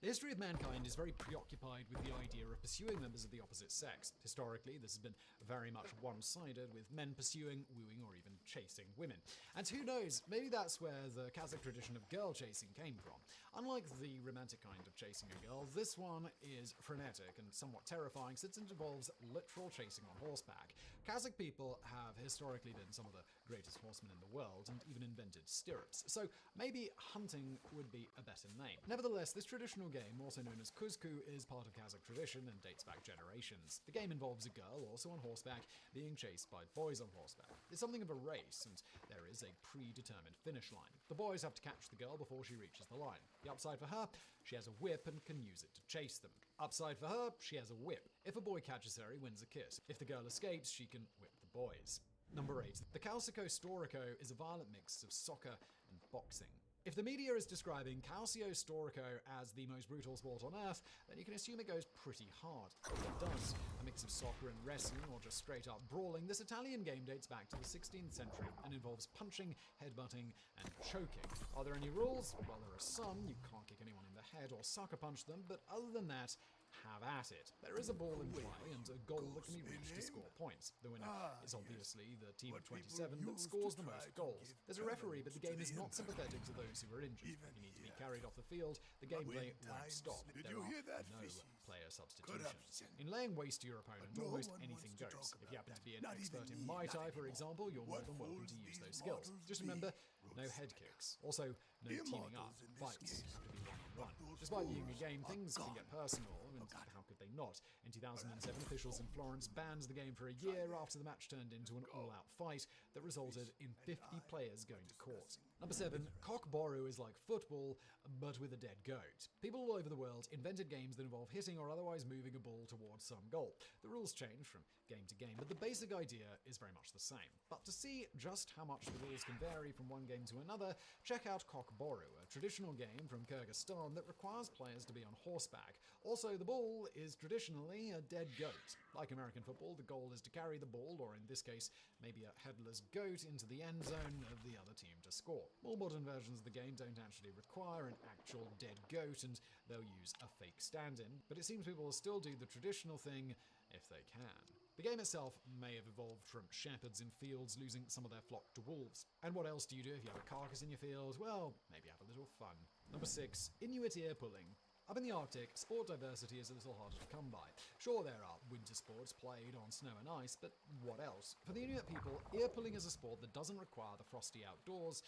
The history of mankind is very preoccupied with the idea of pursuing members of the opposite sex. Historically, this has been very much one-sided, with men pursuing, wooing, or even chasing women. And who knows, maybe that's where the Kazakh tradition of girl chasing came from. Unlike the romantic kind of chasing a girl, this one is frenetic and somewhat terrifying since it involves literal chasing on horseback. Kazakh people have historically been some of the greatest horsemen in the world and even invented stirrups, so maybe hunting would be a better name. Nevertheless, this traditional game, also known as Kuzku, is part of Kazakh tradition and dates back generations. The game involves a girl, also on horseback, being chased by boys on horseback. It's something of a race, and there is a predetermined finish line. The boys have to catch the girl before she reaches the line. The upside for her, she has a whip and can use it to chase them. Upside for her, she has a whip. If a boy catches her, he wins a kiss. If the girl escapes, she can whip the boys. Number 8. The Calcio Storico is a violent mix of soccer and boxing. If the media is describing Calcio Storico as the most brutal sport on earth, then you can assume it goes pretty hard. It does. A mix of soccer and wrestling, or just straight up brawling, this Italian game dates back to the 16th century and involves punching, headbutting, and choking. Are there any rules? Well, there are some. You can't kick anyone in the head or sucker punch them, but other than that, have at it. There is a ball in play and a goal that can be reached to score points. The winner is obviously the team of 27 that scores the most goals. There's a referee, but the game is not sympathetic to those who are injured. If you need to be carried off the field, the gameplay won't stop. There are no player substitutions. In laying waste to your opponent, almost anything goes. If you happen to be an expert in Muay Thai, for example, you're more than welcome to use those skills. Just remember, no head kicks. Also, no teaming up. Fights have to be one-on-one. Despite being a game, things can get personal, and how could they not? In 2007, officials in Florence banned the game for a year after the match turned into an all-out fight that resulted in 50 players going to court. Number 7. Cockboru is like football, but with a dead goat. People all over the world invented games that involve hitting or otherwise moving a ball towards some goal. The rules change from game to game, but the basic idea is very much the same. But to see just how much the rules can vary from one game to another, check out Cockboru, a traditional game from Kyrgyzstan that requires players to be on horseback. Also, the ball is traditionally a dead goat. Like American football, the goal is to carry the ball, or in this case, maybe a headless goat, into the end zone of the other team to score. More modern versions of the game don't actually require an actual dead goat, and they'll use a fake stand-in, but it seems people will still do the traditional thing if they can. The game itself may have evolved from shepherds in fields losing some of their flock to wolves. And what else do you do if you have a carcass in your field? Well, maybe have a little fun. Number 6. Inuit ear pulling. Up in the Arctic, sport diversity is a little harder to come by. Sure, there are winter sports played on snow and ice, but what else? For the Inuit people, ear pulling is a sport that doesn't require the frosty outdoors,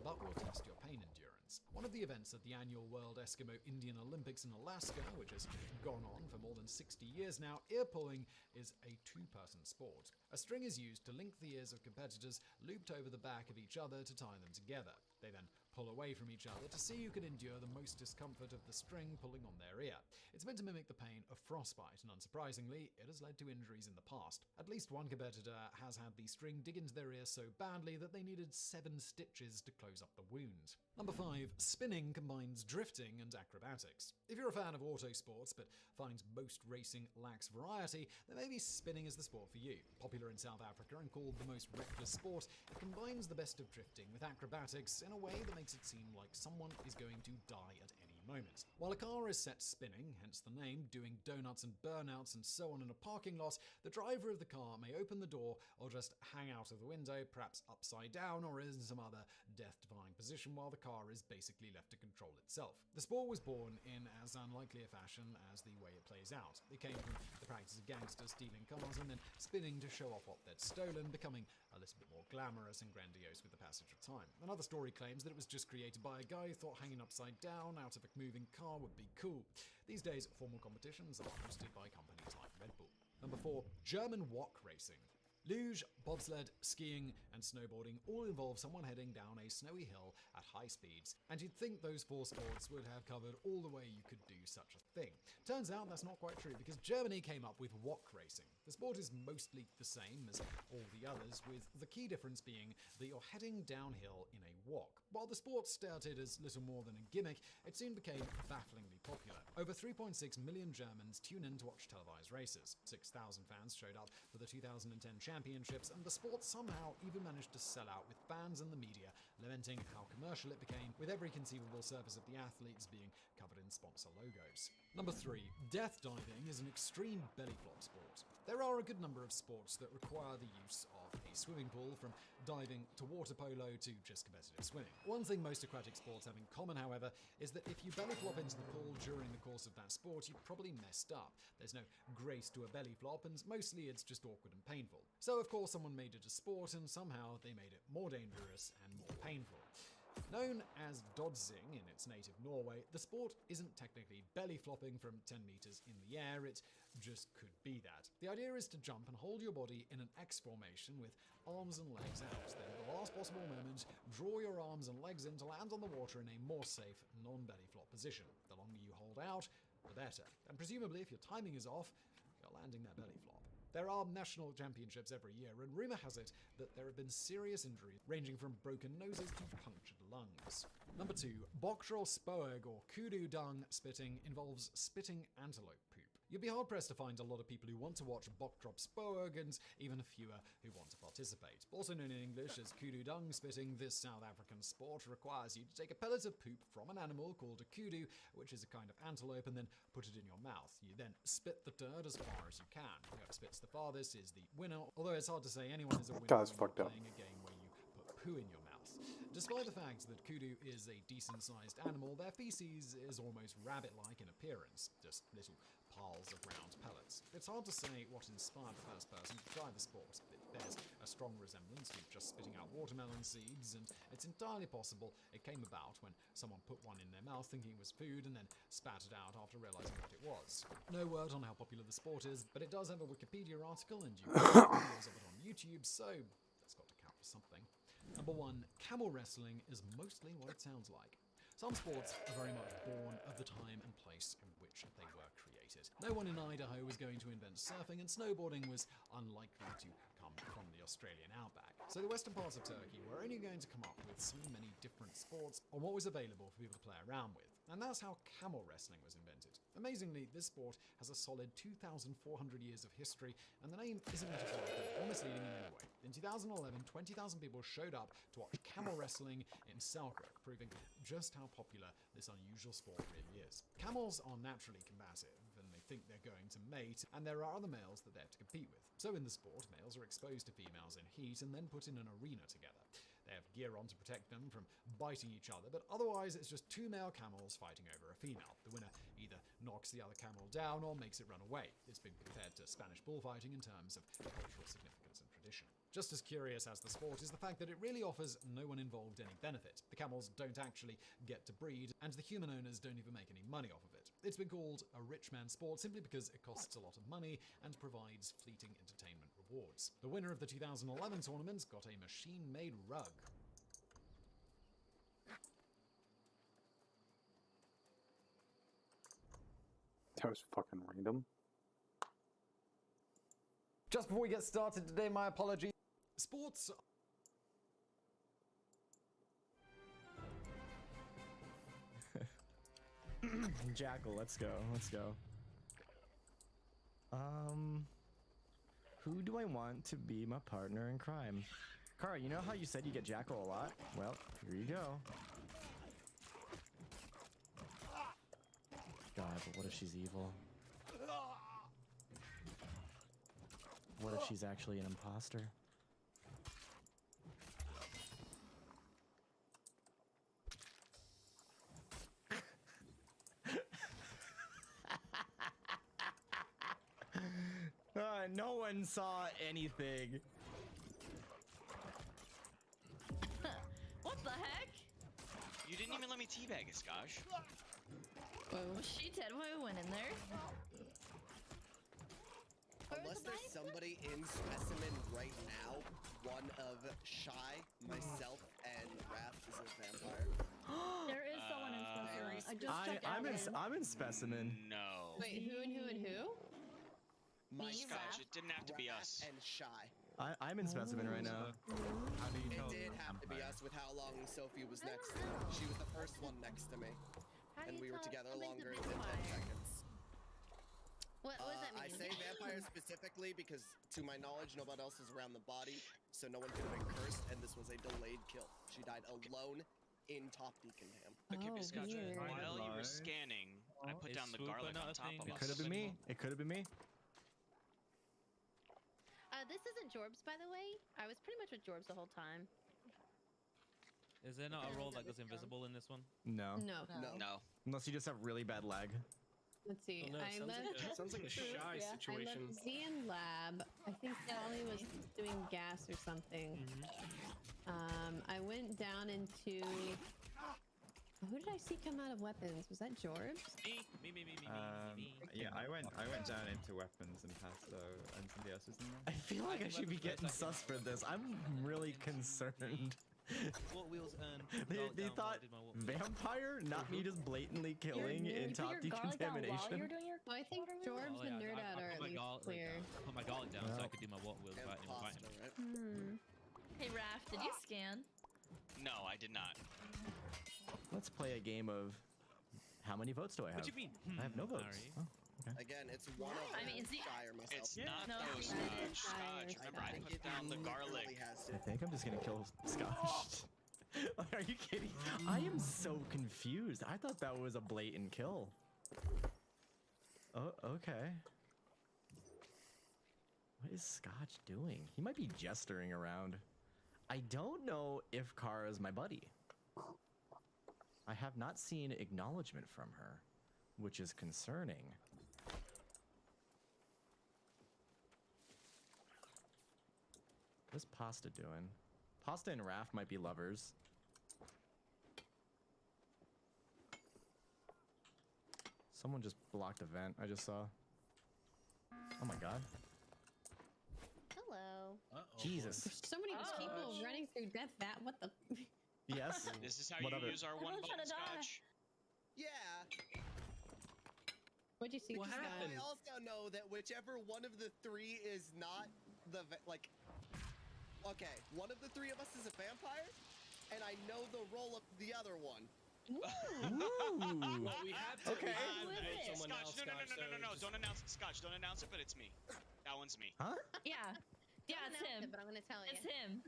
but will test your pain endurance. One of the events at the annual World Eskimo Indian Olympics in Alaska, which has gone on for more than 60 years now, ear pulling is a two-person sport. A string is used to link the ears of competitors looped over the back of each other to tie them together. They then pull away from each other to see who can endure the most discomfort of the string pulling on their ear. It's meant to mimic the pain of frostbite, and unsurprisingly, it has led to injuries in the past. At least one competitor has had the string dig into their ear so badly that they needed 7 stitches to close up the wound. Number 5. Spinning combines drifting and acrobatics. If you're a fan of auto sports but find most racing lacks variety, then maybe spinning is the sport for you. Popular in South Africa and called the most reckless sport, it combines the best of drifting with acrobatics in a way that makes it seem like someone is going to die at any a moment. While a car is set spinning, hence the name, doing donuts and burnouts and so on in a parking lot, the driver of the car may open the door or just hang out of the window, perhaps upside down or in some other death-defying position while the car is basically left to control itself. The sport was born in as unlikely a fashion as the way it plays out. It came from the practice of gangsters stealing cars and then spinning to show off what they'd stolen, becoming a little bit more glamorous and grandiose with the passage of time. Another story claims that it was just created by a guy who thought hanging upside down out of a moving car would be cool. These days, formal competitions are hosted by companies like Red Bull. Number 4, German wok racing. Luge, bobsled, skiing, and snowboarding all involve someone heading down a snowy hill at high speeds, and you'd think those 4 sports would have covered all the way you could do such a thing. Turns out that's not quite true, because Germany came up with wok racing. The sport is mostly the same as all the others, with the key difference being that you're heading downhill in a wok. While the sport started as little more than a gimmick, it soon became bafflingly popular. Over 3.6 million Germans tune in to watch televised races. 6,000 fans showed up for the 2010 championships, and the sport somehow even managed to sell out, with fans and the media lamenting how commercial it became, with every conceivable surface of the athletes being covered in sponsor logos. Number 3, death diving is an extreme belly flop sport. There are a good number of sports that require the use of a swimming pool, from diving to water polo to just competitive swimming. One thing most aquatic sports have in common, however, is that if you belly flop into the pool during the course of that sport, you probably messed up. There's no grace to a belly flop, and mostly it's just awkward and painful. So of course someone made it a sport, and somehow they made it more dangerous and more painful. Known as dodsing in its native Norway, the sport isn't technically belly flopping from 10 meters in the air, it just could be that. The idea is to jump and hold your body in an X formation with arms and legs out. Then at the last possible moment, draw your arms and legs in to land on the water in a more safe, non-belly flop position. The longer you hold out, the better. And presumably, if your timing is off, you're landing that belly flop. There are national championships every year, and rumour has it that there have been serious injuries ranging from broken noses to punctured lungs. Number 2, Boktrol Spoeg, or kudu dung spitting, involves spitting antelope poop. You'd be hard-pressed to find a lot of people who want to watch Boktrop Spoeg, and even fewer who want to participate. Also known in English as kudu dung spitting, this South African sport requires you to take a pellet of poop from an animal called a kudu, which is a kind of antelope, and then put it in your mouth. You then spit the dirt as far as you can. Whoever spits the farthest is the winner, although it's hard to say anyone is a winner Guy's when fucked you're up. playing a game where you put poo in your mouth. Despite the fact that kudu is a decent-sized animal, their feces is almost rabbit-like in appearance, just little piles of round pellets. It's hard to say what inspired the first person to try the sport. It bears a strong resemblance to just spitting out watermelon seeds, and it's entirely possible it came about when someone put one in their mouth thinking it was food and then spat it out after realizing what it was. No word on how popular the sport is, but it does have a Wikipedia article, and you can see videos of it on YouTube, so that's got to count for something. Number 1, camel wrestling is mostly what it sounds like. Some sports are very much born of the time and place in which they were created. No one in Idaho was going to invent surfing, and snowboarding was unlikely to come from the Australian outback. So the western parts of Turkey were only going to come up with so many different sports on what was available for people to play around with. And that's how camel wrestling was invented. Amazingly, this sport has a solid 2,400 years of history, and the name isn't metaphorical or misleading in any way. In 2011, 20,000 people showed up to watch camel wrestling in Selkirk, proving just how popular this unusual sport really is. Camels are naturally combative, and they think they're going to mate, and there are other males that they have to compete with. So in the sport, males are exposed to females in heat and then put in an arena together. They have gear on to protect them from biting each other, but otherwise it's just 2 male camels fighting over a female. The winner either knocks the other camel down or makes it run away. It's been compared to Spanish bullfighting in terms of cultural significance and tradition. Just as curious as the sport is the fact that it really offers no one involved any benefit. The camels don't actually get to breed, and the human owners don't even make any money off of it. It's been called a rich man's sport simply because it costs a lot of money and provides fleeting entertainment rewards. The winner of the 2011 tournament got a machine-made rug. That was fucking random. Just before we get started today, my apologies. Sports Jackal, let's go. Who do I want to be my partner in crime? Kara, you know how you said you get Jackal a lot? Well, here you go. but what if she's evil? What if she's actually an imposter? No one saw anything. What the heck? You didn't even let me teabag it, Skosh. Oh, she did when we went in there. Unless there's somebody in Specimen right now, one of Shy, myself, and Raph is a vampire. There is someone in Specimen. I just checked I'm in Specimen. No. Wait, who and who? Skosh, it didn't have to be us. And Shy. I'm in Specimen right now. How do you It tell did the have to be vampire? us with how long Sophie was next to me. She was the first one next to me. And we were together longer than 10 seconds. What does that mean? I say vampire specifically because, to my knowledge, nobody else is around the body, so no one could have been cursed, and this was a delayed kill. She died alone in Top Deaconham. Okay, but Skosh, weird. while you were scanning, I put down the garlic on top of us. It could have been me. It could have been me. This isn't Jorbs, by the way. I was pretty much with Jorbs the whole time. Is there not a role that goes invisible in this one? No. No. No. Unless you just have really bad lag. Let's see. Oh, no, I sounds like a Shy I situation. left Z in lab. I think Sally was doing gas or something. I went down into. Who did I see come out of weapons? Was that George? Me. Yeah, I went down into weapons and Pasto, and somebody else was in there. I feel like I should be getting sus for this. I'm really concerned. What wheels earned? They thought vampire, not me just blatantly killing in top decontamination. Well, I think George and Nerd Out are at least clear. I put my garlic down so I could do my what wheels without anyone fighting. Hey, Raph, did you scan? No, I did not. Let's play a game of how many votes do I have? What do you mean? I have no votes. Harry. Oh, okay. Again, it's one of I mean, Shy or myself. It's not those Skosh. Remember, I put down the garlic. I think I'm just gonna kill Scotch. Are you kidding? I am so confused. I thought that was a blatant kill. Oh, okay. What is Scotch doing? He might be gesturing around. I don't know if Kara's my buddy. I have not seen acknowledgement from her, which is concerning. What's Pasta doing? Pasta and Raph might be lovers. Someone just blocked a vent, I just saw. Oh my god. Hello. Jesus. So many people running through death vat. What the? Yes. This is how What you other- use our one button Skosh. Yeah. What'd you see? What Scott? happened? I also know that whichever one of the three is not the okay, one of the three of us is a vampire, and I know the role of the other one. Ooh. Well, we have to. Okay. Someone Skosh, else, no. Don't announce it, Skosh. Don't announce it, but it's me. That one's me. Huh? Yeah. Yeah, Don't it's announce him. it, but I'm gonna tell you. It's him.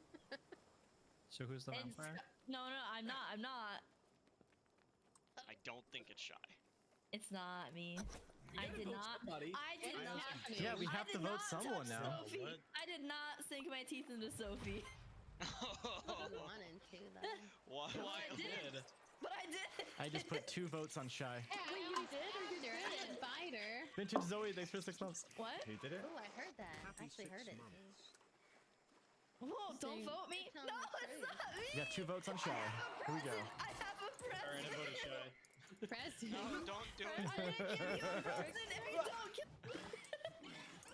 So who's the It's- vampire? No, I'm not. I don't think it's Shy. It's not me. You I gotta did vote not. somebody. I did not. Yeah, we have to vote someone now. Sophie. I did not sink my teeth into Sophie. Doesn't want to, though. Why? I did. But I did. I just put 2 votes on Shy. Wait, you did? You did? Biter. Vintage Zoe, thanks for 6 months. What? Who did it? Oh, I heard that. I actually heard it. Whoa, don't vote me. Tell No, me the it's truth. not me. You got 2 votes on Shy. Here we go. I have a present. Alright, I voted Shy. Present. No, don't do I it. didn't give you a present if you don't give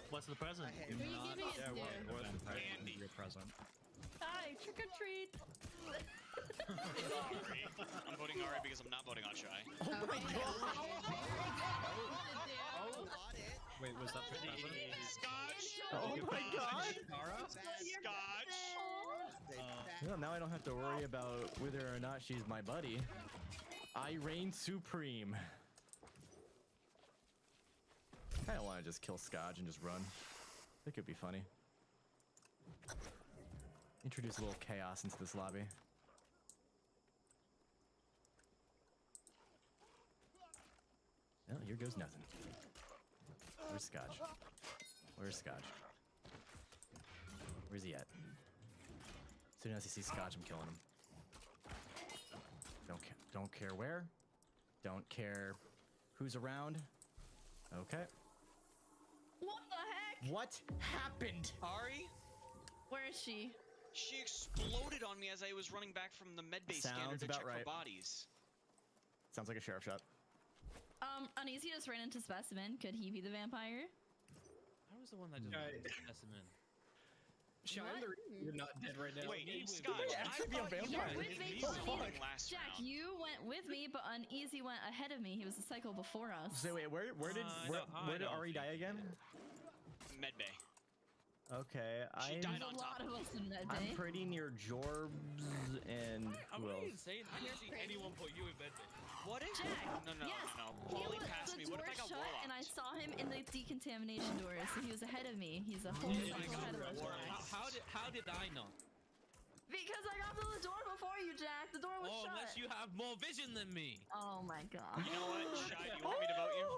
What's the present? Who are you giving it Yeah, to? what was the title Candy. of your present? Hi, trick or treat. Ari. I'm voting Ari because I'm not voting on Shy. Oh my god! Wait, was that the present? Scotch! Oh my god! Scotch! Well, now I don't have to worry about whether or not she's my buddy. I reign supreme. I don't want to just kill Scotch and just run. It could be funny. Introduce a little chaos into this lobby. Oh, here goes nothing. Where's Scotch? Where's Scotch? Where's he at? As soon as I see Scotch, I'm killing him. Don't care where. Don't care who's around. Okay. What the heck? What happened? Ari? Where is she? She exploded on me as I was running back from the medbay scanner Sounds to about check right. for bodies. Sounds like a sheriff shot. Uneasy just ran into Specimen. Could he be the vampire? I was the one that just Shy. went to specimen. Shy, I'm the reason you're not dead right now. Wait, Me with Scotch, me. I Actually be a thought you vampire. were With me, with me Uneasy. last Jack, round. you went with me, but Uneasy went ahead of me. He was the cycle before us. So wait, where did I don't Ari die again? Medbay. Okay, She died There's on a lot top. of us in that I'm day. pretty near Jorbs and I'm who not else? insane. I didn't see anyone put you in bed. What if? Jack, No. yes, Polly he was passed the me. door What if I got shut, warlocked? and I saw him in the decontamination door, so he was ahead of me. He's a whole Yeah, cycle ahead of us. How did I not? Because I got to the door before you, Jack. The door was Oh, shut. unless you have more vision than me. Oh my god. You know what, Shy? You want me to vote you?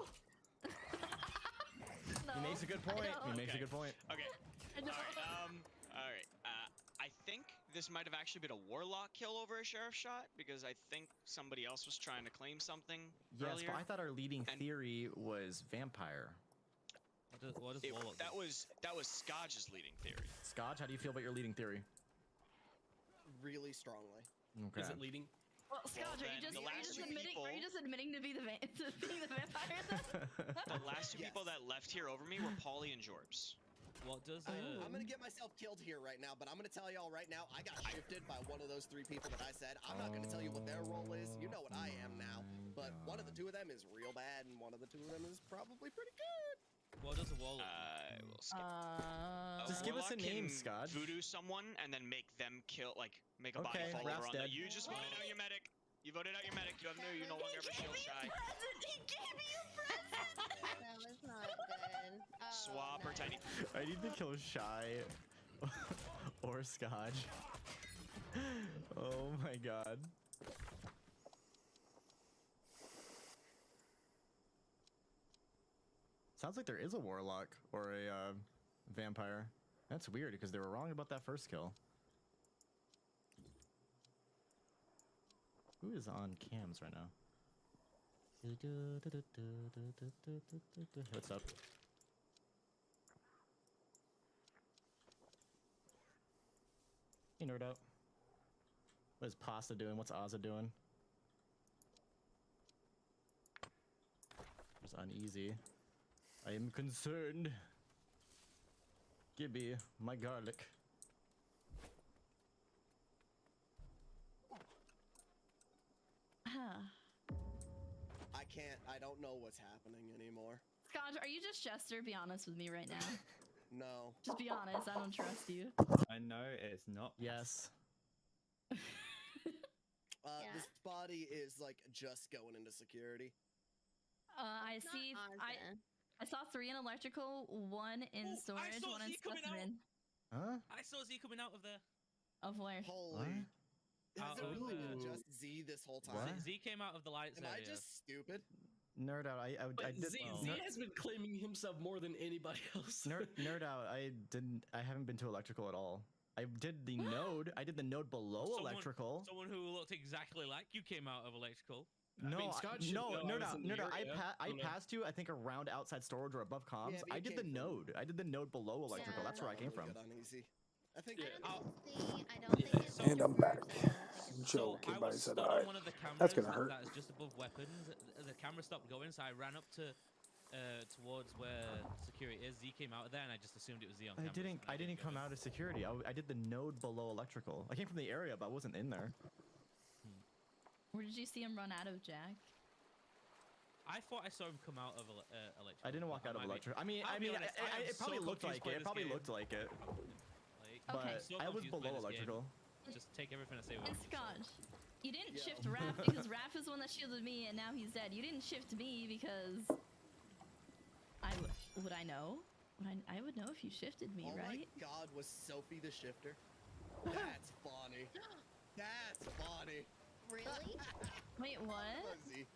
No, He makes a good point. I He don't. makes a good point. Okay. I don't. All right. I think this might have actually been a warlock kill over a sheriff shot because I think somebody else was trying to claim something Yes, earlier. but I thought our leading And- theory was vampire. What does Warlock that was Scotch's leading theory. Scotch, how do you feel about your leading theory? Really strongly. Okay. Is it leading? Well, Scotch, then are you the last just two admitting? people- Are you just admitting to being the vampire? Then? The last two people that left here over me were Polly and Jorbs. What does I'm gonna get myself killed here right now, but I'm gonna tell y'all right now, I got shifted by one of those 3 people that I said. I'm not gonna tell you what their role is. You know what I am now. But one of the 2 of them is real bad, and one of the 2 of them is probably pretty good. What does a Warlock We'll skip. Just give us a Warlock name, can Scotch. Voodoo someone and then make them kill, like make a Okay, body fall Raph's over on dead. the. You just voted out your medic. You voted out your medic. You have no. You no longer have a shield Shy. He gave me a present. That was not good. Oh, Swap or no. tiny. I need to kill Shy or Scotch. Oh my god. Sounds like there is a warlock or a vampire. That's weird because they were wrong about that first kill. Who is on cams right now? What's up? Hey, nerd out. What is Pasta doing? What's Ozza doing? There's Uneasy. I am concerned. Gibby, my garlic. I don't know what's happening anymore. Scotch, are you just Chester? Be honest with me right now. No. Just be honest. I don't trust you. I know it's not. Yes. This body is like just going into security. I It's not see. Ozza. I saw 3 in electrical, 1 in storage, saw 1 in Z coming out. specimen. Huh? I saw Z coming out of there. Of where? Holy. Out Has it of really the- been just Z this whole time? What? Z came out of the lights Am I area. just stupid? Nerd out. I But did. Z nerd, has been claiming himself more than anybody else. nerd out. I haven't been to electrical at all. I did the node. I did the node below electrical. Someone who looked exactly like you came out of electrical. No, mean, Scott should no, know I nerd was out, in the nerd out. area. I You know. passed you. I think around outside storage or above comms. Yeah, but I you did the came from- node. I did the node below electrical. Yeah. That's where I came from. Good on easy. I think. I I'll- don't think I don't think it's And I'm back. So Joke, I everybody was said stood I. on one of the cameras That's gonna hurt. that is just above weapons. The camera stopped going, so I ran up to towards where security is. Z came out of there, and I just assumed it was Z on I camera. didn't come out of security. I did the node below electrical. I came from the area, but I wasn't in there. Where did you see him run out of, Jack? I thought I saw him come out of electrical. I didn't walk out of might be- electrical. I mean, I'll be honest, I am it probably so looked confused like by it. It this probably game. looked like it. Like, But Okay. so I was confused by below this game. electrical. Just take everything I say with And a pinch of salt. Scotch, you didn't Yo. shift Raph because Raph is the one that shielded me, and now he's dead. You didn't shift me because would I know? I would know if you shifted me, Oh right? my God, was Sophie the shifter? That's funny. That's funny. Really? Wait, what? Fuzzy.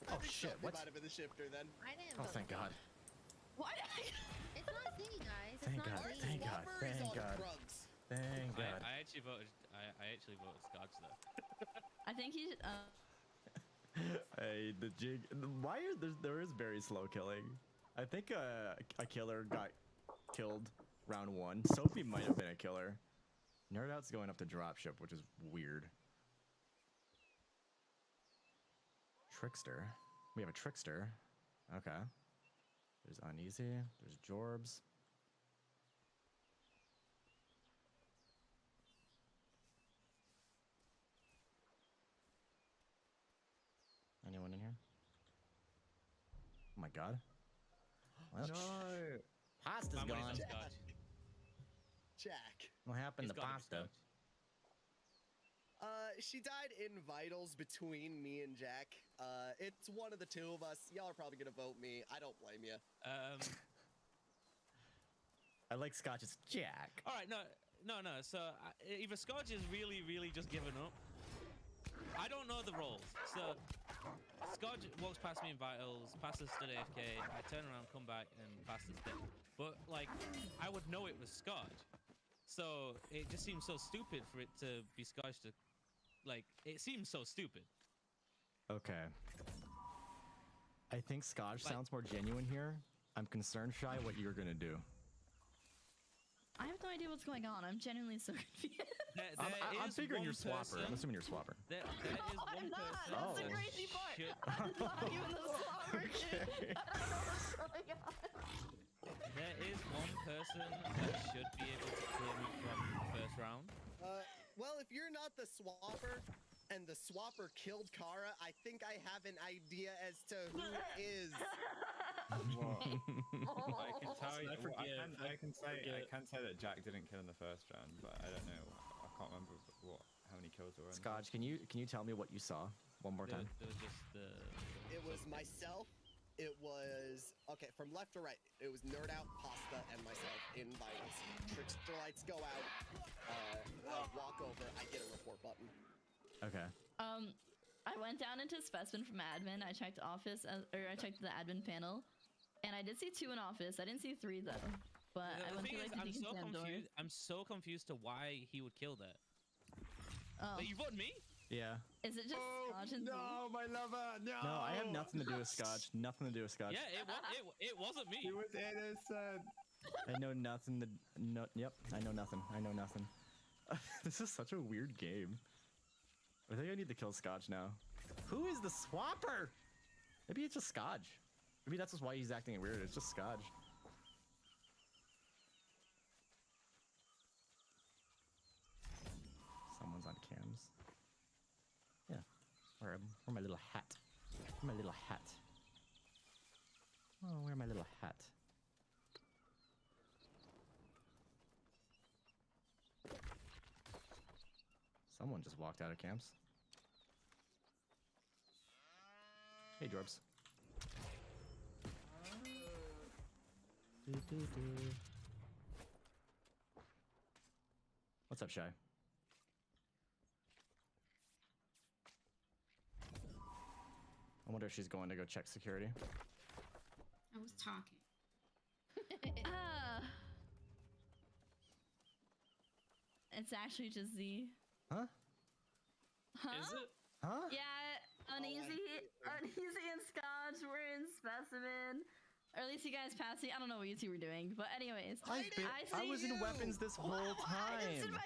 Oh think shit! Sophie What? might have been the shifter then. I didn't. Oh vote. thank God! What? It's not Z, guys. It's Thank not God! Z. Thank God! Swapper is Thank on God! drugs. Thank God! I actually voted. I actually voted Scotch though. I think he. Hey, the jig. Why are there is very slow killing? I think a killer got killed round 1. Sophie might have been a killer. Nerd Out's going up to dropship, which is weird. Trickster. We have a trickster. Okay. There's Uneasy. There's Jorbs. Anyone in here? Oh my God. Well, No. Pasta's My money's gone. on Scotch. Jack. What happened He's to gotta be pasta? Scotch. She died in vitals between me and Jack. It's one of the two of us. Y'all are probably gonna vote me. I don't blame you. I like Scotch's Jack. All right, no. So either Scotch is really just giving up. I don't know the roles. So Scotch walks past me in vitals, passes stood AFK. I turn around, come back, and passes dead. But like, I would know it was Scotch. So it just seems so stupid for it to be Scotch to, like, it seems so stupid. Okay. I think Scotch Like- sounds more genuine here. I'm concerned, Shy, what you're gonna do. I have no idea what's going on. I'm genuinely so confused. I'm is figuring one you're Swapper. I'm person- assuming you're Swapper. There is one I'm not. person. Oh. That's the that crazy part. should- I'm not even the swapper kid. I don't know what's going on. There is one person that should be able to clear me from the first round. Well, if you're not the swapper and the swapper killed Kara, I think I have an idea as to who is. What? I can tell you. I forgive. I can say forget. that Jack didn't kill in the first round, but I don't know. I can't remember how many kills there were. in the Scotch, can you tell me what you saw one more time? There was just the. It was myself. It was okay from left to right. It was Nerd Out, Pasta, and myself in vitals. Trickster lights go out. Walk over. I get a report button. Okay. I went down into specimen from admin. I checked office, or I checked the admin panel, and I did see 2 in office. I didn't see 3 though. But I The went thing through is, like the I'm so decontaminant door. confused. I'm so confused to why he would kill that. Oh, But you voted me? Yeah. is it just Scotch and Z? my lover! No! No, I have nothing to do with Scotch. Nothing to do with Scotch. Yeah, it wasn't me. He was innocent. I know nothing. Yep, I know nothing. I know nothing. This is such a weird game. I think I need to kill Scotch now. Who is the Swapper? Maybe it's just Scotch. Maybe that's just why he's acting weird. It's just Scotch. Someone's on cams. Yeah. Where my little hat? Where my little hat? Oh, where my little hat? Someone just walked out of camps. Hey, Jorbs. What's up, Shy? I wonder if she's going to go check security. I was talking. It's actually just Z. Huh? Huh? Is it? Huh? Yeah, uneasy and Scotch were in specimen. Or at least you guys passed me. I don't know what you two were doing, but anyways. I was in weapons this whole I didn't sit time.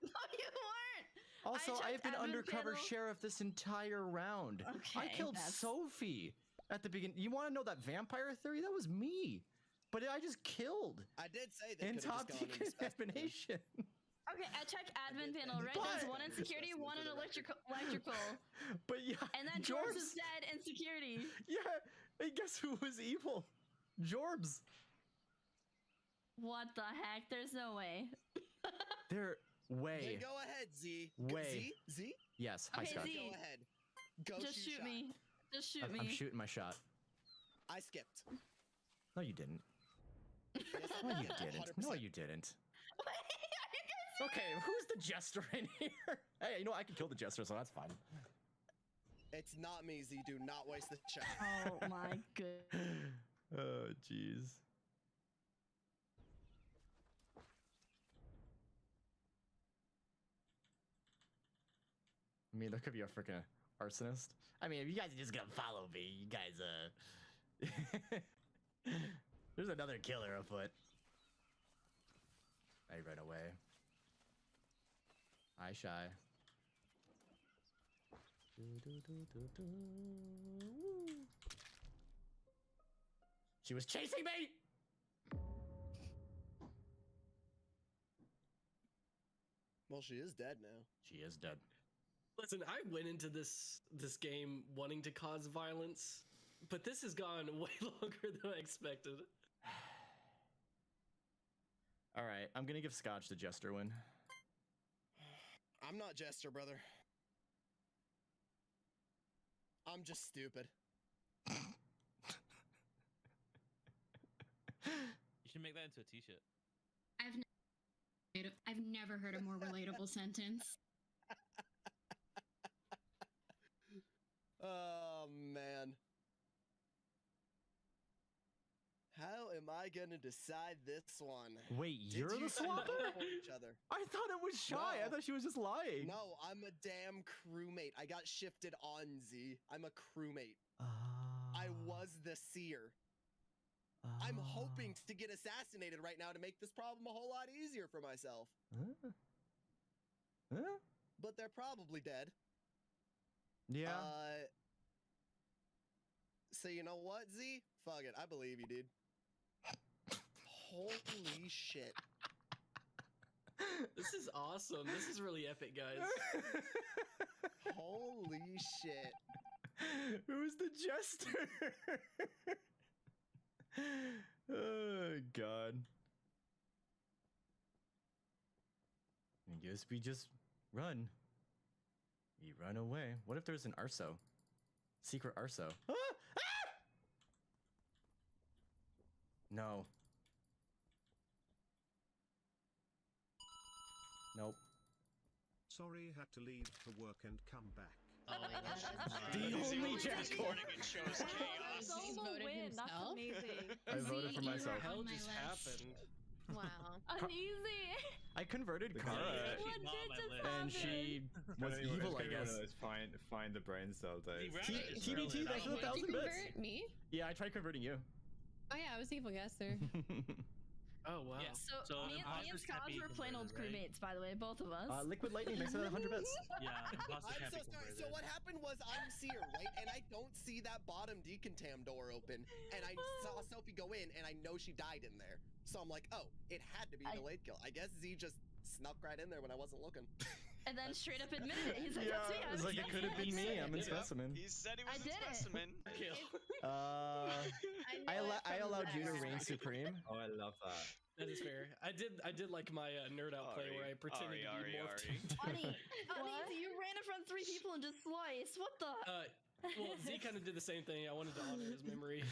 no, you weren't. Also, I I've been checked admin undercover panel. sheriff this entire round. I Okay, killed that's- Sophie at the beginning. You want to know that vampire theory? That was me. But I just killed. I did say they In could have top just gone into specimen. decontamination. Okay, I checked admin panel, right? There's one in security, one in electrical. But yeah, And then George Jorbs. is dead in security. Yeah, and guess who was evil? Jorbs. What the heck? There's no way. They're way. Then go ahead, Z. Way. Z? Yes, hi Okay, Scott. Z. Go ahead. Go Just shoot shot. me. Just shoot me. I'm shooting my shot. I skipped. No, you didn't. Yes, I No, you did. didn't. 100%. No, you didn't. Okay, who's the jester in here? Hey, you know I can kill the jester, so that's fine. It's not me, Z. Do not waste the shot. Oh my god. Oh, jeez. I mean, there could be a freaking arsonist. I mean, if you guys are just gonna follow me, you guys, there's another killer afoot. I ran away. Hi, Shy. She was chasing me! Well, she is dead now. She is dead. Listen, I went into this game wanting to cause violence, but this has gone way longer than I expected. All right, I'm gonna give Scotch the Jester win. I'm not Jester, brother. I'm just stupid. You should make that into a t-shirt. I've never heard a more relatable sentence. Oh, man. How am I gonna decide this one? Wait, Did you're you the swapper? know each other? I thought it was Shy. I No. thought she was just lying. No, I'm a damn crewmate. I got shifted on, Z. I'm a crewmate. I was the seer. I'm hoping to get assassinated right now to make this problem a whole lot easier for myself. But they're probably dead. Yeah. So you know what, Z? Fuck it. I believe you, dude. Holy shit. This is awesome. This is really epic, guys. Holy shit. Who's the Jester? Oh, God. I guess we just run. We run away. What if there's an Arso? Secret Arso. Ah! Ah! No. Nope. Sorry, had to leave for work and come back. The only jackal. It shows chaos. Solo win. That's amazing. I voted for myself. What the hell just happened? Wow. Uneasy. I converted Kara, and she was evil, I guess. Find the brain cell days. TBT, thanks for the 1,000 bits. Convert me? Yeah, I tried converting you. Oh yeah, I was evil guesser. Oh wow. So me and Scotch were plain old crewmates, by the way, both of us. Liquid Lightning, thanks for that 100 bits. Yeah, I'm so sorry. So what happened was I'm seer, right? And I don't see that bottom decontam door open. And I saw Sophie go in, and I know she died in there. So I'm like, oh, it had to be the late kill. I guess Z just snuck right in there when I wasn't looking. And then straight up admitted it. He's like, that's me. It was like it could have been me. I'm in Specimen. He said he was I did a specimen. I allowed you to reign supreme. Oh, I love that. That is fair. I did like my nerd out play where I pretended to be morphed. Uneasy, you ran in front of 3 people and just sliced. What the? Well, Z kind of did the same thing. I wanted to honor his memory.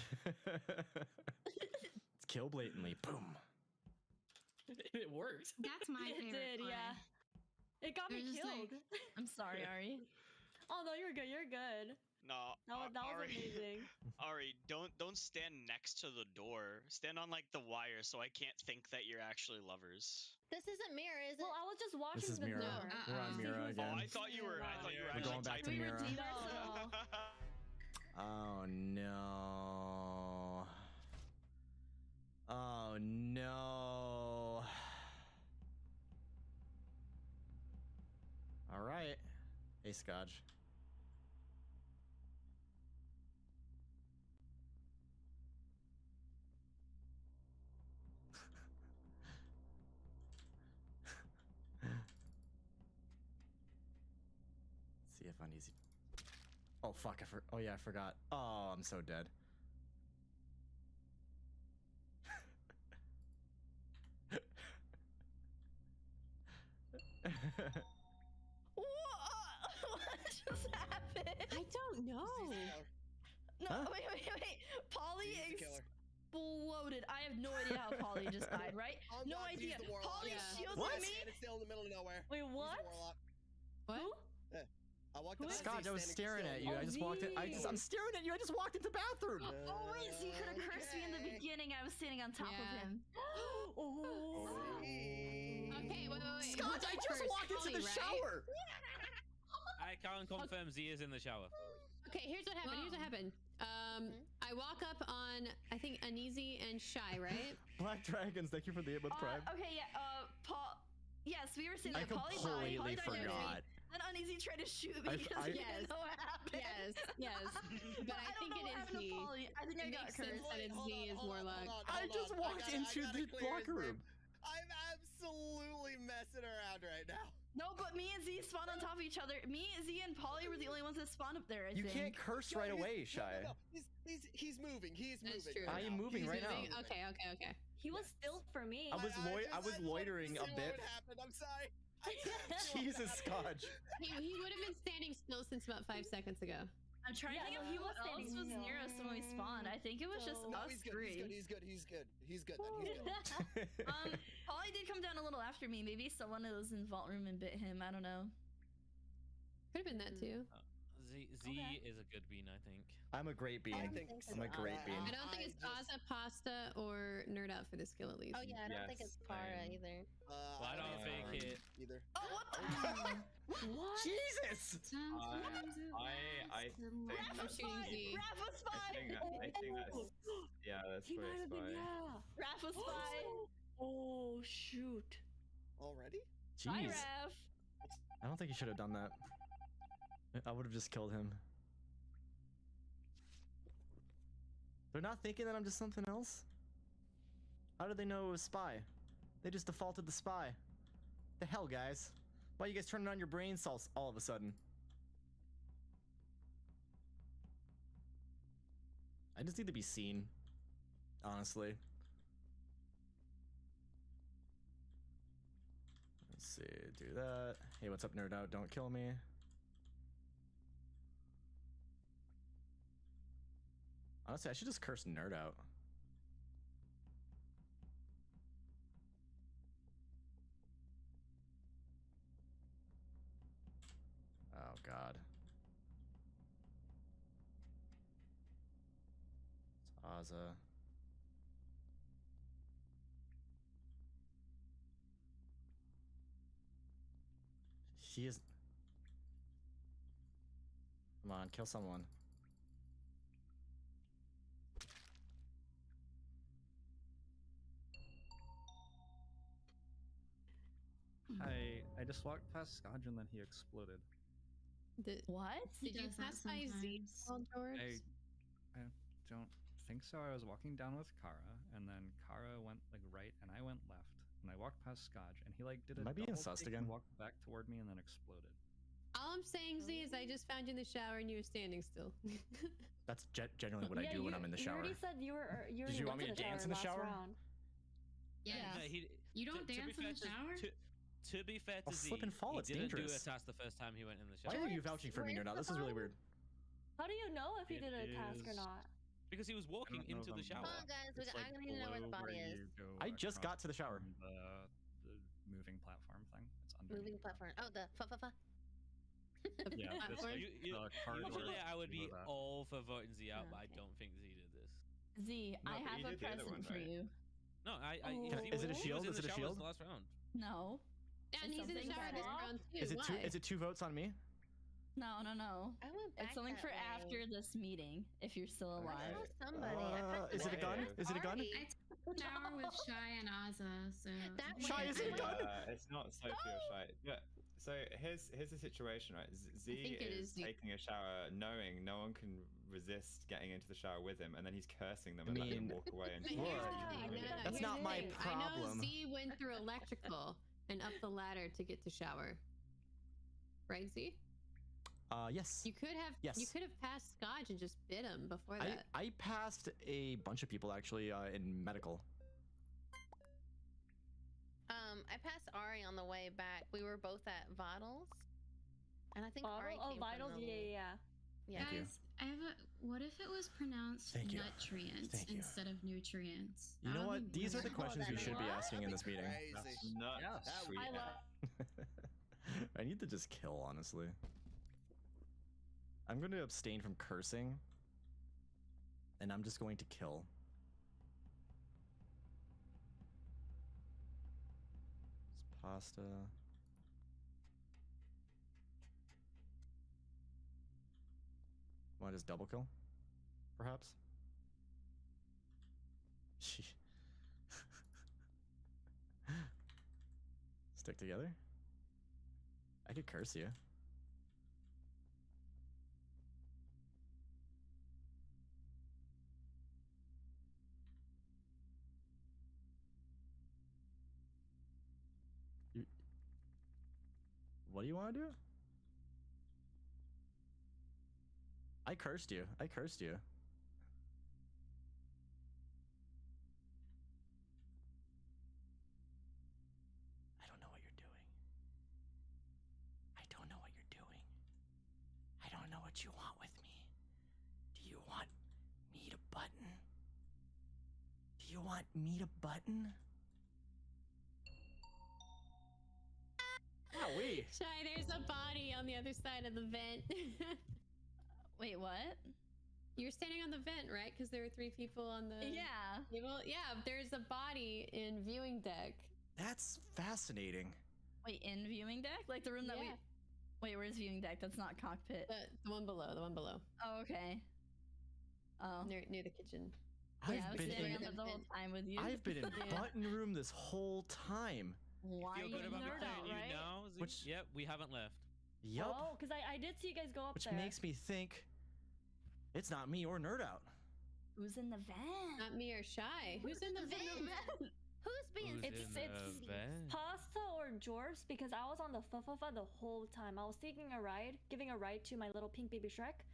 It's kill blatantly. Boom. It worked. That's my favorite. It did, play. yeah. It got me There's just, killed. I'm sorry, Ari. Oh no, you're good. You're good. No, that was Ari, amazing. Ari, don't stand next to the door. Stand on like the wire so I can't think that you're actually lovers. This isn't Mira, is it? Well, I was just watching This is the Mira. door. We're on Mira again. Oh, I thought you were. We're actually going back to typing. Mira. No. Oh no. Oh no. All right. Hey, Scotch. See if Uneasy. Oh fuck! Oh yeah, I forgot. Oh, I'm so dead. What just happened? I don't know. No, Huh? wait. Polly exploded. I have no idea how Polly just died, right? I'm No not idea. Z's the warlock. Polly Yeah. shielded What? me. And it's still in the middle of nowhere. Wait, He's the what? warlock. What? Who? walked up. Scotch, I was staring at you. I just walked in. I'm staring at you. I just walked into the bathroom. Oh, wait, so you could have cursed me in the beginning. I was standing on top of him. Okay, wait. Scotch, I just walked into the shower. I can't confirm Z is in the shower. Okay, here's what happened. I walk up on, I think, Uneasy and Shy, right? Black Dragons, thank you for the 8th Prime. Okay, yeah, Paul. Yes, we were sitting I there. completely forgot. Then Uneasy tried to shoot me because he didn't know what happened. Yes. But I think it is Z. I think I got Makes sense cursed. that it's Z is Warlock. I just walked into the locker room. I'm absolutely messing around right now. No, but me and Z spawned on top of each other. Me, Z, and Polly were the only ones that spawned up there, I You think. can't curse right away, Shy. No. He's moving. He's That's moving. true. I am moving right now. Okay. He was still for me. I was loitering a bit. What happened? I'm sorry. Jesus, Scotch. He would have been standing still since about 5 seconds ago. I'm trying to think if who else was near us when we spawned. I think it was just No, us he's good. three. He's good. He's good. He's good. Polly did come down a little after me. Maybe someone that was in Vault Room and bit him. I don't know. Could have been that too. Z is a good bean, I think. I'm a great bean. I'm a great bean. I don't think it's Ozza, Pasta, or Nerd Out for the skill at least. Oh yeah, I don't think it's Para either. Well, I don't think it. Either. Oh, what the? What? Jesus! I think. I'm shooting Z. Raph was spy. I think that's. Yeah, that's pretty spy. Raph was spy. Oh shoot! Already? Hi, Jeez. Raph. I don't think he should have done that. I would have just killed him. They're not thinking that I'm just something else? How did they know it was spy? They just defaulted the spy. The hell, guys? Why are you guys turning on your brain cells all of a sudden? I just need to be seen. Honestly. Let's see, do that. Hey, what's up, Nerd Out? Don't kill me. Honestly, I should just curse Nerd Out. Oh, God. It's Ozza. He is... Come on, kill someone. I just walked past Scotch and then he exploded. What? Did you pass by Z, George? I don't think so. I was walking down with Kara, and then Kara went like right, and I went left, and I walked past Scotch, and he like did a Am I being double sussed take again? and walked back toward me, and then exploded. All I'm saying, Z, is I just found you in the shower and you were standing still. That's generally what I do when I'm in the shower. You already said you were. Did you want me to dance in the shower? Yes. You don't dance in the shower? To be fair to I'll Z, slip and fall, he it's didn't dangerous. do a task the first time he went in the shower. Why are you vouching for me, Nerd Out? This is really weird. How do you know if he It did a task or is- not? Because he was walking into the shower. Come on, guys. It's I need to know where the body is. I just got to the shower. The moving platform thing. It's under. Moving platform. Oh, the fa. Yeah, this, like, the corridor Usually I would be below that. all for voting Z out, but I don't think Z did this. Z, No, I but have you a did the other present one, for right? you. No, Is it a he shield? was in Is it the a showers shield? the last round. No. And he's in the something shower this bad. round too. Is it Why? is it 2 votes on me? No. I went back It's something that for way. after this meeting, if you're still alive. know somebody. Is it a gun? Is it a gun? I took a shower with Shy and Ozza, so Shy, is it a gun? It's not so pure shy. Yeah. So here's the situation, right? Z think it is is Z. taking a shower, knowing no one can resist getting into the shower with him, and then he's cursing them I and letting mean, them walk away. And But here's the thing. No. That's Here's not the my thing. I know problem. Z went through electrical and up the ladder to get to shower. Right, Z? Yes. You could have. Yes. You could have passed Scotch and just bit him before that. I passed a bunch of people actually in medical. I passed Ari on the way back. We were both at Vitals, and I think Ari came from Vitals, the- yeah. Yeah. Thank you. guys, I have a. What if it was pronounced Thank you. nutrients Thank you. instead of nutrients? You know That what? would be These are the weird. questions we should be asking in this meeting. Crazy. Not Yes. sweet. I love. I need to just kill, honestly. I'm going to abstain from cursing. And I'm just going to kill. It's pasta. Want to just double kill? Perhaps? Stick together? I could curse you. What do you want to do? I cursed you. I cursed you. I don't know what you're doing. I don't know what you're doing. I don't know what you want with me. Do you want me to button? Do you want me to button? Wowee. Shy, there's a body on the other side of the vent. Wait, what? You're standing on the vent, right? Because there were 3 people on the table. Yeah, there's a body in viewing deck. That's fascinating. Wait, in viewing deck? Like the room that we... Wait, where's viewing deck? That's not cockpit. The one below, the one below. Oh, okay. Oh. Near the kitchen. I've been sitting on the whole time with you. I've been in button room this whole time. Why Feel good about nerd out, you right? now? Yep, we haven't left. Yup. Oh, because I did see you guys go up Which there. makes me think it's not me or Nerd Out. Who's in the van? Not me or Shy. Who's in the van? Who's being... It's Pasta or Jorbs, because I was on the the whole time. I was taking a ride, giving a ride to my little pink baby Shrek,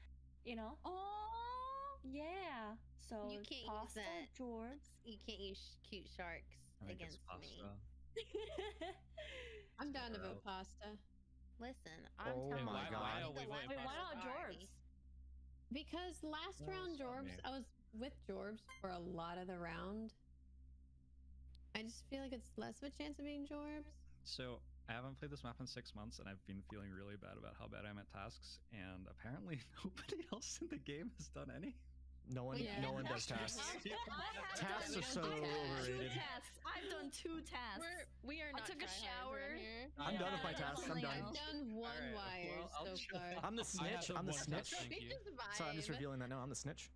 you know? Oh! Yeah. So You can't Pasta, use that. Jorbs. You can't use cute sharks against me. I'm down to vote Pasta. Listen, I'm Oh telling my you, God. I Why think the last Wait, why one not was Jorbs? Ari. Because last round Jorbs, I was with Jorbs for a lot of the round. I just feel like it's less of a chance of being Jorbs. So I haven't played this map in 6 months, and I've been feeling really bad about how bad I'm at tasks. And apparently, nobody else in the game has done any. No one does tasks. Tasks are so overrated. 2 tasks. I've done 2 tasks. We are not I took a shower. I'm done with my tasks. I'm done. I've done one wire so far. I'm the snitch. I'm the snitch. Speaking of Sorry, I'm just vibe, revealing that now. I'm the snitch.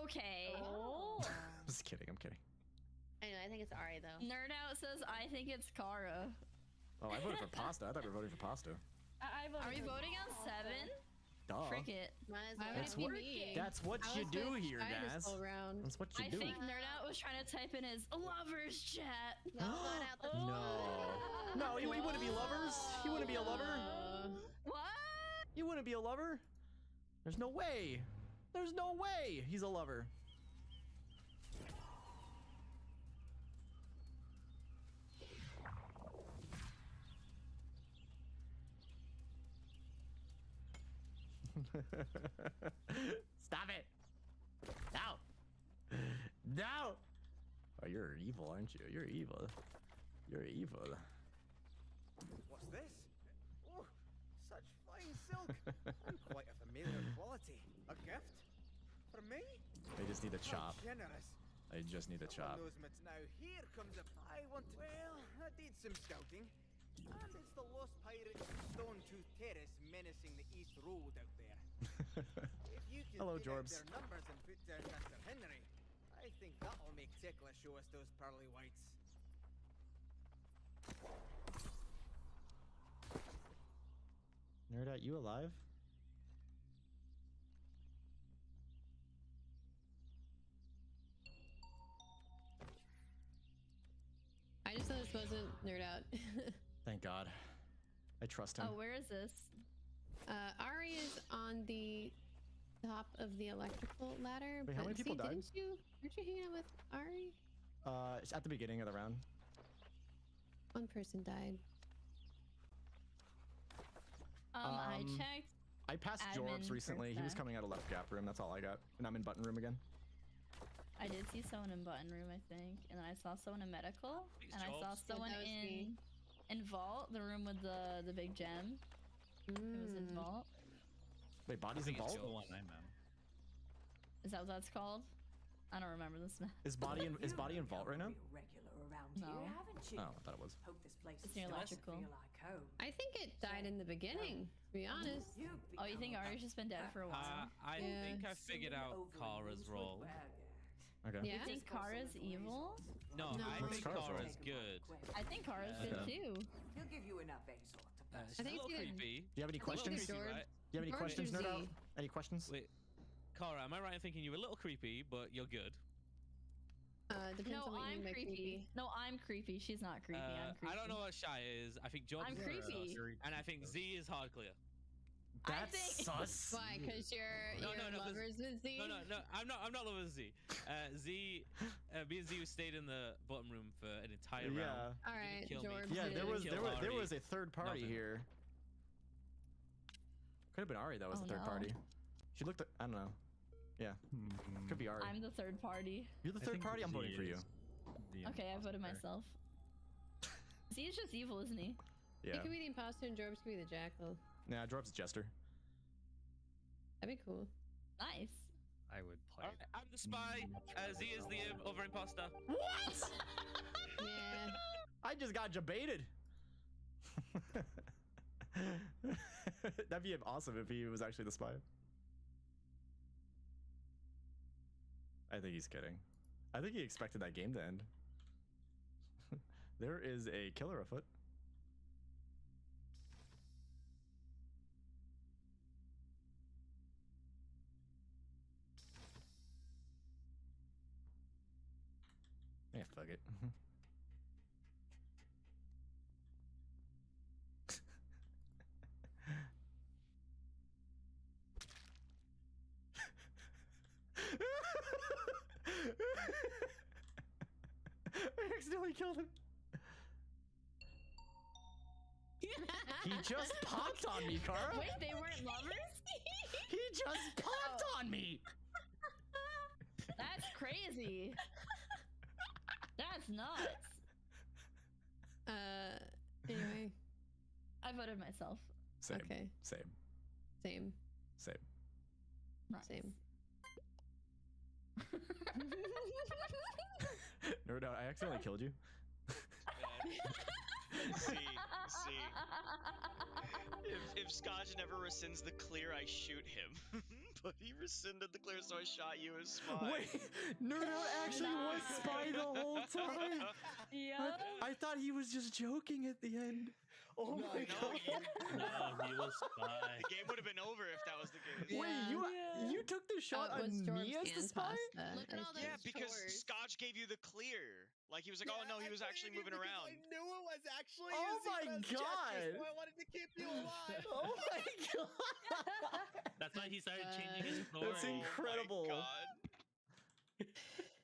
Okay. Oh. I'm just kidding. I'm kidding. Anyway, I think it's Ari though. Nerd Out says, I think it's Kara. Oh, I voted for pasta. I thought we were voting for pasta. I voted Are we for voting on Pasta. 7? Duh. Frick it. That's what you do here, guys. That's what you I do. think Nerd Out was trying to type in his lovers chat. No. No, you wouldn't be lovers. You wouldn't be a lover. What? You wouldn't be a lover. There's no way. There's no way he's a lover. Stop it! No! No! Oh, you're evil, aren't you? You're evil. You're evil. What's this? Oh, such fine silk. And quite a familiar quality. A gift? For me? I just need a chop. How generous. I just need a chop. Knows me now. Here comes a... I want... Well, I did some scouting. And it's the lost pirates of Stone-Tooth Terrace menacing the East Road out there. If you can Hello, dig out Jorbs. their numbers and put down Mr. Henry, I think that'll make Tekla show us those pearly whites. Nerd Out, you alive? I just thought this wasn't Nerd Out. Thank God. I trust him. Oh, where is this? Ari is on the top of the electrical ladder. Wait, how many people died? Weren't you hanging out with Ari? It's at the beginning of the round. One person died. I checked. I passed admin Jorbs recently. He was first. coming out of left gap room. That's all I got. And I'm in button room again. I did see someone in button room, I think, and then I saw someone in medical, and I saw Yeah, someone that was me. in vault, the room with the big gem. It was in vault. Wait, bodies I think it's involved? the one I meant. Is that what that's called? I don't remember this map. Is body in Vault right now? No. Oh, I thought it was. It's near electrical. I think it died in the beginning, to be honest. Oh, you think Ari's just been dead for a while? I think I figured out Kara's role. Okay. You think Kara's evil? No, I think Kara's good. I think Kara's good too. He'll give you enough She's a little creepy. Do you have any questions? Do you have any questions, No Doubt? Any questions? Wait, Kara, am I right in thinking you're a little creepy, but you're good? Depends No, on what you I'm make creepy. No, I'm creepy. She's not creepy. I'm creepy. I don't know what Shy is. I think George I'm is creepy. sus, and I think Z is hard clear. That's sus. Why? Because you're lovers with Z? No. I'm not lovers with Z. Z, me and Z stayed in the bottom room for an entire round. All right, George. Yeah, there was a third party here. Could have been Ari that was the third party. She looked. I don't know. Yeah, could be Ari. I'm the third party. You're the third party. I'm voting for you. Okay, I voted myself. Z is just evil, isn't he? Yeah. He could be the imposter and Jorbs could be the jackal. Nah, Drop's Jester. That'd be cool. Nice. I would play. Alright, I'm the spy. Z is the other imposter. What? Yeah. I just got debated. That'd be awesome if he was actually the spy. I think he's kidding. I think he expected that game to end. There is a killer afoot. Yeah, fuck it. I accidentally killed him. He just popped on me, Kara. Wait, they weren't lovers? He just popped on me. That's crazy. That's nuts. Anyway. I voted myself. Same. Okay. Same. Same. Same. Right. Same. No doubt. I accidentally killed you. See. If Scotch never rescinds the clear, I shoot him. But he rescinded the clear, so I shot you as spy. Wait, Nerd Out actually was spy the whole time. Yeah. I thought he was just joking at the end. Oh my god. No, he was spy. The game would have been over if that was the case. Wait, you took the shot on me as the spy? Look at all those Yeah, because chores. Scotch gave you the clear. Like, he was like, oh no, he was actually moving around. I knew it was actually Oh using my those god. gestures, so I wanted to keep you alive. Oh my god. That's why he started changing his story. That's incredible. Oh my god.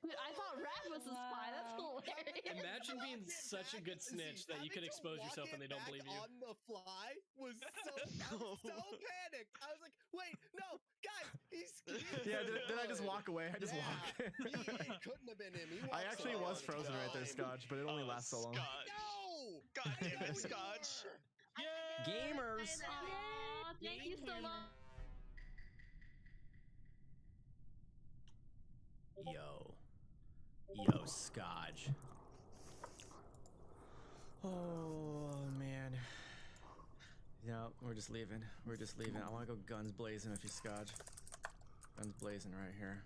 Dude, I thought Raph was a spy. That's hilarious. Imagine being such a good snitch that you could expose yourself and they don't believe you. On the fly was so panicked. I was like, wait, no, guys, he's Yeah, then I just walk away. I just walk. It couldn't have been him. He I walks actually away was all the frozen right there, time. Scotch, but it only lasts so long. Scotch. No! God damn it, Scotch. Gamers. Aw, thank you so much. Yo, Scotch. Oh, man. No, we're just leaving. We're just leaving. I want to go guns blazing with you, Scotch. Guns blazing right here.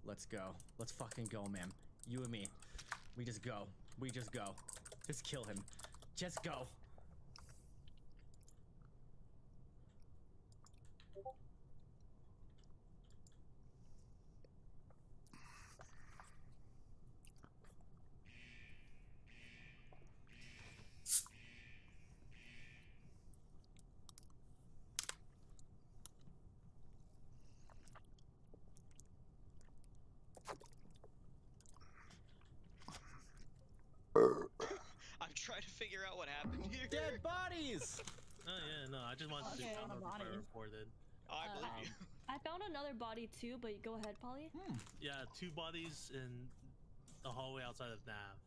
Let's go. Let's fucking go, man. You and me. We just go. We just go. Just kill him. Just go. I'm trying to figure out what happened here. Dead bodies! Oh yeah, no, I just wanted to Okay, count the before I bodies. reported. Oh, I believe you. I found another body too, but go ahead, Polly. Yeah, 2 bodies in the hallway outside of Nav.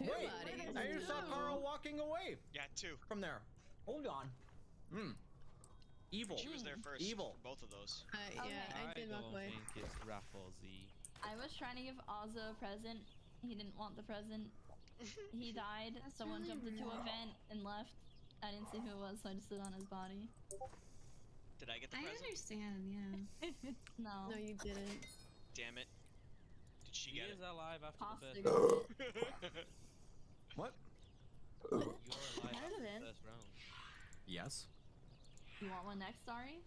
Wait, I just saw Carl walking away Yeah, 2. from there. Hold on. Evil. She was there first. Evil. For both of those. Yeah, I did walk away. I don't think it's Raph or Z. I was trying to give Ozza a present. He didn't want the present. He died. Someone really jumped into a rude. vent and left. I didn't see who it was, so I just stood on his body. Did I get the I present? understand, yeah. No. No, you didn't. Damn it. Did she She get is it? alive after Possibly. the first What? You're alive after President? the first round. Yes. You want one next, Ari?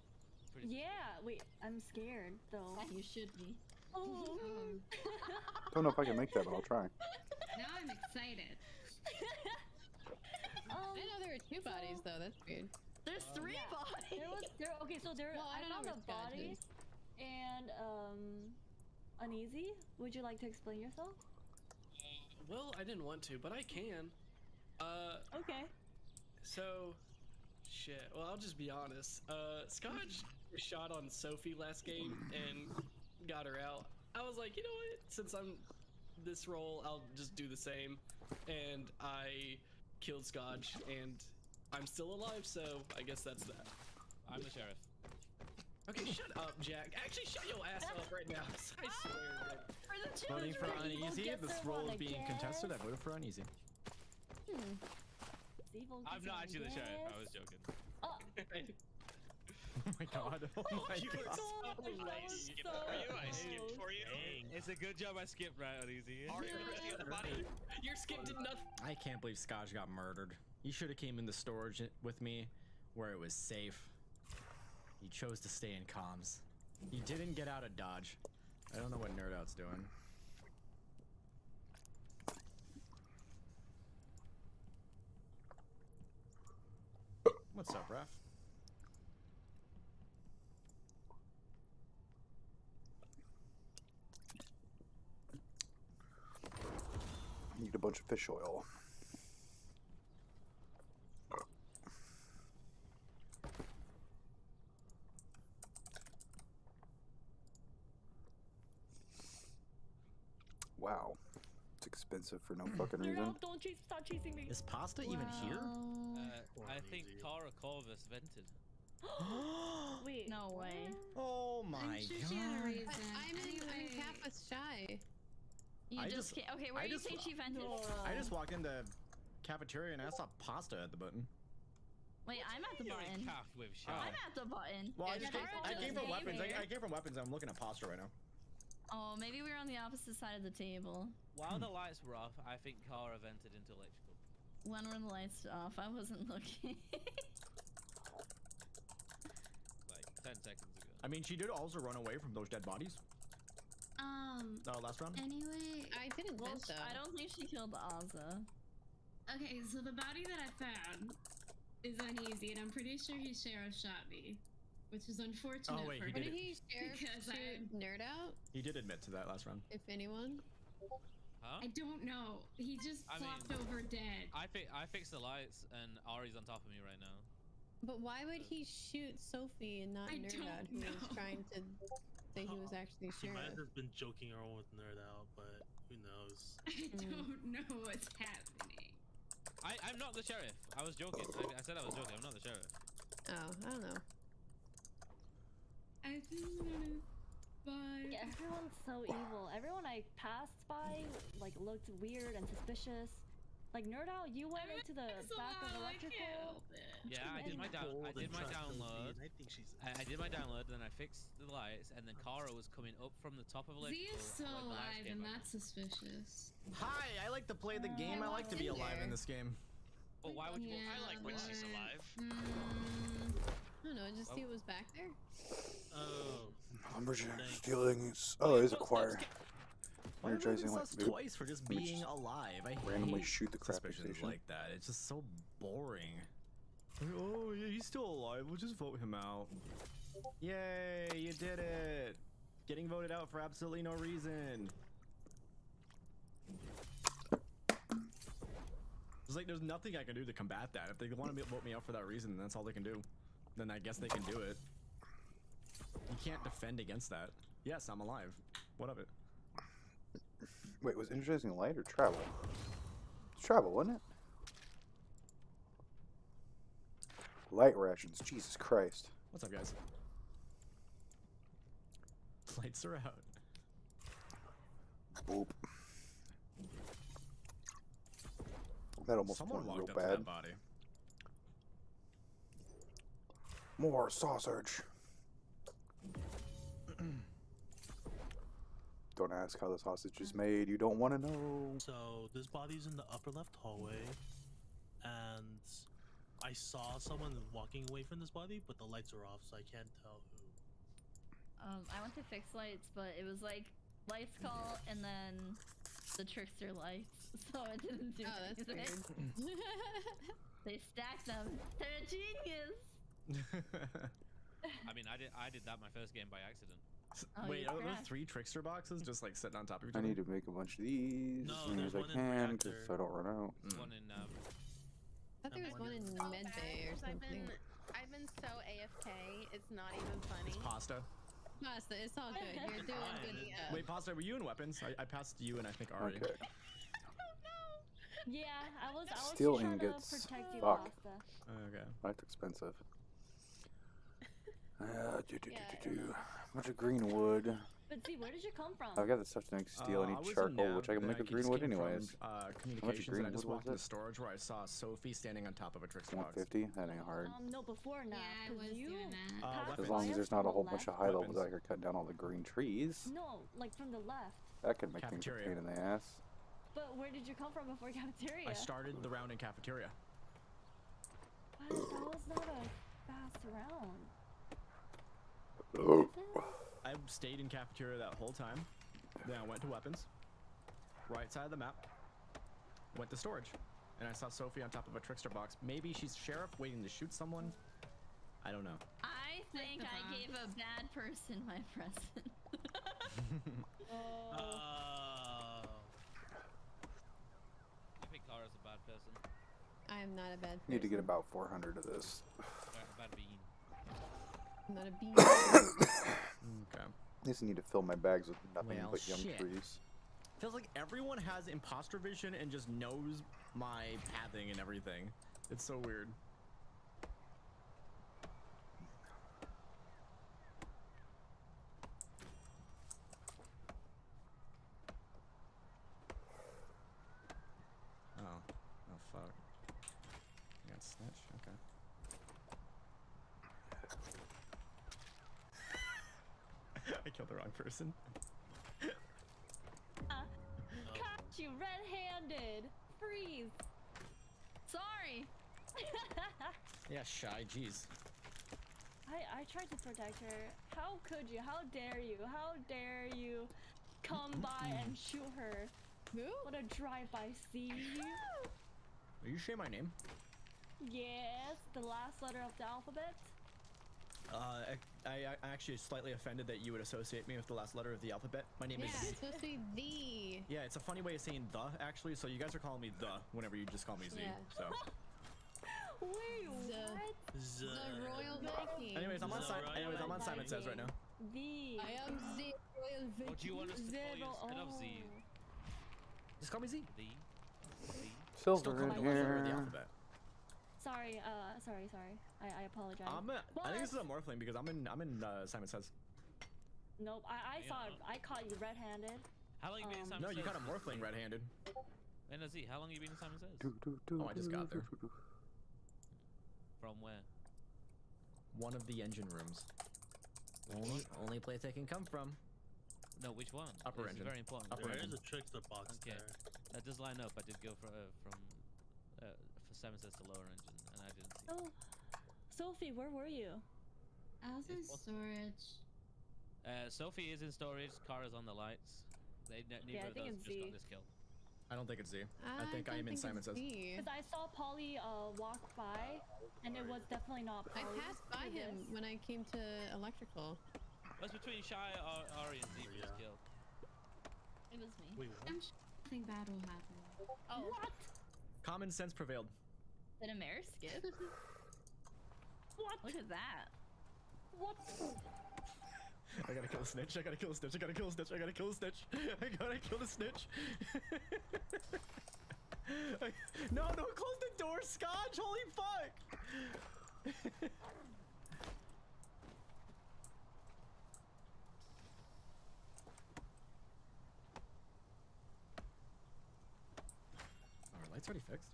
Yeah, wait, I'm scared though. You should be. Oh. Don't know if I can make that, but I'll try. Now I'm excited. I didn't know there were two bodies though. That's weird. There's three bodies. Okay, so there. Well, I I don't know found a where Scotch body is. and uneasy. Would you like to explain yourself? Well, I didn't want to, but I can. Okay. So, shit. Well, I'll just be honest. Scotch shot on Sophie last game and got her out. I was like, you know what? Since I'm this role, I'll just do the same. And I killed Scotch, and I'm still alive, so I guess that's that. I'm the sheriff. Okay, shut up, Jack. Actually, shut your ass up right now. I swear. Jack. Voting for uneasy. This role is being contested. I voted for uneasy. I'm not actually the sheriff. I was joking. Oh my god. Oh my You were god. so I skipped for you. I skipped for you. It's a good job I skipped right on easy. Are you the other body? Your skip did nothing. I can't believe Scotch got murdered. He should have came in the storage with me where it was safe. He chose to stay in comms. He didn't get out of Dodge. I don't know what Nerd Out's doing. What's up, Raph? Need a bunch of fish oil. Wow. It's expensive for no fucking reason. Don't stop chasing me. Is pasta even here? I think Cara Corvus vented. Wait. No way. Oh my I'm sure she had a god. reason. I'm half a shy. You I just just- can't. Okay, where I do you just- think she vented? I just walked into cafeteria and I saw pasta at the button. Wait, I'm at the button. Calf with Oh. I'm at the button. Well, I Yeah, just came, Cara I just came from came weapons. here. I came from weapons. I'm looking at pasta right now. Oh, maybe we were on the opposite side of the table. While the lights were off, I think Cara vented into electrical. When were the lights off? I wasn't looking. Like 10 seconds ago. I mean, she did also run away from those dead bodies. Last round. Anyway, I didn't vent though. I don't think she killed Ozza. okay, so the body that I found is uneasy, and I'm pretty sure he sheriff shot me, which is unfortunate Oh, wait, for he What did did it. he sheriff Because shoot Nerd Out? He did admit to that last round. If anyone. Huh? I don't know. He just I flopped mean- over dead. I fixed the lights and Ari's on top of me right now. But why would he shoot Sophie and not I Nerd don't Out, who was know. trying to say he was actually He might sheriff? have been joking around with Nerd Out, but who knows? I don't know what's happening. I'm not the sheriff. I was joking. I said I was joking. I'm not the sheriff. Oh, I don't know. I just wanna buy. Yeah, everyone's so evil. Everyone I passed by like looked weird and suspicious. Like Nerd Out, you went into the back of electrical. Yeah, I did my download. I think she's. I did my download, then I fixed the lights, and then Cara was coming up from the top of Z electrical. is so like the last alive, game and I that's suspicious. Hi, I like to play the game. I like to be alive in this game. But why would you? I like when she's alive. I don't know, just see what was back there. Oh. Lumberjack stealing. Oh, it is a choir. Why You're do they chasing like sus twice for just let me being just alive? I randomly hate shoot the crappy suspicions station. like that. It's just so boring. Like, oh yeah, he's still alive. We'll just vote him out. Yay, you did it! Getting voted out for absolutely no reason. It's like there's nothing I can do to combat that. If they want to vote me out for that reason, then that's all they can do. Then I guess they can do it. You can't defend against that. Yes, I'm alive. What of it? Wait, was energizing light or travel? It's travel, wasn't it? Light rations. Jesus Christ. What's up, guys? Lights are out. Boop. That almost Someone went real walked up to bad. that body. More sausage. Don't ask how the sausage is made. You don't want to know. So this body's in the upper left hallway, and I saw someone walking away from this body, but the lights are off, so I can't tell who. I went to fix lights, but it was like lights call and then the trickster lights, so it didn't do anything. They stacked them. They're a genius. I mean, I did that my first game by accident. Wait, are those 3 trickster boxes just like sitting on top of each I other? need to make a bunch of these No, as soon as there's I one in can, reactor. because I don't run out. One in I thought there was one in med bay or something. I've been so AFK, it's not even funny. Pasta. Pasta, it's all good. You're doing good stuff. Wait, Pasta, were you in weapons? I passed you and I think Ari. Okay. Yeah, I was Steel trying ingots. to protect you, Fuck. Pasta. Okay. That's expensive. Bunch of green wood. But see, where did you come from? I've got the stuff to make steel. I I need was in charcoal, nav, which I can then make a just green wood came from, anyways. communications, and I green just wood walked was into it? storage where I saw Sophie standing on top of a trickster box. 150? That ain't hard. No, before now. Yeah, I was doing that. passed As by long as us there's from not a the whole bunch of left. high levels out here cutting down all the green trees. No, like from the left. That could make things a Cafeteria. pain in the ass. But where did you come from before cafeteria? I started the round in cafeteria. That was not a fast round. I stayed in cafeteria that whole time. Then I went to weapons. Right side of the map. Went to storage. And I saw Sophie on top of a trickster box. Maybe she's sheriff waiting to shoot someone. I don't know. I think I gave a bad person my present. I think Kara's a bad person. I am not a bad person. Need to get about 400 of this. A bad bean. I'm not a bee. Okay. Just need to fill my bags with nothing Well, but young shit. trees. Feels like everyone has imposter vision and just knows my pathing and everything. It's so weird. Oh. Oh, fuck. I got snitch? Okay. I killed the wrong person. Caught you red-handed. Freeze. Sorry. Yeah, shy, jeez. I tried to protect her. How could you? How dare you? How dare you come by and shoot her? Who? What a drive-by scene. Are you sharing my name? Yes, the last letter of the alphabet. I actually slightly offended that you would associate me with the last letter of the alphabet. My name Yeah, is... it's supposed to be the. Yeah, it's a funny way of saying the, actually, so you guys are calling me the whenever you just call me Z, Yeah. so... Wait, The Royal Viking. Anyways, I'm on Simon Says right now. The. I am the Royal Viking. What do you want us to call you instead of Z? Just call me Z. Z? Silver Still call in me the last letter of the here. alphabet. Sorry, sorry. I apologize. I think this is a morphling because I'm in Simon Says. Nope, I saw it. I caught you red-handed. How long you been in Simon No, Says? you got a morphling red-handed. And Z, how long you been in Simon Says? Oh, I just got there. From where? One of the engine rooms. Only place I can come from. No, which one? Upper It's engine. very important. Upper There engine. is a trickster box Okay, there. that does line up. I did go for Simon Says to lower engine, and I didn't see. Oh, Sophie, where were you? I was in storage. Sophie is in storage. Kara's on the lights. Neither Yeah, I of think those it's just got Z. this kill. I don't think it's Z. I think I am in Simon Says. Because I saw Polly walk by, and it was definitely not I Polly. passed by him when I came to electrical. What's between Shy, Ari, and Z for this kill? It was me. Wait, I'm sure nothing bad will happen. Oh, What? Common sense prevailed. Did a mare skip? What? Look at that. What? I gotta kill a snitch. I gotta kill a snitch. I gotta kill a snitch. I gotta kill a snitch. I gotta kill the snitch. No, close the door, Scotch. Holy fuck. already fixed.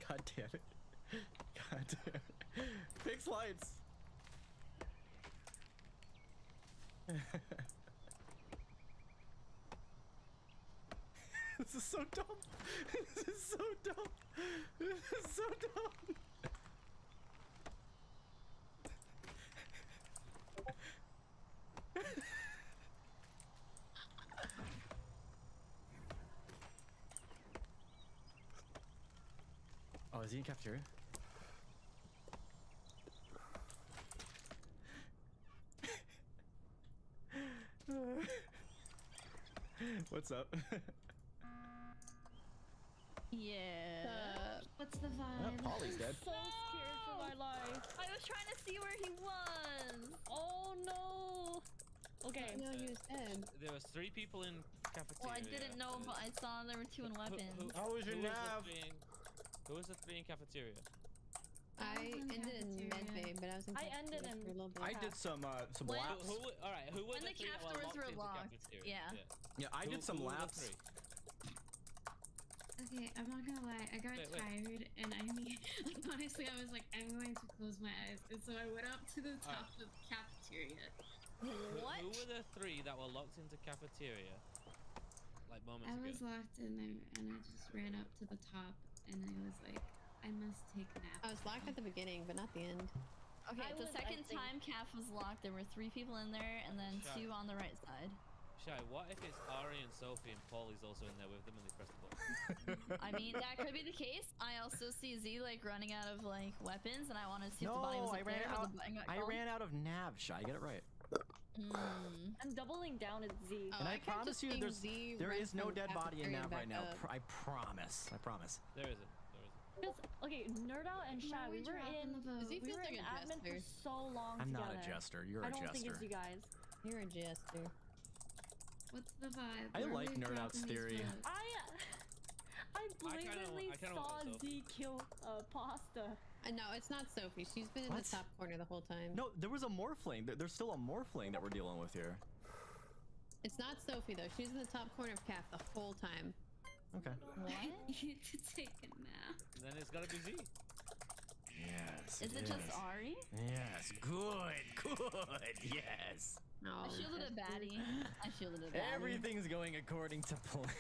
God damn it. God damn it. Fix lights. This is so dumb. This is so dumb. This is so dumb. Oh, is he in cafeteria? What's up? Yeah. What's the vibe? Polly's dead. So scared for my life. I was trying to see where he was. Oh no. Okay. No, he was dead. There was 3 people in cafeteria. Well, I didn't know, but I saw there were 2 in weapons. How was your nav? Who was the 3 in cafeteria? I ended in medbay, but I was in ended cafeteria for a little bit. I did some laps. All right, who were When the the 3 that caf doors were were locked locked, into cafeteria? yeah. Yeah, I did some who were the laps. 3? Okay, I'm not gonna lie. I got tired, and I mean, honestly, I was like, I'm going to close my eyes, and so I went up to the top of the cafeteria. What? Who were the 3 that were locked into cafeteria? Like moments I ago. was locked in there, and I just ran up to the top, and I was like, I must take a nap. I was locked at the beginning, but not the end. Okay, the second time Calf was locked, there were 3 people in there, and then Shy. 2 on the right side. Shy, what if it's Ari and Sophie and Paulie's also in there with them and they press the button? I mean, that could be the case. I also see Z like running out of like weapons, and I want to see if the body was I up ran there. out. But the button got I called. ran out of nav. Shy, get it right. I'm doubling down at Z. And I promise you, there is no dead body in nav right now. I promise. I promise. There isn't. Because, okay, Nerd Out and Shy, we were in admin for so long I'm together. not a jester. You're a I don't think jester. it's you guys. You're a jester. What's the vibe? I Where are like we Nerd Out's dropping these theory. votes? I blatantly I kinda saw want Z kill Pasta. No, it's not Sophie. She's been in What? the top corner the whole time. No, there was a morphling. There's still a morphling that we're dealing with here. It's not Sophie though. She's in the top corner of Calf the whole time. Okay. I need to take a nap. Then it's gotta be Z. Yes. Is it just Ari? Yes. Good. Yes. No. I shielded a baddie. I shielded a baddie. Everything's going according to plan.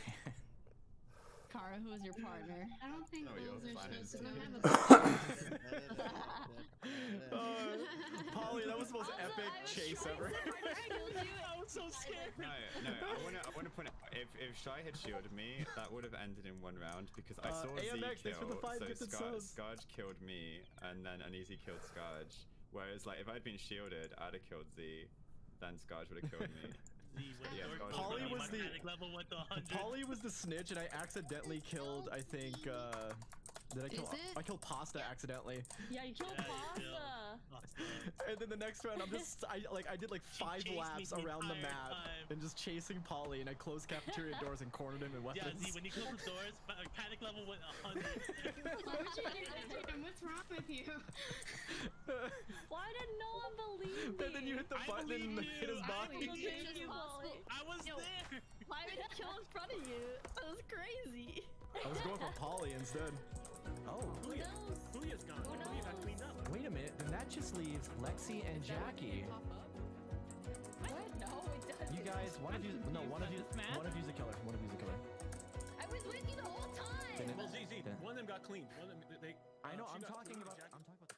Kara, who is your partner? I don't think those are supposed to have a Polly, that was the most epic chase ever. I was so scared. No, I want to point out, if Shy had shielded me, that would have ended in 1 round because I saw AMX, Z thanks for the kill, 5 so gifted subs. Scarge killed me, and then Uneasy killed Scarge. Whereas, like, if I'd been shielded, I'd have killed Z, then Scarge would have killed me. Polly was the level went to 100. Polly was the snitch, and I accidentally killed. I think. Did I kill? Is it? I killed Pasta accidentally. Yeah, you killed Pasta. And then the next round, I did like 5 chased me laps the around the entire map time. and just chasing Polly, and I closed cafeteria doors and cornered him in weapons. Yeah, Z, when you close the doors, panic level went 100. Why would you do that to him? What's wrong with you? Why did no one believe me? And then you hit the button and hit his body. I was there. Why would he kill in front of you? That was crazy. I was going for Polly instead. Oh. Julia's gone. Julia got cleaned up. Wait a minute, then that just leaves Lexi and Jackie. What? No, it doesn't. You guys, one of you's a killer. One of you's a killer. I was with you the whole time. Well, Z, one of them got cleaned. One of them, I know. she I'm got talking cleaned, about. Jackie. I'm talking about.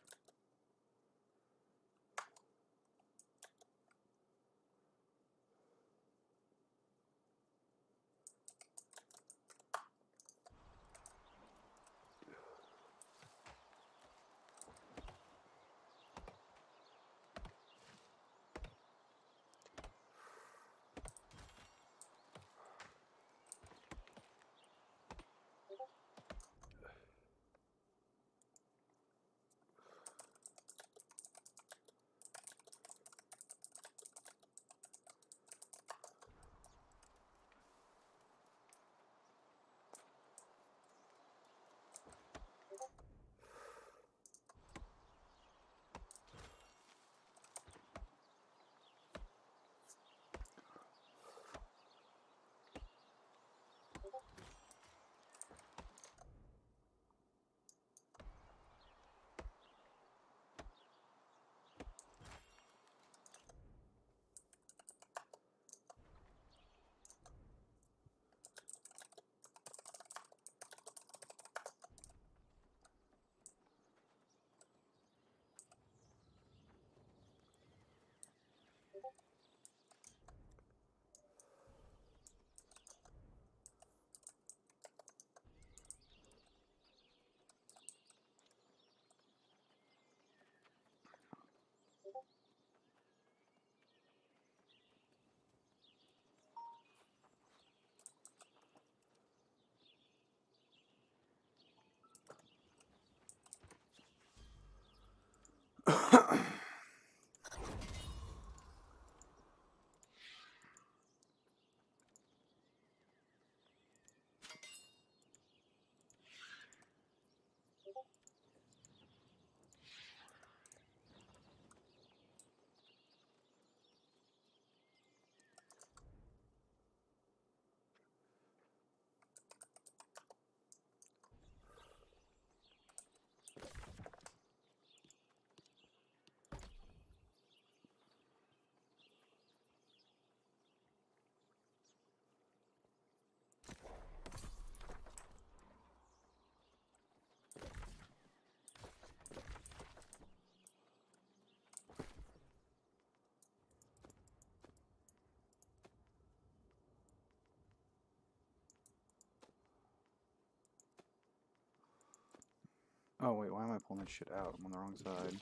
Oh wait, why am I pulling this shit out? I'm on the wrong side.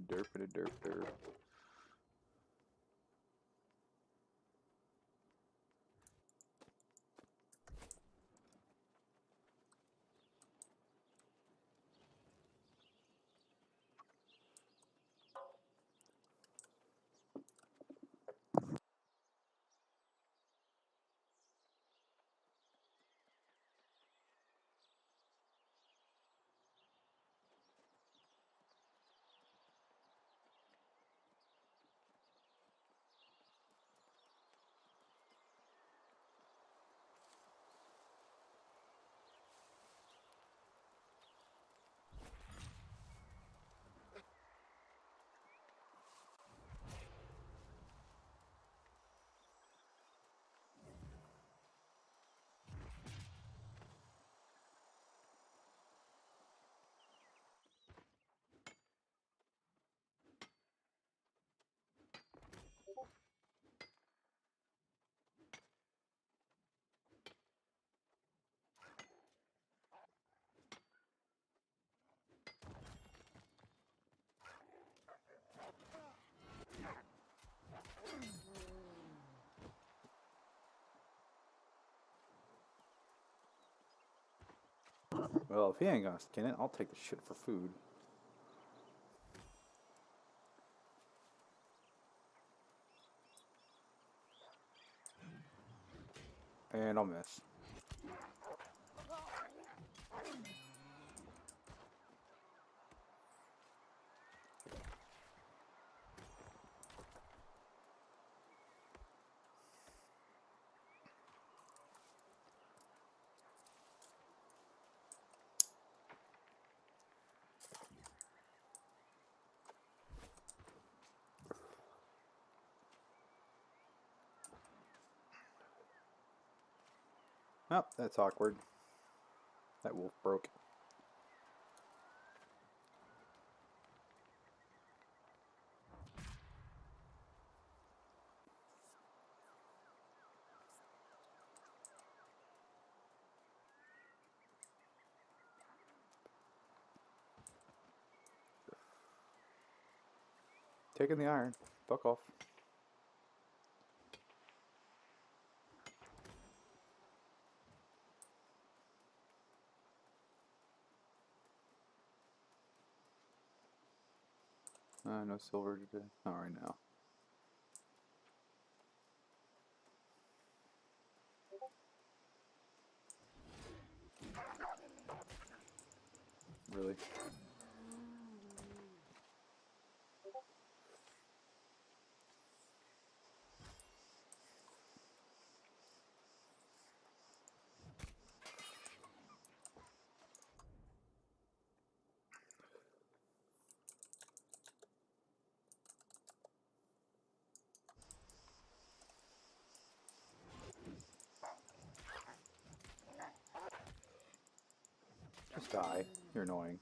Derpity derp derp. Well, if he ain't gonna skin it, I'll take the shit for food. And I'll miss. Oh, that's awkward. That wolf broke. Taking the iron. Fuck off. No silver today. Not right now. Really? Just die. You're annoying.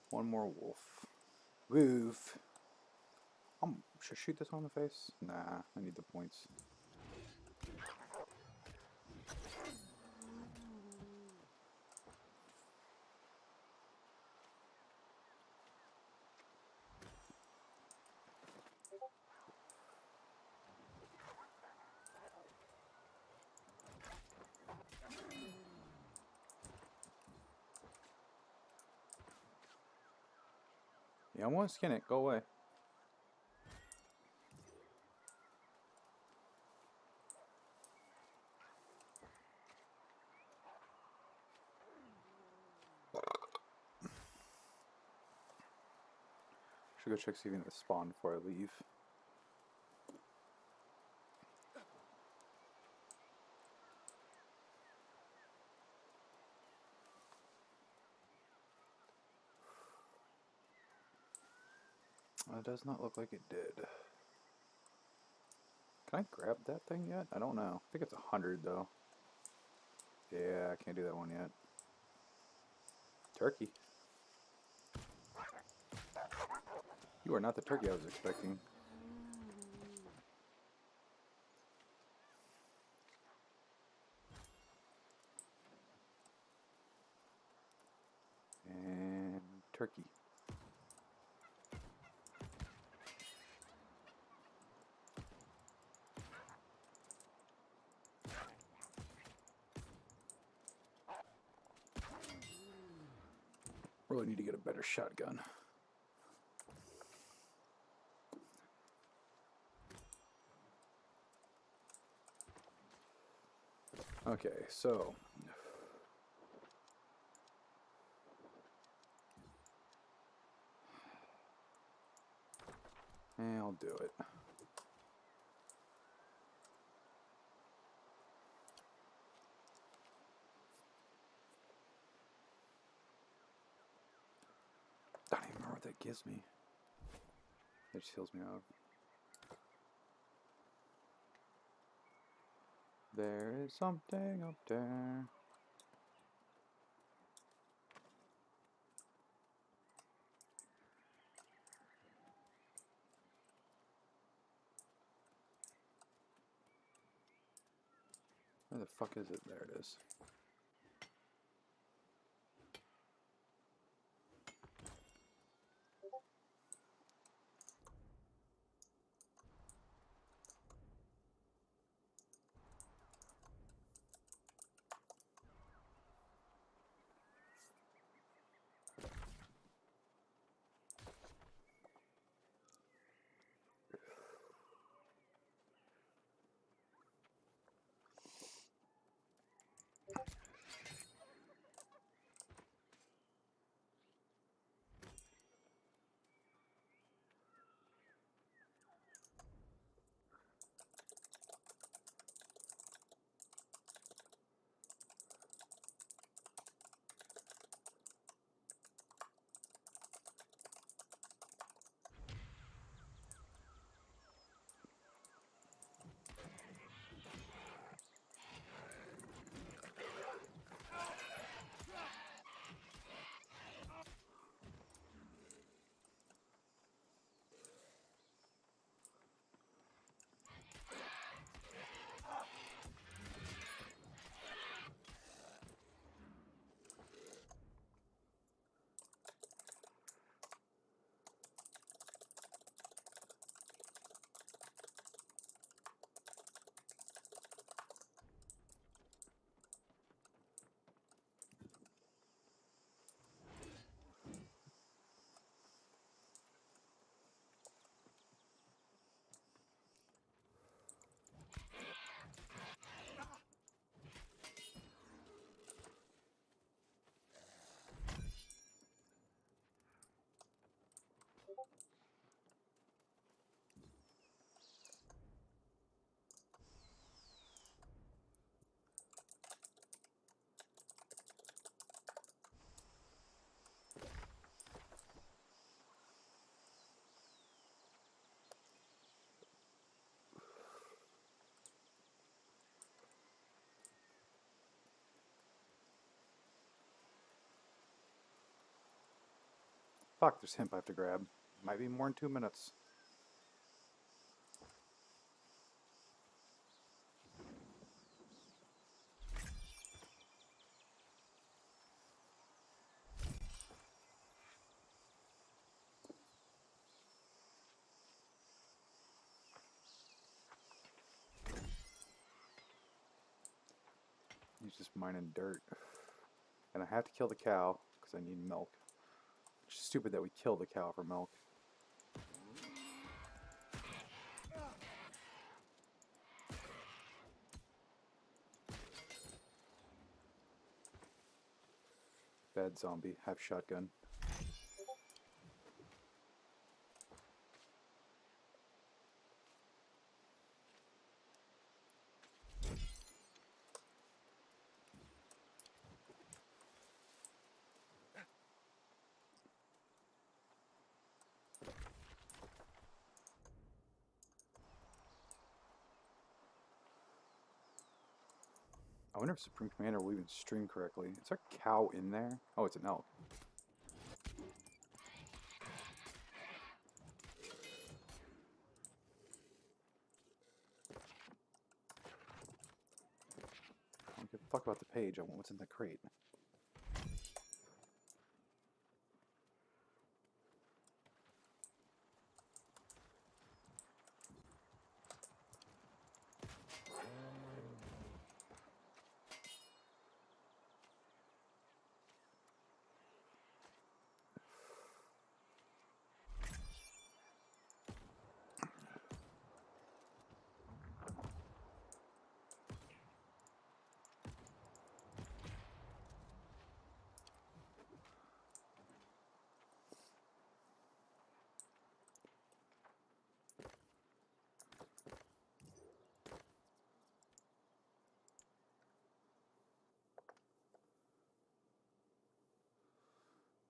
One more wolf. Woof. Should I shoot this on the face? Nah, I need the points. Yeah, I want to skin it. Go away. Should go check see if the spawn before I leave. It does not look like it did. Can I grab that thing yet? I don't know. I think it's 100 though. Yeah, I can't do that one yet. Turkey. You are not the turkey I was expecting. turkey. Really need to get a better shotgun. Okay, so I'll do it. I don't even remember what that gives me. It just heals me up. There is something up there. Where the fuck is it? There it is. Fuck, there's hemp I have to grab. Might be more than 2 minutes. He's just mining dirt. And I have to kill the cow because I need milk. It's stupid that we kill the cow for milk. Bad zombie. Have shotgun. I wonder if Supreme Commander will even stream correctly. Is there a cow in there? Oh, it's an elk. I don't give a fuck about the page. I want what's in the crate.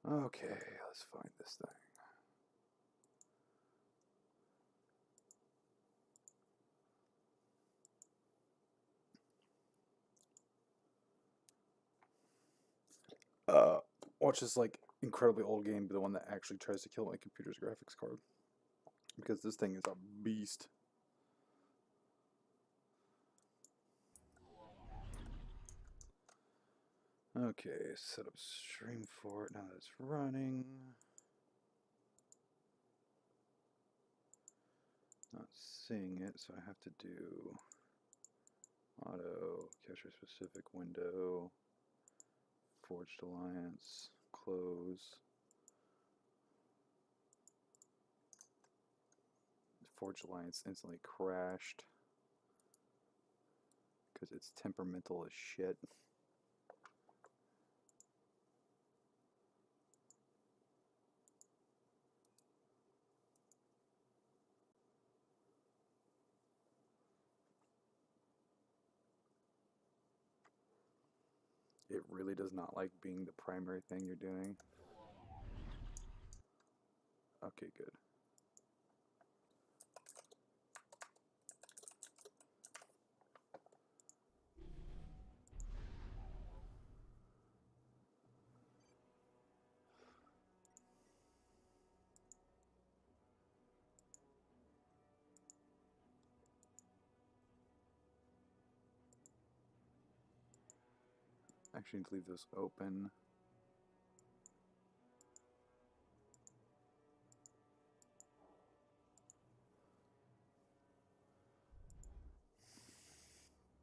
Okay, let's find this thing. Watch this like incredibly old game, but the one that actually tries to kill my computer's graphics card. Because this thing is a beast. Okay, set up stream for it now that it's running. Not seeing it, so I have to do auto, cacher specific window, Forged Alliance, close. Forged Alliance instantly crashed because it's temperamental as shit. It really does not like being the primary thing you're doing. Okay, good. Actually, need to leave this open.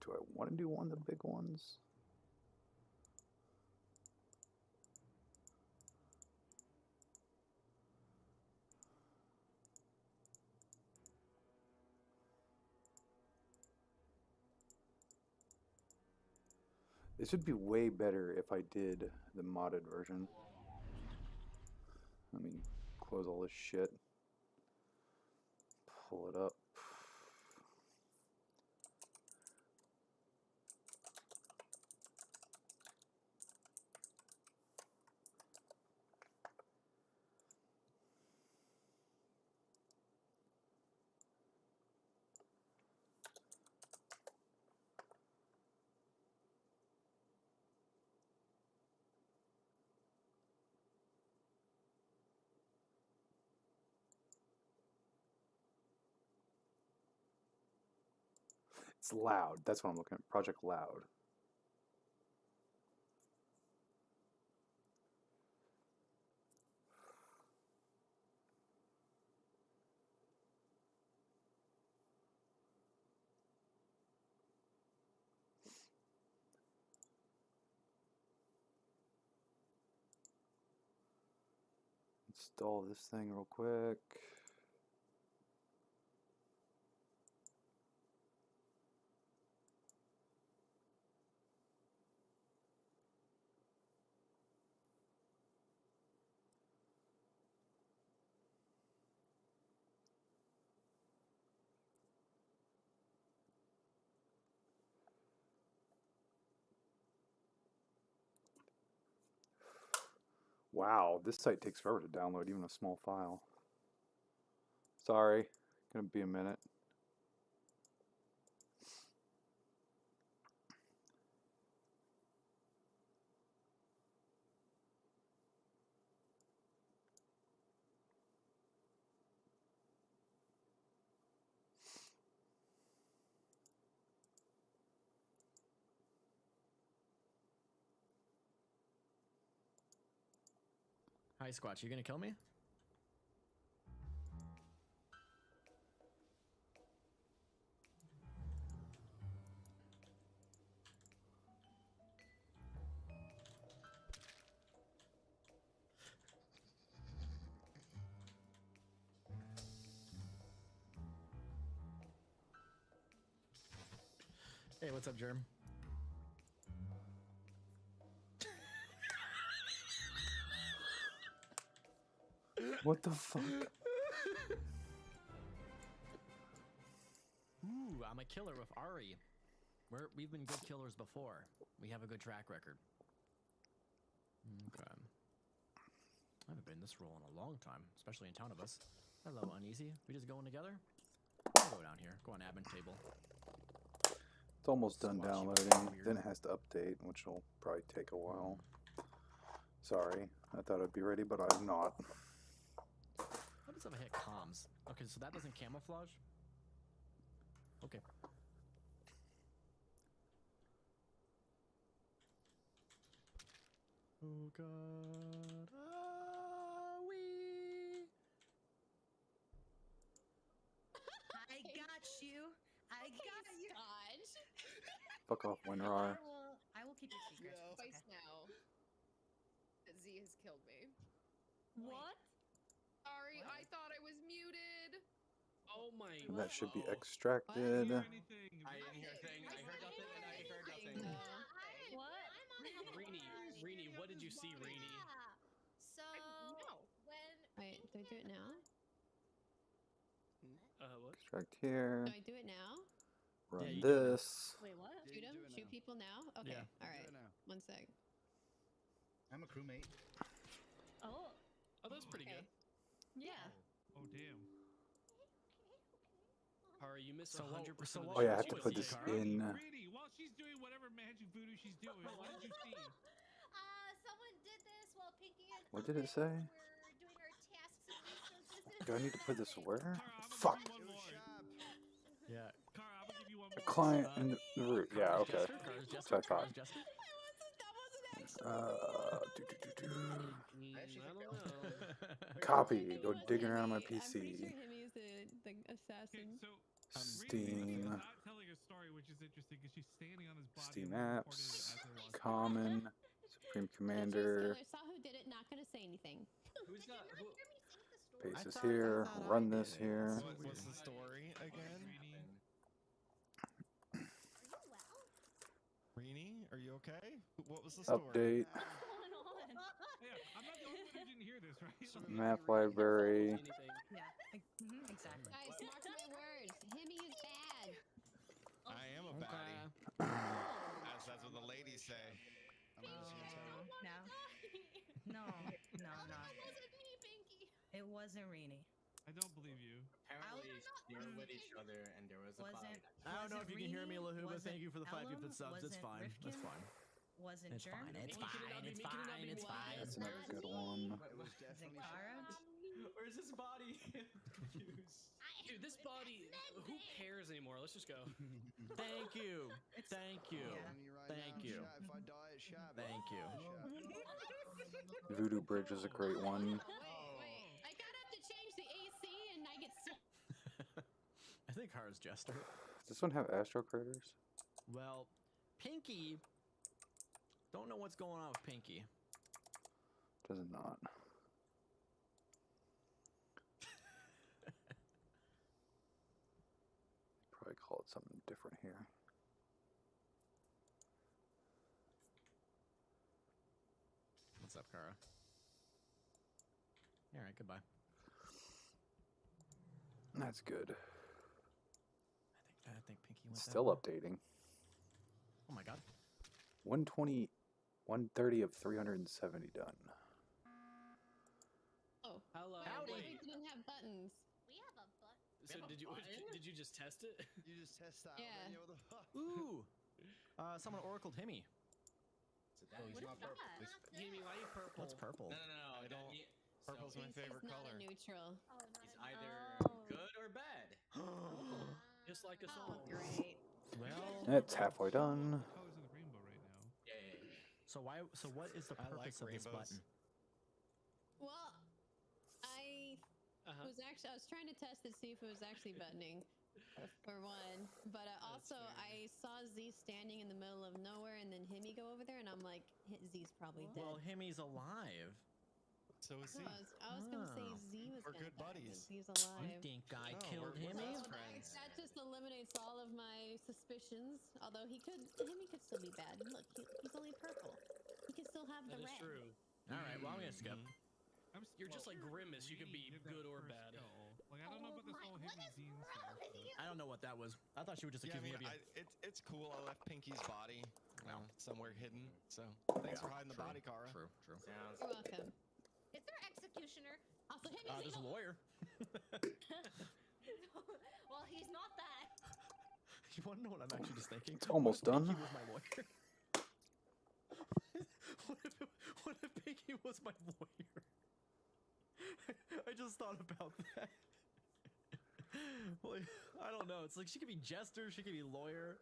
Do I want to do one of the big ones? This would be way better if I did the modded version. Let me close all this shit. Pull it up. It's Loud. That's what I'm looking at. Project Loud. Install this thing real quick. Wow, this site takes forever to download even a small file. Sorry, gonna be a minute. Hi, Squatch. You gonna kill me? Hey, what's up, Germ? What the fuck? Ooh, I'm a killer with Ari. We've been good killers before. We have a good track record. Okay. I haven't been this role in a long time, especially in town of us. Hello, Uneasy. We just going together? I'll go down here. Go on admin table. It's almost done downloading. Then it has to update, which will probably take a while. Sorry, I thought I'd be ready, but I'm not. What happens if I hit comms? Okay, so that doesn't camouflage? Okay. Oh god. I got you. I got you. Fuck off, Winrar. I will keep your secrets. It's Twice okay. now. Z has killed me. What? Sorry, I thought I was muted. Oh my. That should be extracted. I didn't hear a thing. I heard nothing, and I heard nothing. What? Rini, what did you see, Rini? So when Wait, do I do it now? What? Extract here. Do I do it now? Run you do it now. this. Wait, what? Shoot him? Shoot people now? Okay. Yeah. All right. 1 sec. I'm a crewmate. Oh. Oh, that's pretty good. Yeah. Oh damn. Kara, you missed So what- 100% so of the what- Oh yeah, I have shots to you put see, this Kara. in. Greedy, while she's doing whatever magic voodoo she's doing, what did you see? someone did this while Pinky and What did it say? were doing our tasks and research. Do I need to put this where? Kara, I'm gonna Fuck. give you one more. Yeah. Kara, I'm gonna give you one The more. client and the root. Yeah, okay. Car's That's what I thought. Jester. Copy. Go digging around my I'm pretty sure PC. Himi's the assassin. Steam. Not telling a story, which is interesting because she's standing on his body. Steam and apps. recorded it as it was. Common. Supreme Commander. I saw who did it, not gonna say anything. Who's got? Paste this here. Run this here. What's the story again? Rini, are you okay? What was the story? Update. Yeah, I'm not the only one who didn't hear this, right? Map library. Yeah, exactly. Guys, mark my words. Himi is bad. I am a baddie. As that's what the ladies say. No. It wasn't Rini. I don't believe you. Apparently, they were with each other and there was a Wasn't- fight. I don't know if you can hear me, Lahuba. Thank you for the 5 gifted subs. It's wasn't fine. It's Rifkin, fine. Wasn't It's fine. German. It's fine. It's fine. It's fine. That's another good one. Is it Kara? Where's his body? Dude, this body. Who cares anymore? Let's just go. Thank you. Thank you. Thank you. Thank you. Voodoo Bridge is a great one. I got up to change the AC and I get stuck. I think Kara's Jester. Does this one have Astro Craters? Well, Pinky. Don't know what's going on with Pinky. Does it not? Probably call it something different here. What's up, Kara? All right, goodbye. That's good. I think Pinky went Still that way. updating. Oh my god. 120, 130 of 370 done. Oh, hello. We didn't have buttons. We have a button. So did you just test it? You just test that. Yeah. Ooh. Someone oracled Himi. What is that? Himi, why are you purple? What's purple? No, I don't. Purple's my favorite He's not color. a neutral. He's either good or bad. Just like us all. Great. Well, It's halfway done. Colors of the rainbow right now. So why? So what is the I like purpose of this rainbows. button? Well, I was trying to test it, see if it was actually buttoning, for one. But also, I saw Z standing in the middle of nowhere, and then Himi go over there, and I'm like, Z's probably dead. Well, Himi's alive. So is he. I was gonna say Z was We're gonna good die, buddies. but Z's alive. You think I No, killed we're Himi? best friends. That just eliminates all of my suspicions. Although Himi could still be bad. Look, he's only purple. He could still have the That is red. true. All right, well I'm gonna skip. You're just like Grimace. You can be good or bad. Like I don't know about this whole hidden zine stuff. I don't know what that was. I thought she would just Yeah, I accuse mean, me of you. it's cool. I left Pinky's body, somewhere hidden. So thanks for hiding the body, Kara. True. You're welcome. Is there executioner? Also, him is There's a lawyer. Well, he's not that. You want to know what I'm actually just thinking? It's almost What if done. Pinky was my lawyer? what if Pinky was my lawyer? I just thought about that. Like, I don't know. It's like she could be jester, she could be lawyer.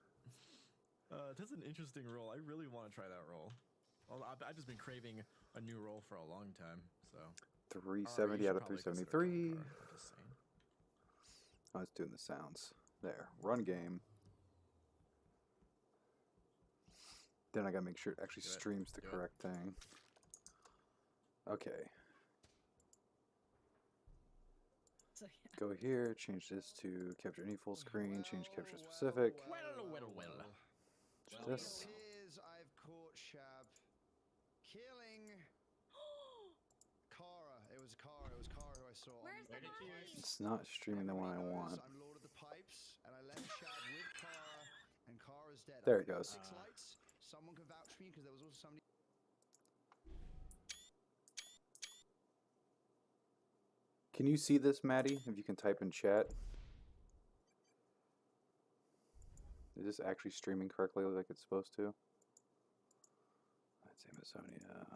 That's an interesting role. I really want to try that role. Well, I've just been craving a new role for a long time. So 370 out of probably consider 373. just saying. I was doing the sounds. There. Run game. Then I gotta make sure it actually streams the correct thing. Okay. So, Go here, change this to capture any full screen, change capture specific. Well. Change this. It appears I've caught Shab killing Kara. It was Kara who I saw. Where's the body? It's not streaming the one I want. I'm Lord of the Pipes, and I left Shab with Kara, and Kara's dead. There it goes. 6 lights. Someone can vouch for me because there was also somebody. Can you see this, Maddie? If you can type in chat. Is this actually streaming correctly like it's supposed to? That's Amazonia.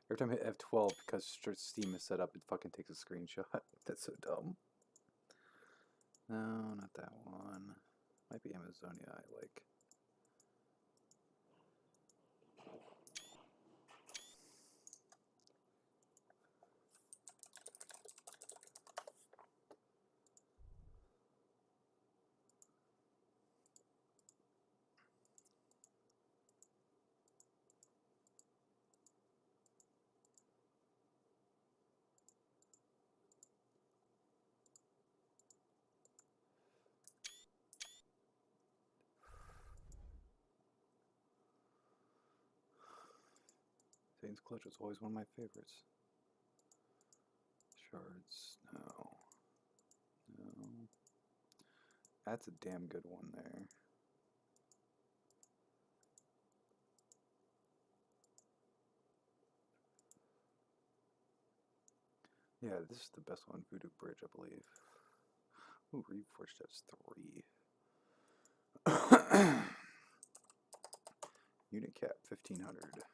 Every time I hit F12, because Steam is set up, it fucking takes a screenshot. That's so dumb. No, not that one. Might be Amazonia I like. Zane's Clutch was always one of my favorites. Shards, no. No. That's a damn good one there. Yeah, this is the best one, Voodoo Bridge, I believe. Ooh, Reforged Steps 3. Unit cap 1500.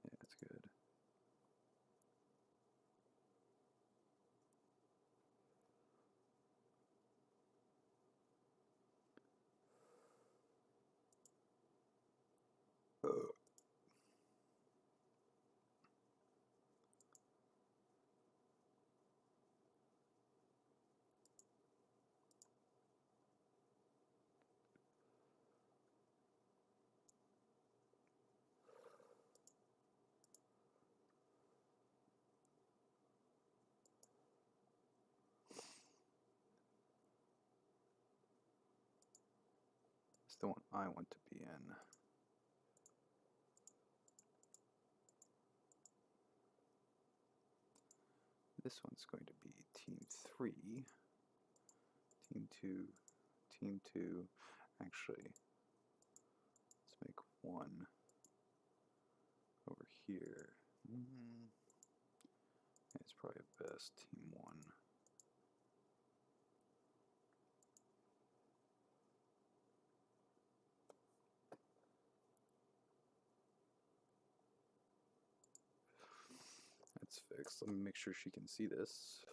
Yeah, that's good. It's the one I want to be in. This one's going to be Team 3, Team 2, Team 2. Actually, let's make one over here. It's probably best Team 1. That's fixed. Let me make sure she can see this.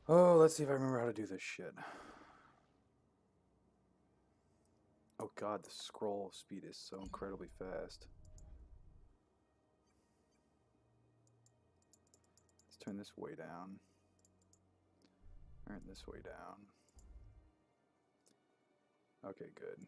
Oh, let's see if I remember how to do this shit. Oh god, the scroll speed is so incredibly fast. Let's turn this way down. Turn this way down. Okay, good.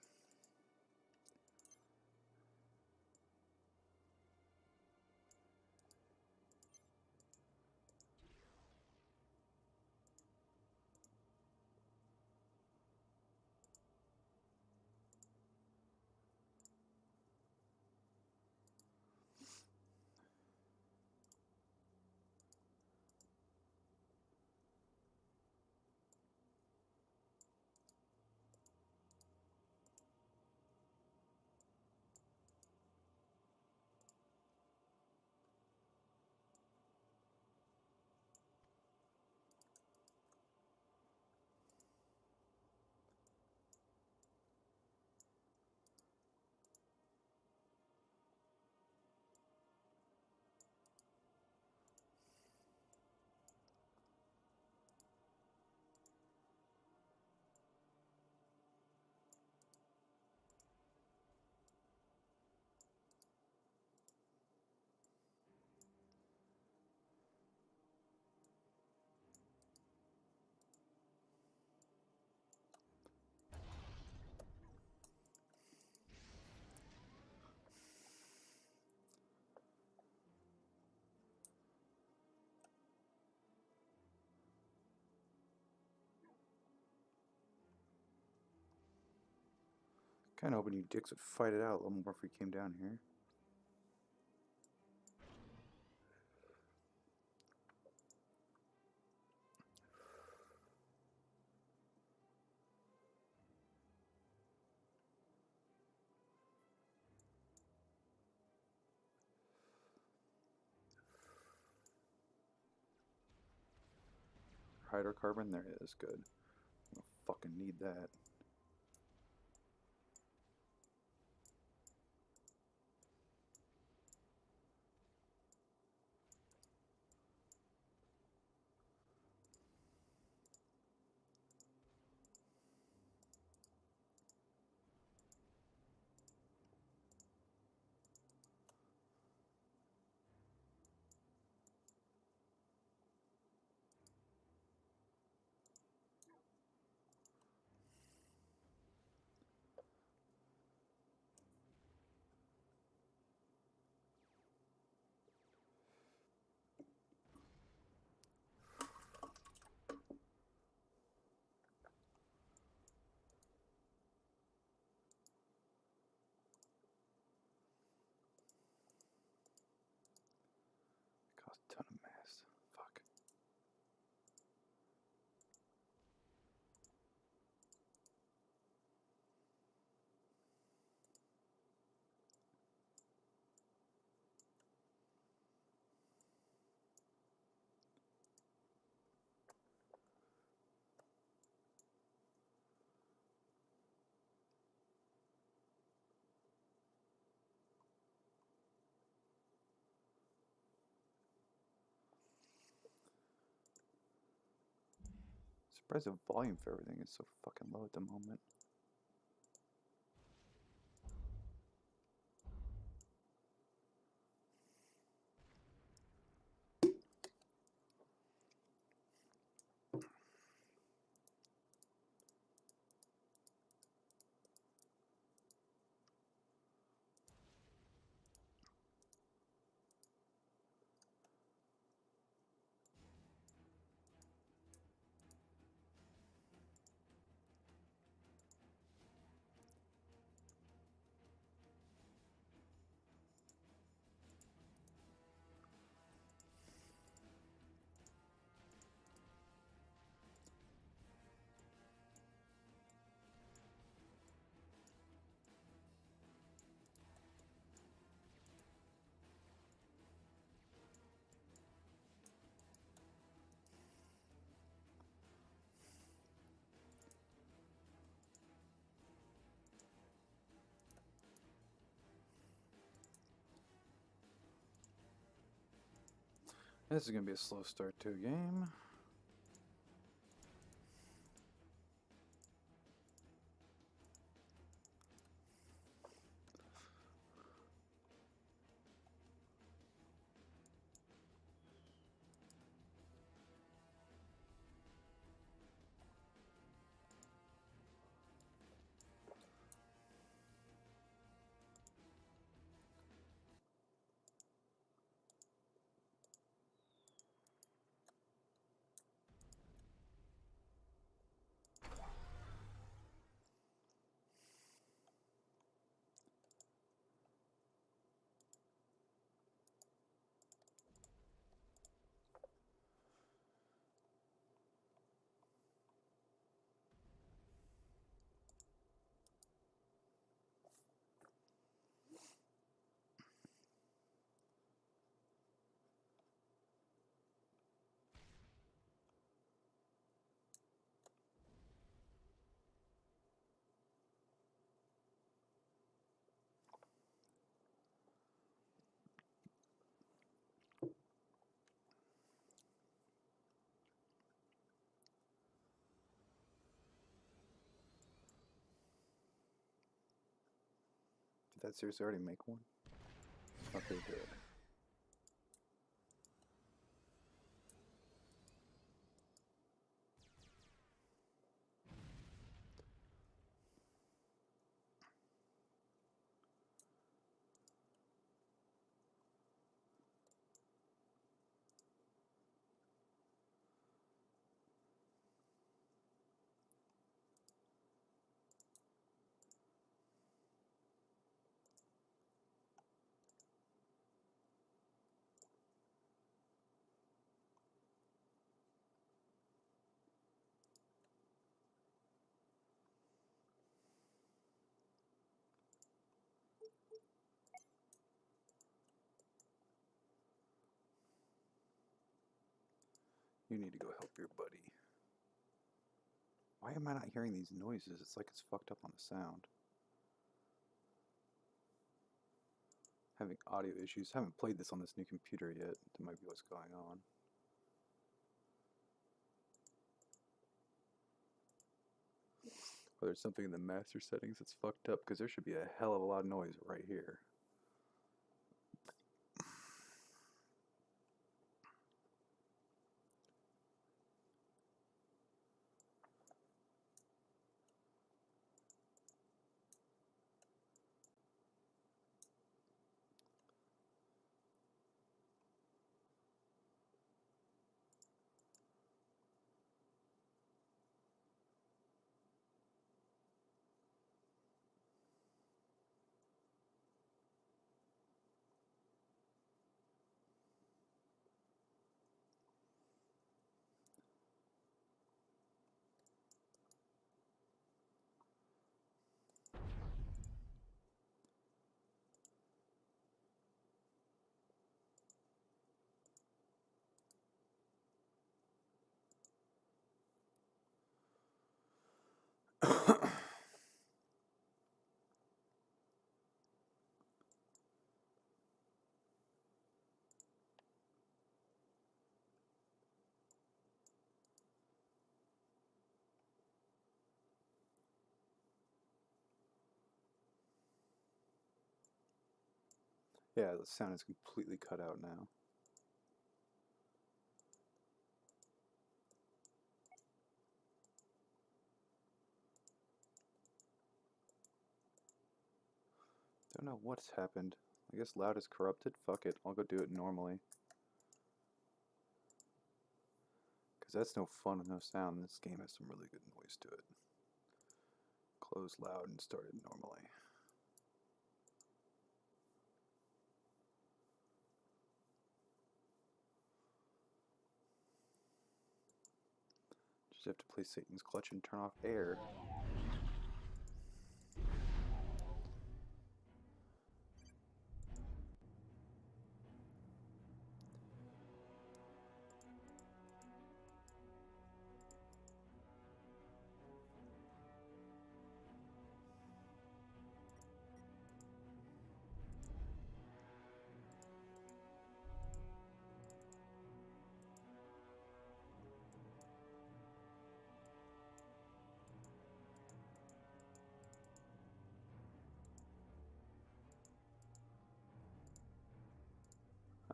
Kind of hoping you dicks would fight it out a little more if we came down here. Hydrocarbon, there it is, good. I fucking need that. Cost a ton of mass. Fuck. Surprised the volume for everything is so fucking low at the moment. This is gonna be a slow start to a game. Did that seriously already make one? Okay, good. You need to go help your buddy. Why am I not hearing these noises? It's like it's fucked up on the sound. Having audio issues. Haven't played this on this new computer yet. That might be what's going on. Or there's something in the master settings that's fucked up, because there should be a hell of a lot of noise right here. Yeah, the sound is completely cut out now. Don't know what's happened. I guess loud is corrupted. Fuck it, I'll go do it normally. Because that's no fun with no sound. This game has some really good noise to it. Close loud and start it normally. Just have to play Satan's Clutch and turn off air.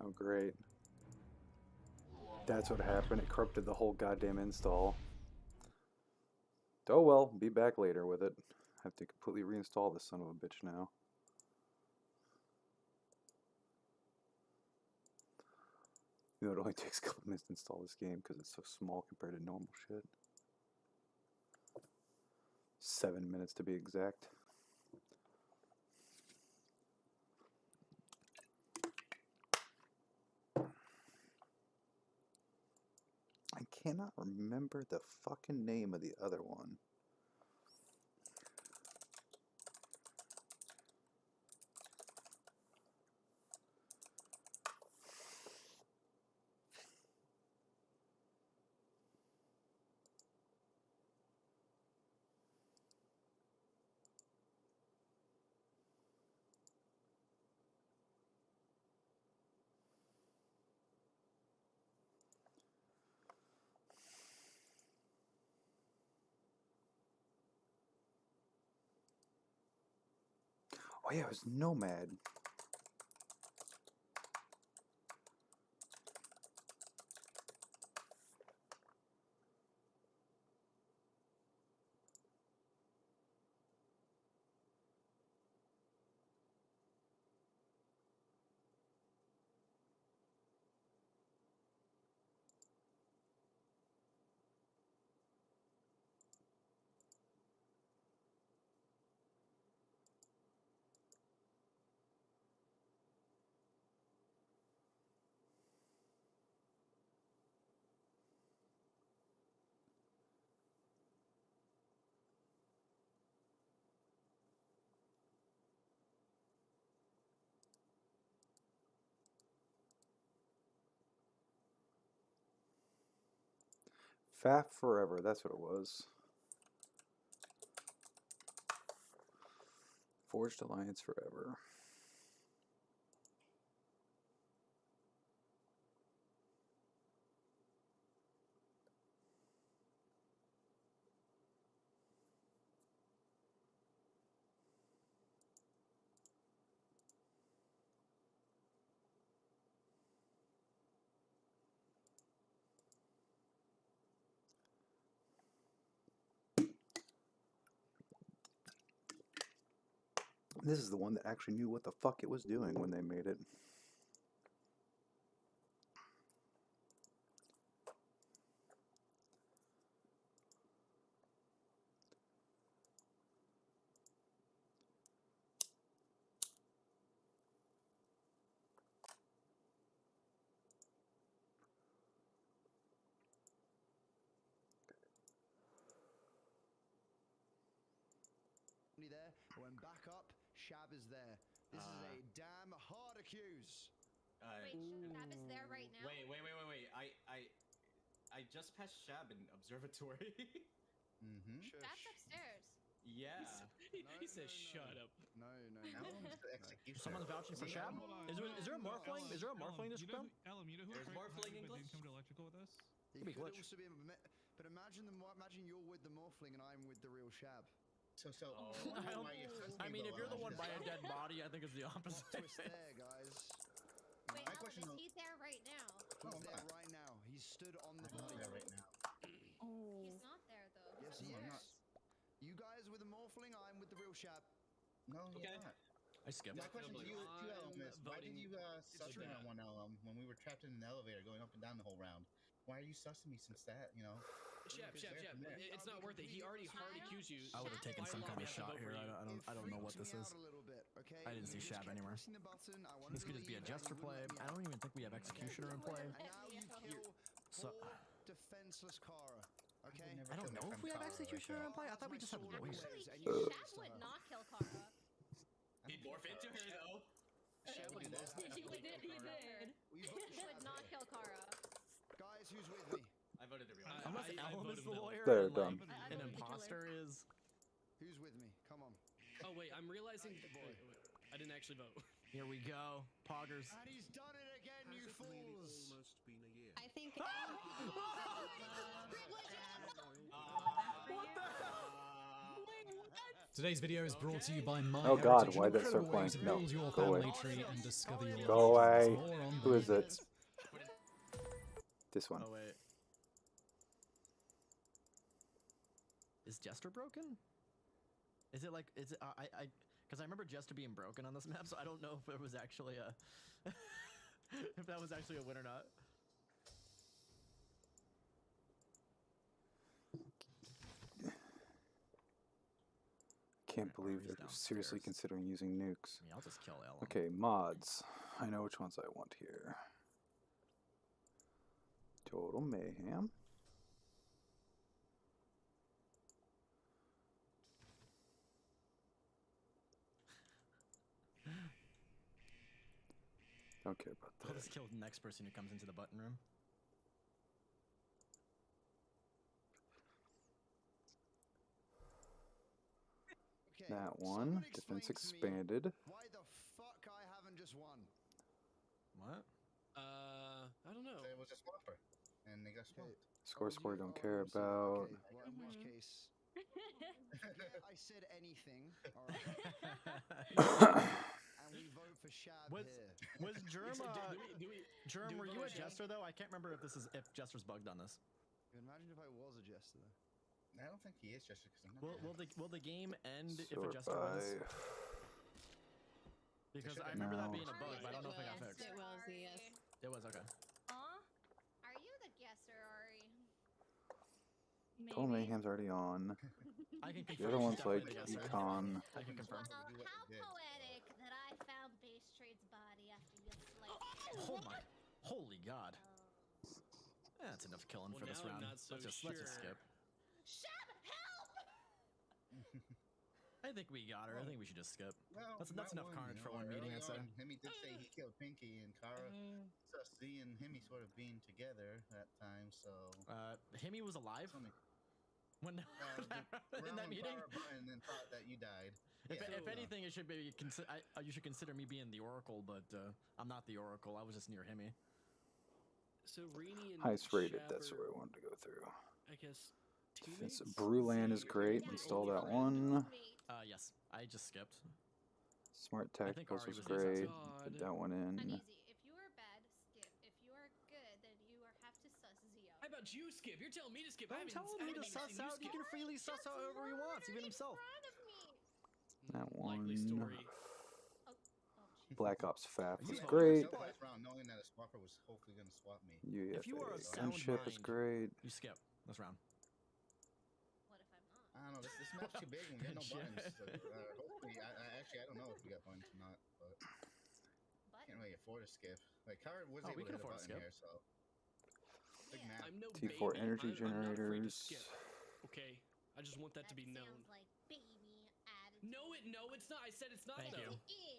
Oh, great. That's what happened. It corrupted the whole goddamn install. Oh well, be back later with it. I have to completely reinstall this son of a bitch now. You know, it only takes a couple minutes to install this game because it's so small compared to normal shit. 7 minutes to be exact. I cannot remember the fucking name of the other one. Oh yeah, it was Nomad. FAF Forever, that's what it was. Forged Alliance Forever. This is the one that actually knew what the fuck it was doing when they made it. There, when back up, Shab is there. This is a damn hard accuse. Wait, Shab is there right now? Wait. I just passed Shab in observatory. Shab's upstairs. Yeah. He says, "Shut up." No. Someone's vouching for Shab? Is there a morphling? Is there a morphling in this room? Alan, you know who There's morphling English? didn't come to electrical with us? He Could be could glitch. also be, but imagine you're with the Morphling and I'm with the real Shab. I mean, if you're the one by a dead body, I think it's the opposite. Twist there, guys. Wait, Alan, is he there right now? He's there right now. He's stood on the body. right now. He's not there though. Yes, He's he upstairs. is. You guys with the Morphling, I'm with the real Shab. No, you're not. I skipped. My question to you, two elements. Why did you sus me on one element when we were trapped in an elevator going up and down the whole round? Why are you sussing me since that, you know? Shab. It's not worth it. He already hard accused you. I would have taken some kind of shot here. I don't know what this is. I didn't see Shab anywhere. This could just be a jester play. I don't even think we have Executioner in play. So Defenseless Kara. Okay. I don't know if we have Executioner in play. I thought we just had Lawyer. Actually, Shab would not kill Kara. He'd morph into her though. Shab would do that. He did. He would not kill Kara. Guys, who's with me? I voted the real. Unless Alan is the lawyer. There, and, done. Like, an imposter is. Who's with me? Come on. Oh wait, I'm realizing. Wait, I didn't actually vote. Here we go, Poggers. And he's done it again, you fools. Almost been a year. I think. Today's video is brought to you by My Oh God, Heritage, why an did that start incredible way to playing? No, build your go away. family tree and discover your Go origins. away. More on Who is that. it? This one. Oh wait. Is Jester broken? Is it like? Is it? Because I remember Jester being broken on this map, so I don't know if it was actually a. if that was actually a win or not. Can't believe they're seriously considering using nukes. I mean, I'll just kill Ellen. Okay, mods. I know which ones I want here. Total Mayhem. Don't care about I'll that. just kill the next person who comes into the button room. Okay, That one. someone Defense explain to me expanded. Why the fuck I haven't just won? What? I don't know. It was a swapper, and they got swapped. Score don't care about. Okay, well, in which case, I said anything. All right. And we vote for Shab here. Was Germ? Germ, were we you a vote Shab? jester though? I can't remember if Jester's bugged on this. Imagine if I was a jester. I don't think he is jester because I'm not. Will the game end if a Sort jester by. wins? Because I remember that No. being a bug, but I don't know if it got fixed. It will, yes. It was okay. Are you the guesser, Ari? Oh, Mayhem's already on. I can The confirm. other she's one's like definitely the guesser. Econ. I can confirm. Well, how poetic that I found Base Trade's body after you sliced Oh my! Holy God! That's enough killing for Well, this now I'm round. not so let's just sure. skip. Shab, help! I think we got her. I think we should just skip. Well, That's not enough one, carnage you for know, one meeting. early I'd say. on, Hemi did say he killed Pinky, and Kara saw Z and Hemi sort of being together that time, so. Hemi was alive when in that meeting. Kara button and thought that you died. If anything, it should be you should consider me being the Oracle, but I'm not the Oracle. I was just near Hemi. So Rini and Highest rated. Shab That's are, what I wanted to go through. I guess. Defense. Teammates? Brewland is great. Install that one. Yes, I just skipped. Smart I think Tacticals Ari was was the great. assassin. Put that one in. Uneasy. If you are bad, skip. If you are good, then you have to suss Z out. How about you skip? You're telling me to skip. I'm telling you to suss out. He can freely suss out whoever he wants, even himself. That one. story. Black Ops FAP was Yeah, great. so last round, knowing that a swapper was hopefully going to swap me. If you are UEFA of sound Gunship is mind, great. You skip this round. I don't know. This map's too big and we got no buttons. So, hopefully, I don't know if we got buttons or not, but can't really afford a skip. Like Kara was Oh, we able to hit a can afford a button skip. here, so big map. I'm no T4 baby. energy I'm not afraid to generators. skip. Okay, I just want that to be known. Like baby attitude. No, it's not. I said it's not. Thank though. you.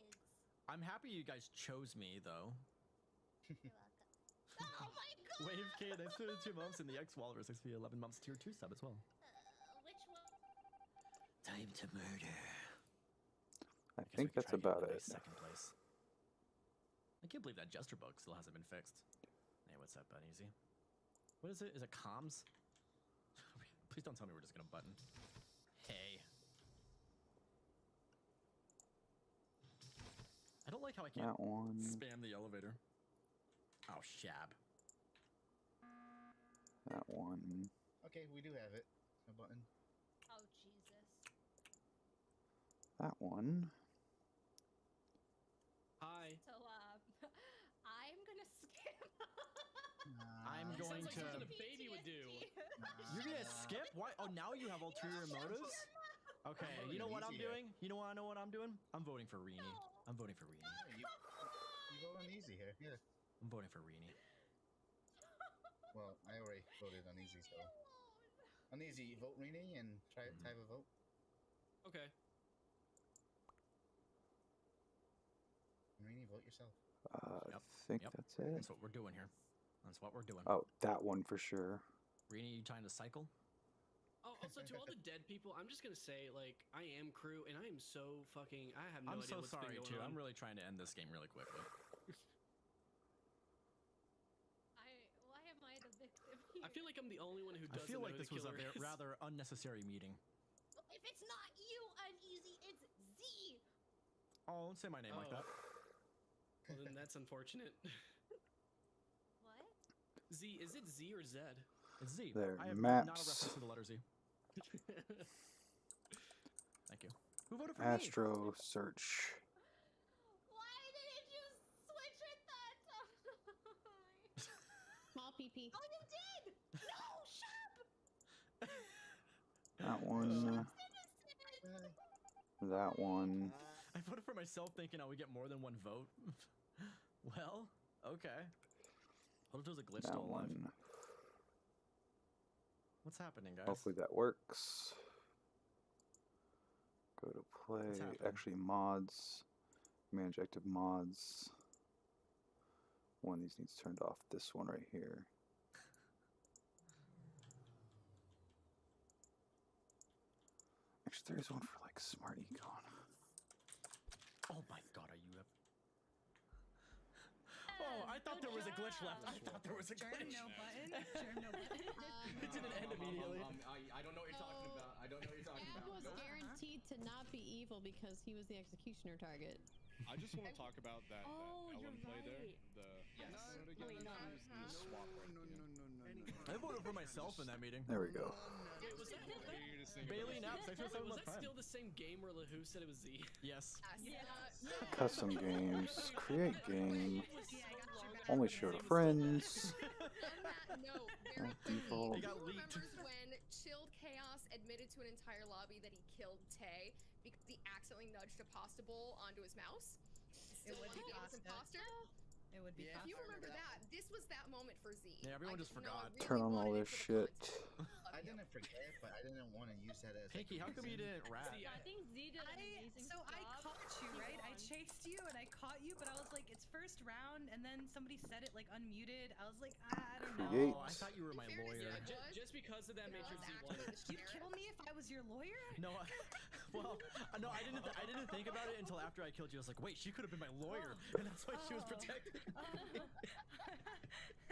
I'm happy you guys chose me though. Oh my god! Wave K, thanks for the 2 months, and the X Walrus, thanks for the 11 months tier 2 sub as well. Which one? Time to murder. I think that's about it. Second place. I can't believe that Jester bug still hasn't been fixed. Hey, what's up, Uneasy? What is it? Is it comms? Please don't tell me we're just gonna button. Hey. I don't like how I can't That one. spam the elevator. Oh, Shab. That one. Okay, we do have it. A button. Oh Jesus! That one. Hi. So I'm gonna skip. I'm going Sounds like to. something a baby would do. You're gonna skip? Why? Oh, now you have ulterior motives? Okay, you know what I'm doing? You know what I'm doing? I'm voting for Rini. I'm voting for Rini. You go on easy here. Yeah. I'm voting for Rini. Well, I already voted on easy, so. On easy, vote Rini and try type a vote. Okay. Rini, vote yourself. I think that's it. That's what we're doing here. That's what we're doing. Oh, that one for sure. Rini, you trying to cycle? Oh, also to all the dead people, I'm just gonna say, like, I am crew, and I am so fucking. I have no I'm idea so what's sorry been too. going on. I'm really trying to end this game really quickly. Why am I the victim here? I feel like I'm the only one who I doesn't feel know like who this the was a killer is. rather unnecessary meeting. If it's not you, Uneasy, it's Z. Oh, don't say my name like that. Well, then that's unfortunate. What? Z, is it Z or Z? It's Z. There, I have not a maps. reference to the letter Z. Thank you. Who voted for me? Astro Search. Why didn't you switch it that time? Small PP. Oh, you did! No, Shab! That one. That one. I voted for myself thinking I would get more than one vote. Well, okay. What if there's a glitch That still alive? one. What's happening, guys? Hopefully that works. Go to play. happening? Actually, mods. Manage active mods. One of these needs turned off. This one right here. Actually, there's one for like Smart Econ. Oh my god, are you? Oh, I thought there was a glitch left. I thought there was a glitch. No button. Germ, no button. It didn't end immediately. I don't know what you're talking about. I don't know to not be evil because he was the executioner target. I just want to talk about that, Oh, that Ellen you're play there. right. The Yes. episode again. Wait, no. The swap right again. I voted for myself in that meeting. There we go. Wait, was that, Bailey Naps, thanks for wait, 7 was months that Prime. still the same game where Lahoo said it was Z? Yes. Custom games. Create game. Only show to friends. No, At default. Who remembers when Chilled Chaos admitted to an entire lobby that he killed Tay because he accidentally nudged a pasta bowl onto his mouse? It would be pasta. Imposter. It would be. If you remember that, this was that moment for Z. Yeah, everyone just forgot. Turn on all this shit. I didn't forget, but I didn't want to use that as. Pinky, how come you didn't rat? See, I think Z did an amazing So job. I caught you, right? I chased you and I caught you, but I was like, it's first round, and then somebody said it like unmuted. I was like, I don't know. Create. Oh, I thought you were my lawyer. Just because of that Matrix Z1. You'd kill me if I was your lawyer? No, well, no, I didn't think about it until after I killed you. I was like, wait, she could have been my lawyer, and that's why she was protecting me.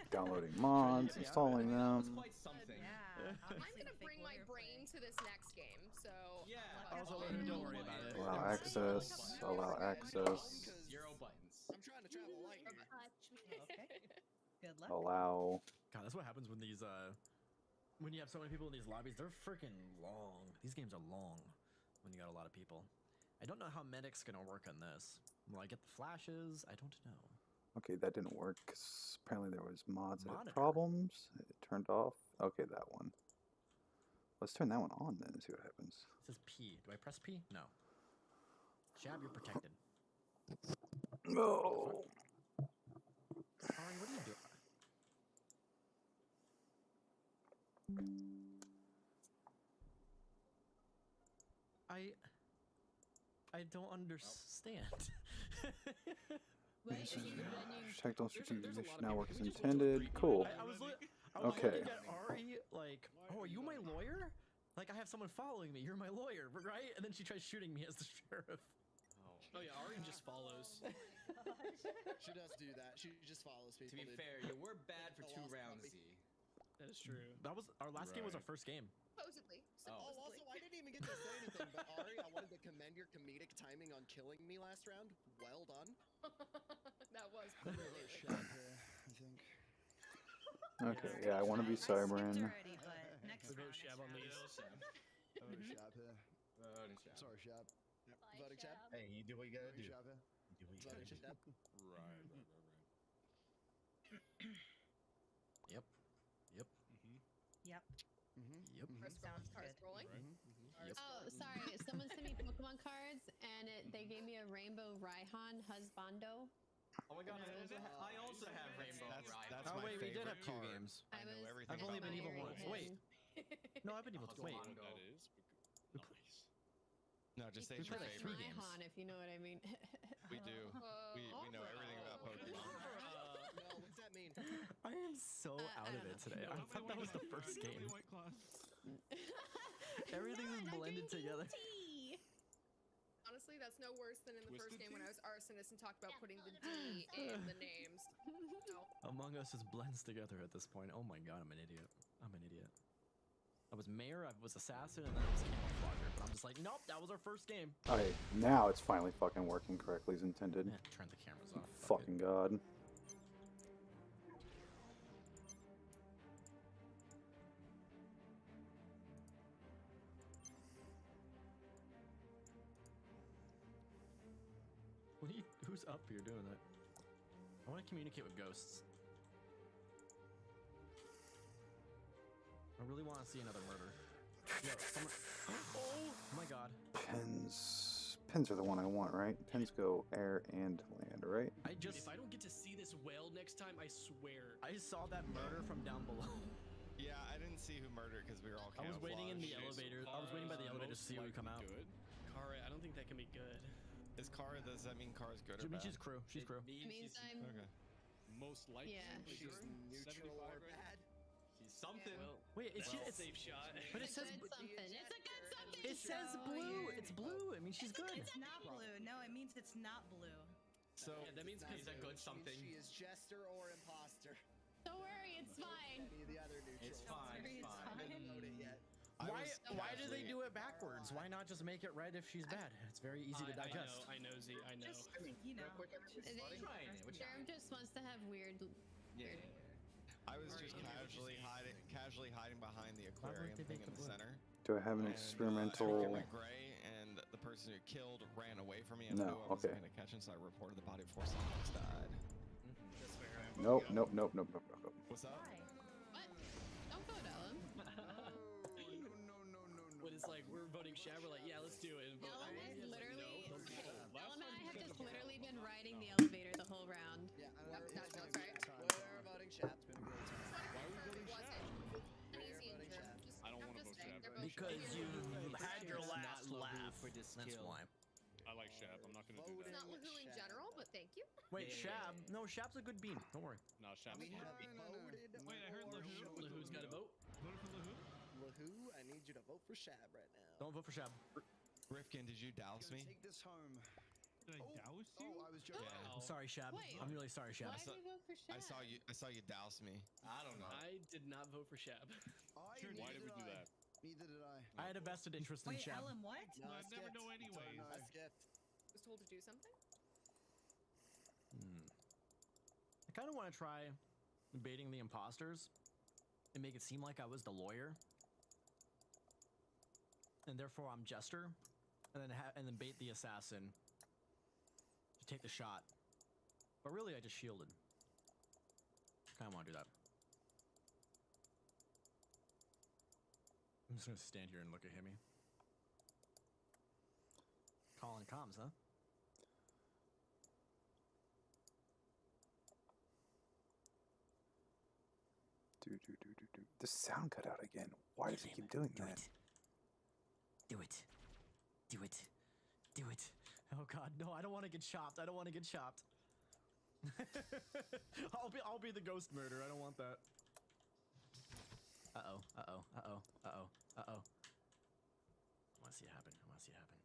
Downloading mods, installing them. Quite something. Yeah. I'm gonna bring my brain to this next game, so. Yeah. Also, don't worry about it. Allow access. Allow access. 0 buttons. I'm trying to travel light here. Okay. Good luck. Allow. God, that's what happens when these when you have so many people in these lobbies. They're freaking long. These games are long when you got a lot of people. I don't know how Medic's gonna work on this. Will I get the flashes? I don't know. Okay, that didn't work 'cause apparently there was mods that had Monitor. problems. It turned off. Okay, that one. Let's turn that one on then and see what happens. It says P. Do I press P? No. Shab, you're protected. No. Ari, what are you doing? I don't understand. Technical strategic now work as intended. Cool. I was Okay. looking at Ari like, oh, are you my lawyer? Like, I have someone following me. You're my lawyer, right? And then she tries shooting me as the sheriff. Oh yeah, Ari just follows. She does do that. She just follows people. To be dude. fair, you were bad for 2 rounds, Z. That is true. That was our last game. Was our first game. Supposedly. Oh, also, I didn't even get to say anything, but Ari, I wanted to commend your comedic timing on killing me last round. Well done. That was Really sharp here, I think. Okay, yeah, I want to be Cybran. Already, but next Vote round. Shab on these. Voting Shab here. Sorry, Shab. Voting Shab. Hey, you do what you gotta do. Voting Shab here. You do what you gotta Voting do. Shab. Right. Yep. Yep. Yep. Yep. First round starts rolling. Yep. Oh, sorry. Someone sent me Pokemon cards, and they gave me a Rainbow Raihan Husbando. Oh my god, I also have Rainbow Ride. Oh wait, we did have 2 card. games. I know everything I've only about been evil it. once. Wait. No, I've been evil. Wait. What that is? Nice. No, just say We it's your played like favorite. 3 games. Raihan, if you know what I mean. We do. We know everything about Pokemon. No, what's that mean? I am so out of it today. I thought that was the first game. Everything is blended together. Honestly, that's no worse than in the first game when I was arsonist and talked about putting the D in the names. No. Among Us just blends together at this point. Oh my god, I'm an idiot. I'm an idiot. I was mayor, I was assassin, and then I was camouflager. But I'm just like, nope, that was our first game. Okay, now it's finally fucking working correctly as intended. Yeah, turn the cameras off. Fuck Fucking god. Who's up here doing that? I want to communicate with ghosts. I really want to see another murder. Yo, someone... Oh my god. Pens. Pens are the one I want, right? Pens go air and land, right? I just... If I don't get to see this whale next time, I swear. I saw that murder from down below. Yeah, I didn't see who murdered because we were all I was waiting in the camouflaged. elevator. I was waiting by the elevator to see who would come out. Good. Kara, I don't think that can be good. Is Kara, does that mean Kara's good or I mean, bad? she's crew. She's crew. It means I'm. Okay. Most likely. Yeah. She's neutral or bad. She's something. Well, Wait, it's that's a it's safe shot. But it says Good something. It's a good something. it says blue. It's blue. I mean, she's good. It's not blue. No, it means it's not blue. So Yeah, that means He's a good Which something. means she is jester or imposter. Don't worry, it's fine. Any of the other neutrals. It's fine. It's I fine. didn't vote it yet. Why do they do it backwards? backwards. Why not just make it red if she's bad? It's very easy to digest. I know, Z. I know. Just, you know. Jerem just wants to have weird. Yeah. I was just casually hiding behind the aquarium thing in the center. Do I have an And, experimental? it went gray, and the person who killed ran away from me. And No, knew I wasn't okay. gonna catch him, so I reported the body before someone else died. Nope. What's up? What? Don't vote Ellen. When it's like we're voting Shab, we're like, yeah, let's do it. And vote Ellen Ellen. has literally. No, don't do it. Ellen and I have just literally been riding the elevator the whole round. Yeah, That sounds right. we're voting Shab. It's been a great time. Why are we voting Shab? An easy intro. I don't want to vote Shab. Because you had your last laugh. for this That's kill. why. I like Shab. I'm not gonna do It's that. not Woohoo in general, but thank you. Wait, Yeah. Shab. No, Shab's a good bean. Don't worry. No, Shab's We have voted. Wait, I heard Lahoo. Lahoo's got a vote. Voted for Lahoo? Lahoo, I need you to vote for Shab right now. Don't vote for Shab. Rifkin, did you douse me? Take this home. Did I douse you? Oh, I was joking. Yeah. I'm sorry, Shab. Wait. I'm really sorry, Shab. Why did you vote for Shab? I saw you douse me. I don't know. I did not vote for Shab. Why did we do that? Neither did I. I had a vested interest in Wait, Shab. Ellen, what? No, I'd never know anyway. I skipped. Was told to do something. I kind of want to try baiting the imposters and make it seem like I was the lawyer, and therefore I'm Jester, and then bait the assassin to take the shot. But really, I just shielded. Kind of want to do that. I'm just gonna stand here and look at Himmy. Calling comms, huh? The sound cut out again. Why does it keep doing that? Do it. Do it. Do it. Oh god, no, I don't want to get chopped. I don't want to get chopped. I'll be the ghost murderer. I don't want that. Uh-oh. Uh-oh. Uh-oh. Uh-oh. Uh-oh. I want to see it happen. I want to see it happen.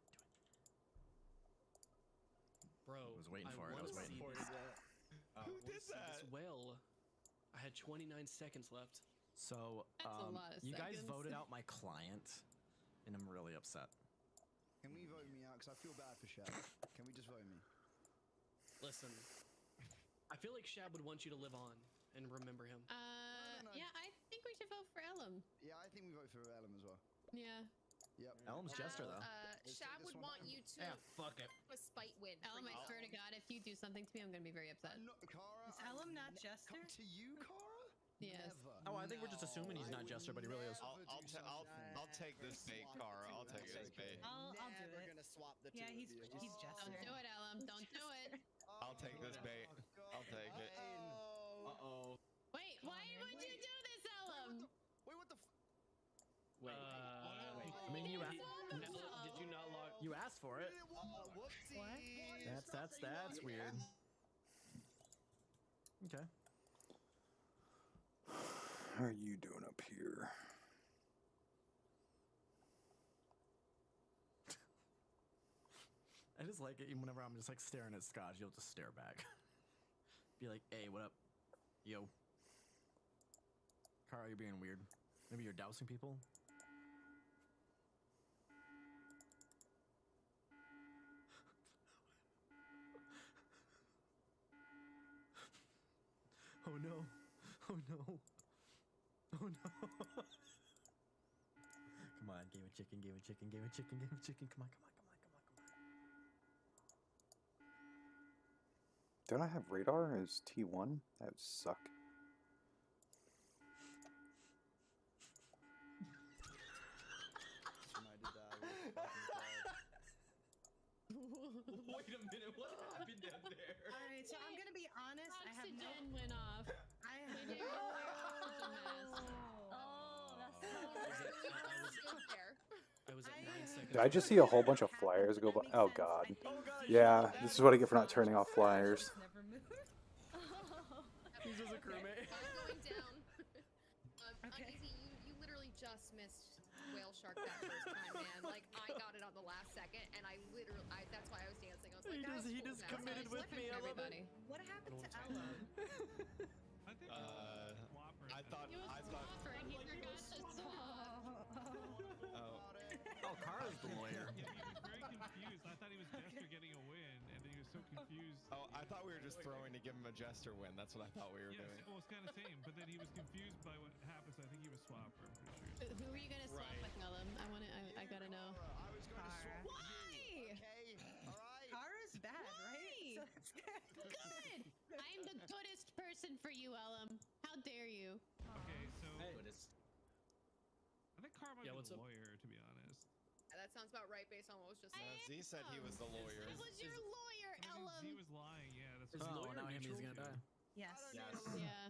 Do it. Bro, I was waiting for it. I was waiting. Who did that? As well. I had 29 seconds left. So, That's a lot of you guys seconds. voted out my client, and I'm really upset. Can we vote me out? Because I feel bad for Shab. Can we just vote me? Listen, I feel like Shab would want you to live on and remember him. Yeah, I think we should vote for Ellum. Yeah, I think we vote for Ellum as well. Yeah. Yep. Ellum's Jester, though. Shab would want you to fuck it. a spite win. Ellum, I swear to God, if you do something to me, I'm gonna be very upset. Kara, Is Ellum not Jester? Come to you, Kara? Yes. Oh, I think we're just assuming he's not Jester, but he really is. I'll take this bait, Kara. I'll take this bait. I'll do Never it. gonna swap the Yeah, two he's of you. Jester. Don't do it, Ellum. Don't do it. I'll take this bait. I'll take it. Uh-oh. Wait, why would you do this, Ellum? Wait, what the? Wait. I mean, you did you not log? You asked for it. Whoopsie. That's weird. Okay. How are you doing up here? I just like it even whenever I'm just like staring at Scotch, you'll just stare back. Be like, hey, what up? Yo. Kara, you're being weird. Maybe you're dousing people? Oh no. Oh no. Oh no. Come on, game of chicken, game of chicken, game of chicken, game of chicken. Come on, come on, come on, come on, come on. Don't I have radar as T1? That would suck. Wait a minute, what happened down there? Alright, so I'm gonna be honest. I have no. Oxygen went off. I have We didn't know where oxygen is. Oh, that's so I was at 9 seconds. Did I just see a whole bunch of flyers go by? Oh god. Yeah, this is what I get for not turning off flyers. Never moved. He's just a crewmate. Going down. Uneasy, you literally just missed whale shark that first time, man. Like I got it on the last second, and that's why I was dancing. I was like, guys, He just committed with me. I love it. What happened to Ellum? I thought. He was swapper and he forgot to swap. Oh, Kara's Oh, I thought we were just throwing to give him a jester win. That's what I thought we were Yes, doing. well, it's kind of same, but then he was confused by what happened, so I think he was swapper. I'm pretty sure. Who are you gonna swap Right. with, Ellum? I gotta know. I was going to swap with Why? you, okay? All right. Kara's bad, right? Why? Good. I'm the goodest person for you, Ellum. How dare you? Okay, so Hey. I think Kara might Yeah, be what's the up? lawyer, to be honest. That sounds about right based on what was just said. Z said he was the lawyer. I was your lawyer, I think Ellum. Z was lying. Yeah, that's Is what lawyer now Hemi's neutral? gonna die. Yes. Yeah.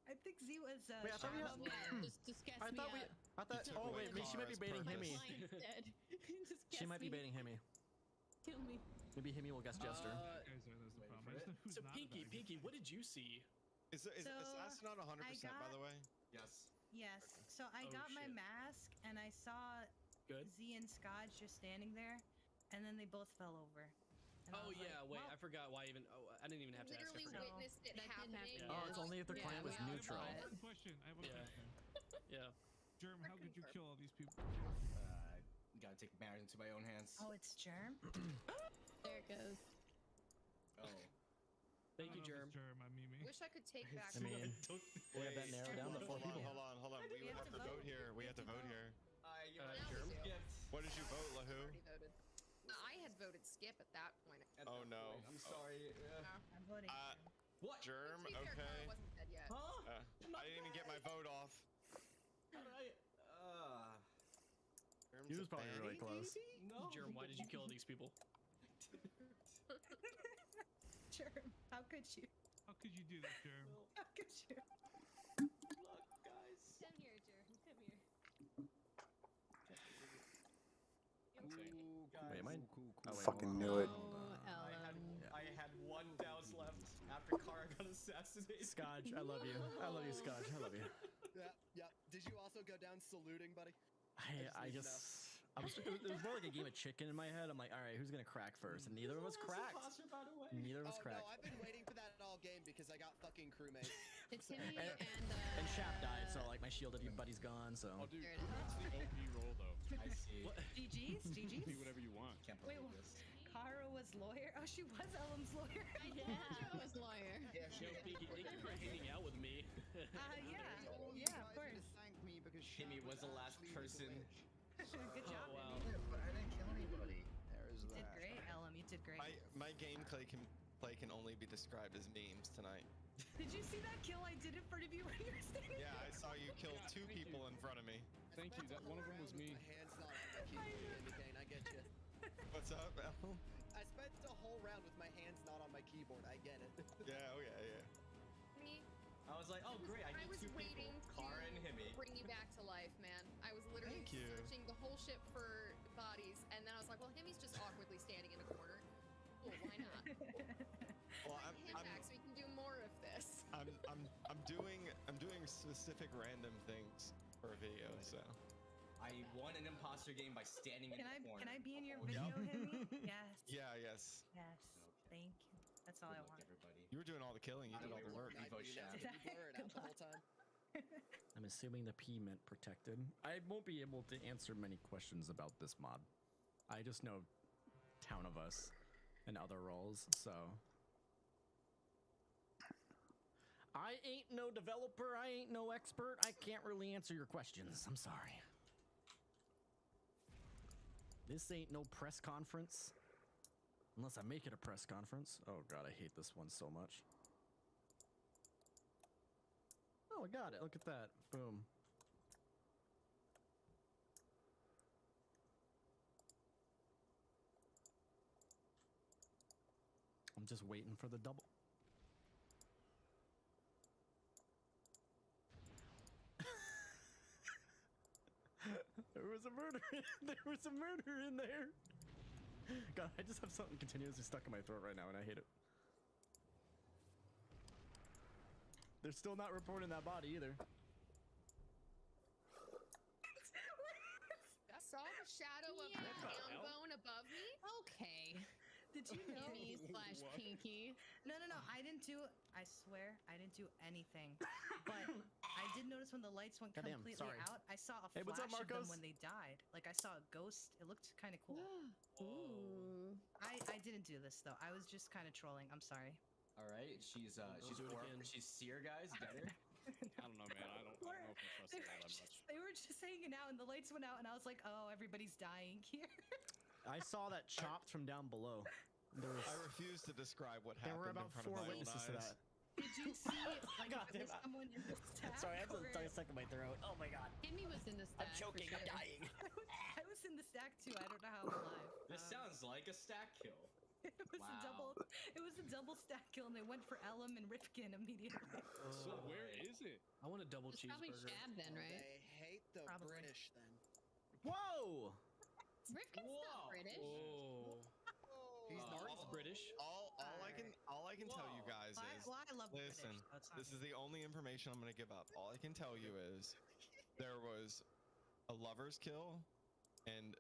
I think Z was. Wait, I thought we Shadow. had- Just guess I me thought we. up. I thought. took Oh away wait, she might be Kara's baiting purpose. Hemi. Blind's dead. Just She guess might be me. baiting Hemi. Kill me. Maybe Hemi will guess Jester. Guys, that's the problem. I just know who's So not Pinky, about it. Pinky, what did you see? Is Assassin on 100%, by the way? Yes. Yes. So I Oh, got my shit. mask and I saw Good. Z and Scotch just standing there, and then they both fell over. And I Oh was like, yeah, wait, well, I forgot why even. Oh, I didn't even have to ask. I Literally forgot. witnessed it That didn't happen happening. yet. Oh, it's only if the Yeah, client was we all neutral. saw I it. have one question. Yeah. Germ, how could you kill all these people? Gotta take matters into my own hands. Oh, it's Germ. There it goes. Oh. Thank you, Germ. Germ, I'm Mimi. Wish I could take back. I mean, we have that narrowed down to 4 people. Hold on. We have to vote here. We have to vote here. Germ? What did you vote, Lahu? Already voted. I had voted skip at that point. Oh no. I'm sorry. I'm voting. What? Germ, To be fair, okay. Kara wasn't dead yet. Huh? I didn't even get my vote off. How did I? Germ's He was a probably really baddie, close. maybe? No. Germ, why did you kill these people? Germ, how could you? How could you do that, Germ? How could you? Look, guys. Come here, Germ. Come here. Ooh, guys. Wait, am I? Oh, wait, Fucking hold on, knew hold it. on, hold on. Ellum. I had one douse left after Kara got assassinated. Scotch, I love you. I love you, Scotch. I love you. Yeah. Did you also go down saluting, buddy? I need to just. It was more like a game of chicken in my head. I'm like, all right, who's gonna crack first? And neither of us cracked. Neither of us Oh no, cracked. I've been waiting for that all game because I got fucking crewmate. It's Timmy And- and And Shap died, so like my shield of you buddy's gone. So. Oh, dude, There it it's the OP roll though. I see. GG's? Do GG's? whatever you want. Can't Wait, believe what? this. Kara was lawyer? Oh, she was Ellum's lawyer. yeah, I was lawyer. Yeah, Yo, Pinky, thank you for hanging out with me. Yeah, of course. Thank me because Timmy was the last person. Good job. Oh, wow. Timmy. But I didn't kill anybody. There is You did that. great, Ellum. You did great. My gameplay can only be described as memes tonight. Did you see that kill I did in front of you when you were standing Yeah, I there? saw you kill 2 people in front of me. Thank you. That one of them was me. My hand's not on my keyboard, Andy Kane. I get you. What's up, Al? I spent a whole round with my hands not on my keyboard. I get it. Yeah, oh yeah. Me, I was like, oh great, I I need was 2 waiting people. Kara and Hemi. to bring you back to life, man. I was literally Thank you. searching the whole ship for bodies, and then I was like, well, Hemi's just awkwardly standing in a corner. Cool, why not? Well, Bring him back so we can do more of this. I'm doing specific random things for a video, so. I won an imposter game by standing in the corner. Can I be in your Oh, video, yeah. Hemi? Yes. Yeah, yes. Yes. Thank you. That's all I Good luck, want. everybody. You were doing all the killing. You did all the work. Revo Shab. Did you blur it out the whole time? I'm assuming the P meant protected. I won't be able to answer many questions about this mod. I just know Town of Us and other roles, so. I ain't no developer, I ain't no expert, I can't really answer your questions. I'm sorry. This ain't no press conference. Unless I make it a press conference. Oh god, I hate this one so much. Oh, I got it. Look at that. Boom. I'm just waiting for the double. There was a murder. There was a murder in there. God, I just have something continuously stuck in my throat right now, and I hate it. They're still not reporting that body either. I saw the shadow of the down bone above me. Okay. Did you know? Timmy slash Pinky. No. I didn't do. I swear, I didn't do anything. But I I did notice when the lights went Goddamn, completely sorry. out, I saw a Hey, what's up, flash of them Marcos? when they died. Like I saw a ghost. It looked kind of cool. Ooh. I didn't do this though. I was just kind of trolling. I'm sorry. All right, she's do it again. she's seer, guys. Get her. I don't know, man. I don't know if I trust They her were, that just, much. they were just hanging out and the lights went out and I was like, oh, everybody's dying here. I saw that chopped from down below. There was, I refuse to describe what there happened were about in front 4 of my own witnesses to eyes. that. Did you see like God if there damn was it. someone in the stack? Sorry, I or- just stuck in my throat. Oh my god. Kimmy was in the stack. I'm choking. For I'm sure. dying. I was in the stack too. I don't know how I'm alive. This sounds like a stack kill. It was a double. It was a double stack kill, and they went for Ellum and Rifkin immediately. So where is it? I want a double It's probably cheeseburger. Shab then, right? They hate the Probably. British then. Whoa! Rifkin's not British. Oh. He's Marty's British. All I can tell you guys is Well, I love the listen. British, so it's not This is the only information I'm gonna give up. All I can tell you is there was a lover's kill and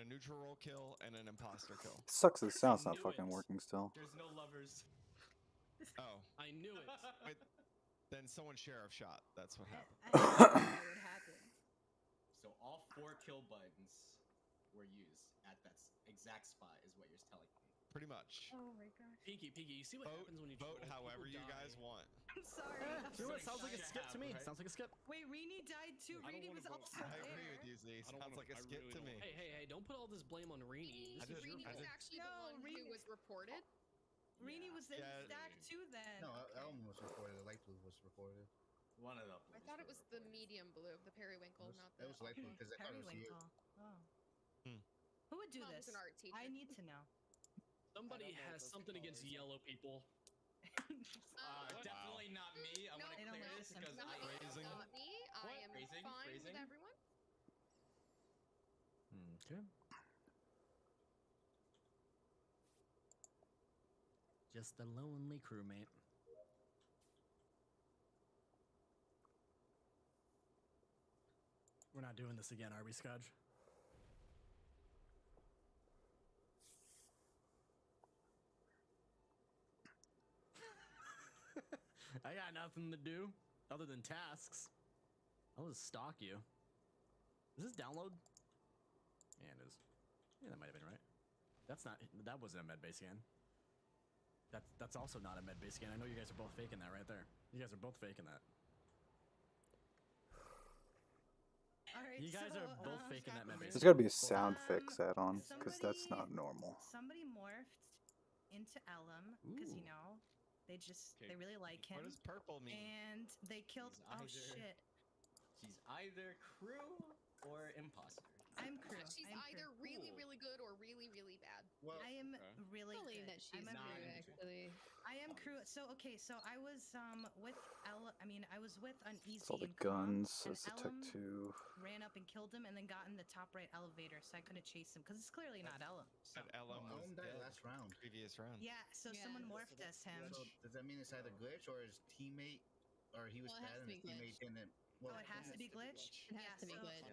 a neutral role kill and an imposter kill. Sucks that the sound's not Knew fucking it. working still. There's no lovers. Oh, I knew it. wait, then someone sheriff shot. That's what happened. I don't know what happened. So all 4 kill buttons were used at that exact spot, is what you're telling me. Pretty much. Oh my gosh. Peeky, you see what happens when you Vote troll? however People you die. guys want. I'm sorry. I'm You know sorry. what? Sounds like a skip to me. Right? Sounds like a skip. Wait, Rini died too. I don't Rini wanna was vote. also I there. agree with you, Z. I don't Sounds wanna- like a I skip really to don't me. Hey, don't put all this blame on Rini. I did- Rini I was did- actually No, the one Rini- who was reported. Rini was in Yeah. the stack too then. No, Okay. Elm was reported. The light blue was reported. One of them. I thought it was the medium blue, the periwinkle, not the. That was light blue because I thought it was you. Periwinkle. Oh. Hmm. Who would do Mom this? was an art teacher. I need to know. Somebody I don't know what has those something against colors are. yellow people. Definitely not me. I want They to don't clear like this them. because Not I me, Phrasing. not me. I am Phrasing, fine phrasing. with everyone. Okay. Just a lonely crewmate. We're not doing this again, are we, Scudge? I got nothing to do other than tasks. I'll just stalk you. Is this download? Yeah, it is. Yeah, that might have been right. That's not. That wasn't a medbay scan. That's also not a medbay scan. I know you guys are both faking that right there. You guys are both faking that. All right, You guys so, are both faking that medbay. There's gotta be a sound fix add-on, because that's not normal. Somebody morphed into Ellum because you know they really like him. What does purple mean? And they killed. She's Oh either- shit! She's either crew or imposter. I'm crew. She's I'm either crew. really, really good or really, really bad. Well, I am really I believe good. that she's I'm a not crew. actually. I am crew. So okay, so I was with I was with Uneasy It's all the and Calm, guns. and That's the Tech Ellum 2. ran up and killed him, and then got in the top right elevator, so I couldn't chase him because it's clearly not Ellum. So. But Ellum was Elm died dead last round. previous round. Yeah, so someone morphed as him. So does that mean it's either glitch or his teammate, or he was Well, it has bad to and be his teammate glitch. didn't? Oh, it has to be glitch. It has to be glitch.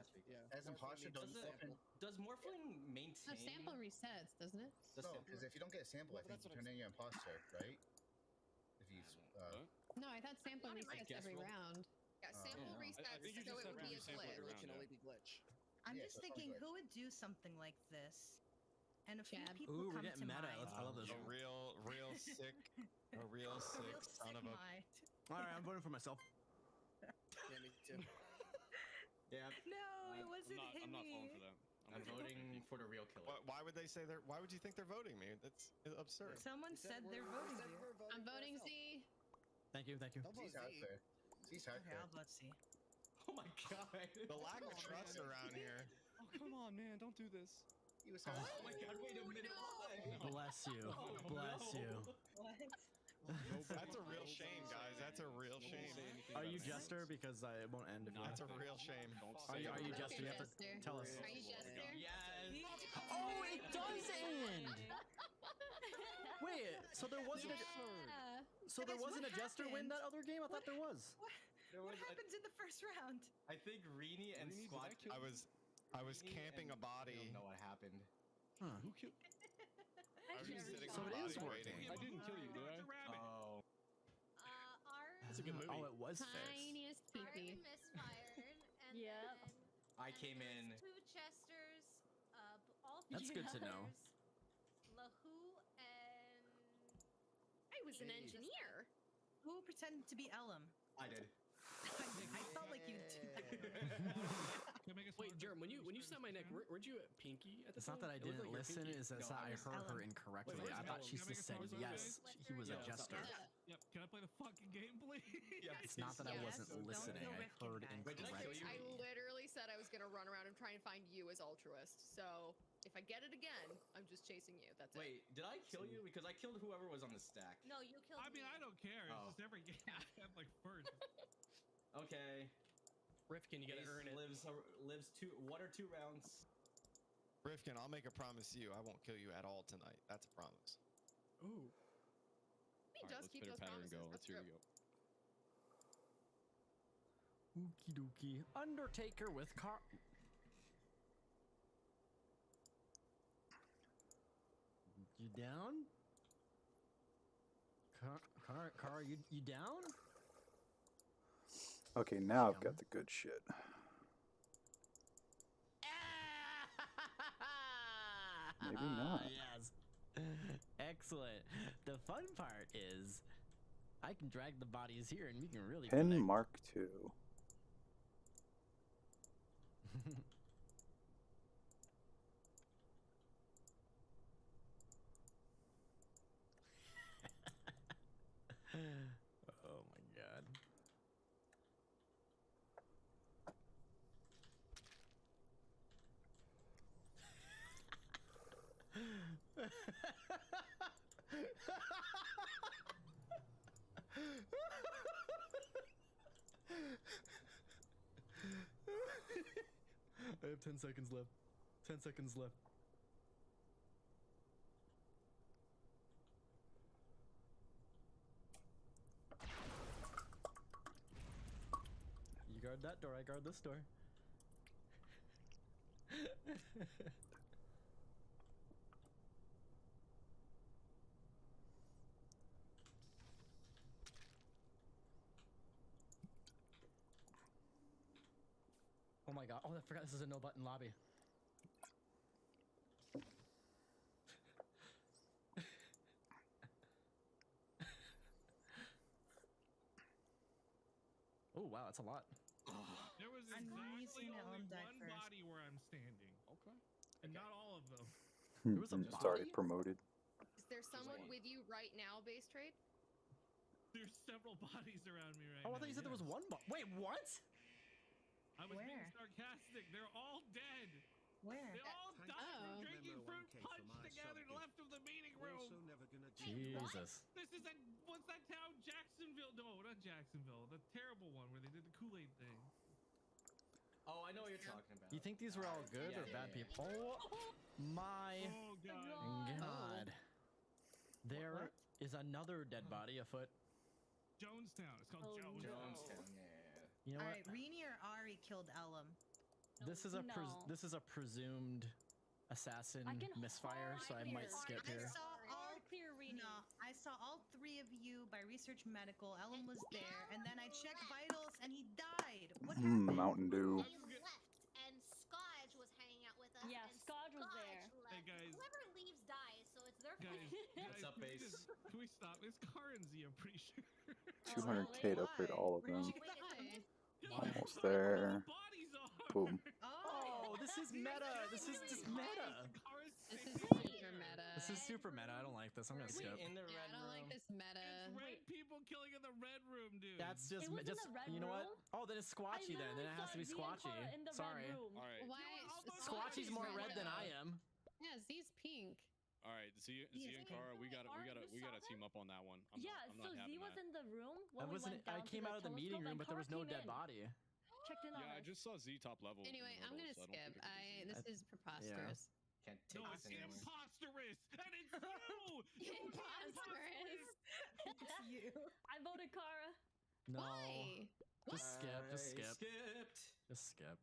As imposter, don't you open? Does Morphling maintain? The sample resets, doesn't it? No, because if you don't get a sample, I think you turn in your imposter, right? If you. No, I thought sample resets guess every we'll- round. Yeah, sample resets, think you so just it have would to be do a sample glitch. every It can round, only be glitch. I'm Yeah, just so it's thinking, glitch. who would do something like this? And a few Chad. people Ooh, we're come getting to meta. mind. I love this. A real sick, a real sick son of a. mind. All right, I'm voting for myself. Yeah, me too. Yeah. No, it wasn't I'm not falling for Himmy. that. I'm voting for the real killer. Why would they say they're? Why would you think they're voting me? That's absurd. Someone said they're voting you. I'm voting Z. Thank you, thank you. Don't vote He's Z. out there. He's out Okay, there. I'll vote C. Oh my god. The lack of trust around here. Oh, come on, man. Don't do this. He was out Oh my god, wait a minute. Bless you. Bless you. What? That's a real shame, guys. That's a real shame. Are you Jester? Because it won't end if you. That's a real shame. Are you Vote Jester? You have to Jester. tell us. Are you Jester? Yes. Oh, it does end. Wait, so there wasn't a Yeah. so there Guys, wasn't what a Jester win happened? that other game? I thought there was. What happened in the first round? I think Rini and Rini, did Squad. I kill I was camping a I body. don't know what happened. Huh. Who killed? I was just sitting So on it a is body working. waiting. I didn't kill you, did I? Oh. Our That's a good movie. Oh, it was fixed. Tiniest peepee. Misfired, and Yep. I came in. two Chesters, all That's good to know. Lahu and I was an engineer. Who pretended to be Elam? I did. I felt like you did. Wait, Jerm, when you snapped my neck, weren't you at Pinky at the It's not that I It looked didn't like you were listen, Pinky. it's that I heard her incorrectly. Wait, I thought she Can I make just a said promise on yes, this? he was a Yeah, what's up, jester. man? Yep. Can I play the fucking game, please? It's not that I wasn't listening, I heard Wait, did I kill incorrectly. you? I literally said I was gonna run around and try and find you as altruist. So if I get it again, I'm just chasing you. That's it. Wait, did I kill you? Because I killed whoever was on the stack. No, you killed I mean, I don't care. Oh. It's just every game I have like first. Okay. Rifkin, you gotta Ace earn it. lives 1 or 2 rounds. Rifkin, I'll make a promise to you. I won't kill you at all tonight. That's a promise. Ooh. He Alright, does let's keep pitter those patter and promises. go. That's Let's hear true. you go. Okie dokie. Undertaker with car. You down? Car, you down? Okay, now I've got the good shit. Maybe not. Yes. Excellent. The fun part is I can drag the bodies here and we can really Pin connect. Mark II. Oh my god. I have 10 seconds left. 10 seconds left. You guard that door, I guard this door. Oh my god. Oh, I forgot this is a no button lobby. Oh wow, that's a lot. There was I'm exactly using it only on die one first. body where I'm standing. Okay. And not all of them. There was a Just already body? promoted. Is there someone with you right now, base trade? There's several bodies around me right Oh, now. I thought you said there was one body. Wait, what? I was being Where? sarcastic. They're all dead. Where? They all died from Oh. drinking fruit punch together left of the meeting room. Jesus. This is that. What's that town? Jacksonville. No, not Jacksonville. The terrible one where they did the Kool-Aid thing. Oh, I know what you're talking about. You think these were all good Yeah, or yeah, bad yeah. people? Oh my Oh god. god. There is another dead body afoot. Jonestown. It's called Oh, Jonestown. Jonestown, yeah. You know All what? right, Rini or Ari killed Elam. This is a No. this is a presumed assassin I can misfire, so I might skip I here. saw all clear Rini. No, I saw all 3 of you by Research Medical. Elam was there, and then I checked vitals, and he died. What happened? Mountain Dew. You left, and Scotch was hanging out with us. Yeah, and Scotch was there. left. Hey, guys. Whoever leaves dies, so it's their fault. Guys, What's up, can we base? just- Can we stop? It's Car and Z, I'm pretty sure. 200k to upgrade all of them. Wait, it's Almost there. Bodies are. Boom. Oh, this is meta. This is just meta. This is super meta. This is super meta. I don't like this. I'm gonna skip. In the Yeah, red I don't like room. this meta. It's red people killing in the red room, dude. That's just It was in just the red you know what? room. Oh, then it's squatchy then. Then it has to be squatchy. In the Sorry. Red room. All right. Why? Squatchy's more red than I am. Yeah, Z's pink. All right. Z and Kara, we gotta team up on that one. I'm Yeah, not so having Z was that. in the room I when we wasn't. went down I to came the out of the meeting telescope room, and but there was Kara no came dead in. body. Checked in on Yeah, I us. just saw Z top level. in Anyway, the I'm gonna hurdles, so I don't skip. think we can do This Z. is preposterous. Can't take No, this it's anymore. imposterous, and it's you. Imposterous. It's you. I voted Kara. No. Why? Just skip. Just skip. Skipped. Just skip.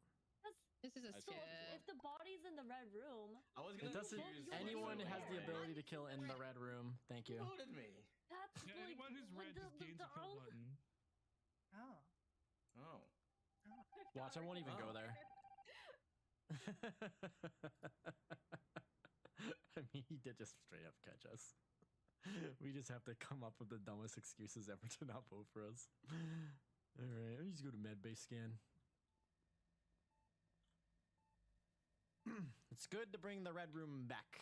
This is a I So skip. if the body's in the red room, I was It gonna doesn't. choose Anyone Zoe has the there. ability to kill in the red room. Thank Who you. voted me? that's Yeah, like anyone who's when red just gains a kill button. Watch, I won't even go there. I mean, he did just straight up catch us. We just have to come up with the dumbest excuses ever to not vote for us. Alright, let me just go to medbay scan. It's good to bring the red room back.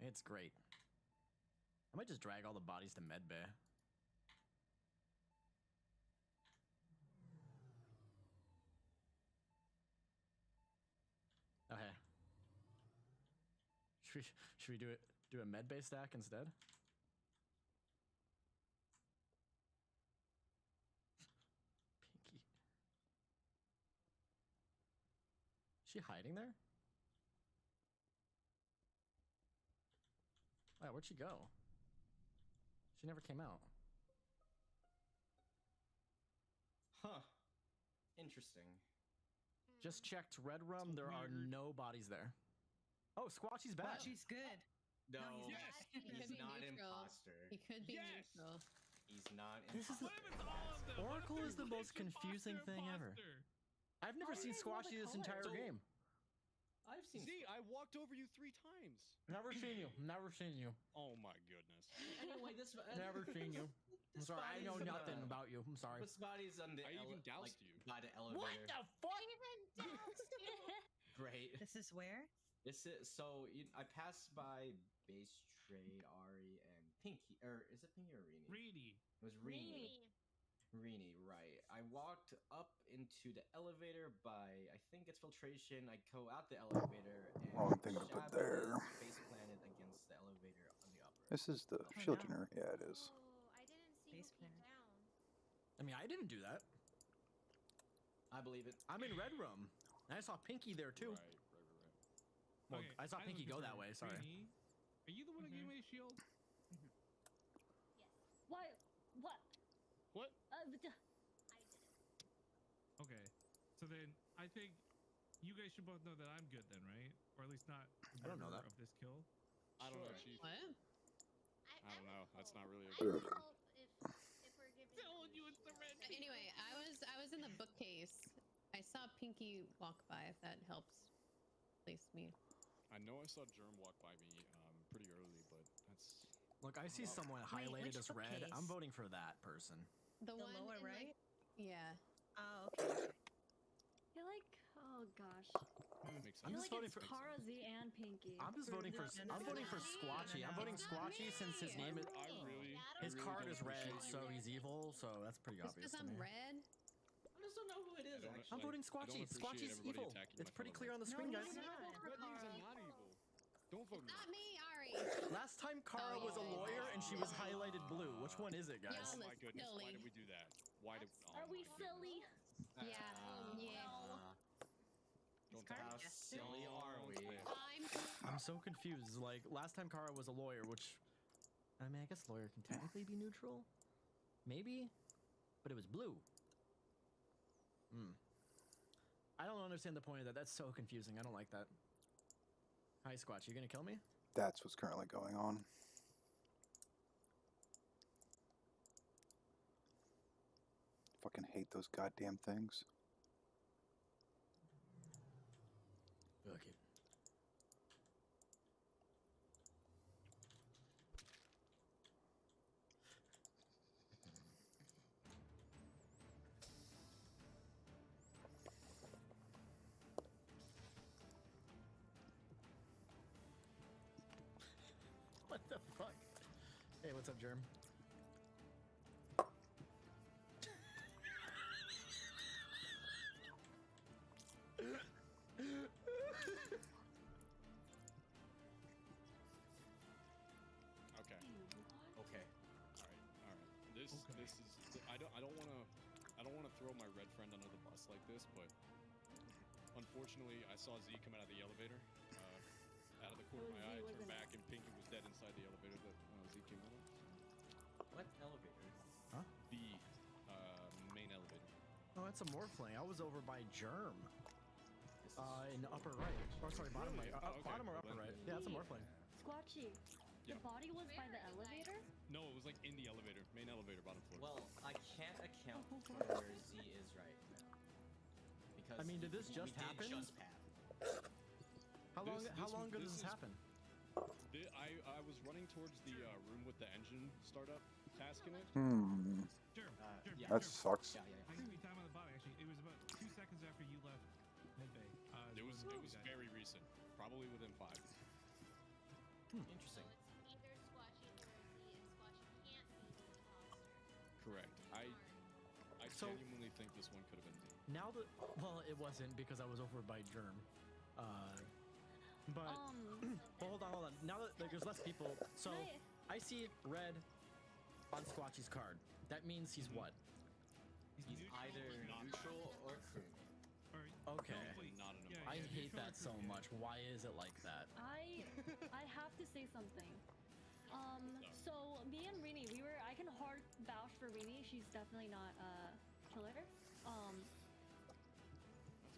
It's great. I might just drag all the bodies to medbay. Okay. Should we do a medbay stack instead? Pinky. Is she hiding there? Wow, where'd she go? She never came out. Huh. Interesting. Just checked red room. There are no bodies there. Oh, Squatchy's back. Squatchy's good. No, he's he's not imposter. He could be neutral. He's not This is imposter. Oracle is the most confusing thing ever. I've never seen Squatchy this entire game. I've seen. See, I walked over you 3 times. Never seen you. Never seen you. Oh my goodness. Anyway, this. Never seen you. I'm sorry. I know nothing about you. I'm sorry. This body's on the. I even doused you. By the elevator. What the fuck? Great. This is where? This is so. I passed by Base Trade, Ari, and Pinky. Or is it Pinky or Rini? Rini. It was Rini. Rini, right. I walked up into the elevator by, I think it's filtration. I go out the elevator and Wrong thing to put there. Face planted against the elevator on the upper. This is the shield generator. Yeah, it is. Base planner. I mean, I didn't do that. I believe it. I'm in red room. And I saw Pinky there too. Well, Okay, I saw have a Pinky go that concern. way. Sorry. Rini, are you the one who gave me a shield? Why? What? What? I Okay, so then I think you guys should both know that I'm good then, right? Or at least not the I don't know murderer that. of this kill. I don't know, Chief. What? I don't know. That's not really a I good don't one. know if we're giving Telling you it's the red. Anyway, I was in the bookcase. I saw Pinky walk by. If that helps place me. I know I saw Germ walk by me pretty early, but that's. Look, I see someone Wait, highlighted which as red. bookcase? I'm voting for that person. The one lower in, right? Yeah. Oh, okay. I feel like, oh gosh. Makes I feel I'm like just voting it's for. Kara Z and Pinky. I'm just voting for. I'm voting for Squatchy. I'm voting Squatchy since his name is. I really. His really card don't is red, appreciate so you. he's evil. So that's pretty Just obvious because to I'm me. red. I just don't know who it is. I don't- Actually. I'm voting I don't Squatchy. appreciate Squatchy's everybody evil. attacking It's my pretty fellow clear on the No, screen, he's guys. not. That means I'm not evil. Don't vote me. Not me, Ari. Last time Kara was a lawyer and she was highlighted blue. Which one is it, guys? Oh my Let's goodness! Why silly. did we do that? Why did? Oh Are we my goodness. silly? Yeah. Don't Kara how Jester? silly are we? I'm so confused. Like last time Kara was a lawyer, which I mean, I guess lawyer can technically be neutral, maybe, but it was blue. I don't understand the point of that. That's so confusing. I don't like that. Hi, Squatch. You gonna kill me? That's what's currently going on. Fucking hate those goddamn things. Fuck it. What the fuck? Hey, what's up, Germ? Okay. Okay. All right. This is. I don't want to throw my red friend under the bus like this, but unfortunately, I saw Z come out of the elevator. Out of the corner of my eye, I turned back, and Pinky was dead inside the elevator that Z came out of. What elevator? Huh? The main elevator. Oh, that's a Morphling. I was over by Germ. In the upper right. Oh, sorry, bottom Really? right. Oh, okay. Bottom or Well, upper then- right. Yeah, that's a Morphling. Squatchy. Yeah. The body was by the elevator? No, it was like in the elevator, main elevator, bottom floor. Well, I can't account for where Z is right now. because I mean, did this just we did happen? just pass. How long ago did this happen? I was running towards the room with the engine startup task in it. That sucks. I give you time on the body. Actually, it was about 2 seconds after you left Medbay. It was very recent, probably within 5. Interesting. Either Squatchy or Z, and Squatchy can't be the imposter. Correct. I genuinely think this one could have been me. Now that, well, it wasn't because I was over by Germ. But well, hold on. Now that there's less people, so I see red on Squatchy's card. That means he's what? He's either neutral or crew. Okay. I hate that so much. Why is it like that? I have to say something. So me and Rini, I can hard vouch for Rini. She's definitely not a killer.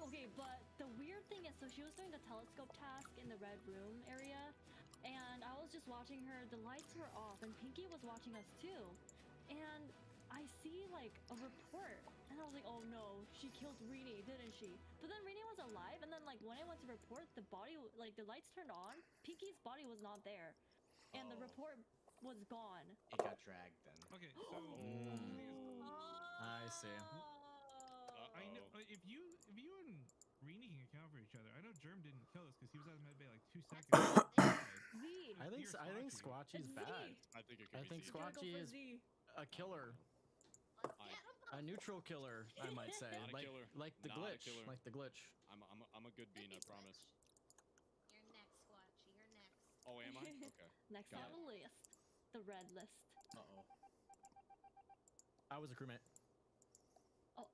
Okay, but the weird thing is, so she was doing the telescope task in the red room area, and I was just watching her. The lights were off, and Pinky was watching us too. And I see like a report, and I was like, oh no, she killed Rini, didn't she? But then Rini was alive, and then like when I went to report, the body, like the lights turned on, Pinky's body was not there, and the report was gone. It got dragged then. Okay, so I see. I know if you and Rini can account for each other. I know Germ didn't kill us because he was out of Medbay like 2 seconds. I think Squatchy's bad. I think Squatchy is a killer. A neutral killer, I might say. Not a killer. Like the Not a glitch. killer. Like the glitch. I'm a good bean, I promise. You're next, Squatchy. You're next. Oh, am I? Okay. Next Got on the list, the red list. Uh-oh. I was a crewmate. Oh.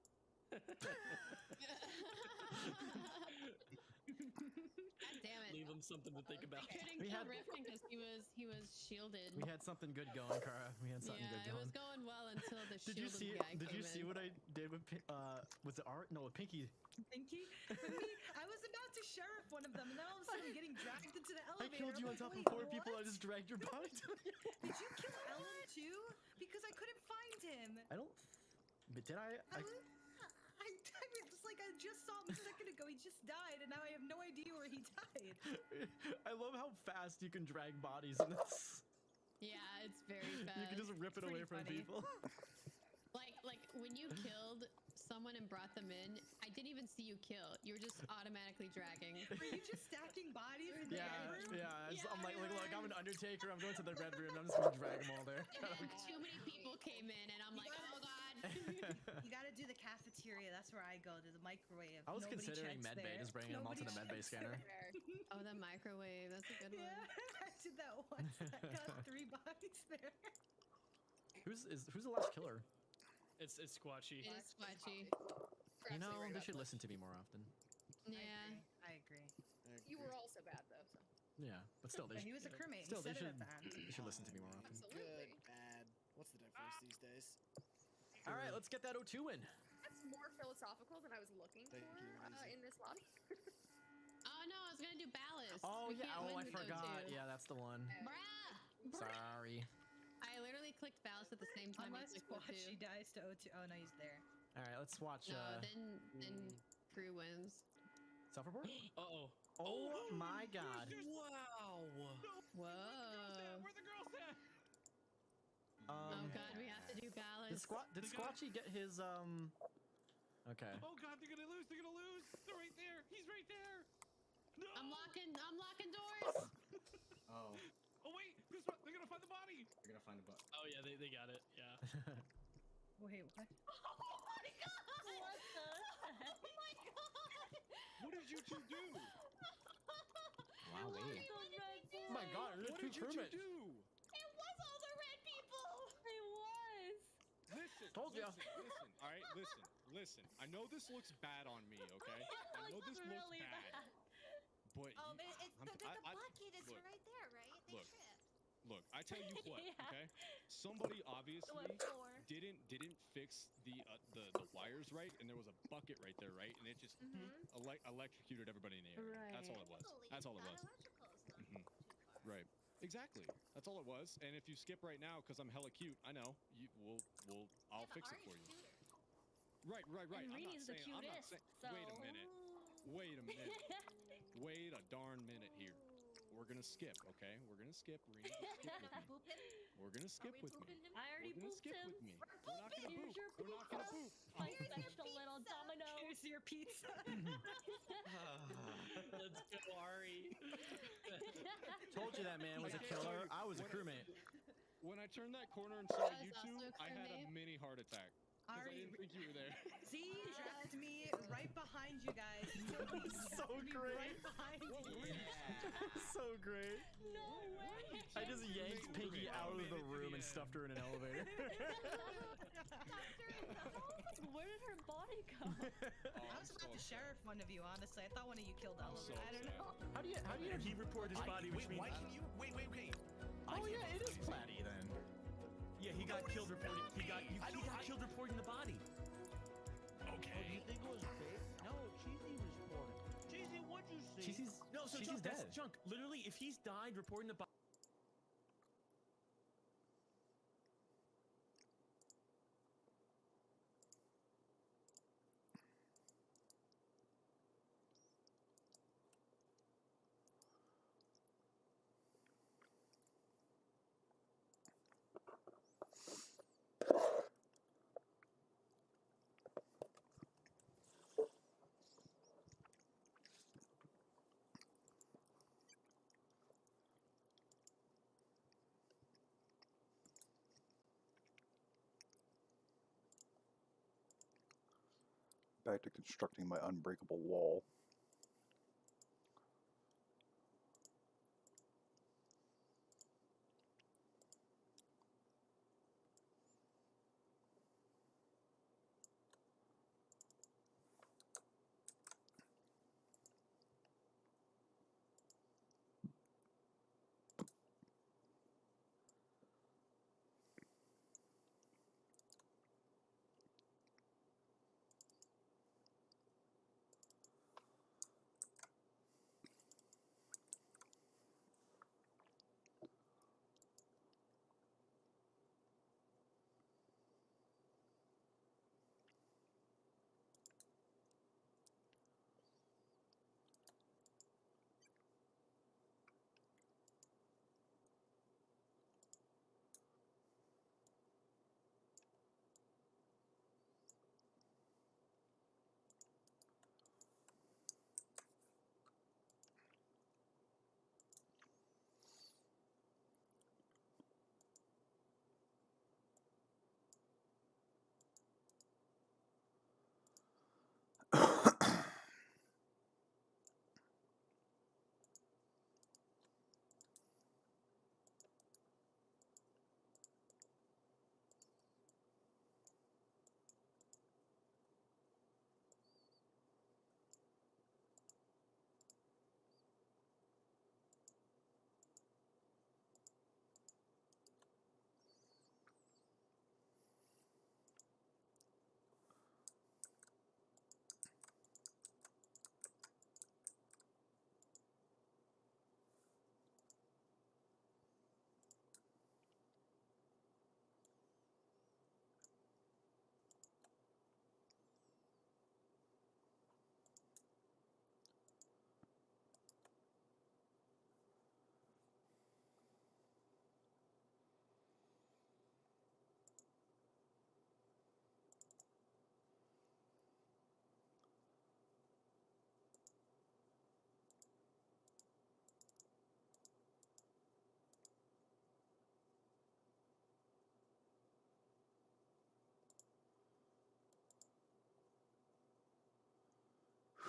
God damn it. Leave him something to think about. I couldn't kill Rifkin because he was shielded. We had something good going, Kara. We had something good Yeah, it going. was going well until the Did you shielded see? guy Did you came see in. what I did with? Was it Art? No, with Pinky. Pinky? I was about to sheriff one of them, and then all of a sudden I'm getting dragged into the I elevator. killed you I'm on top like, of 4 "Wait, people. I what?" just dragged your body to the Did you kill Ellen too? Because I couldn't find him. I don't. But did I? It's like I just saw him a second ago. He just died, and now I have no idea where he died. I love how fast you can drag bodies in this. Yeah, it's very fast. You can just rip it away from people. Like when you killed someone and brought them in, I didn't even see you kill. You were just automatically dragging. Were you just stacking bodies in the red room? I'm like, look, I'm an Undertaker. I'm going to the red room. I'm just gonna drag them all there. And then too many people came in, and I'm like, oh god. You gotta do the cafeteria. That's where I go, to the microwave. I was Nobody considering checks Medbay, there. just bringing them all to the Medbay Nobody scanner. checks there. Oh, the microwave. That's a good one. Yeah, I did that once. I got 3 bodies there. Who's the last killer? It's Squatchy. It is Squatchy. You know, they should listen to me more often. Yeah. I agree. You were also bad though, so. Yeah, but still, they But he should. was a crewmate. Still, He they said should. it at the end. They should listen to me more often. Absolutely. Good, bad. What's the difference these days? All right, let's get that O2 in. That's more philosophical than I was looking Thank for you, in this lobby. Oh no, I was gonna do ballast. Oh We yeah. can't Oh, win I with forgot. O2. Yeah, that's the one. Bruh. Sorry. I literally clicked ballast at the same time. Unless I clicked Squatchy O2. dies to O2. Oh no, he's there. All right, let's watch. No, then crew wins. Self-report. Uh-oh. Oh my God. Wow. Whoa. Where the girls at? Oh god, we have to do ballast. Did Squatchy get his Okay. Oh god, they're gonna lose. They're gonna lose. They're right there. He's right there. No. I'm locking doors. Oh. Oh wait, this one. They're gonna find the body. They're gonna find a butt. Oh yeah, they got it. Yeah. Wait, what? Oh my god! What the heck? Oh my god! What did you two do? Wow, wait. Oh my God, What there's 2 did you two crewmates. do? It was all the red people. It was. Listen, Told ya. listen. All right, listen. I know this looks bad on me, okay? I know this looks really bad. But It's I'm- the bucket is look, right there, right? They look. tripped. Look, I tell you what, Yeah. okay? Somebody obviously What for? didn't fix the wires right, and there was a bucket right there, right? And it just electrocuted everybody in the area. That's all it was. That's all it was. Right. Exactly. That's all it was. And if you skip right now, because I'm hella cute, I know I'll fix it for you. Right. And I'm not Rini's the saying. I'm not cutest. saying. So. Wait a minute. Wait a minute. Wait a darn minute here. We're gonna skip, okay? We're gonna skip. Rini, skip with me. We're gonna skip with me. I already We're gonna pooped skip him. with me. We're not gonna Here's poop. your We're not gonna poop. My special little domino. Here's your pizza. Let's go, Ari. Told you that man was a killer. I was a crewmate. When I turned that corner and saw I was you two, also a I had a crewmate. mini heart attack. Because I Ari, didn't think you were there. Z dragged me right behind you guys. So great. Right behind you. So great. No way. I just yanked Pinky out of the room and stuffed her in an elevator. Where did her body go? I was about to sheriff one of you, honestly. I thought one of you killed Oliver. I don't know. How do you? He reported his body, which means. Why can you? Wait. Oh yeah, it is Platty then. Yeah, he got killed reporting. He got killed reporting the body. Okay. You think it was fake? No, Cheesy was reporting. Cheesy, what'd you see? Cheesy's Junk, dead. that's Junk. Literally, if he's died reporting the body. Back to constructing my unbreakable wall.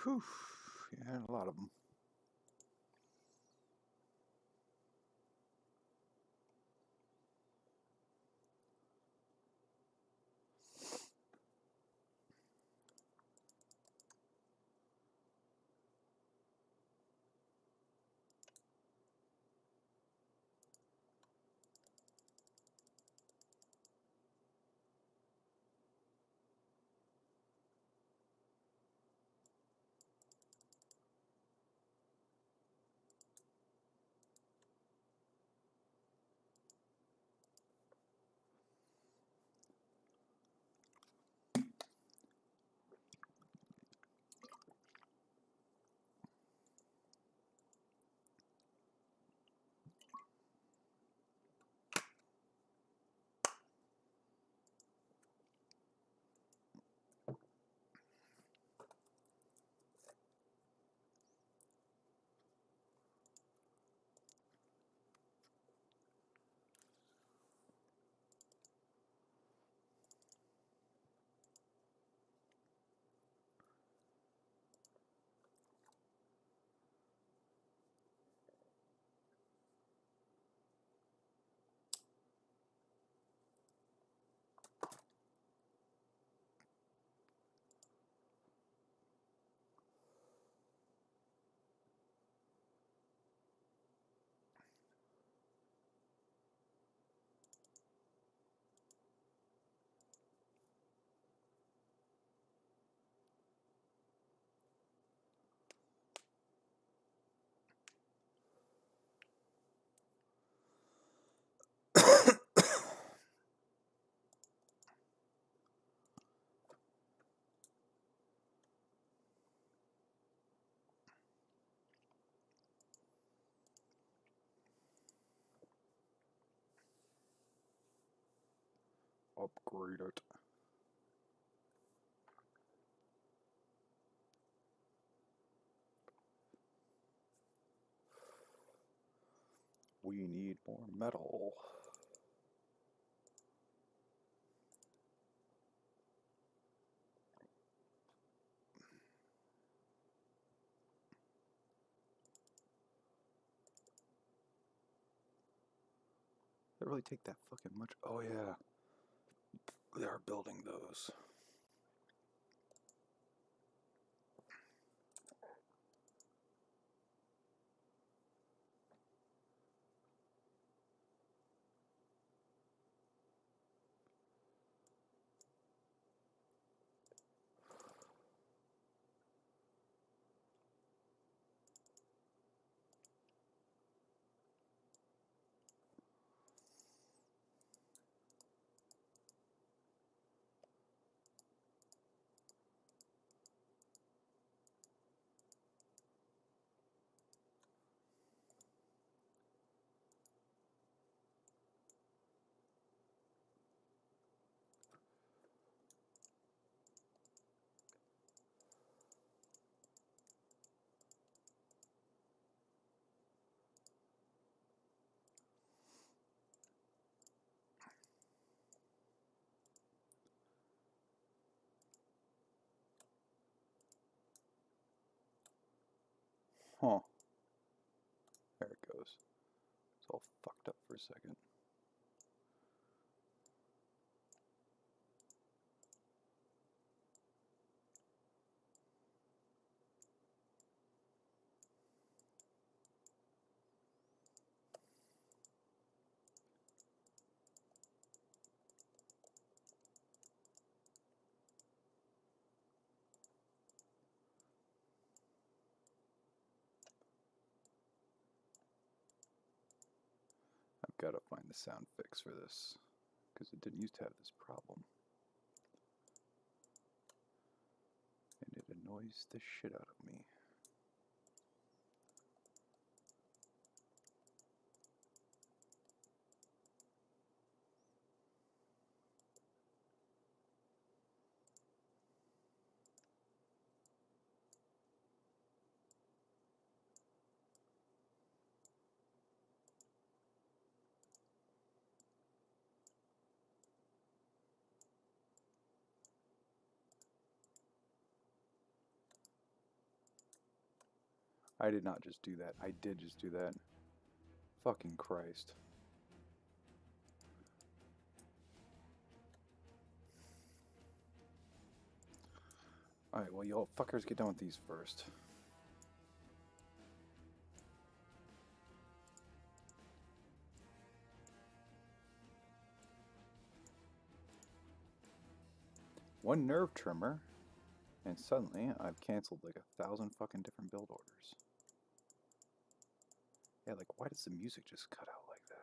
Whew. Yeah, a lot of them. upgrade it. We need more metal. They really take that fucking much? Oh yeah. They are building those. Huh. There it goes. It's all fucked up for a second. I've got to find the sound fix for this, because it didn't used to have this problem. And it annoys the shit out of me. I did not just do that. I did just do that. Fucking Christ. Alright, well, y'all fuckers get done with these first. One nerve trimmer, and suddenly I've canceled like 1,000 fucking different build orders. Yeah, like, why does the music just cut out like that?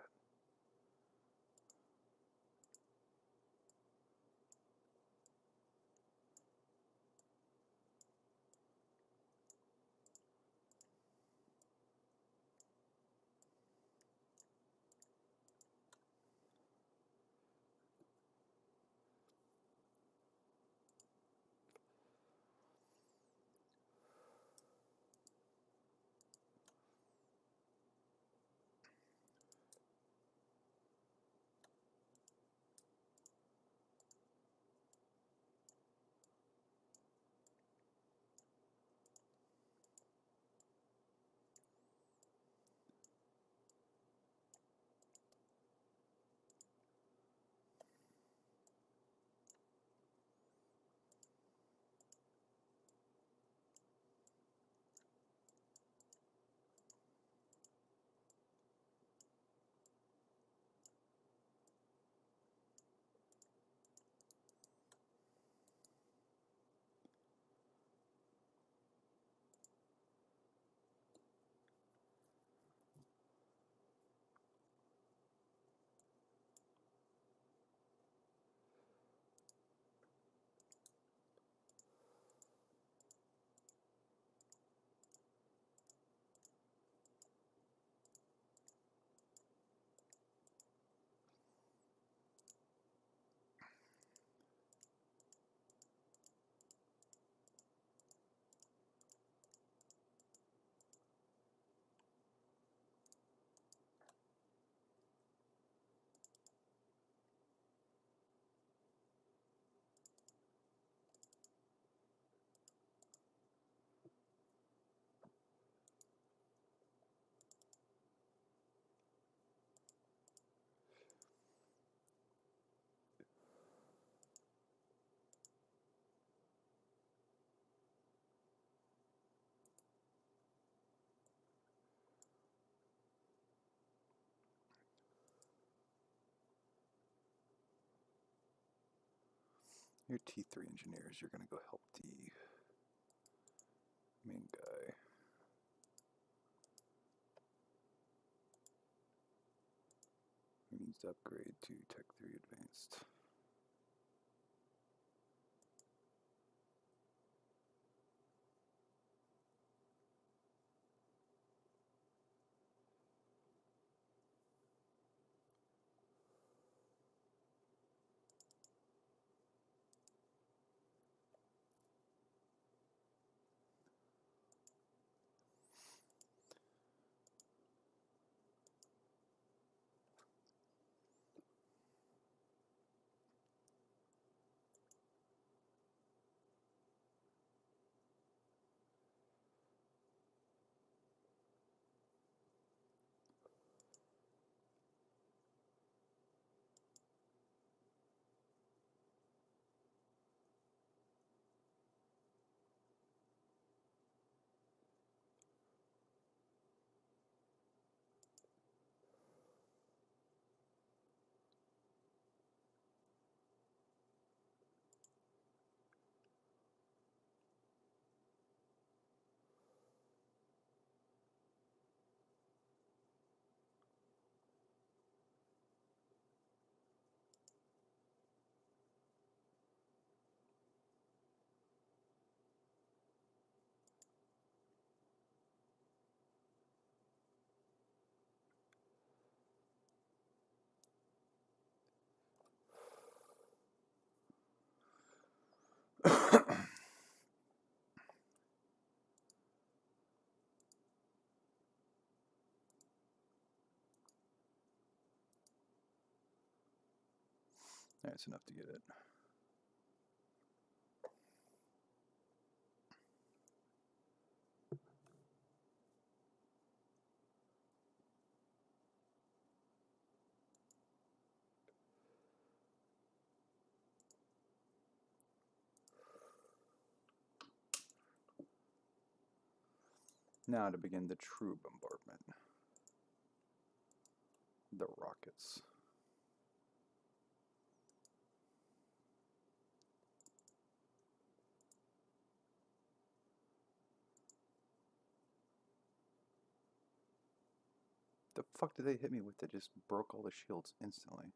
You're T3 engineers. You're gonna go help the main guy. He needs to upgrade to Tech 3 Advanced. That's enough to get it. Now to begin the true bombardment. The rockets. The fuck did they hit me with that just broke all the shields instantly?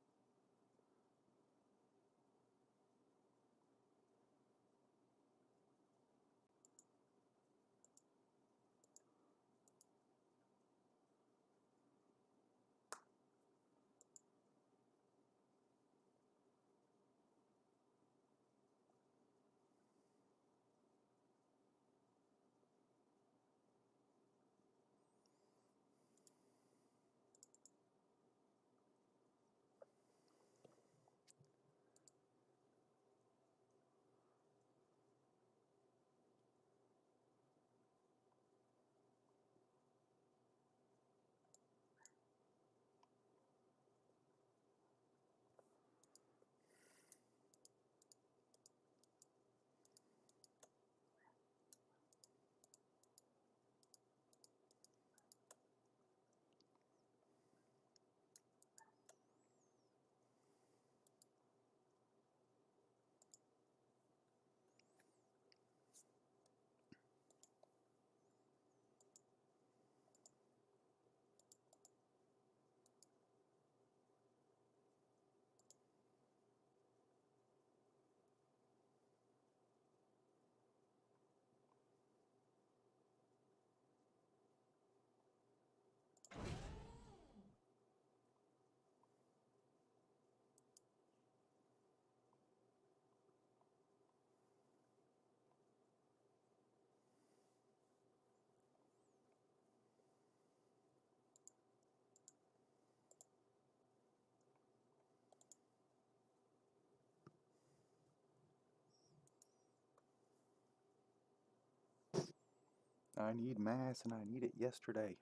I need mass and I need it yesterday.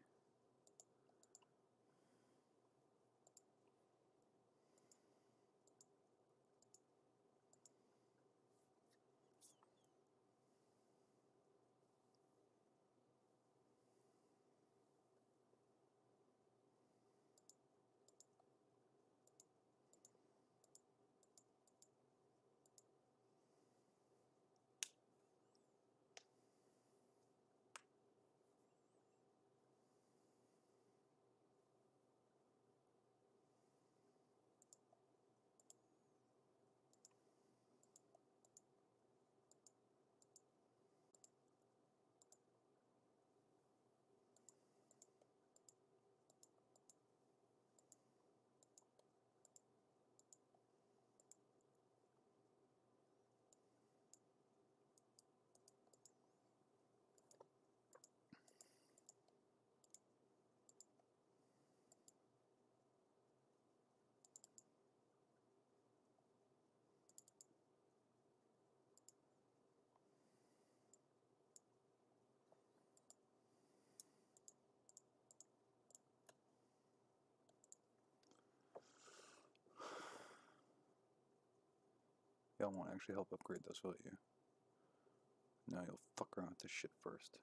That won't actually help upgrade those, will you? No, you'll fuck around with this shit first.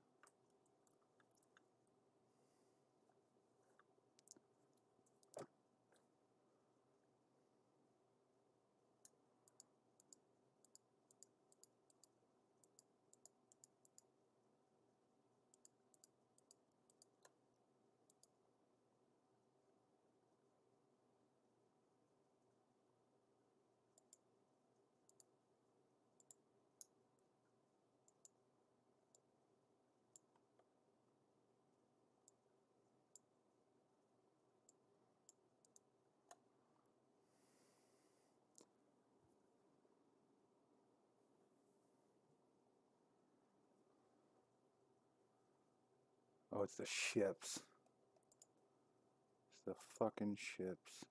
Oh, it's the ships. It's the fucking ships.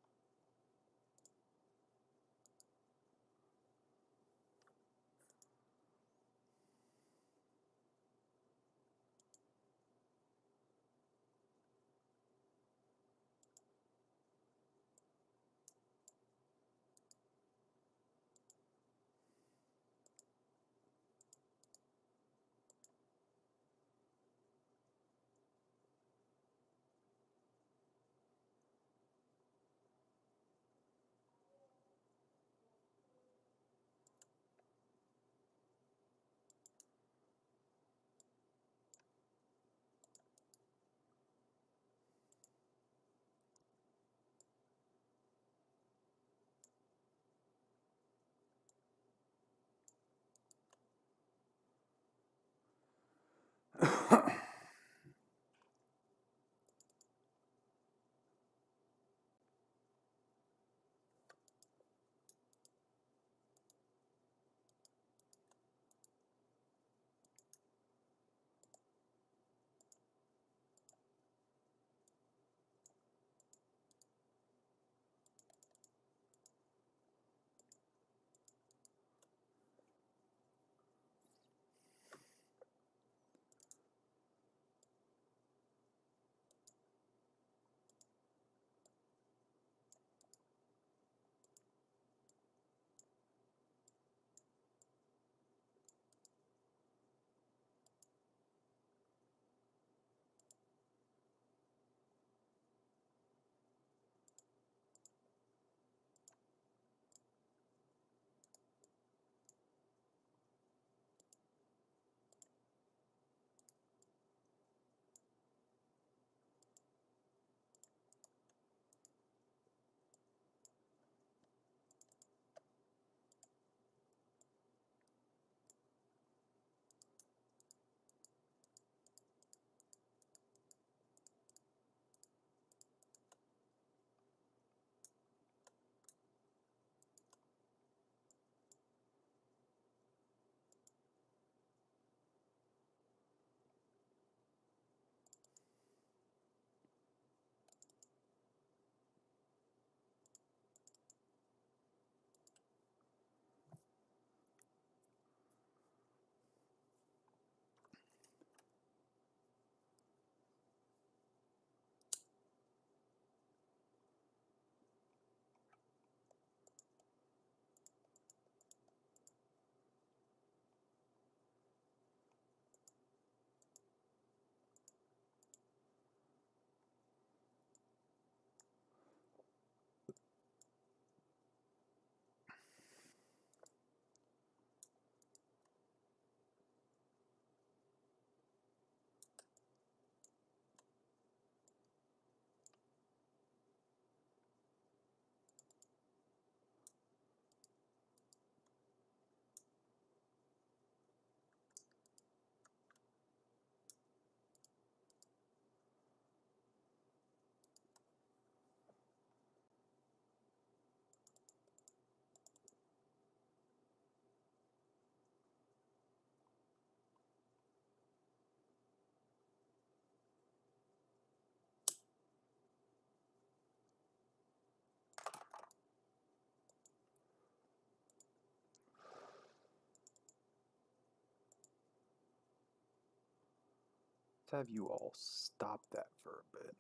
Let's have you all stop that for a bit.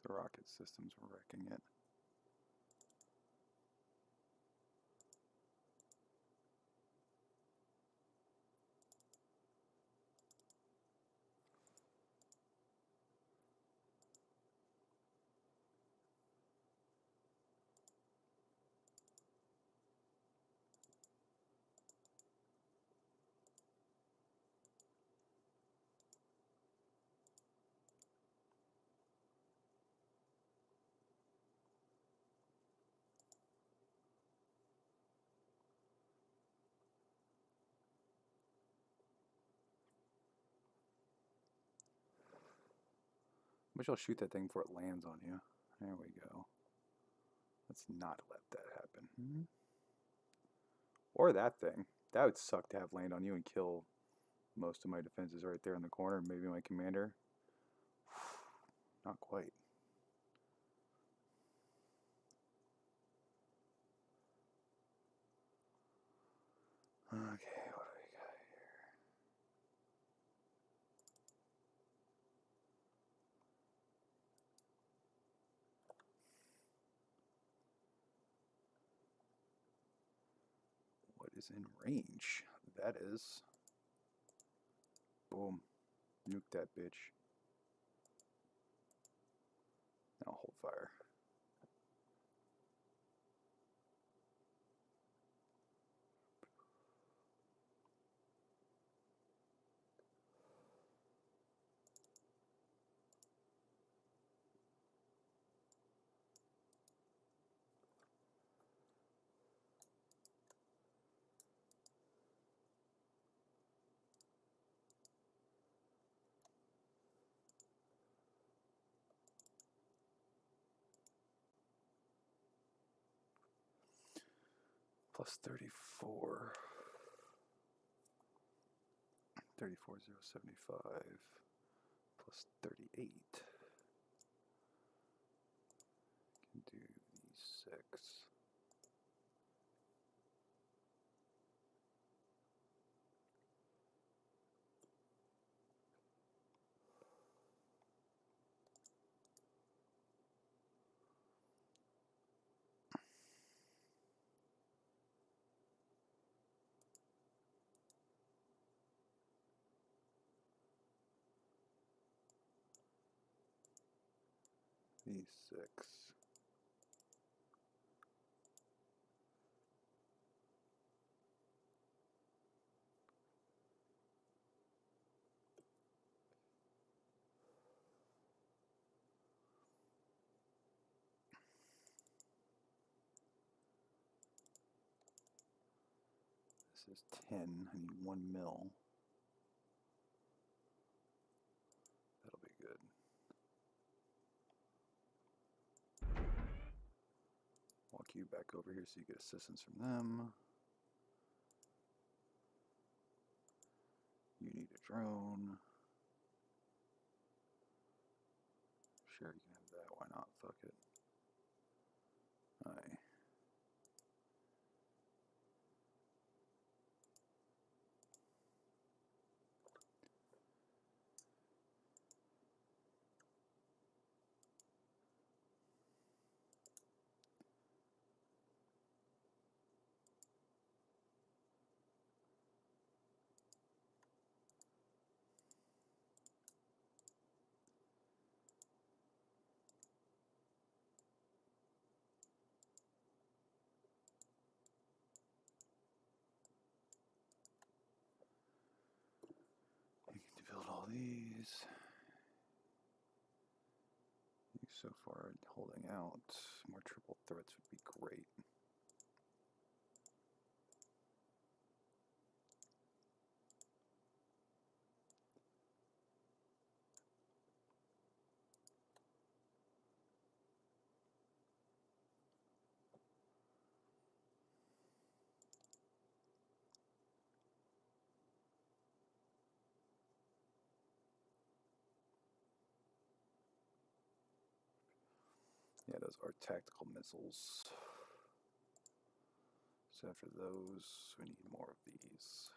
The rocket system's wrecking it. Wish I'll shoot that thing before it lands on you. There we go. Let's not let that happen. Or that thing. That would suck to have land on you and kill most of my defenses right there in the corner. Maybe my commander. Not quite. Okay, what do we got here? What is in range? That is. Boom. Nuke that bitch. Now hold fire. Plus 34. 34,075 plus 38. Can do these 6. These 6. This is 10. I need 1 mil. That'll be good. Walk you back over here so you get assistance from them. You need a drone. Sure, you can have that. Why not? Fuck it. Aye. You get to build all these. You so far holding out. More triple threats would be great. Yeah, those are tactical missiles. So after those, we need more of these.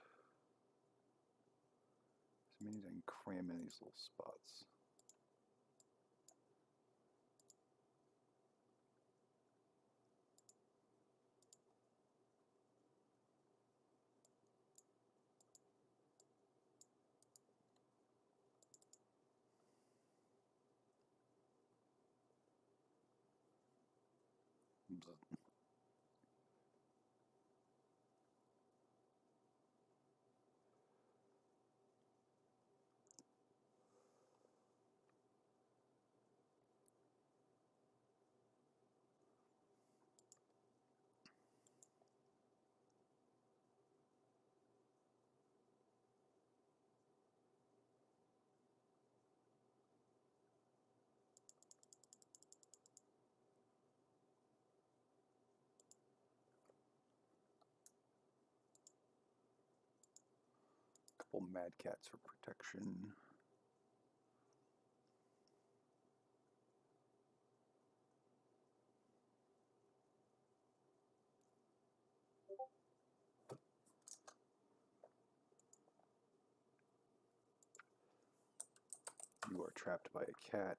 So many I can cram in these little spots. couple Mad Cats for protection. You are trapped by a cat.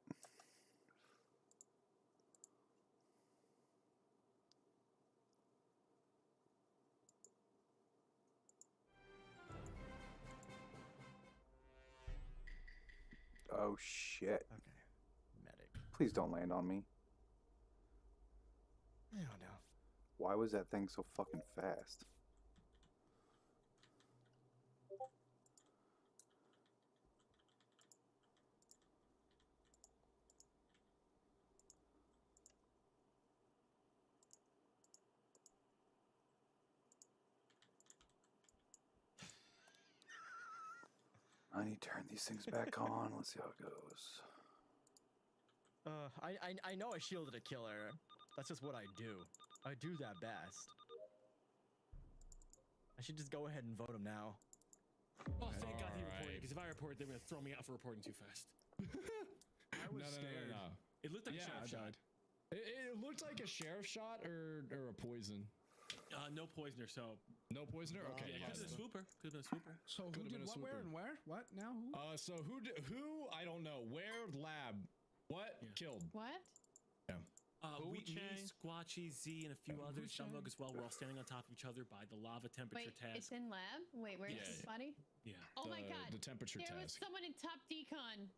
Oh shit. Okay. Medic. Please don't land on me. I don't know. Why was that thing so fucking fast? I need to turn these things back on. Let's see how it goes. I know I shielded a killer. That's just what I do. I do that best. I should just go ahead and vote him now. Oh, thank God he reported, because if I report, they're gonna throw me out for reporting too fast. I was scared. No. It looked like a Yeah, sheriff I shot. died. It looked like a sheriff shot or a poison. No poisoner, so. No poisoner? Okay. Yeah, yes. could have been a swooper. Could have been a swooper. So who Could've did been a what, where, swooper. and where? What now? Who? So who? I don't know. Where? Lab. What? Killed. What? We, Uche. me, Squatchy, Z, and a few others, Uche. Dumbo as well. We're all standing on top of each other by the lava temperature Wait, task. it's in lab? Wait, where's Yeah, this yeah. body? Yeah. Oh my The- god. the temperature there was task. someone in top decon.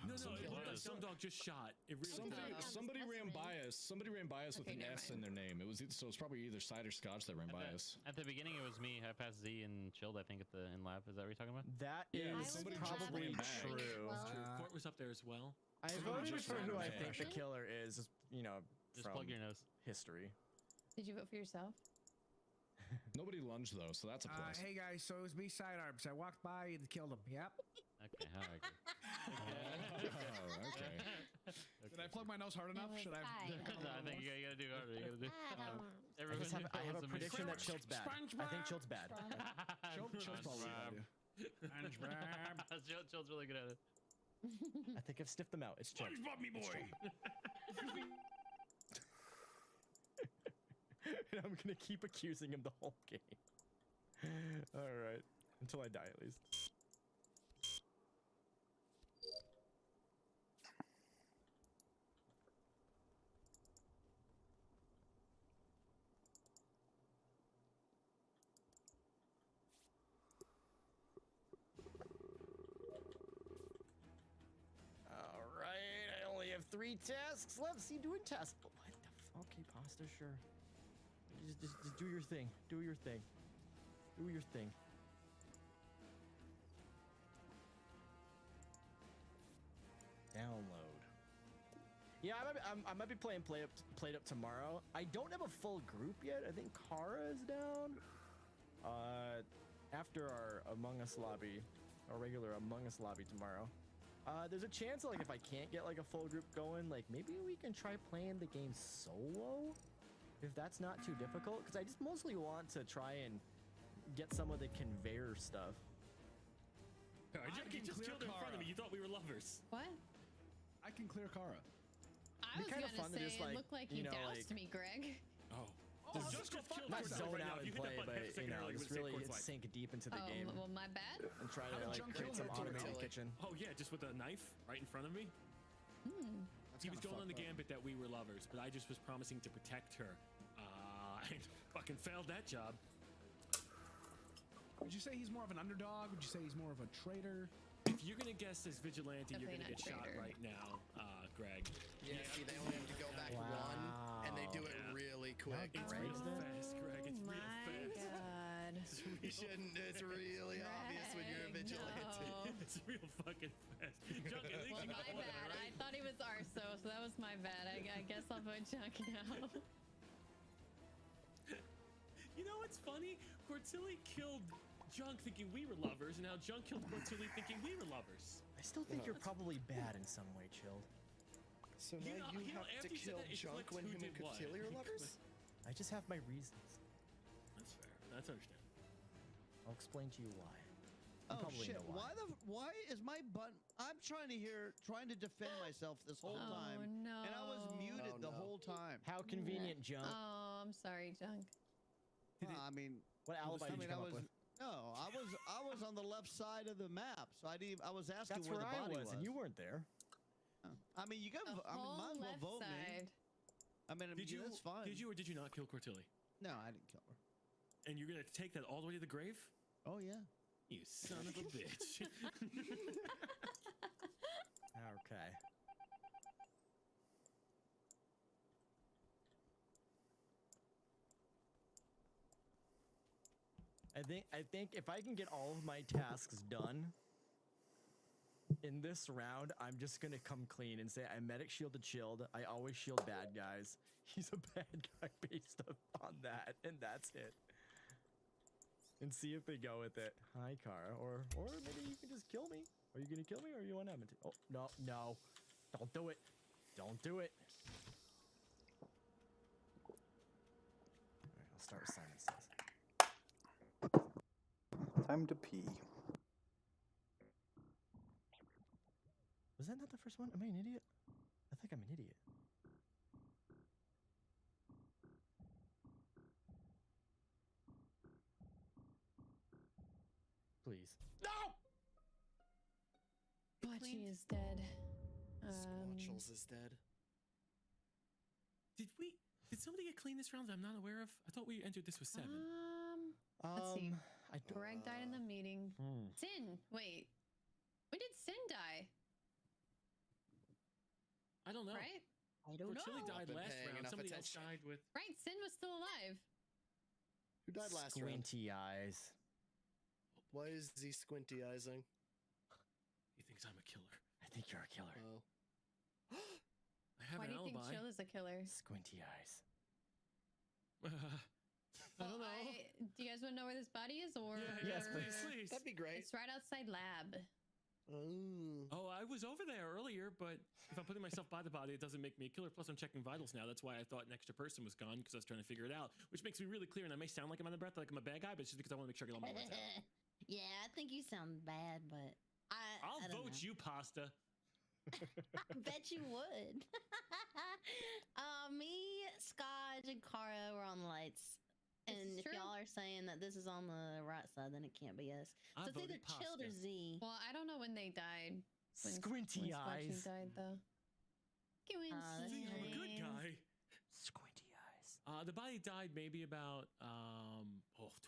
No, it looked like some dog just shot. It really Somebody ran by us. Somebody ran by us with Okay, an never S mind. in their name. So it's probably either Side or Scotch that ran by us. At the beginning, it was me. I passed Z and chilled. I think in lab. Is that what you're talking about? That Yeah, is somebody probably ran back. true. Court was up there as well. I Somebody voted just for ran who I back. think the killer is, you know, Just from plug your nose. history. Did you vote for yourself? Nobody lunged though, so that's a plus. Hey guys, so it was me, Sidearms. I walked by and killed him. Yep. Okay, all right. Oh, okay. Did I plug my nose hard enough? Should I? No, I think you gotta do harder. You gotta do. I have a prediction that Chilt's bad. I think Chilt's bad. Chill's probably bad, yeah. Chill's really good at it. I think I've sniffed them out. It's Chill. SpongeBob me boy. And I'm gonna keep accusing him the whole game. Alright. Until I die, at least. Alright, I only have 3 tasks left. See, doing tasks. What the fuck? Okay, pasta, sure. Just do your thing. Do your thing. Do your thing. Download. Yeah, I might be playing Played Up tomorrow. I don't have a full group yet. I think Kara is down. After our Among Us lobby, our regular Among Us lobby tomorrow. There's a chance like if I can't get like a full group going, like maybe we can try playing the game solo. If that's not too difficult, because I just mostly want to try and get some of the conveyor stuff. You just killed in front of me. You thought we were lovers. What? I can clear Kara. I Be was kinda gonna fun to say just, it like, looked like you you know, doused like- me, Greg. Oh. Just not zone out and play, but you know, just really sink deep into the Oh, game well, my bad. and try How to did like Junk create kill some her, automated Tilly? kitchen. Oh yeah, just with a knife right in front of me. He was going on the gambit that we were lovers, but I just was promising to protect her. I fucking failed that job. Would you say he's more of an underdog? Would you say he's more of a traitor? If you're gonna guess as vigilante, you're Definitely gonna get not shot traitor. right now, Greg. Yeah, see, they only have to go back one, and they do it really quick. It's real fast, Greg. It's real fast. God. You shouldn't. It's really obvious when you're a vigilante. It's real fucking fast. Junk, at least Well, you got my one, bad. I right? thought he was Arso, so that was my bad. I guess I'll vote Junk now. You know what's funny? Cortilli killed Junk thinking we were lovers, and now Junk killed Cortilli thinking we were lovers. I still think you're probably bad in some way, Chilled. So now you have to after you said kill that, it Junk clicked when who him and did what. Cotilli are lovers? I just have my reasons. That's fair. That's understandable. I'll explain to you why. Oh probably shit! know why. Why is my button? I'm trying to defend myself this whole time, no. and I was muted the whole time. How convenient, Junk. Oh, I'm sorry, Junk. I mean, What alibi did you come up with? No, I was on the left side of the map, so I was asking That's where where the I body was, and you weren't there. I mean, you got. The I mean, might as well whole vote left me. side. I mean, Did you? That's fine. Did you or did you not kill Cortilli? No, I didn't kill her. And you're gonna take that all the way to the grave? Oh yeah. You son of a bitch. Okay. I think if I can get all of my tasks done in this round, I'm just gonna come clean and say I medic shielded chilled. I always shield bad guys. He's a bad guy based on that, and that's it. And see if they go with it. Hi, Kara. Or maybe you can just kill me. Are you gonna kill me, or you want to? Oh no, no! Don't do it! Don't do it! All right, I'll start with Simon Says. Time to pee. Was that not the first one? Am I an idiot? I think I'm an idiot. Please. No! Squatchy is dead. Squatchels is dead. Did somebody get clean this round that I'm not aware of? I thought we entered this with 7. Let's see. I don't. Greg died in the meeting. Sin. Wait. When did Sin die? I don't know. Right? I don't know. Cortilli died Been last paying round. enough Somebody else attention. died with. Right. Sin was still alive. Who died last round? Squinty eyes. Why is he squinty eyesing? He thinks I'm a killer. I think you're a killer. Oh. I have Why an do you alibi. think Chill is a killer? Squinty eyes. I don't know. Do you guys want to know where this body is, or? Yes, please. That'd be great. It's right outside lab. Oh, I was over there earlier, but if I'm putting myself by the body, it doesn't make me a killer. Plus, I'm checking vitals now. That's why I thought an extra person was gone, because I was trying to figure it out, which makes me really clear. And I may sound like I'm out of breath, like I'm a bad guy, but it's just because I want to make sure I get all my words out. Yeah, I think you sound bad, but I'll I don't vote know. you, Pasta. I bet you would. Me, Scotch, and Kara were on the lights. This And is if true. y'all are saying that this is on the right side, then it can't be us. I So it's either voted Chilled or Pasta. Z. Well, I don't know when they died. When, Squinty when Squatchy eyes. died, though. That's I'm a good nice. guy. Squinty eyes. The body died maybe about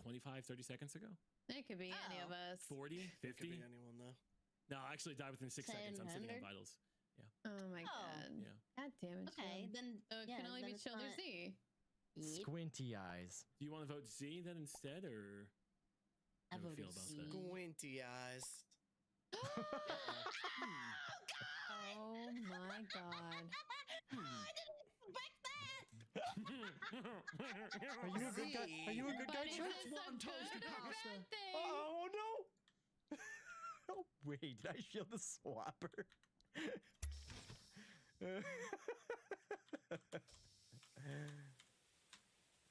25, 30 seconds ago. It could be any of us. 40, It could 50. be anyone though. No, I actually died within 6 seconds. I'm sitting on 700? vitals. Oh my god. Yeah. God damn it. Okay, Chill. then So it yeah, can only then be it's Chill or not- Z. Yep. Squinty eyes. Do you want to vote Z then instead, or I how do you feel voted about Z. that? Squinty eyes. Oh my god. Are you a good guy? Are you a good guy, But is Chuck? this a good or bad thing? Oh no! Oh wait, did I shield the swapper?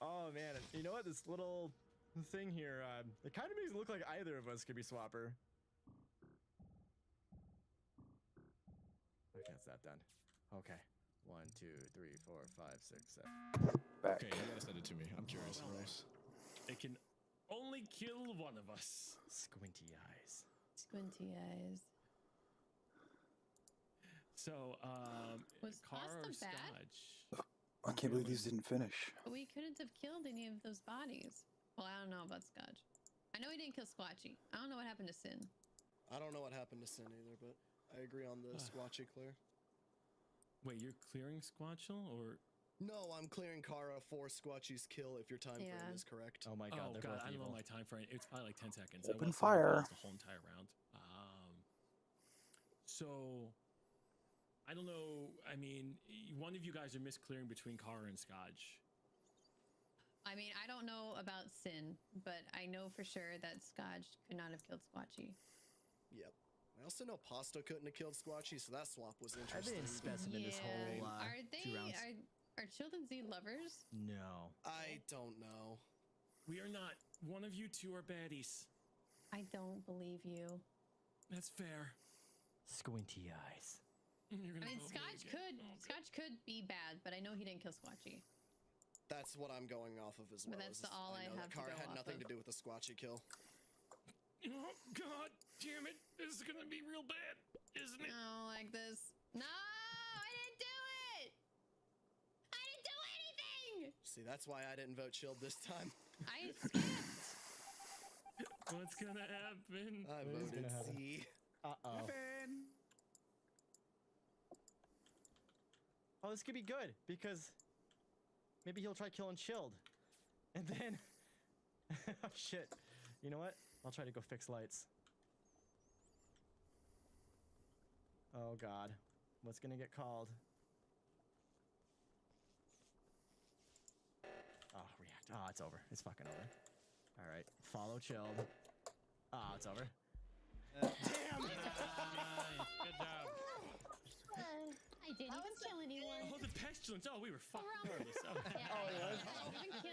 Oh man, you know what? This little thing here, it kind of makes it look like either of us could be swapper. Okay, that's that done. Okay. 1, 2, 3, 4, 5, 6, 7. Back. Okay, you gotta send it to me. I'm curious. Rose. It can only kill one of us. Squinty eyes. Squinty eyes. So, Was Kara or Pasta bad? Scotch? I can't believe these didn't finish. We couldn't have killed any of those bodies. Well, I don't know about Scotch. I know he didn't kill Squatchy. I don't know what happened to Sin. I don't know what happened to Sin either, but I agree on the Squatchy clear. Wait, you're clearing Squatchel, or? No, I'm clearing Kara for Squatchy's kill if your time frame Yeah. is correct. Oh my god, Oh they're god, both I don't know evil. my time frame. It's probably like 10 seconds. Open I won't fire. last the whole entire round. So I don't know. I mean, one of you guys are misclearing between Kara and Scotch. I mean, I don't know about Sin, but I know for sure that Scotch could not have killed Squatchy. Yep. I also know Pasta couldn't have killed Squatchy, so that swap was I've interesting. been specimen this whole Are 2 they rounds. are Children Z lovers? No. I don't know. We are not. One of you two are baddies. I don't believe you. That's fair. Squinty eyes. You're I gonna mean, vote me again. Scotch could be bad, but I know he didn't kill Squatchy. That's what I'm going off of as But well. that's is all I know have that to Car go had off nothing of. to do with the Squatchy kill. Oh God, damn it! This is gonna be real bad, isn't it? No, like this. No, I didn't do it. I didn't do anything. See, that's why I didn't vote Shield this time. I skipped. What's gonna happen? I What is voted gonna happen? Z. Uh-oh. Oh, this could be good because maybe he'll try killing Chilled. And then oh shit. You know what? I'll try to go fix lights. Oh god. What's gonna get called? Oh, react. Oh, it's over. It's fucking over. Alright. Follow Chilled. Oh, it's over. Damn! Good job. I didn't even kill anyone. Oh, the pestilence. Oh, we were fucking regardless.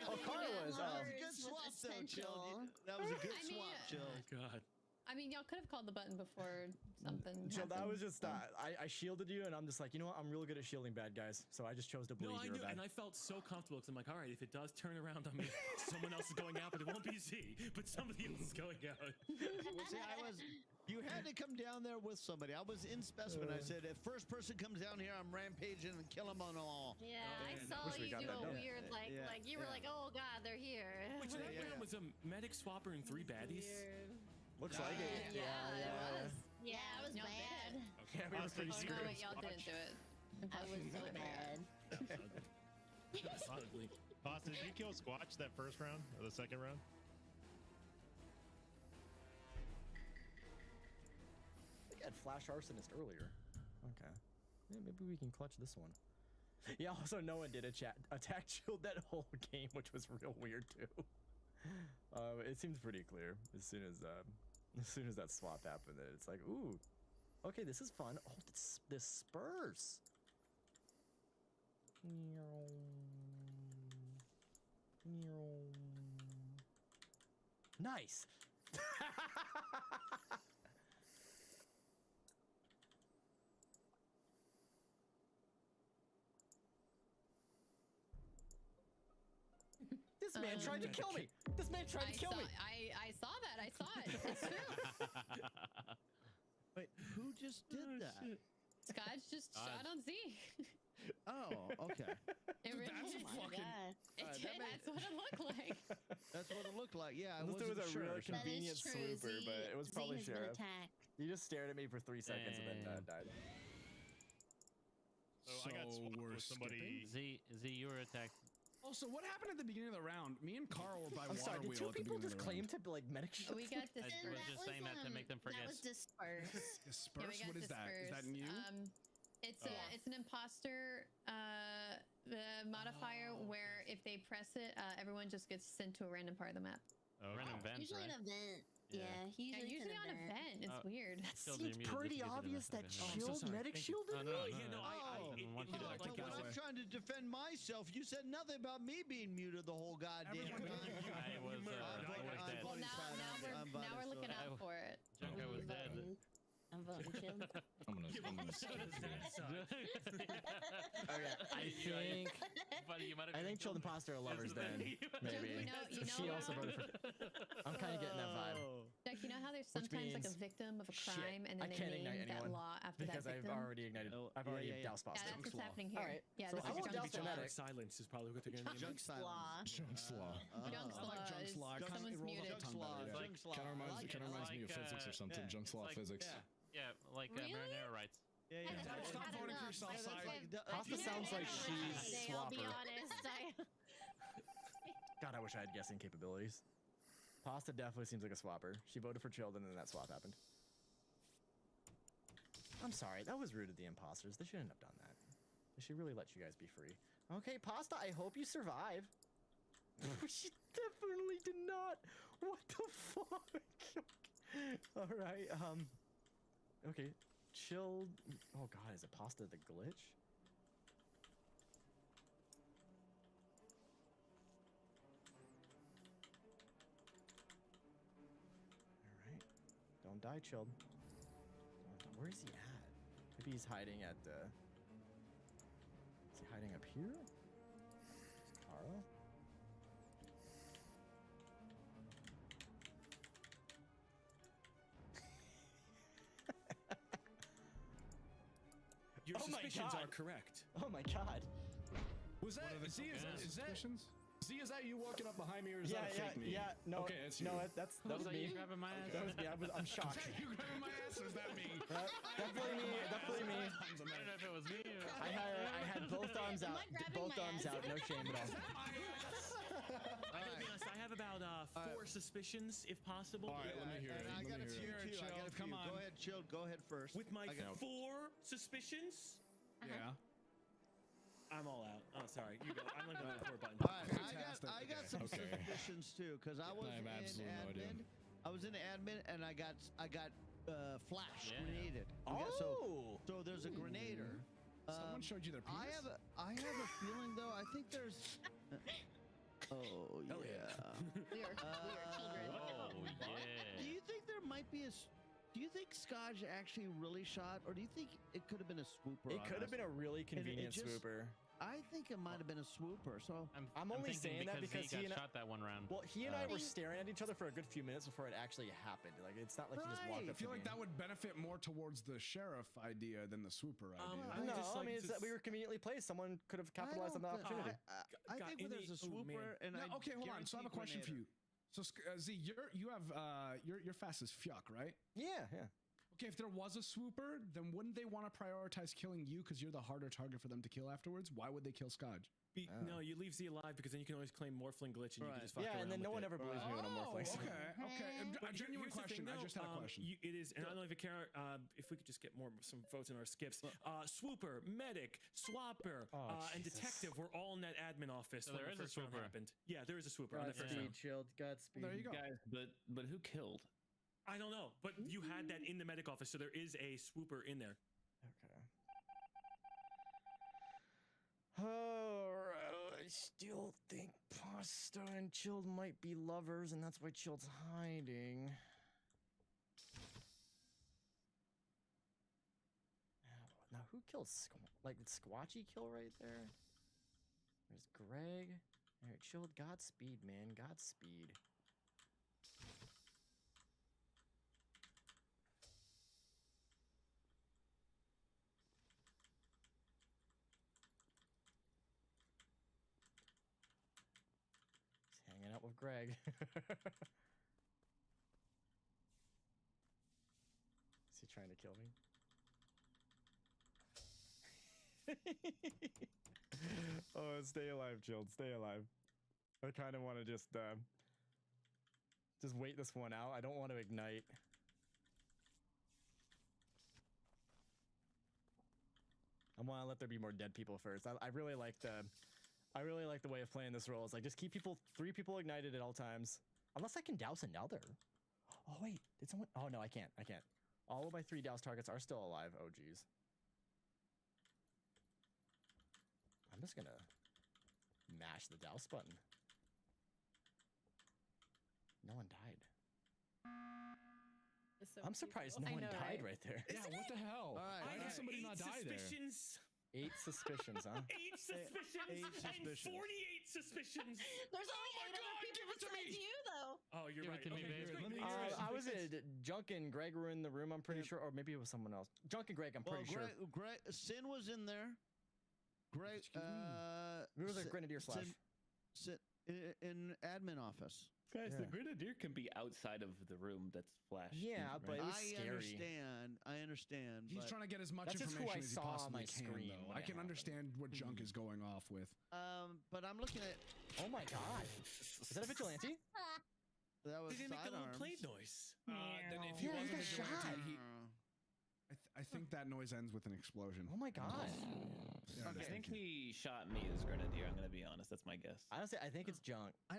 Oh, Carl was. That was a good swap, though, Chill. That was a good swap, Chill. Oh God. I mean, y'all could have called the button before something. Chill, that happened, was just so. I shielded you, and I'm just like, you know what? I'm really good at shielding bad guys, so I just chose to No, believe I you were knew, bad. and I felt so comfortable because I'm like, all right, if it does turn around on me, someone else is going out, but it won't be Z, but somebody else is going out. Well, see, you had to come down there with somebody. I was in Specimen. I said, if first person comes down here, I'm rampaging and kill them on all. Yeah, I saw Wish we you got do that a done. weird, like you were like, oh god, they're here. Which that round was a medic swapper and 3 baddies. Looks like it. Yeah, it was. Yeah, it was Y'all bad. Yeah, we were pretty Oh, screwed. no, wait, y'all didn't do it. I was so bad. Solidly. Boston, did you kill Squatch that first round or the second round? I think I had Flash Arsonist earlier. Okay. Yeah, maybe we can clutch this one. Yeah, also no one did attack shield that whole game, which was real weird too. It seems pretty clear as soon as that swap happened that it's like, ooh, okay, this is fun. Oh, this Spurs. Nice. This man tried to kill me. This man tried to kill me. I saw that. I saw it. It's true. Wait, who just did that? Scotch just shot on Z. Oh, okay. It really That's did. fucking- It did. That's what it looked like. That's what it looked like. Yeah, I Unless it was wasn't a sure. really convenient true, swooper, Z- but it was Z probably has been Sheriff. attacked. You just stared at me for 3 seconds and then died. So I got swapped with somebody. Z, you were attacked. Also, what happened at the beginning of the round? Me and Carl were by I'm sorry, water did wheel two at the people beginning just of the claim round. to like medic shield? We got I was just saying that to make them forget. That was dispersed. Yeah, we Disperse? got What is that? Is that dispersed. new? It's an imposter modifier where if they press it, everyone just gets sent to a random part of the map. Random events, Usually right? an event. Yeah. Yeah, Usually on event. It's weird. That Shield, seems you're muted. pretty You can do obvious that. that Oh, I'm so shield sorry. medic Thank you. shielded No, me. I didn't want you to. But when I'm trying to defend myself, you said nothing about me being muted the whole goddamn time. I was dead. Well, now we're looking out for it. Junko was dead. I'm voting Shield. I'm gonna So does that suck. Okay, I think Chilled Imposter are lovers then. Maybe. You know She also voted for. I'm kind of getting that vibe. Jack, you know how there's Which sometimes like a means- victim of a Shit, crime and I then can't they ignite name that anyone law after because that I've victim? already ignited. I've already doused Yeah, Boston. that's what's happening here. Alright, Yeah, so this I is won't Junk douse the Slaw. medic. Silence is probably what they're going to name Junk it. Slaw. Junk Slaw. Junk I like Junk Slaw. is Kinda someone's rolls off muted. the tongue better, yeah. Junk Slaw. Kind of reminds me of physics or something. Junk Slaw physics. Yeah, like Marinero writes. Yeah, yeah. Stop voting for yourself, Pasta sounds like she's I'll be swapper. honest. God, I wish I had guessing capabilities. Pasta definitely seems like a swapper. She voted for Chilled and then that swap happened. I'm sorry, that was rude of the imposters. They shouldn't have done that. They should really let you guys be free. Okay, Pasta, I hope you survive. She definitely did not. What the fuck? Alright, okay. Chilled. Oh god, is it Pasta the glitch? Alright. Don't die, chilled. Where is he at? Maybe he's hiding at the. Is he hiding up here? Is Kara? Your Oh my suspicions God. are correct. Oh my god. Was that Z? Is that Z? Is that you walking up behind me, or is that a fake me? Yeah, no, Okay, it's you. no, that was me. grabbing my ass? That was me. I'm shocked. Is that you grabbing my ass, or is that me? Definitely me. Definitely me. I don't know if it was me or. I had both arms out. Both arms out. No shame at all. I gotta be honest, I have about 4 suspicions, if possible. All right, let me hear it. I got a few too. I got a few. Come on. Go ahead, chill. Go ahead first. With my I got- 4 suspicions, Yeah. I'm all out. Oh, sorry. You go. I'm looking at the 4 button. All right, I got some Okay. suspicions too, because I was I have in absolutely no idea. admin. I was in admin, and I got flash Yeah. grenaded. So there's a grenader. Someone showed you their penis. I have a feeling though. I think there's. Oh yeah. We are children. Oh Do yeah. you think there might be a? Do you think Skaj actually really shot, or do you think it could have been a swooper? It on could have us? been a really And it convenient just- swooper. I think it might have been a swooper. So I'm only saying that because he he got and shot that one round. well, he and I were staring at each other for a good few minutes before it actually happened. Like it's not like he just walked I up. feel to like me. that would benefit more towards the sheriff idea than the swooper idea. No, I mean it's that we were conveniently placed. Someone could have capitalized on the opportunity. I think when there's a swooper, and Now, I okay, hold on. So I have a question for you. So Z, you're fast as fuck, right? Yeah, yeah. Okay, if there was a swooper, then wouldn't they want to prioritize killing you because you're the harder target for them to kill afterwards? Why would they kill Skaj? No, you leave Z alive because then you can always claim Morphling glitch and you can just fuck Yeah, around and then no with one it. ever believes me when I'm Morphling. Okay, okay. But A genuine here's the question. thing, I though, just had a question. It is, and I don't know if you care. If we could just get some votes in our skips. Swooper, medic, swapper, and Jesus. detective were all in that admin office So when there the is a first round swooper. happened. Yeah, there is a swooper on the first round. Chilled. Godspeed. There you go. Guys, but who killed? I don't know, but you had that in the medic office, so there is a swooper in there. Okay. Alright, I still think Pasta and Chilled might be lovers, and that's why Chilled's hiding. Now, who killed did Squatchy kill right there? There's Greg. Alright, Chilled, Godspeed, man. Godspeed. He's hanging out with Greg. Is he trying to kill me? Oh, stay alive, Chilled. Stay alive. I kind of want to just wait this one out. I don't want to ignite. I want to let there be more dead people first. I really like the way of playing this role. It's like just keep 3 people ignited at all times. Unless I can douse another. Oh wait, did someone? Oh no, I can't. All of my 3 douse targets are still alive. Oh geez. I'm just gonna mash the douse button. No one died. I'm surprised no one died right there. Yeah, what the hell? Why did somebody not die there? 8 suspicions, huh? 8 suspicions and 48 suspicions. There's only 8 other people besides you, though. Oh, you're Give right. it to me, Okay, babe. I was at Junk and Greg were in the room, I'm pretty sure, or maybe it was someone else. Junk and Greg, I'm pretty sure. Greg, Sin was in there. Greg, We were the Grenadier slash. Sin, in admin office. Guys, Yeah. the Grenadier can be outside of the room that's flashed. Yeah, but it was I scary. understand. He's but- trying to get as much That's just who information I as he saw on possibly my can, screen though. when I it can happened. understand what Junk is going off with. But I'm looking at. Oh my god. Is that a vigilante? That was They didn't make a little sidearms. play noise. Then if Yeah, he he was a got vigilante, shot. I think that noise ends with an explosion. Oh my god. Yeah, I think he shot me as Grenadier. I'm gonna be honest. That's my guess. Honestly, I think it's Junk. I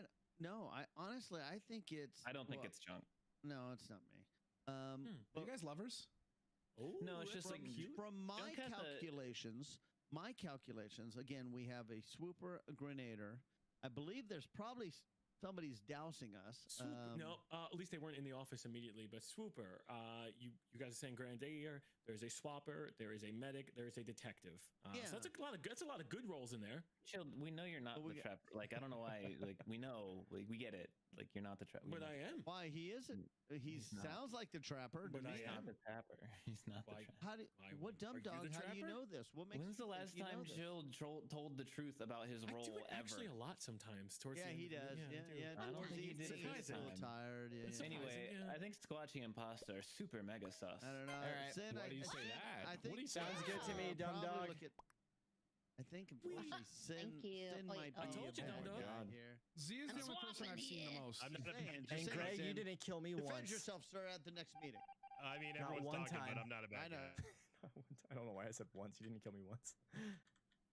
honestly, I think it's. I don't think well, it's junk. No, it's not me. Are you guys lovers? No, it's just like From my Junk has a- calculations, again, we have a swooper, a grenader. I believe there's probably somebody's dousing us. No, at least they weren't in the office immediately. But Swooper, you guys are saying Grenadier. There's a Swapper. There is a medic. There is a detective. Yeah. So that's a lot of good roles in there. Chill. We know you're not the trap. Like I don't know why. Like we know. Like we get it. Like you're not the trap. But I am. Why he isn't? He sounds like the trapper. But to I me. am. Not the trapper. He's not the trapper. How do? What dumb dog? How do you know this? What makes? When's the you think last you know time this? Jill told the truth about his I role do it ever? actually a lot sometimes. Towards Yeah, the end he of the- does. I do. Yeah. I don't towards think the he end, did he it gets this a little time. tired. Yeah. It's yeah. Anyway, yeah. I think Squatchy Imposter are super mega sus. I don't know. All right. Sin, Why I- do you I say think- that? I What think do you say? Sounds good to me, dumb probably dog. look at- I think unfortunately Sin, Thank you. Sin Wait, might oh. be I told you, a dumb bad dog. guy here. Z is the I'm only person swapping I've seen the here. most. I'm not a Saying, bad just And saying, Greg, you Sin. didn't kill me Defend once. yourself, sir, at the next meeting. I mean, Not everyone's one talking, time. but I'm not a bad I know. guy. I don't know why I said once. You didn't kill me once.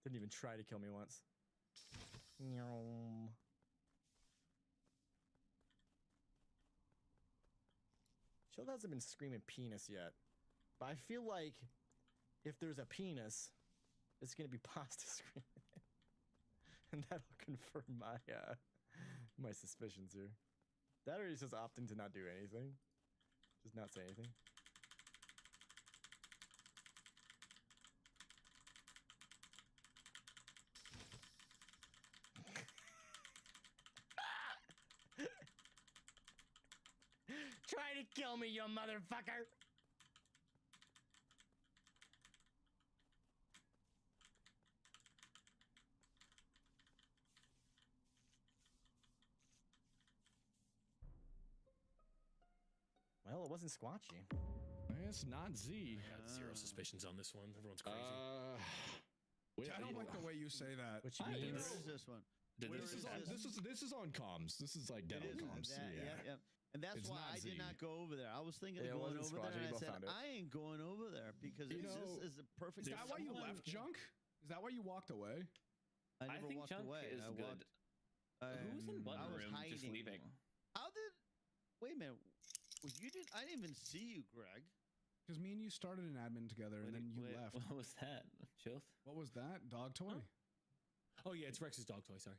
Didn't even try to kill me once. Nyom. Shield hasn't been screaming penis yet, but I feel like if there's a penis, it's gonna be pasta screaming, and that'll confirm my suspicions here. That or he's just opting to not do anything, just not say anything. Try to kill me, you motherfucker! Well, it wasn't Squatchy. It's not Z. I got zero suspicions on this one. Everyone's crazy. Wait, I don't like the way you say that. Which Where means is this one? This is on comms. This is like dead It on is comms. that, yeah. And that's It's why not I did Z. not go over there. I was thinking Yeah, of it going wasn't over there, Squatchy, and I you both said, found it. I ain't going over there because You this know, is the perfect. Is that why you left, Junk? Is that why you walked away? I I never think walked Junk away. is I good. walked, Who's in I button was room just hiding. leaving? How did? Wait a minute. Well, you did. I didn't even see you, Greg. Because me and you started an admin together, and then you left. What was that? Chilth? What was that? Dog toy? Oh yeah, it's Rex's dog toy. Sorry.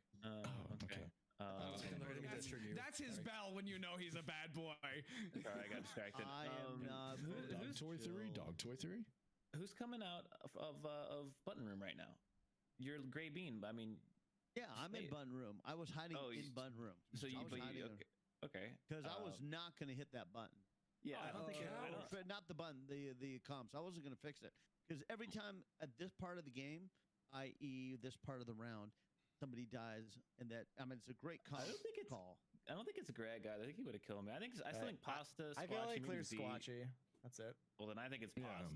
Okay. That's his bell when you know he's a bad boy. Sorry, I got distracted. I am not. Dog Toy Theory. Dog Toy Theory. Who's coming out of button room right now? You're Gray Bean. I mean, Yeah, I'm in bun room. I was hiding in bun room. So you, I was but hiding you, okay. because I was not going to hit that button. Yeah, I don't think not the button, the comps. I wasn't going to fix it because every time at this part of the game, i.e., this part of the round, somebody dies, and that it's a great call. I don't think it's call. I don't think it's Greg. I think he would have killed me. I still think Pasta. I can only Squatchy, clear maybe Z. Squatchy. That's it. Well, then I think it's Pasta,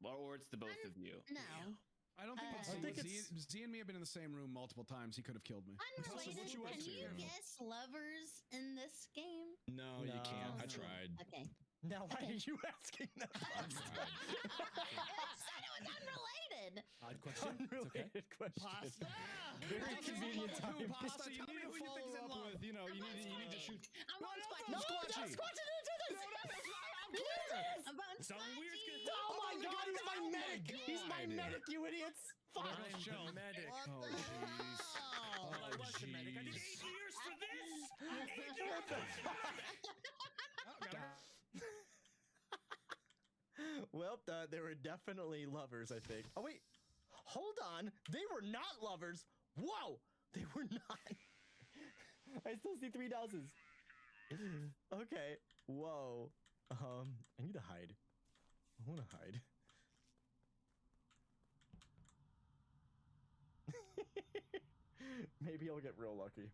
or it's the both of you. No. I don't think Z and me have been in the same room multiple times. He could have killed me. Unrelated, can you guess lovers in this game? No, you can't. I tried. Okay. Now, why are you asking that? It said it was unrelated. Odd question. Unrelated question. Pasta. Very convenient time. Pasta, you need to follow up with, you need to shoot. I'm on Squatchy. No, Squatchy didn't do this. I'm this. I'm on Something weird's Squatchy. gonna. Oh my God, he's my medic. He's my medic, you idiots. Fuck. I'm the medic. Oh jeez. Well, I was the medic. I did 8 years for this. 8 What the years. fuck? Well, they were definitely lovers, I think. Oh, wait. Hold on. They were not lovers. Whoa. They were not. I still see 3 doses. Okay. Whoa. I need to hide. I want to hide. Maybe I'll get real lucky.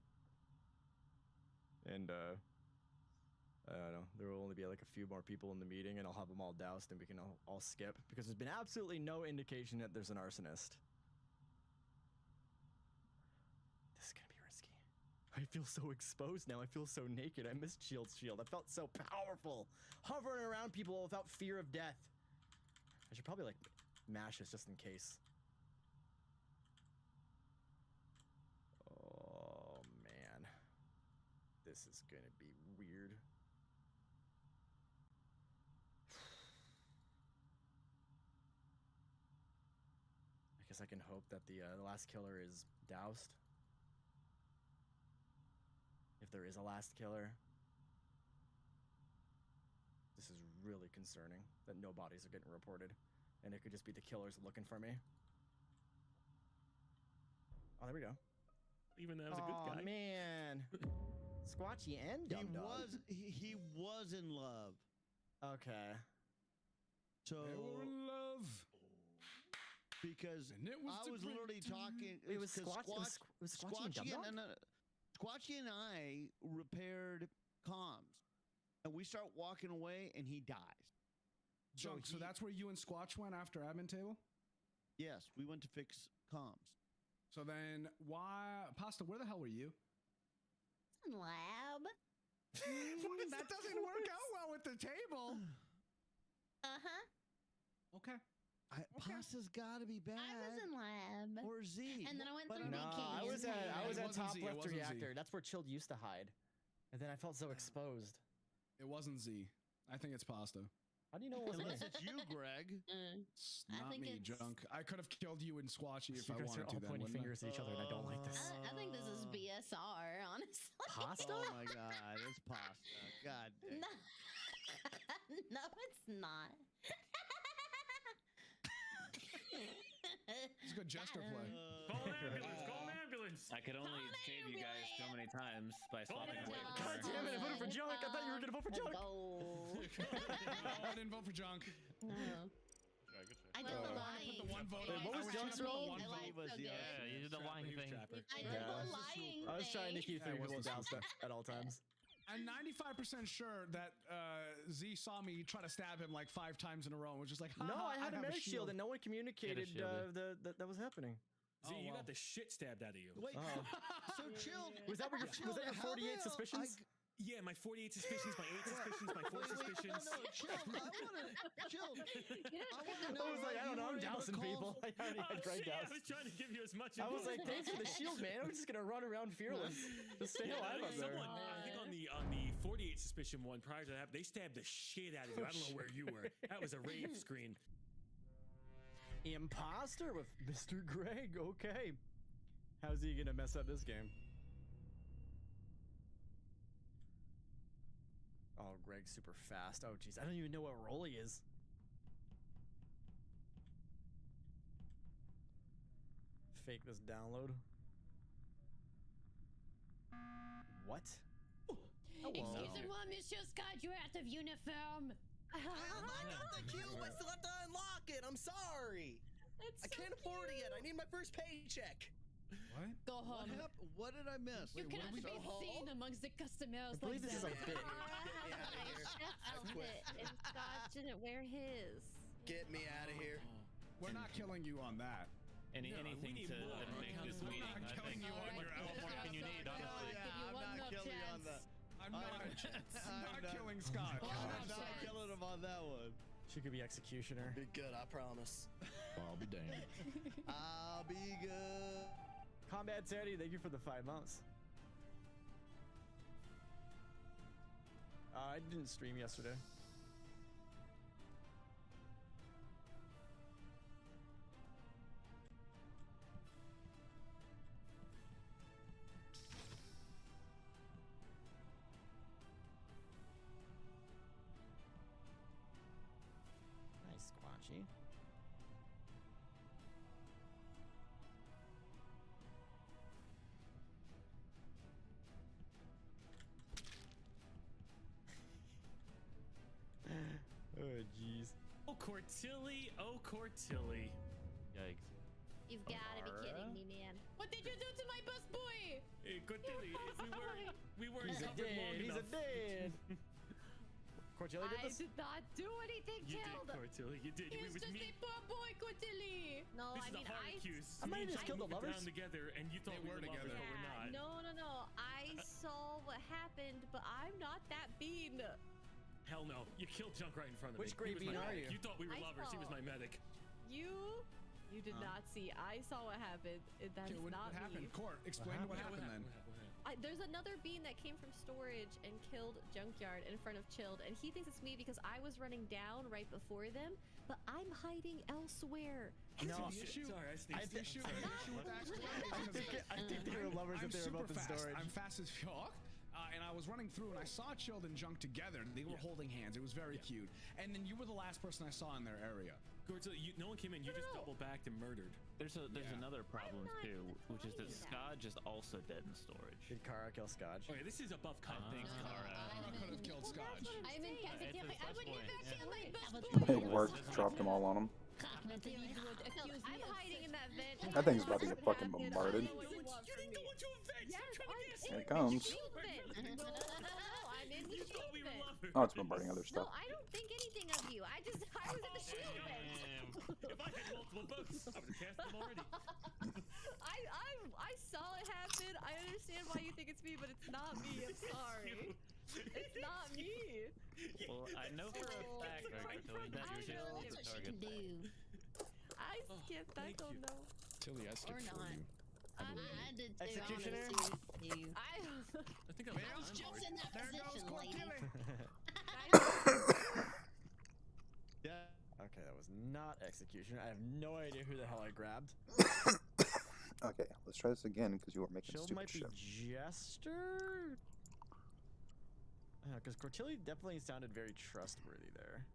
And, I don't know. There will only be like a few more people in the meeting, and I'll have them all doused, and we can all skip because there's been absolutely no indication that there's an arsonist. This is gonna be risky. I feel so exposed now. I feel so naked. I missed Shield's shield. I felt so powerful, hovering around people without fear of death. I should probably like mash this just in case. Oh man, this is gonna be weird. I guess I can hope that the last killer is doused. if there is a last killer. This is really concerning that no bodies are getting reported, and it could just be the killers looking for me. Oh, there we go. Even though I was a good guy. Oh man, Squatchy and Dum Dum. He was in love. Okay. So They were in love. Because I was literally talking. It was 'cause Squatchy and Dum Dum? Squatchy and I repaired comms, and we start walking away, and he dies. Junk, so that's where you and Squatch went after admin table? Yes, we went to fix comms. So then why, Pasta, where the hell were you? Lab. That doesn't work out well with the table. Uh-huh. Okay. Pasta's got to be bad. I was in lab. Or Z. And then I went But through No, BK. I was It at wasn't top Z, it left wasn't Z. reactor. That's where Chilled used to hide, and then I felt so exposed. It wasn't Z. I think it's Pasta. How do you know it wasn't Unless me? it's you, Greg. It's I not think me, it's- Junk. I could have killed you and Squatchy if You I guys are wanted all to. Then, pointing wouldn't I? fingers at each other, and I don't like this. I think this is BSR, honestly. Pasta? Oh my God, it's Pasta. God dang. No, no, it's not. It's good jester play. Call an ambulance! Call an ambulance! I could only save you guys so many times by swapping away. God damn it! I voted for Junk. I thought you were gonna vote for Junk. I didn't vote for Junk. No. I did the I lying. put the one vote. Wait, what I was was Junk's trying to put role? one I vote. lied so good. Yeah, you did the lying thing. I did the lying I was trying to thing. keep three people down at all times. I'm 95% sure that Z saw me try to stab him like 5 times in a row and was just like, No, I had a have medic shield, and no one communicated shielded. that was happening. Z, you got the shit stabbed out of you. Wait, so Chilled. Was that your Chilled, was that your how the 48 hell suspicions? Yeah, my 48 suspicions, my 8 suspicions, my 4 suspicions. No, Chilled. I want to. Chilled. I want to know. I was like, I don't know, I'm dousing people. I already had Greg I doused. was trying to give you as much. I was info like, as thanks for the possible. shield, man. I'm just gonna run around fearless. Just stay alive up there. Someone, I think on the 48 suspicion one prior to that, they stabbed the shit out of you. I don't know where you were. That was a rave screen. Imposter with Mr. Greg. Okay. How's he gonna mess up this game? Oh, Greg's super fast. Oh, jeez. I don't even know what role he is. Fake this download. What? Excusez-moi, Monsieur Scott, you're out of uniform. I got the cube. I still have to unlock it. I'm sorry. I can't afford it yet. I need my first paycheck. What? Go home. What did I miss? You cannot be seen amongst the customers. I believe like this is that. a bit. Outfit, and Scott didn't wear his. Get me out of here. We're not killing you on that. Anything to make this meeting. I'm not I killing think. you on your What can you need, honestly? I'm not killing you on that. I'm not killing Scott. I'm not killing him on that one. She could be executioner. Be good, I promise. I'll be damned. I'll be good. Combat Teddy, thank you for the 5 months. I didn't stream yesterday. Nice, Squatchy. Oh, jeez. Oh, Cortilli. Oh, Cortilli. Yikes. You've got to be kidding me, man. What did you do to my bus boy? Hey, Cortilli, we weren't He's a covered long dead. He's a enough. dead. Cortilli did I this? did not do anything, You Chilled. did, Cortilli. You did. He It was was just me. a poor boy, Cortilli. No, This I is mean, a Harlequins. I might have just We killed the moved lovers. down together, and you thought They we were were lovers, together. but we're not. No. I saw what happened, but I'm not that mean. Hell no. You killed Junk right in front of Which me. great He was bean my are medic. you? You thought we were I lovers. He was saw. my medic. You did not see. I saw what happened. That's Okay, what not happened? me. Court, explain what happened then. There's another bean that came from storage and killed Junkyard in front of Chilled, and he thinks it's me because I was running down right before them, but I'm hiding elsewhere. No. The issue, Sorry, I sneezed. the issue with Axe I think they were lovers if they were both in super fast. storage. I'm fast as fuck. I was running through and I saw Chilled and Junk together. They were holding hands. It was very cute. And then you were the last person I saw in their area. Godzilla, no one came in. You just double backed and murdered. There's another problem too, which is that Scodge is also dead in storage. Did Kara kill Scodge? Okay, this is above Kara. Thanks, Kara. I could have killed Scotch. I'm in cafeteria. I would never kill my best It worked. Dropped them all on him. I'm hiding in that vent. That thing's about to get fucking bombarded. Here it comes. I'm in the shield vent. Oh, it's bombarding other stuff. No, I don't think anything of you. I was in the shield vent. If I had multiple boats, I would have cast them already. I saw it happen. I understand why you think it's me, but it's not me. I'm sorry. It's not me. Well, I know for a fact, that you're just the target. I skipped. I don't know. Tilly, I skipped for you. I did too. Executioner? I think I'm I was just in that position, lady. Yeah. Okay, that was not executioner. I have no idea who the hell I grabbed. Okay, let's try this again because you were making Shield stupid might be shit. Jester. Because Cortilli definitely sounded very trustworthy there.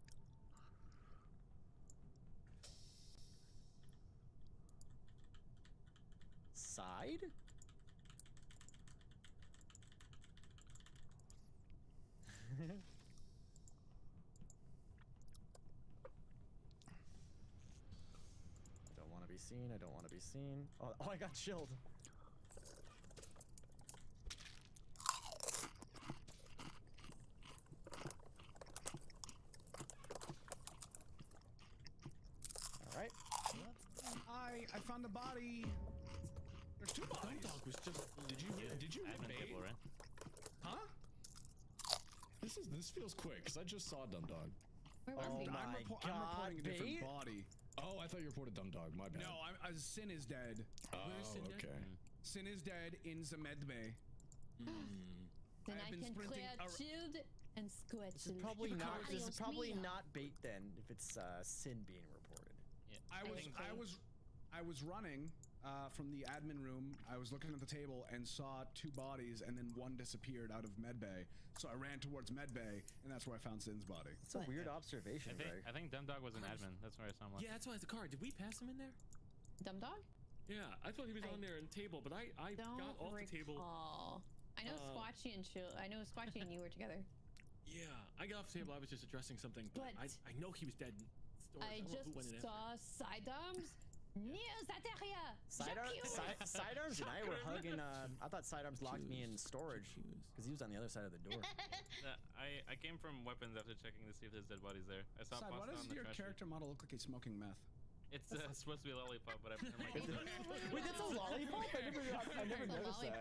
Side? I don't want to be seen. I don't want to be seen. Oh, I got chilled. All right. I found a body. There's two bodies. Dog was just. Did you bait? Huh? This feels quick because I just saw Dumb Dog. Where was he? I'm reporting a different bait? body. Oh, I thought you reported Dumb Dog. My bad. No, Sin is dead. Oh, okay. Sin is dead in Zamedbe. Then I can clear Shield and Squid. This is probably not. This is probably not bait then. If it's Sin being reported. I was running from the admin room. I was looking at the table and saw two bodies, and then one disappeared out of Medbay. So I ran towards Medbay, and that's where I found Sin's body. It's a weird observation, Greg. I think Dumb Dog was an admin. That's where I saw him. Yeah, that's why it's a card. Did we pass him in there? Dumb Dog? Yeah, I thought he was on there in table, but I got off the table. I know Squatchy and Squatchy and you were together. Yeah, I got off the table. I was just addressing something, but I know he was dead. I just saw Sidearms near that area. Sidearms and I were hugging. I thought Sidearms locked me in storage because he was on the supposed to be the other side of the door. I came from weapons after checking to see if there's dead bodies there. I saw Why Pasta does on the your trash character model look like he's smoking meth? It's supposed to be a lollipop, but I've never Wait, that's a lollipop? I never noticed that.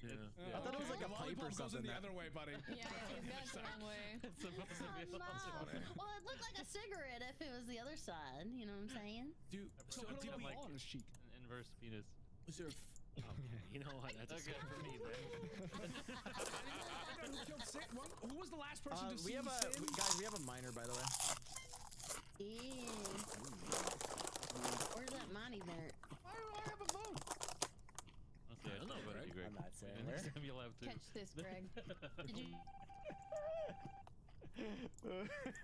Yeah. I thought it was like a pipe or Goes something. in the other way, buddy. Yeah, he's got it the wrong way. It's supposed to be a lollipop. Well, it looked like a cigarette if it was the other side. You know what I'm saying? Dude, So put a little like hole on his cheek. an inverse penis. Was there? Okay, you know what? That's Okay for me, man. Who was the last person to see we have Sin? guys. We have a minor, by the way. Yeah. Where's that money there? Why do I have a vote? Okay, I don't know about you, Greg. I'm not saying Maybe next where. time you'll have to. Catch this, Greg. Did you?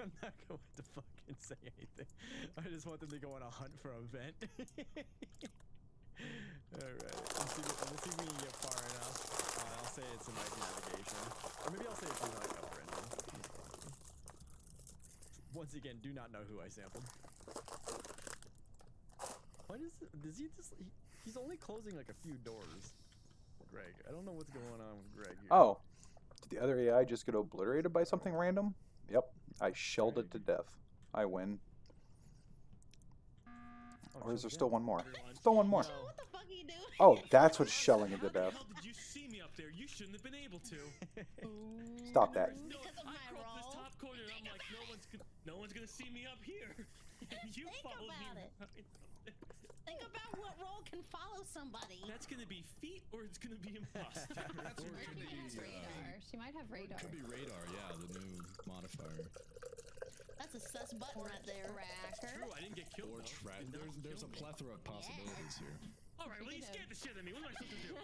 I'm not going to fucking say anything. I just want them to go on a hunt for a vent. Alright, let's see if we can get far enough. I'll say it's a nice navigation. Or maybe I'll say it's like upper engine. Once again, do not know who I sampled. What is it? Does he just... He's only closing like a few doors. Greg, I don't know what's going on with Greg here. Oh, did the other AI just get obliterated by something random? Yep, I shelled it to death. I win. Or is there still one more? Still one more. What the fuck are you doing? Oh, that's what's shelling it to death. How did you see me up there? You shouldn't have been able to. Stop that. Because of I my cropped this role. top corner and I'm like, no one's gonna see me up here. And you Think followed about me. it. Think about what role can follow somebody. That's gonna be feet or it's gonna be imposter. Or it could be, Radar. She might have radar. Could be radar, yeah, the new modifier. That's a sus button right there. True, I didn't get killed Or though. track. There's a plethora of possibilities here. Oh, All right, well, you scared the shit out of me. What am I supposed to do?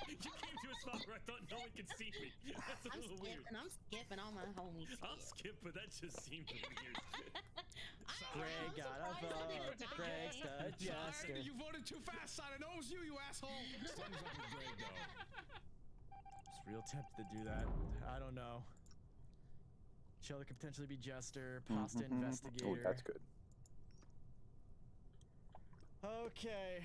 You came to a spot where I thought no one could see me. That's a little weird. I'm skipping all my homies. I'll skip, but that just seemed weird. Greg got a vote. Greg's the jester. You voted too fast, Simon. It was you, you asshole. Thumbs up with Greg, though. Just real tempted to do that. I don't know. Chiller could potentially be jester. Pasta investigator. Oh, that's good. Okay.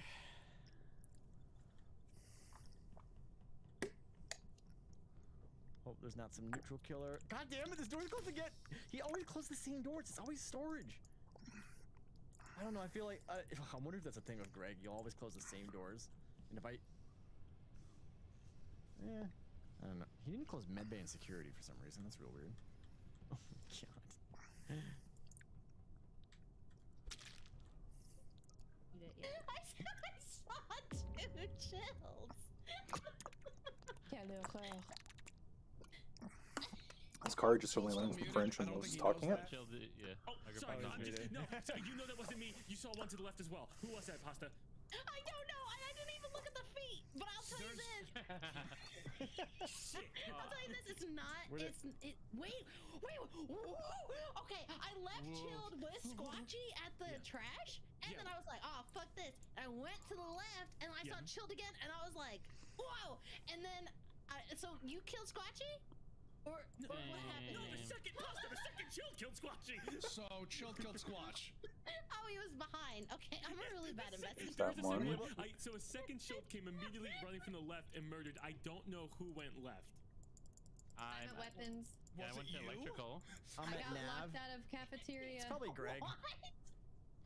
Hope there's not some neutral killer. God damn it, this door's closed again! He always closes the same doors. It's always storage. I don't know, I feel like... I wonder if that's a thing with Greg. You'll always close the same doors. And if I... Yeah. I don't know. He didn't close medbay and security for some reason. That's real weird. Oh my god. I saw two chills. This car just suddenly learned some French and was talking it. Yeah. Oh, sorry, no, sorry, you know that wasn't me. You saw one to the left as well. Who was that, Pasta? I don't know. I didn't even look at the feet. But I'll tell you this. Shit. I'll tell you this. It's not. Wait. Whoa. Okay, I left chilled with Squatchy at the trash, and then I was like, oh fuck this. I went to the left, and I saw chilled again, and I was like, whoa. And then, so you killed Squatchy? Or what happened? No, the second Chilled killed Squatchy. So Chilled killed Squatch. Oh, he was behind. Okay, I'm a really bad investigator. That one. So a second Chilled came immediately running from the left and murdered. I don't know who went left. I'm at weapons. Yeah, I went to electrical. I'm I at got nav. locked out of cafeteria. It's probably Greg.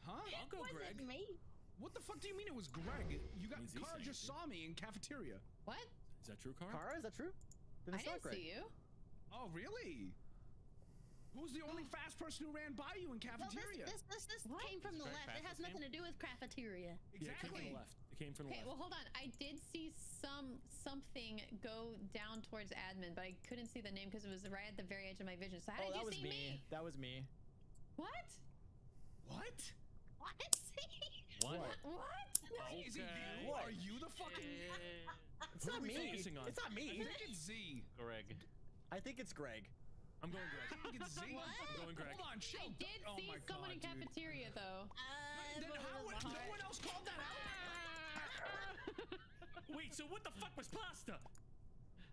Huh? I'll go Greg. Was it me? What the fuck do you mean it was Greg? You got Means he's Kara saying just saw me in cafeteria. What? Is that true, Kara? Kara, is that true? Then I it's not didn't Greg. see you. Oh, really? Who's the only fast person who ran by you in cafeteria? Well, this came from the left. It has nothing to do with cafeteria. Yeah, it came from the left. It came from the Okay, left. well, hold on. I did see something go down towards admin, but I couldn't see the name because it was right at the very edge of my vision. So how did you see me? That was me. What? What? What? What? What? Is it you? What? Are you the fucking... It's not me. focusing on? It's not me. I think it's Z. Greg. I think it's Greg. I'm going Greg. I think it's Z. I'm going Greg. Hold on, chill. I did Oh see my someone God, in dude. cafeteria, though. Then how would no one else called that out? Wait, so what the fuck was Pasta?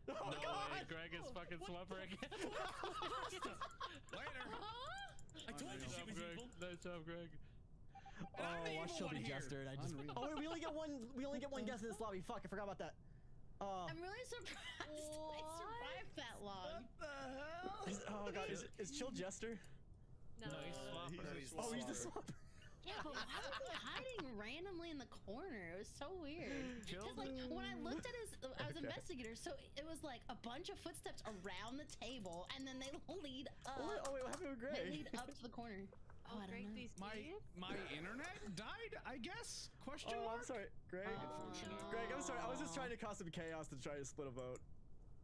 No way, Greg is fucking Swapper again. Later. I told you she was evil. Nice job, Greg. Oh, watch Shelby Jester, and I just. Oh wait, we only get one. We only get one guess in this lobby. Fuck, I forgot about that. I'm really surprised I survived that long. What the hell? Oh god, is Chill Jester? No. He's Swapper. Oh, he's the swapper. Yeah, but why was he hiding randomly in the corner? It was so weird. Because like when I looked at his, I was an investigator, so it was like a bunch of footsteps around the table, and then they lead up. Oh wait, what happened with Greg? They lead up to the corner. Oh, I don't know. My internet died, I guess? Question Oh, mark? I'm sorry, Greg. Greg, I'm sorry. I was just trying to cause some chaos to try to split a vote.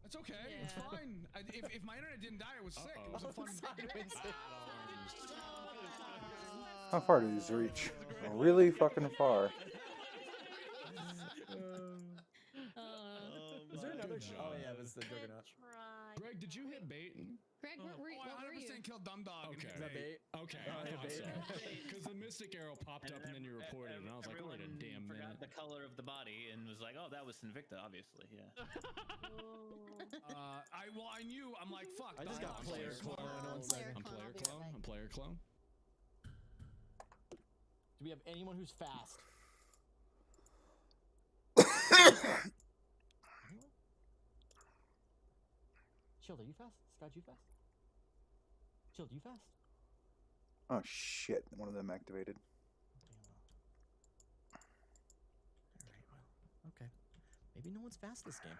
It's okay. It's fine. If my internet didn't die, it was sick. It was a fun How far do these reach? Really fucking far. Is there another? Oh yeah, it's the Juggernaut. Greg, did you hit bait? Greg, where were you? I 100% killed Dumb Dog. Okay. Is that bait? Okay, I thought so. Because the mystic arrow popped up and then you reported, and I was like, wait a damn forgot minute. the color of the body and was like, oh, that was Invicta, obviously. Yeah. I knew. I'm like, fuck. I just got player clone on second. I'm player clone. I'm player clone. Do we have anyone who's fast? Anyone? Chill, are you fast? Scott, you fast? Chill, you fast? Oh shit! One of them activated. Alright, well, okay. Maybe no one's fast this game.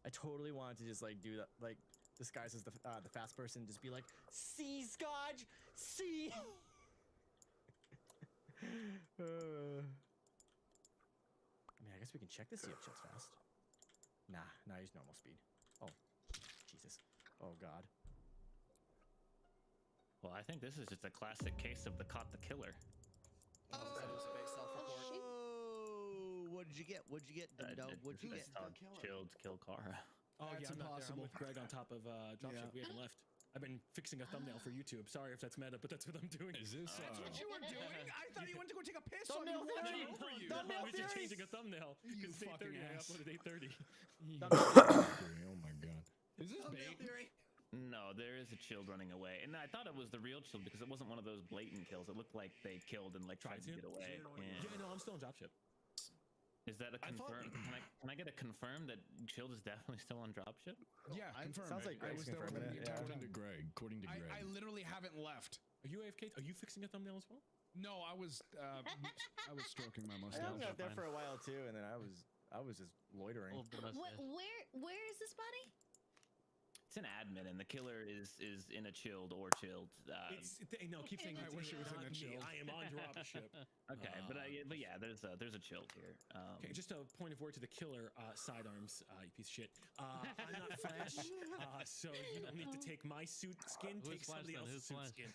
I totally wanted to just like do that, like disguise as the fast person, just be like, "See, Scotch, see." I mean, I guess we can check to see if Chill's fast. Nah, he's normal speed. Oh, Jesus. Oh God. Well, I think this is just a classic case of the caught the killer. Oh, that was a base self-report. What did you get? What'd you get, Dum-Dum? What'd you get? Chilled kill Kara. Oh That's yeah, I'm not there. I'm impossible. with Greg on top of dropship. Yeah. We haven't left. I've been fixing a thumbnail for YouTube. Sorry if that's meta, but that's what I'm doing. Is this? That's what you were doing? I thought you went to go take a piss. Thumbnail so I theory! could over you. I was just changing a thumbnail. You It's 8:30. fucking I ass. uploaded 8:30. Oh my god. Is this bait? No, there is a Chilled running away, and I thought it was the real Chilled because it wasn't one of those blatant kills. It looked like they killed and like tried to get away. Yeah, no, I'm still on dropship. Is that a confirm? Can I get a confirm that Chilled is definitely still on dropship? Yeah, confirmed. Sounds like I Greg's was there confirming when it. you told According him. to Greg. According to Greg. I literally haven't left. Are you AFK? Are you fixing a thumbnail as well? No, I was stroking my I mustache. hung out there for a while too, and then I was just loitering. Where is this body? It's an admin, and the killer is in a Chilled or Chilled. No, keep saying I wish it was in a Chilled. I am on dropship. Okay, but yeah, there's a Chilled here. Okay, just a point of word to the killer, sidearms, you piece of shit. I'm not Flash, so you don't need to take my suit skin. Who's Take Flash somebody then? else's Who's suit Flash? skin.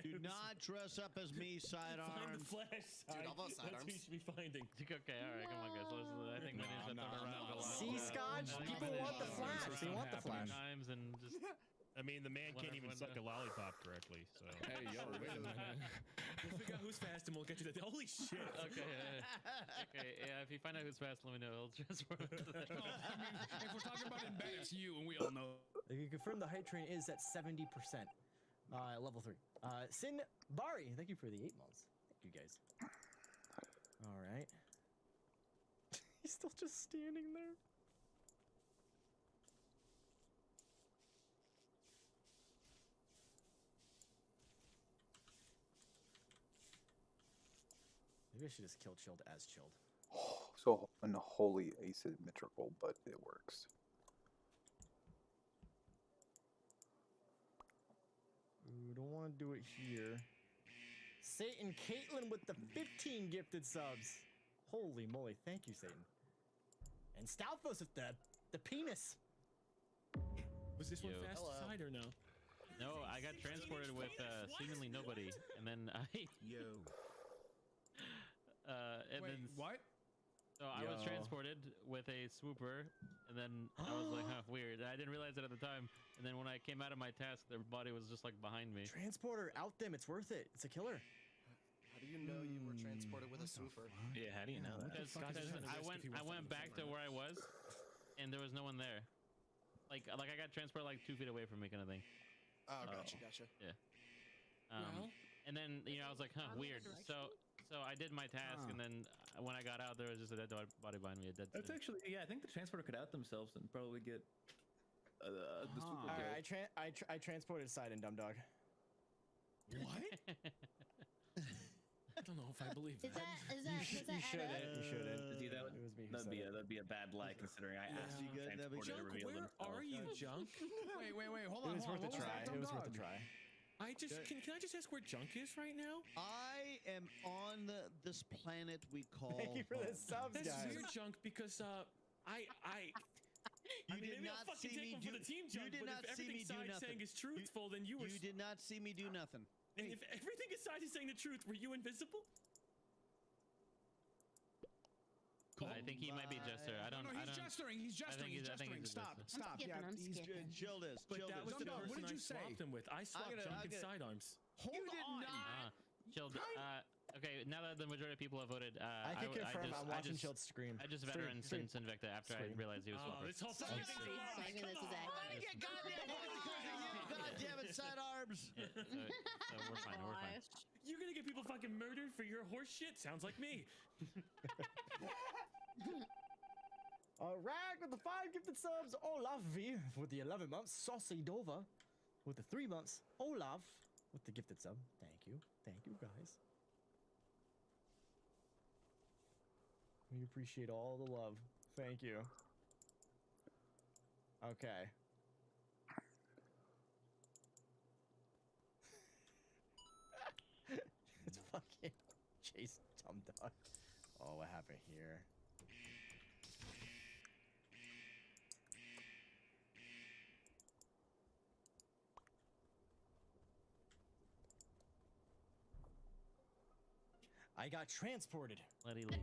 Do not dress up as me, Find the sidearm. Flash side. I'll vote That's who you sidearms. should be finding. Okay, all right, come on, guys. I think my name's been thrown around a lot. See, Scotch? People want the Flash. They want the Flash. Times and just. I mean, the man can't even suck a lollipop correctly. So. Hey, yo, wait a minute. We'll figure out who's fast and we'll get you that. Holy shit. Okay, yeah, if you find out who's fast, let me know. I'll transfer it to that. If we're talking about in bed, it's you, and we all know. You can confirm the hype train is at 70%. Level 3. Sin Bari, thank you for the 8 months. Thank you guys. All right. He's still just standing there. Maybe I should just kill Chilled as Chilled. So unholy asymmetrical, but it works. Ooh, don't want to do it here. Satan Caitlin with the 15 gifted subs. Holy moly, thank you, Satan. And Stalfos with the penis. Was this one Yo. fast side or no? No, I got transported with seemingly nobody, and then I. And Wait, then what? So I was transported with a swooper, and then I was like, huh, weird. I didn't realize it at the time. And then when I came out of my task, their body was just like behind me. Transporter, out them. It's worth it. It's a killer. How do you know you were transported with a swooper? Yeah, how do you know that? Because I went back to where I was, and there was no one there. Like I got transported like 2 feet away from me, kind of thing. Oh, gotcha. Yeah. And then I was like, huh, weird. So I did my task, and then when I got out, there was just a dead body behind me. That's actually, yeah, I think the transporter could out themselves and probably get the super All right, I transported Side and Dumb Dog. What? I don't know if I believe that. You shouldn't. You shouldn't. See, It was me who said it. that'd be a bad lie considering I asked be good, that'd be transporter to Junk, reveal where themselves. are you, Junk? Wait, hold It on. was worth a What was try. that, It was dumb worth a dog? try. I just can I just ask where Junk is right now? I am on this planet we call. Thank you for the home. subs, That's guys. weird, Junk, because You did maybe I'll not fucking see take me one do. for the team, You Junk, did but not if see everything me do Side's nothing. saying is truthful, then you were. You did not see me do nothing. And if everything Side is saying the truth, were you invisible? I think he might be Jester. I don't. No, he's gesturing. He's gesturing. He's I think gesturing. he's Stop. Jester. Stop. skipping, Yeah, I'm he's skipping. Chilled is. But that was the Dumb dog, what person did I you say? swapped him with. I swapped Junk and Sidearms. Hold on. Chilled. Okay, now that the majority of people have voted, I can confirm I'm watching Chilled scream. I just veteran since Invicta after I realized he was Oh, Swapper. this whole fucking thing's a lie. Saving this is accurate. God damn it, sidearms. Yeah, so we're fine. We're fine. You're gonna get people fucking murdered for your horse shit? Sounds like me. Rag with the 5 gifted subs. Olaf V with the 11 months. Saucy Dova with the 3 months. Olaf with the gifted sub. Thank you. Thank you, guys. We appreciate all the love. Thank you. Okay. It's fucking Chase Dumb Dog. Oh, what happened here? I got transported. Let it leave.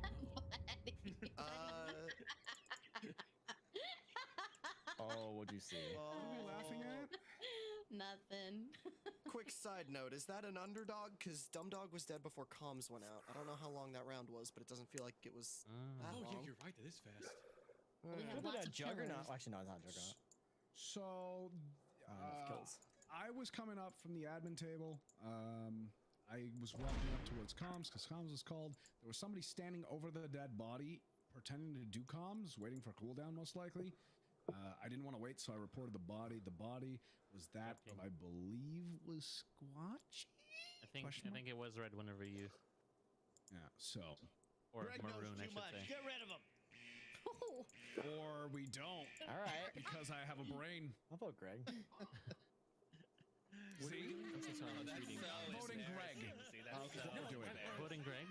Oh, what'd you see? What are we laughing at? Nothing. Quick side note, is that an underdog? Because Dumb Dog was dead before comms went out. I don't know how long that round was, but it doesn't feel like it was that long. Oh, yeah, you're right. That is fast. We have What lots about of Juggernaut? killers. Well, actually, no, it's not Juggernaut. So, Enough kills. I was coming up from the admin table. I was walking up towards comms because comms was called. There was somebody standing over the dead body, pretending to do comms, waiting for cooldown, most likely. I didn't want to wait, so I reported the body. The body was that of, I believe, was Squatchy. I think it was red whenever you. Yeah. So. Or Greg knows maroon, I too should much. say. Get rid of him. Or we don't. All right. Because I have a brain. How about Greg? See? I'm so sorry. I'm that's reading. so Voting Greg. That's That's what we're doing. Voting Greg?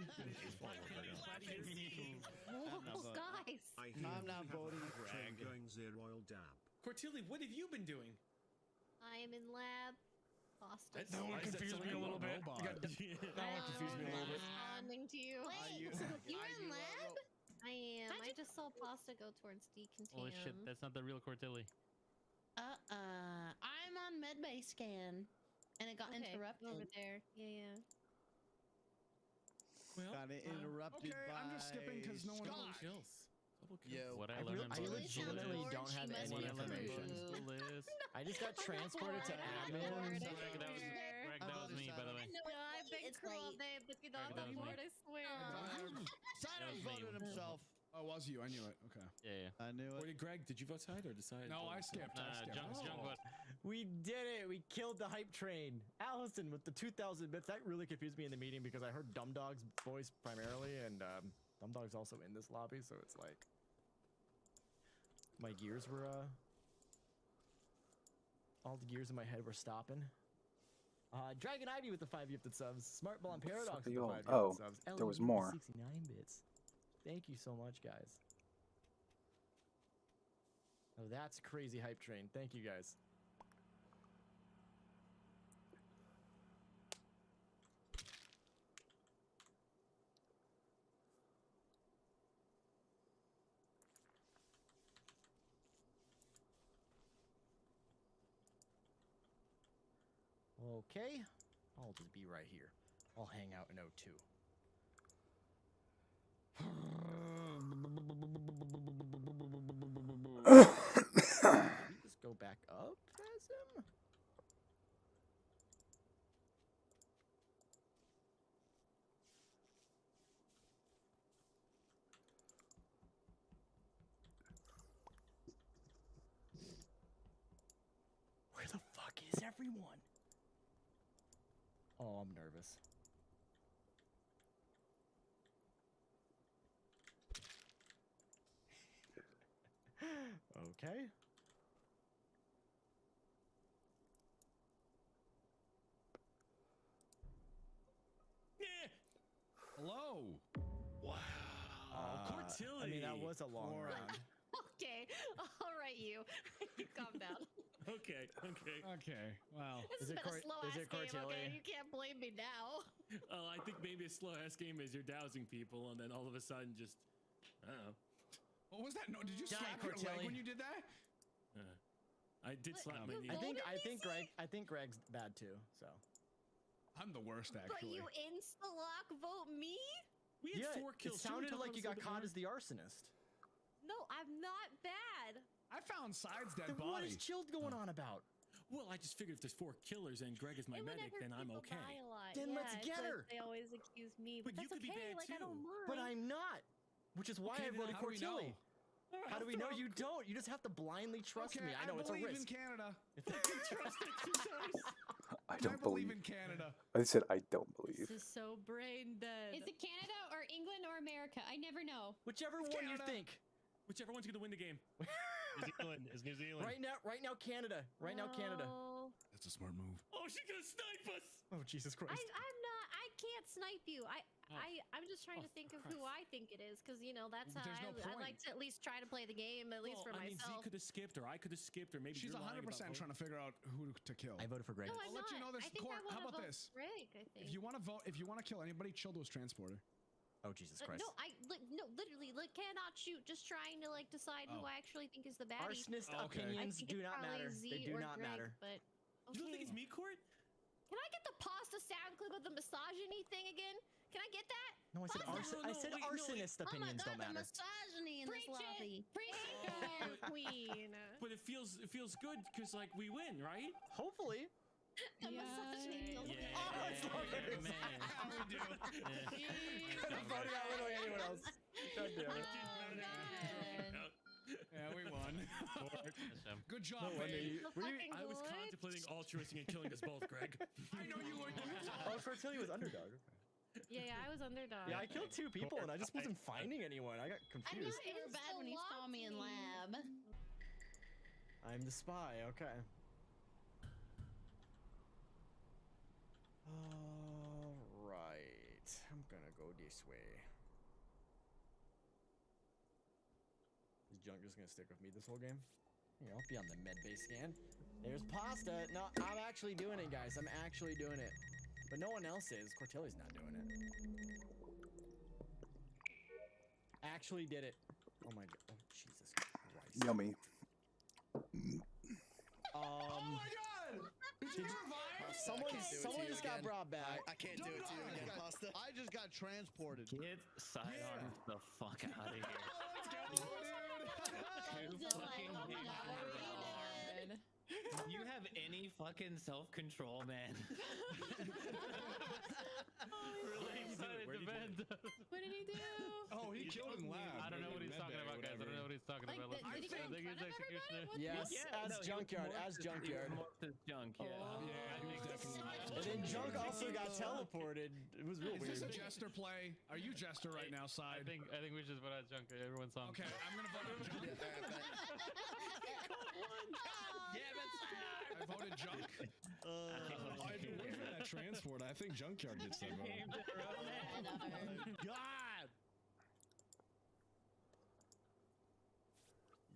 Whoa, guys. I'm not voting Greg. Cortilli, what have you been doing? I am in lab. Pasta. That one confused me a little bit. That one confused me a little bit. Responding to you. Wait, you in lab? I am. I just saw pasta go towards decontam. Holy shit, that's not the real Cortilli. I'm on medbay scan, and it got interrupted. Over there. Yeah. Well, Got it interrupted Okay, by I'm just skipping because no one double else. kills. Double kills. Yo. What I I learned legitimately don't have She must any be information. Bliss. I just got transported to admin. Greg, that was me, by the way. No, I've been It's cruel, late. babe, but you're not Greg, that on was board, me. I swear. Silence me. voted himself. Oh, it was you. I knew it. Okay. Yeah. I knew Or it. did Greg, did you vote side or decide? No, I skipped. I skipped. Junk vote. We did it. We killed the hype train. Allison with the 2,000 bits. That really confused me in the meeting because I heard Dumb Dog's voice primarily, and Dumb Dog's also in this lobby, so it's like my gears were all the gears in my head were stopping. Dragon Ivy with the 5 gifted subs. Smart Ball and Paradox with the 5 gifted Oh, subs. there was LED with more. 69 bits. Thank you so much, guys. Oh, that's crazy hype train. Thank you, guys. Okay, I'll just be right here. I'll hang out in O2. Did we just go back up as him? Where the fuck is everyone? Oh, I'm nervous. Okay. Hello. Wow. Cortilli. I mean, that was a long round. Okay. All right, you. You calm down. Okay. Okay. Wow. This has been a slow ass game, okay? You can't blame me now. Oh, I think maybe a slow ass game is you're dousing people, and then all of a sudden just, I don't know. What was that? No, did you Die, slap your leg Cortelli. when you did that? I did slap my knee. I think Greg's bad too. So. I'm the worst, But actually. you insta-lock vote me? We had 4 kills. It sounded like you got caught as the arsonist. No, I'm not bad. I found Side's dead Then body. what is Chilled going on about? Well, I just figured if there's 4 killers and Greg is my medic, then I'm okay. Then let's it's get like her. They always accuse me, But but you that's could be okay. bad Like I don't too. mind. But I'm not. Which is why Okay, I then voted how do we know? Cortilli. How do we know you don't? You just have to blindly trust Okay, me. I know it's a believe risk. in Canada. I don't believe believe. in Canada. I said I don't believe. This is so brain dead. Is it Canada or England or America? I never know. Whichever one you Canada. think. Whichever one's gonna win the game. New Zealand is New Zealand. Right now, Canada. Right now, Canada. Oh. That's a smart move. Oh, she's gonna snipe us. Oh, Jesus Christ. I'm not. I can't snipe you. I'm just trying to think of who I think it is, because you know that's how I like to at least try to play the game, at least for I mean, Z myself. could have skipped, or I could have skipped, or maybe She's you're 100% trying to figure out who to kill. I voted for Greg. No, I'll I'm let not. you know this. I think Court, I how wanna about vote this? Greg, I think. If you want to vote, if you want to kill anybody, Childo's transporter. Oh Jesus Christ! No, no, literally, cannot shoot. Just trying to like decide who I actually think is the baddie. Arsonist Okay. opinions I think do it's not probably matter. Z They do or not Greg, matter. But You don't think it's me, Court? Can I get the pasta sound clip of the misogyny thing again? Can I get that? No, I said I said arsonist opinions don't matter. Misogyny in this lobby. Preach it, queen. But it feels good because like we win, right? Hopefully. The misogyny. Oh, it's lovely. How we do? I'm voting out literally anyone else. God damn it. Yeah, we won. Good job, No wonder babe. you- I was contemplating altruisting and killing us both, Greg. I know you were. Oh, Fertility was underdog. Yeah, I was underdog. Yeah, I killed 2 people and I just wasn't finding anyone. I got I confused. knew you were bad when you saw me in lab. I'm the spy. Okay. All right. I'm gonna go this way. Is Junk just gonna stick with me this whole game? Yeah, I'll be on the med base scan. There's pasta. No, I'm actually doing it, guys. I'm actually doing it. But no one else is. Cortelli's not doing it. Actually did it. Oh my god. Oh, Jesus Christ. Yummy. Oh my god! Did you revive? Someone just got brought back. I can't do it to you again, Pasta. I just got transported. Get sidearmed the fuck out of here. Do you have any fucking self-control, man? Really excited to bend. What did he do? Oh, he killed in lab. I don't know what he's talking about, guys. I don't know what he's talking about. Did he go in I think front he's of executioner. Yes, as Junkyard. As Junkyard. Junk, yeah. I think definitely. And then Junk also got teleported. It was real Is weird. this a Jester play? Are you Jester right now, side? I think we should vote out Junk. Everyone's on. Okay, I'm gonna vote on Junk. I voted Junk. I've been waiting for that transport. I think Junkyard gets that vote. God!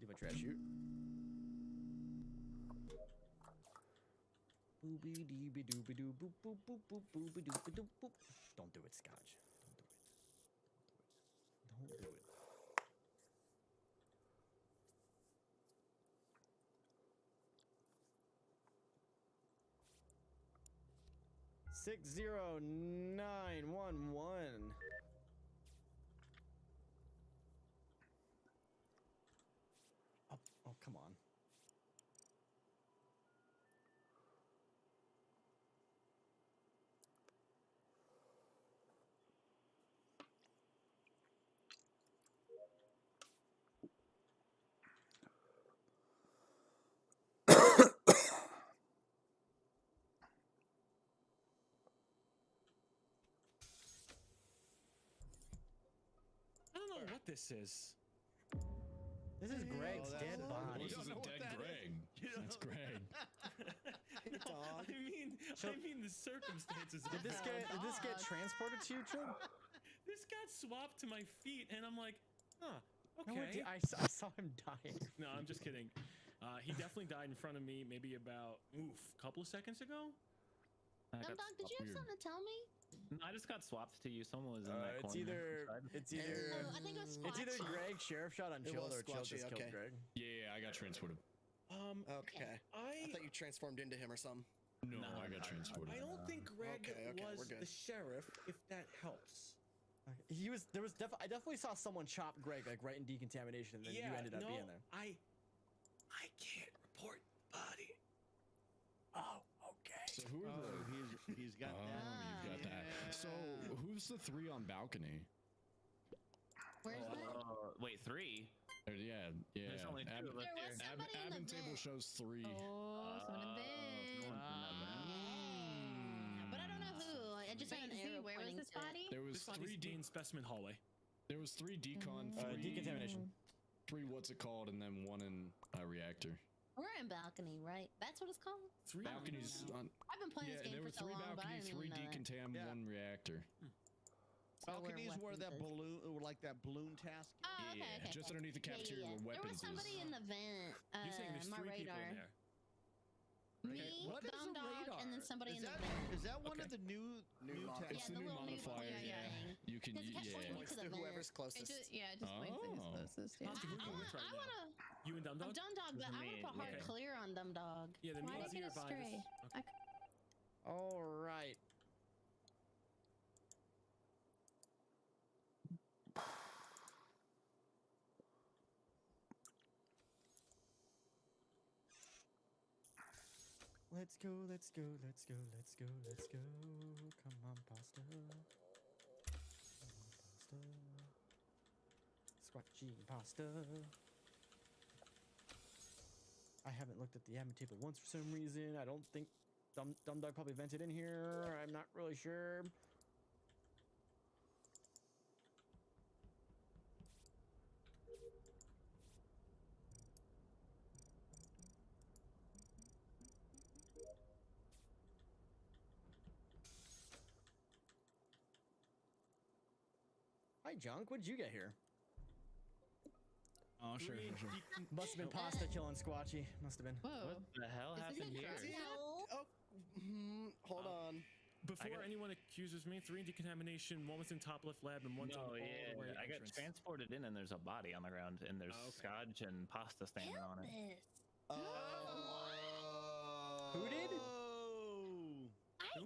Do my trash shoot. Booby dooby dooby doo boop boop boop boop booby dooby doo boop. Don't do it, Scotch. Don't do it. Don't do it. Six 0911. Oh, come on. I don't know what this is. This is Greg's dead body. This is a dead Greg. That's Greg. I mean the circumstances. Did this get transported to you, Chub? This got swapped to my feet, and I'm like, huh, No, okay. I saw him dying. No, I'm just kidding. He definitely died in front of me maybe about, a couple of seconds ago. Dog, did you have something to tell me? I just got swapped to you. Someone was in that It's corner. it's either I think it was it's either Squatchy. Greg sheriff shot on It Chill was or Chill Squatchy, just killed okay. Greg. Yeah, I got transported. Okay. I thought you transformed into him or something. No, I got transported. I don't think Greg Okay, we're was good. the sheriff, if that helps. I definitely saw someone chop Greg like right in decontamination, and then you ended up being there. I can't report body. Oh, okay. So who are the? He's got oh, that. you've got that. So who's the 3 on balcony? Where's that? Wait, 3? Yeah. There's only 2 of us There here. was somebody in the Admin table vent. shows 3. Oh, someone in the vent. But I don't know who. I just had an arrow Where was pointing this to it. body? There was This body's 3 in specimen hallway. There was 3 decon, 3 decontamination. 3 what's it called, and then 1 in a reactor. We're in balcony, right? That's what it's called. Three balconies. I've been playing Yeah, this game there for were so three long, but I balconies, didn't three even know that. decontam, Yeah. one reactor. Balconies where weapons that is. balloon, or like that balloon task. Oh, okay, okay. Just underneath the cafeteria where There was weapons somebody is. in the vent. You're saying there's my 3 radar. people in there. Me, What is Dumb a Dog, radar? and then somebody is in the that, vent. Is that one of the new tasks? It's the the new little new modifier. yeah, Yeah, you can. Because it kept pointing me Points to the to vent. whoever's It closest. just, yeah, it just points to who's Oh. closest. Yeah. Pasta, who are you with right I now? wanna. You and Dumb I'm Dog? Dumb Dog, but I wanna put hard Okay. clear on Dumb Dog. Yeah, then Why me did and I Z get are a by stray? this. All right. Let's go, let's go, let's go, let's go, let's go. Come on, pasta. Come on, pasta. Squatchy pasta. I haven't looked at the admin table once for some reason. I don't think Dumb Dog probably vented in here. I'm not really sure. Hi, Junk. What'd you get here? Oh, sure. Must have been pasta killing Squatchy. Must have been. Whoa. What the hell happened here? Hold on. Before anyone accuses me, 3 in decontamination, 1 was in top left lab, and 1's on No, the all the way I got entrance. transported in, and there's a body on the ground, and there's scotch and pasta standing on it. Who did?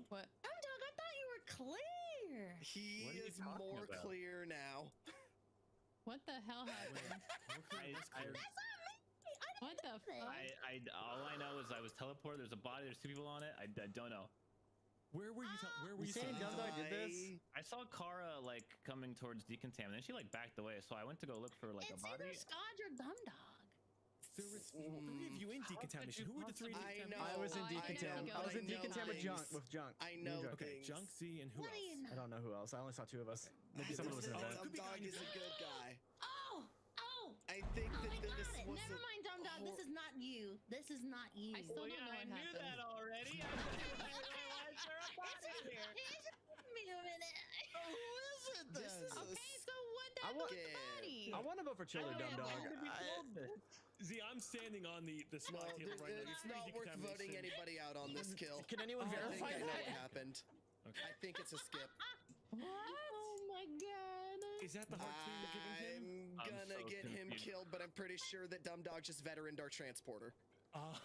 What? Dumb Dog, I thought you were clear. He What are you is talking more about? clear now. What the hell happened? What the fuck? All I know is I was teleported. There's a body. There's 2 people on it. I don't know. Where were you? Where were You you? saying Dumb Dog did this? I saw Kara like coming towards decontamination. She like backed away, so I went to go look for like It's a body. either Scotch or Dumb Dog. There was 3 of you in decontamination. Who were the 3 in I decontamination? know. I was in I decontam. know I was in things. decontam with Junk. With Junk. I Me and know Junk. Okay, things. Junk, Z, and who What do you else? know? I don't know who else. I only saw 2 of us. Maybe someone was in a Dumb vent. Dog is a good guy. Oh! I think Oh, that I got this it. was Never a mind, Dumb Dog. This is not you. This is not you. I still don't know what happened. already. Give me a minute. Who is it then? Okay, so what I want. happened with the body? I want to vote for Chiller Dumb Dog. Z, I'm standing on the No, SWAT table right now. it's not worth voting anybody out on this kill. Can anyone I think verify I know what that? happened. I think it's a skip. What? Oh my god. Is that the hard clue you're giving him? I'm gonna so get him confused. killed, but I'm pretty sure that Dumb Dog just veteraned our transporter. Ah.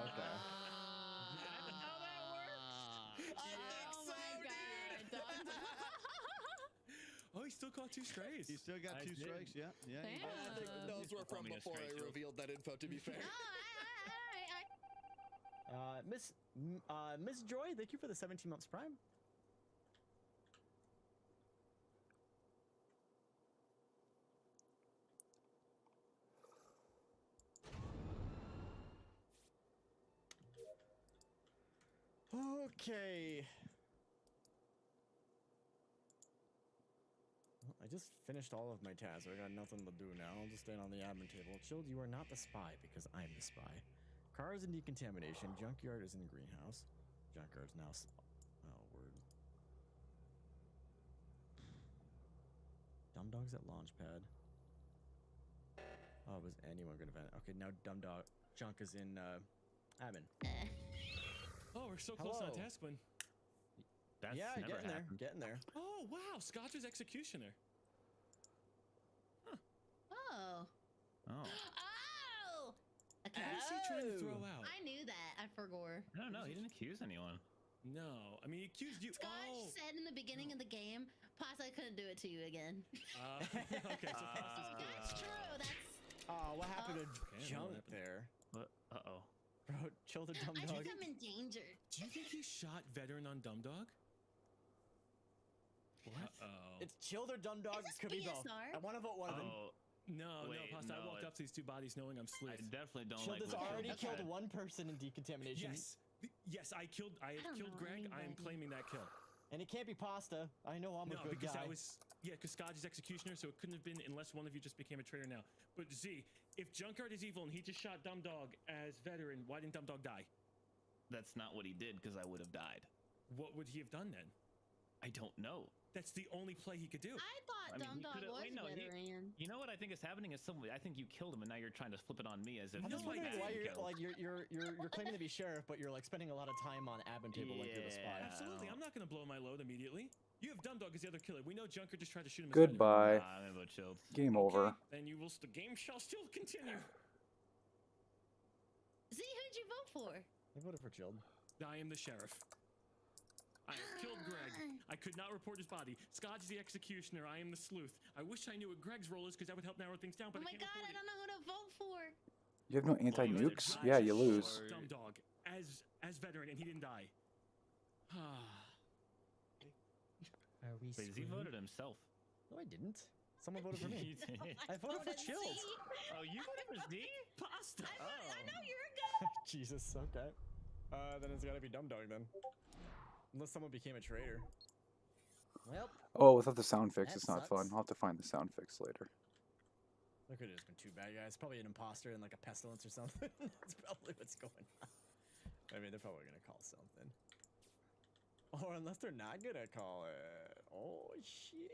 Okay. Oh my god. Dumb Dog. Oh, he still caught 2 strays. You still got I 2 did. strikes, yeah. Yeah. you Damn. did. I think those were from Performing a before straight I kill. revealed that info, to be fair. Miss Joy, thank you for the 17 months Prime. Okay. Well, I just finished all of my tasks. I got nothing to do now. I'll just stand on the admin table. Chilled, you are not the spy because I'm the spy. Car is in decontamination. Junkyard is in greenhouse. Junkyard's now. Oh, word. Dumb Dog's at Launchpad. Oh, was anyone gonna vent? Okay, now Dumb Dog. Junk is in admin. Oh, we're so close on Hello. task one. That's Yeah, never getting there. happened. Getting there. Oh, wow. Scotch is executioner. Oh. Oh. Oh! Okay. What is he trying to throw out? I knew that. I forgot. I don't know. He didn't accuse anyone. No, I mean, he accused you. Scotch said in the beginning of the game, Pasta couldn't do it to you again. Okay, so That's true. That's. Oh, what happened to Okay, Junk what happened? there? Uh-oh. Bro, chill the Dumb I Dog. think I'm endangered. Do you think he shot veteran on Dumb Dog? What? Uh-oh. It's chill the Dumb Dog. Is this Could be both. BSR? I want to vote one of them. Oh, No, Wait, Pasta, I no, walked up to these 2 bodies knowing I'm I sleuth. definitely don't Chill like has what already Chilled killed said. one person in decontamination. Yes. Yes, I I don't killed know Greg. I am anybody. claiming that kill. And it can't be Pasta. I know I'm No, a good because guy. that was because Scotch is executioner, so it couldn't have been unless one of you just became a traitor now. But Z, if Junkard is evil and he just shot Dumb Dog as veteran, why didn't Dumb Dog die? That's not what he did, because I would have died. What would he have done then? I don't know. That's the only play he could do. I thought Dumb he Dog could've- was wait, no, veteran. You know what I think is happening is I think you killed him, and now you're trying to flip it on me as if I'm just you wondering had why him you're killed. like you're claiming to be sheriff, but you're like spending a lot of time on admin table like you're the spy. Absolutely, I'm not gonna blow my load immediately. You have Dumb Dog as the other killer. We know Junker just tried to shoot him. Goodbye. As I'm gonna vote chilled. Game over. Then the game shall still continue. Z, who'd you vote for? I voted for Chilled. I am the sheriff. I have killed Greg. I could not report his body. Scotch the executioner. I am the sleuth. I wish I knew what Greg's role is because that would help narrow things down. But Oh my god, I don't know who to vote for. You have no anti-nukes? Yeah, you lose. Dumb Dog as veteran, and he didn't die. Are we Wait, he voted himself. No, I didn't. Someone voted for me. You did. I voted for Chilled. Oh, you voted for Z? Pasta. I know you're a good. Jesus. Okay. Then it's gotta be Dumb Dog then. Unless someone became a traitor. Well. Oh, without the sound fix, That it's not sucks. fun. I'll have to find the sound fix later. There could have just been two bad guys. Probably an imposter and like a pestilence or something. That's probably what's going on. I mean, they're probably gonna call something. Or unless they're not gonna call it. Oh shit!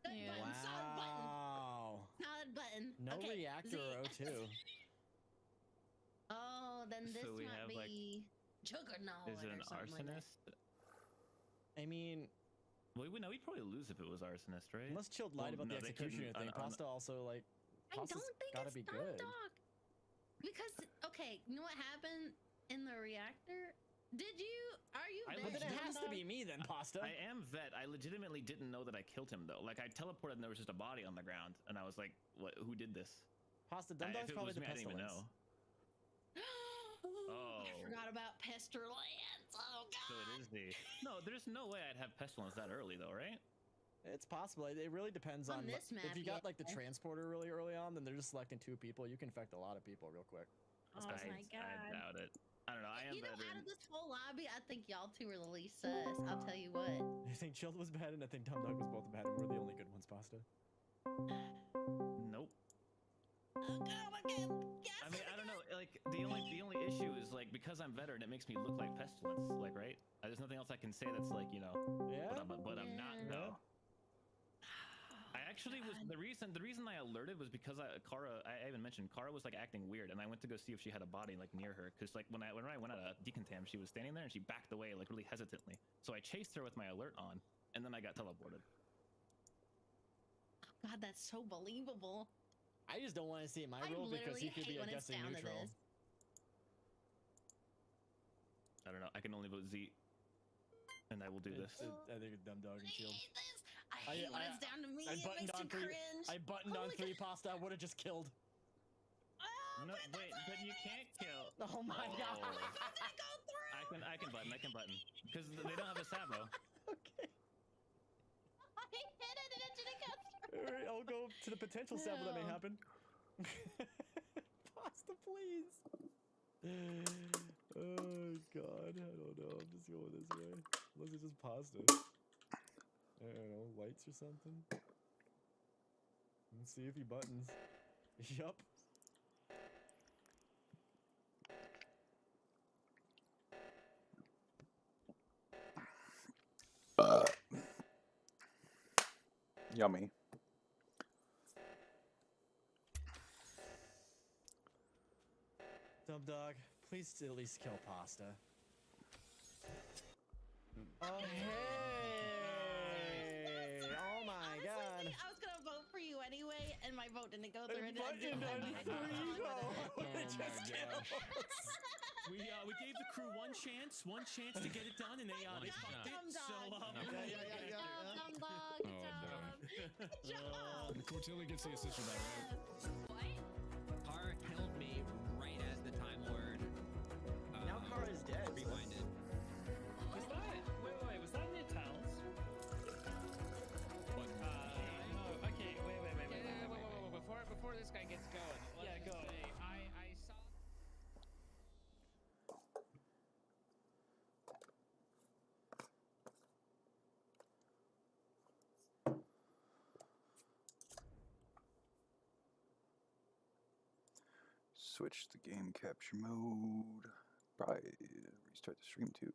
Good button, solid button. Wow. Solid button. No Okay, reactor Z. O2. Oh, then this So we might have, like- be Juggernaut Is it an or something like that. arsonist? I mean, Well, no, we'd probably lose if it was arsonist, right? unless Chilled lied Well, about no, the they executioner couldn't- thing, Pasta also like. I Pasta's don't think gotta it's be Dumb good. Dog. Because, okay, you know what happened in the reactor? Are you I vet? But then it has to Dumb be me then, Pasta. I am vet. I legitimately didn't know that I killed him though. Like I teleported and there was just a body on the ground, and I was like, "What? Who did this?" Pasta Dumb If Dog's it probably was the me, I didn't even pestilence. know. Oh. I forgot about Pestilence. Oh, God. So it is the. No, there's no way I'd have pestilence that early though, right? It's possible. It really depends On on this if map, you got yeah. like the transporter really early on, then they're just selecting 2 people. You can infect a lot of people real quick. Oh, my I God. doubt it. I don't know. I am You know, out veteran. of this whole lobby, I think y'all two are the least sus. I'll tell you what. I think Chilled was bad, and I think Dumb Dog was both bad, and we're the only good ones, Pasta. Nope. Oh, God, okay. Yes. I mean, I don't know. Like the only issue is like because I'm veteran, it makes me look like pestilence. Like, right? There's nothing else I can say that's like Yeah. But I'm not Yeah. though. I actually was the reason I alerted was because Kara. I even mentioned Kara was like acting weird, and I went to go see if she had a body like near her. Because like when I went out of decontam, she was standing there and she backed away like really hesitantly. So I chased her with my alert on, and then I got teleported. God, that's so believable. I just don't want to see my I role because he literally could be hate a when it's guessing down to neutral. this. I don't know. I can only vote Z, and I will do this. I think it's Dumb Dog and Shield. I hate when it's down to me. I It buttoned makes on you 3. cringe. I buttoned on 3 Pasta. I would have just killed. No, wait, but you can't kill. Oh my god. I can button because they don't have a Sabo. Okay. I hit it and it didn't go through. Alright, I'll go to the potential sample that may happen. Pasta, please. Oh god, I don't know. I'm just going this way. Unless it's just pasta. I don't know, lights or something. Let's see if he buttons. Yup. Yummy. Dumb Dog, please at least kill Pasta. Oh, hey! Oh my Honestly, god! I was gonna vote for you anyway, and my vote didn't go through. I buttoned on 3 though! We gave the crew one chance to get it done, and they fucked it. So Dumb Dog. Cortilli gets the assist for that, right? Kara killed me right as the Time Lord. Now Kara is dead. Rewinded. Was that? Wait. Was that Mid Towns? What? No. Okay. Wait. Before this guy gets going. Let's go. Say, I saw. switch the game capture mode. Probably restart the stream too.